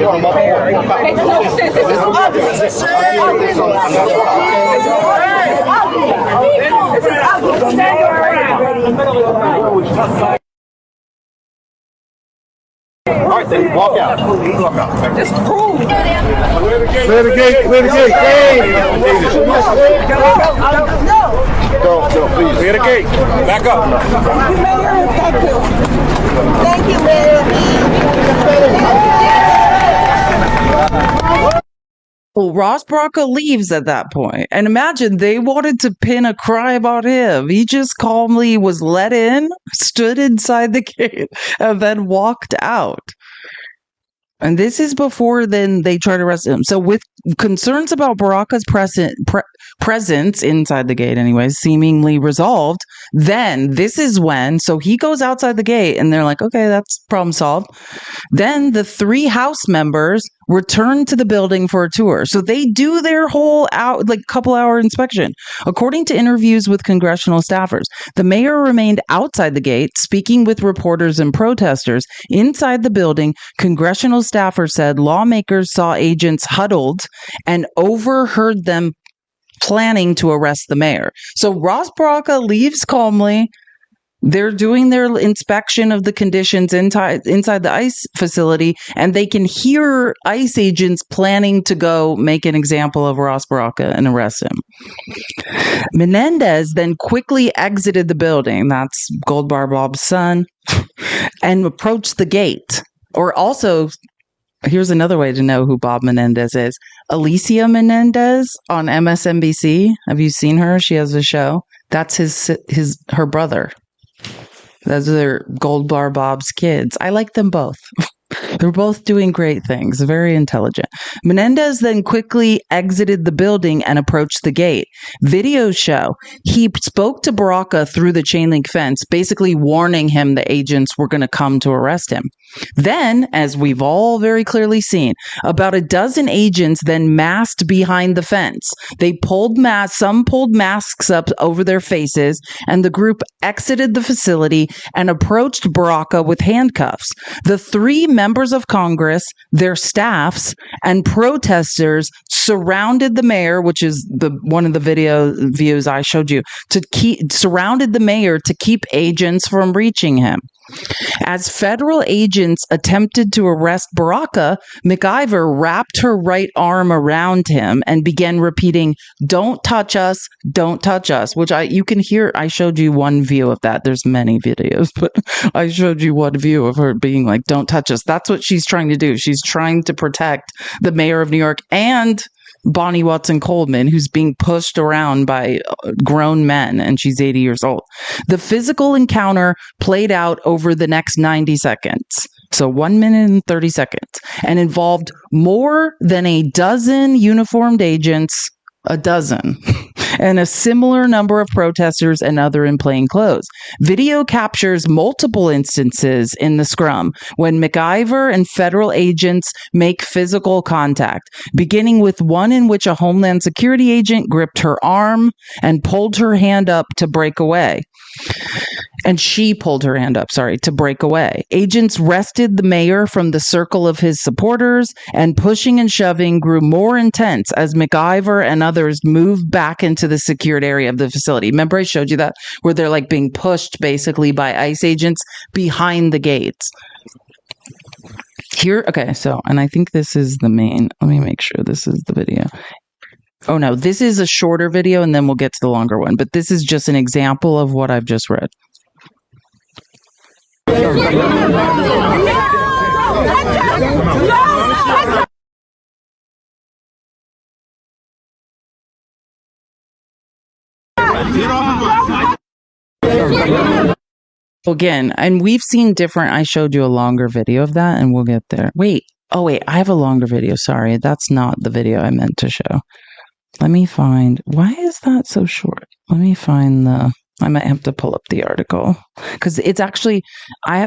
Makes no sense. This is ugly. This is ugly. This is ugly. Stand your ground. All right, then walk out. Walk out. Just prove. Clear the gate. Clear the gate. Go, please. Clear the gate. Back up. Thank you, Mayor. Well, Ross Baraka leaves at that point. And imagine they wanted to pin a cry about him. He just calmly was let in, stood inside the gate, and then walked out. And this is before then they try to arrest him. So with concerns about Baraka's presence inside the gate anyways, seemingly resolved, then this is when, so he goes outside the gate and they're like, okay, that's problem solved. Then the 3 House members return to the building for a tour. So they do their whole couple hour inspection. According to interviews with congressional staffers, the mayor remained outside the gate, speaking with reporters and protesters. Inside the building, congressional staffers said lawmakers saw agents huddled and overheard them planning to arrest the mayor. So Ross Baraka leaves calmly. They're doing their inspection of the conditions inside the ICE facility, and they can hear ICE agents planning to go make an example of Ross Baraka and arrest him. Menendez then quickly exited the building, that's Goldbar Bob's son, and approached the gate. Or also, here's another way to know who Bob Menendez is. Alicia Menendez on MSNBC. Have you seen her? She has a show. That's her brother. Those are Gold Bar Bob's kids. I like them both. They're both doing great things, very intelligent. Menendez then quickly exited the building and approached the gate. Videos show he spoke to Baraka through the chain link fence, basically warning him the agents were going to come to arrest him. Then, as we've all very clearly seen, about a dozen agents then masked behind the fence. Some pulled masks up over their faces, and the group exited the facility and approached Baraka with handcuffs. The 3 members of Congress, their staffs, and protesters surrounded the mayor, which is one of the video views I showed you, surrounded the mayor to keep agents from reaching him. As federal agents attempted to arrest Baraka, McIver wrapped her right arm around him and began repeating, "Don't touch us, don't touch us," which you can hear. I showed you one view of that. There's many videos, but I showed you one view of her being like, "Don't touch us." That's what she's trying to do. She's trying to protect the mayor of New York and Bonnie Watson Coleman, who's being pushed around by grown men, and she's 80 years old. The physical encounter played out over the next 90 seconds. So 1 minute and 30 seconds, and involved more than a dozen uniformed agents, and a similar number of protesters and other in plain clothes. Video captures multiple instances in the scrum when McIver and federal agents make physical contact, beginning with one in which a Homeland Security agent gripped her arm and pulled her hand up to break away. And she pulled her hand up, to break away. Agents wrested the mayor from the circle of his supporters, and pushing and shoving grew more intense as McIver and others moved back into the secured area of the facility. Remember I showed you that? Where they're like being pushed basically by ICE agents behind the gates. Here, okay, and I think this is the main, let me make sure this is the video. Oh no, this is a shorter video and then we'll get to the longer one, but this is just an example of what I've just read. Again, and we've seen different, I showed you a longer video of that and we'll get there. Wait, I have a longer video. Sorry, that's not the video I meant to show. Let me find, why is that so short? Let me find I might have to pull up the article because it's actually,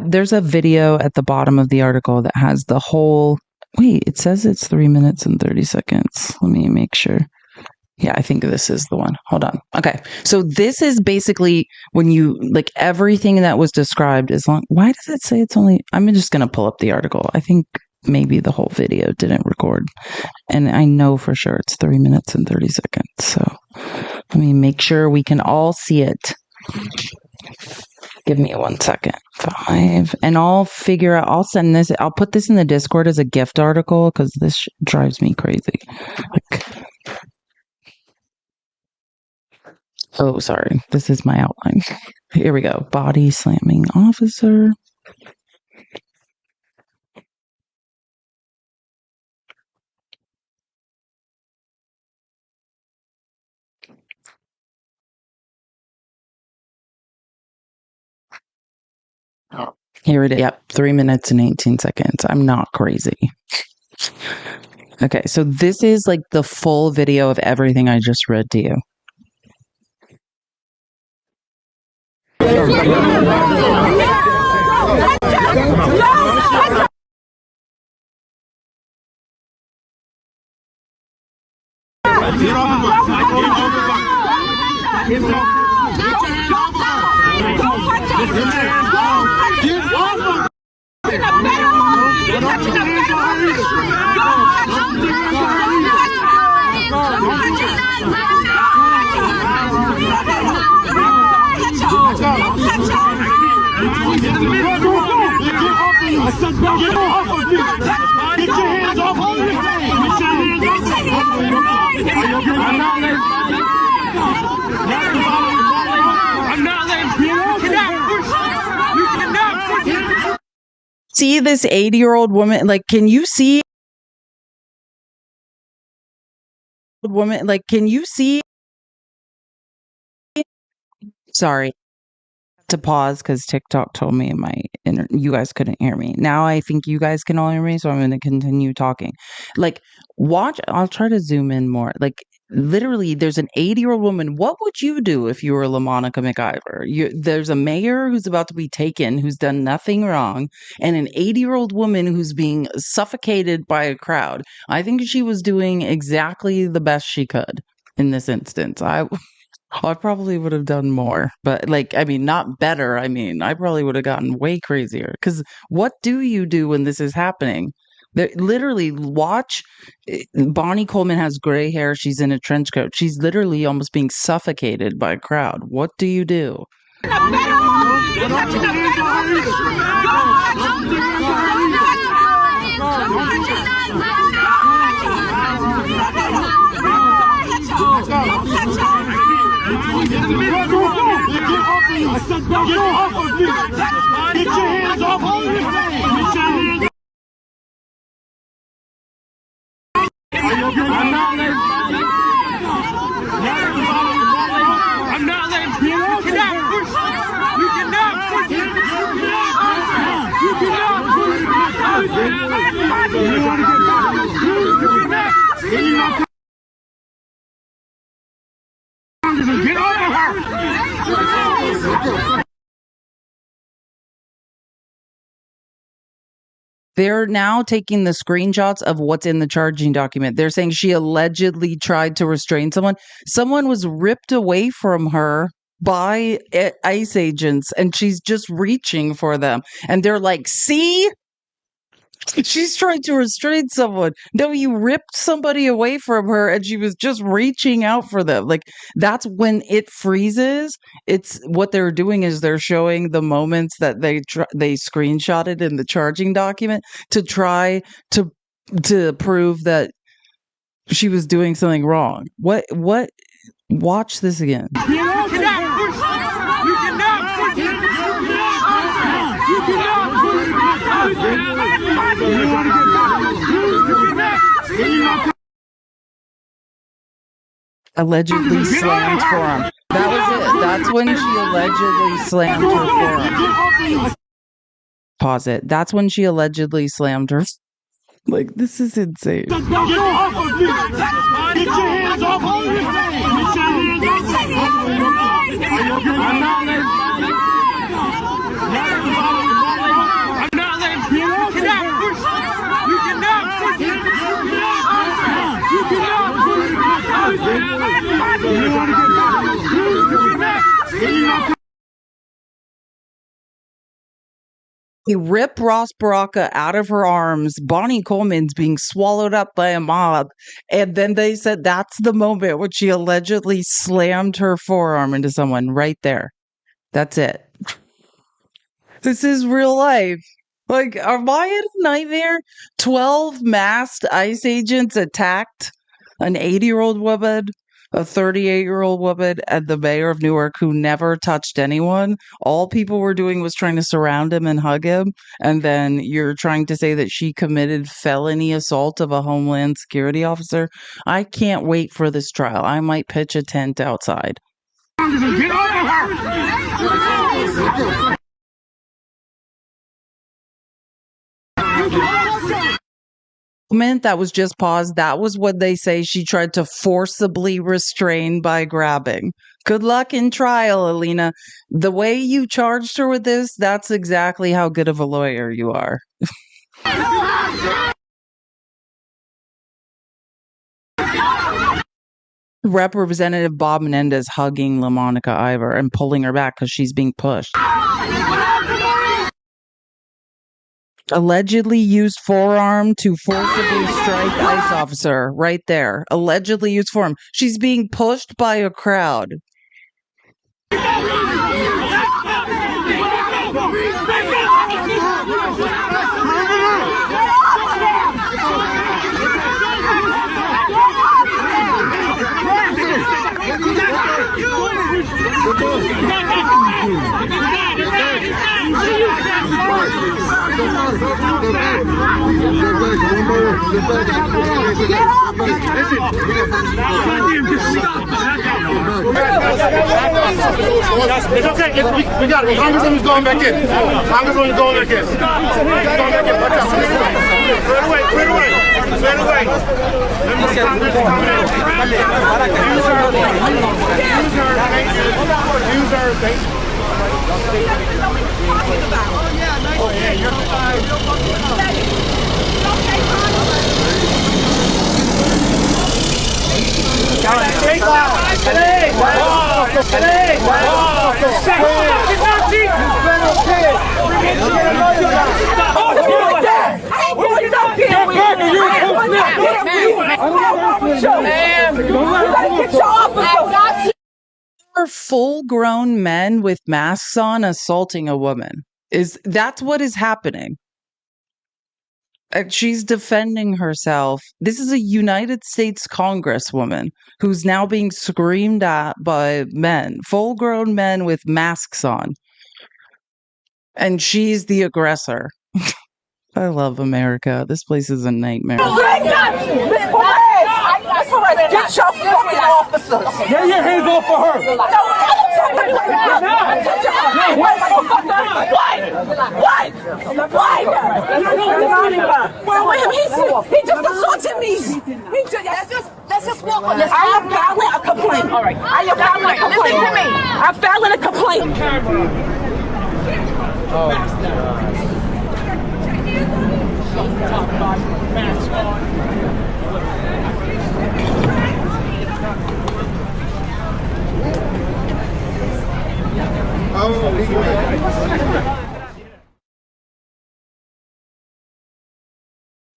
there's a video at the bottom of the article that has the whole, it says it's 3 minutes and 30 seconds. Let me make sure. Yeah, I think this is the one. Hold on. Okay. So this is basically when you, everything that was described is long. Why does it say it's only, I'm just going to pull up the article. I think maybe the whole video didn't record. And I know for sure it's 3 minutes and 30 seconds. So let me make sure we can all see it. Give me 1 second. 5. And I'll figure out, I'll send this, I'll put this in the Discord as a gift article because this drives me crazy. Oh, sorry. This is my outline. Here we go. Body slamming officer. Here it is. Yep, 3 minutes and 18 seconds. I'm not crazy. Okay, so this is like the full video of everything I just read to you. See this 80-year-old woman? Like, can you see? Woman, like, can you see? Sorry. To pause because TikTok told me you guys couldn't hear me. Now I think you guys can all hear me, so I'm going to continue talking. Like, watch. I'll try to zoom in more. Like, literally, there's an 80-year-old woman. What would you do if you were LaMonica McIver? There's a mayor who's about to be taken, who's done nothing wrong, and an 80-year-old woman who's being suffocated by a crowd. I think she was doing exactly the best she could in this instance. I probably would have done more, but like, I mean, not better. I mean, I probably would have gotten way crazier because what do you do when this is happening? Literally, watch. Bonnie Coleman has gray hair. She's in a trench coat. She's literally almost being suffocated by a crowd. What do you do? They're now taking the screenshots of what's in the charging document. They're saying she allegedly tried to restrain someone. Someone was ripped away from her by ICE agents, and she's just reaching for them. And they're like, see? She's trying to restrain someone. No, you ripped somebody away from her and she was just reaching out for them. Like, that's when it freezes. It's what they're doing is they're showing the moments that they screenshotted in the charging document to try to prove that she was doing something wrong. What watch this again. Allegedly slammed forearm. That was it. That's when she allegedly slammed her forearm. Pause it. That's when she allegedly slammed her. Like, this is insane. Get your hands off He ripped Ross Baraka out of her arms. Bonnie Coleman's being swallowed up by a mob. And then they said that's the moment when she allegedly slammed her forearm into someone right there. That's it. This is real life. Like, am I in a nightmare? 12 masked ICE agents attacked an 80-year-old woman, a 38-year-old woman, and the mayor of Newark who never touched anyone. All people were doing was trying to surround him and hug him. And then you're trying to say that she committed felony assault of a Homeland Security officer. I can't wait for this trial. I might pitch a tent outside. Moment that was just paused, that was what they say she tried to forcibly restrain by grabbing. Good luck in trial, Alina. The way you charged her with this, that's exactly how good of a lawyer you are. Representative Bob Menendez hugging LaMonica Ivor and pulling her back because she's being pushed. Allegedly used forearm to forcibly strike ICE officer. Right there. Allegedly used forearm. She's being pushed by a crowd. It's okay. We got it. Congresswoman's going back in. Congresswoman's going back in. Going back in. Watch out. Clear the way. Clear the way. Clear the way. Member of Congress coming in. Use her. Use her. Thank you. Oh yeah, you're fine. Are full-grown men with masks on assaulting a woman? That's what is happening? She's defending herself. This is a United States Congresswoman who's now being screamed at by men, full-grown men with masks on. And she's the aggressor. I love America. This place is a nightmare. Get your fucking officers. Get your hands off for her. He just assaulted me. Let's just walk on this. I am filing a complaint. All right. I am filing a complaint. Listen to me. I'm filing a complaint.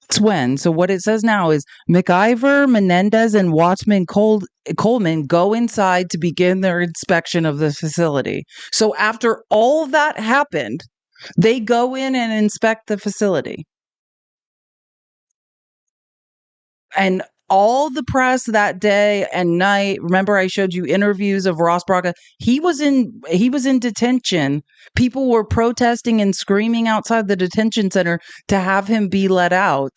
It's when. So what it says now is McIver, Menendez, and Coleman go inside to begin their inspection of the facility. So after all that happened, they go in and inspect the facility. And all the press that day and night, remember I showed you interviews of Ross Braga. He was in detention. People were protesting and screaming outside the detention center to have him be let out.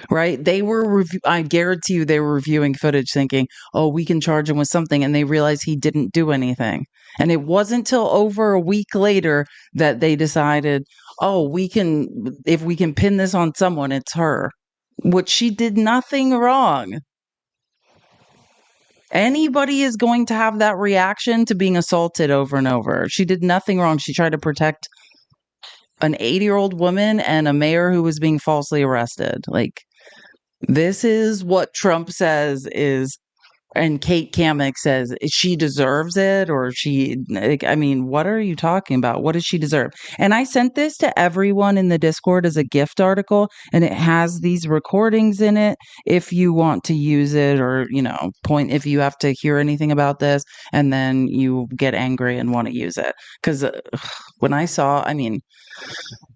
Right? They were, I guarantee you, they were reviewing footage thinking, oh, we can charge him with something. And they realized he didn't do anything. And it wasn't till over a week later that they decided, oh, if we can pin this on someone, it's her. Which she did nothing wrong. Anybody is going to have that reaction to being assaulted over and over. She did nothing wrong. She tried to protect an 80-year-old woman and a mayor who was being falsely arrested. Like, this is what Trump says is, and Kate Kamek says she deserves it, or I mean, what are you talking about? What does she deserve? And I sent this to everyone in the Discord as a gift article, and it has these recordings in it if you want to use it, or, point if you have to hear anything about this and then you get angry and want to use it. Because when I saw,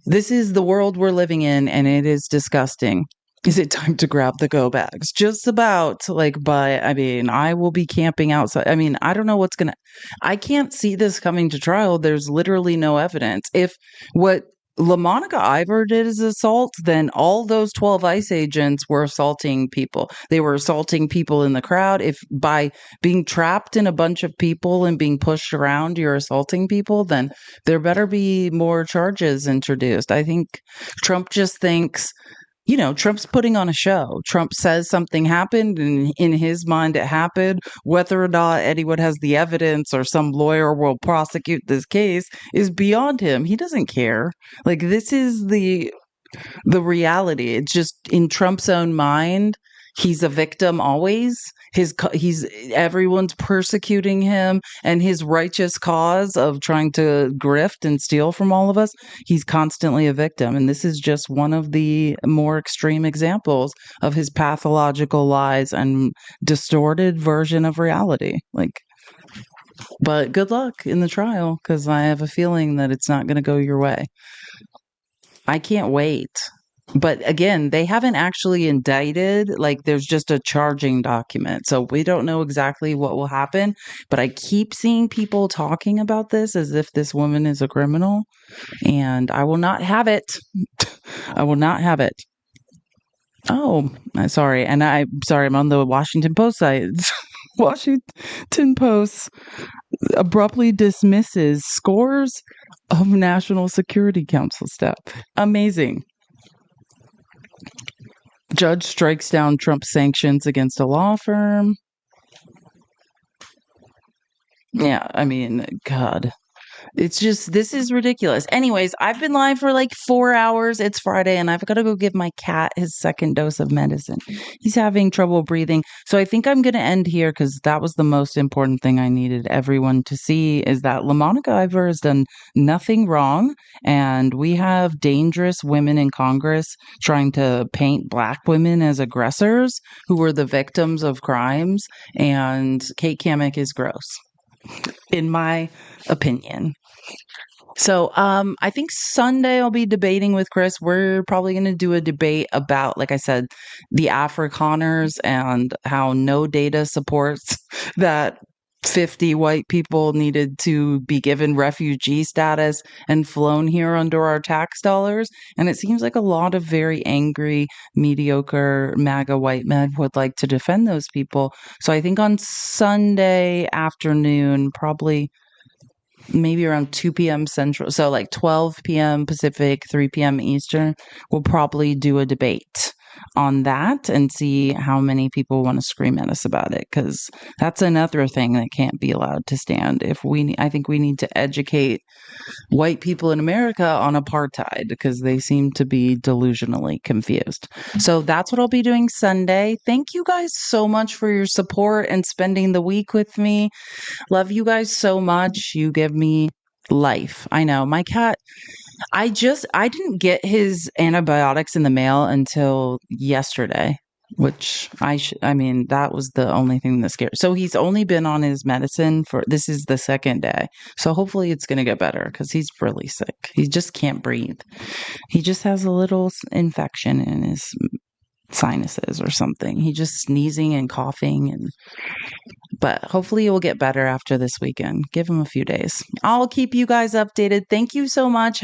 this is the world we're living in, and it is disgusting. Is it time to grab the go bags? Just about, I will be camping outside. I don't know I can't see this coming to trial. There's literally no evidence. If what LaMonica Ivor did is assault, then all those 12 ICE agents were assaulting people. They were assaulting people in the crowd. If by being trapped in a bunch of people and being pushed around, you're assaulting people, then there better be more charges introduced. I think Trump just thinks Trump's putting on a show. Trump says something happened, and in his mind it happened. Whether or not anyone has the evidence or some lawyer will prosecute this case is beyond him. He doesn't care. Like, this is the reality. It's just in Trump's own mind, he's a victim always. He's everyone's persecuting him, and his righteous cause of trying to grift and steal from all of us, he's constantly a victim. And this is just one of the more extreme examples of his pathological lies and distorted version of reality. But good luck in the trial, because I have a feeling that it's not going to go your way. I can't wait. But again, they haven't actually indicted. There's just a charging document. So we don't know exactly what will happen. But I keep seeing people talking about this as if this woman is a criminal. And I will not have it. I will not have it. Oh, I'm sorry. And I'm sorry, I'm on the Washington Post site. Washington Post abruptly dismisses scores of National Security Council staff. Amazing. Judge strikes down Trump sanctions against a law firm. Yeah, I mean, God. It's just, this is ridiculous. Anyways, I've been live for 4 hours. It's Friday, and I've got to go give my cat his second dose of medicine. He's having trouble breathing. So I think I'm going to end here, because that was the most important thing I needed everyone to see, is that LaMonica Ivor has done nothing wrong. And we have dangerous women in Congress trying to paint Black women as aggressors who were the victims of crimes. And Kate Kammack is gross, in my opinion. So I think Sunday I'll be debating with Chris. We're probably going to do a debate about, like I said, the Afrikaners and how no data supports that 50 white people needed to be given refugee status and flown here under our tax dollars. And it seems like a lot of very angry, mediocre MAGA white men would like to defend those people. So I think on Sunday afternoon, probably maybe around 2 p.m. Central, so 12 p.m. Pacific, 3 p.m. Eastern, we'll probably do a debate on that and see how many people want to scream at us about it, because that's another thing that can't be allowed to stand. I think we need to educate white people in America on apartheid, because they seem to be delusionally confused. So that's what I'll be doing Sunday. Thank you guys so much for your support and spending the week with me. Love you guys so much. You give me life. I know my cat, I didn't get his antibiotics in the mail until yesterday, which I mean, that was the only thing that scared. So he's only been on his medicine this is the second day. So hopefully it's going to get better, because he's really sick. He just can't breathe. He just has a little infection in his sinuses or something. He just sneezing and coughing, but hopefully it will get better after this weekend. Give him a few days. I'll keep you guys updated. Thank you so much.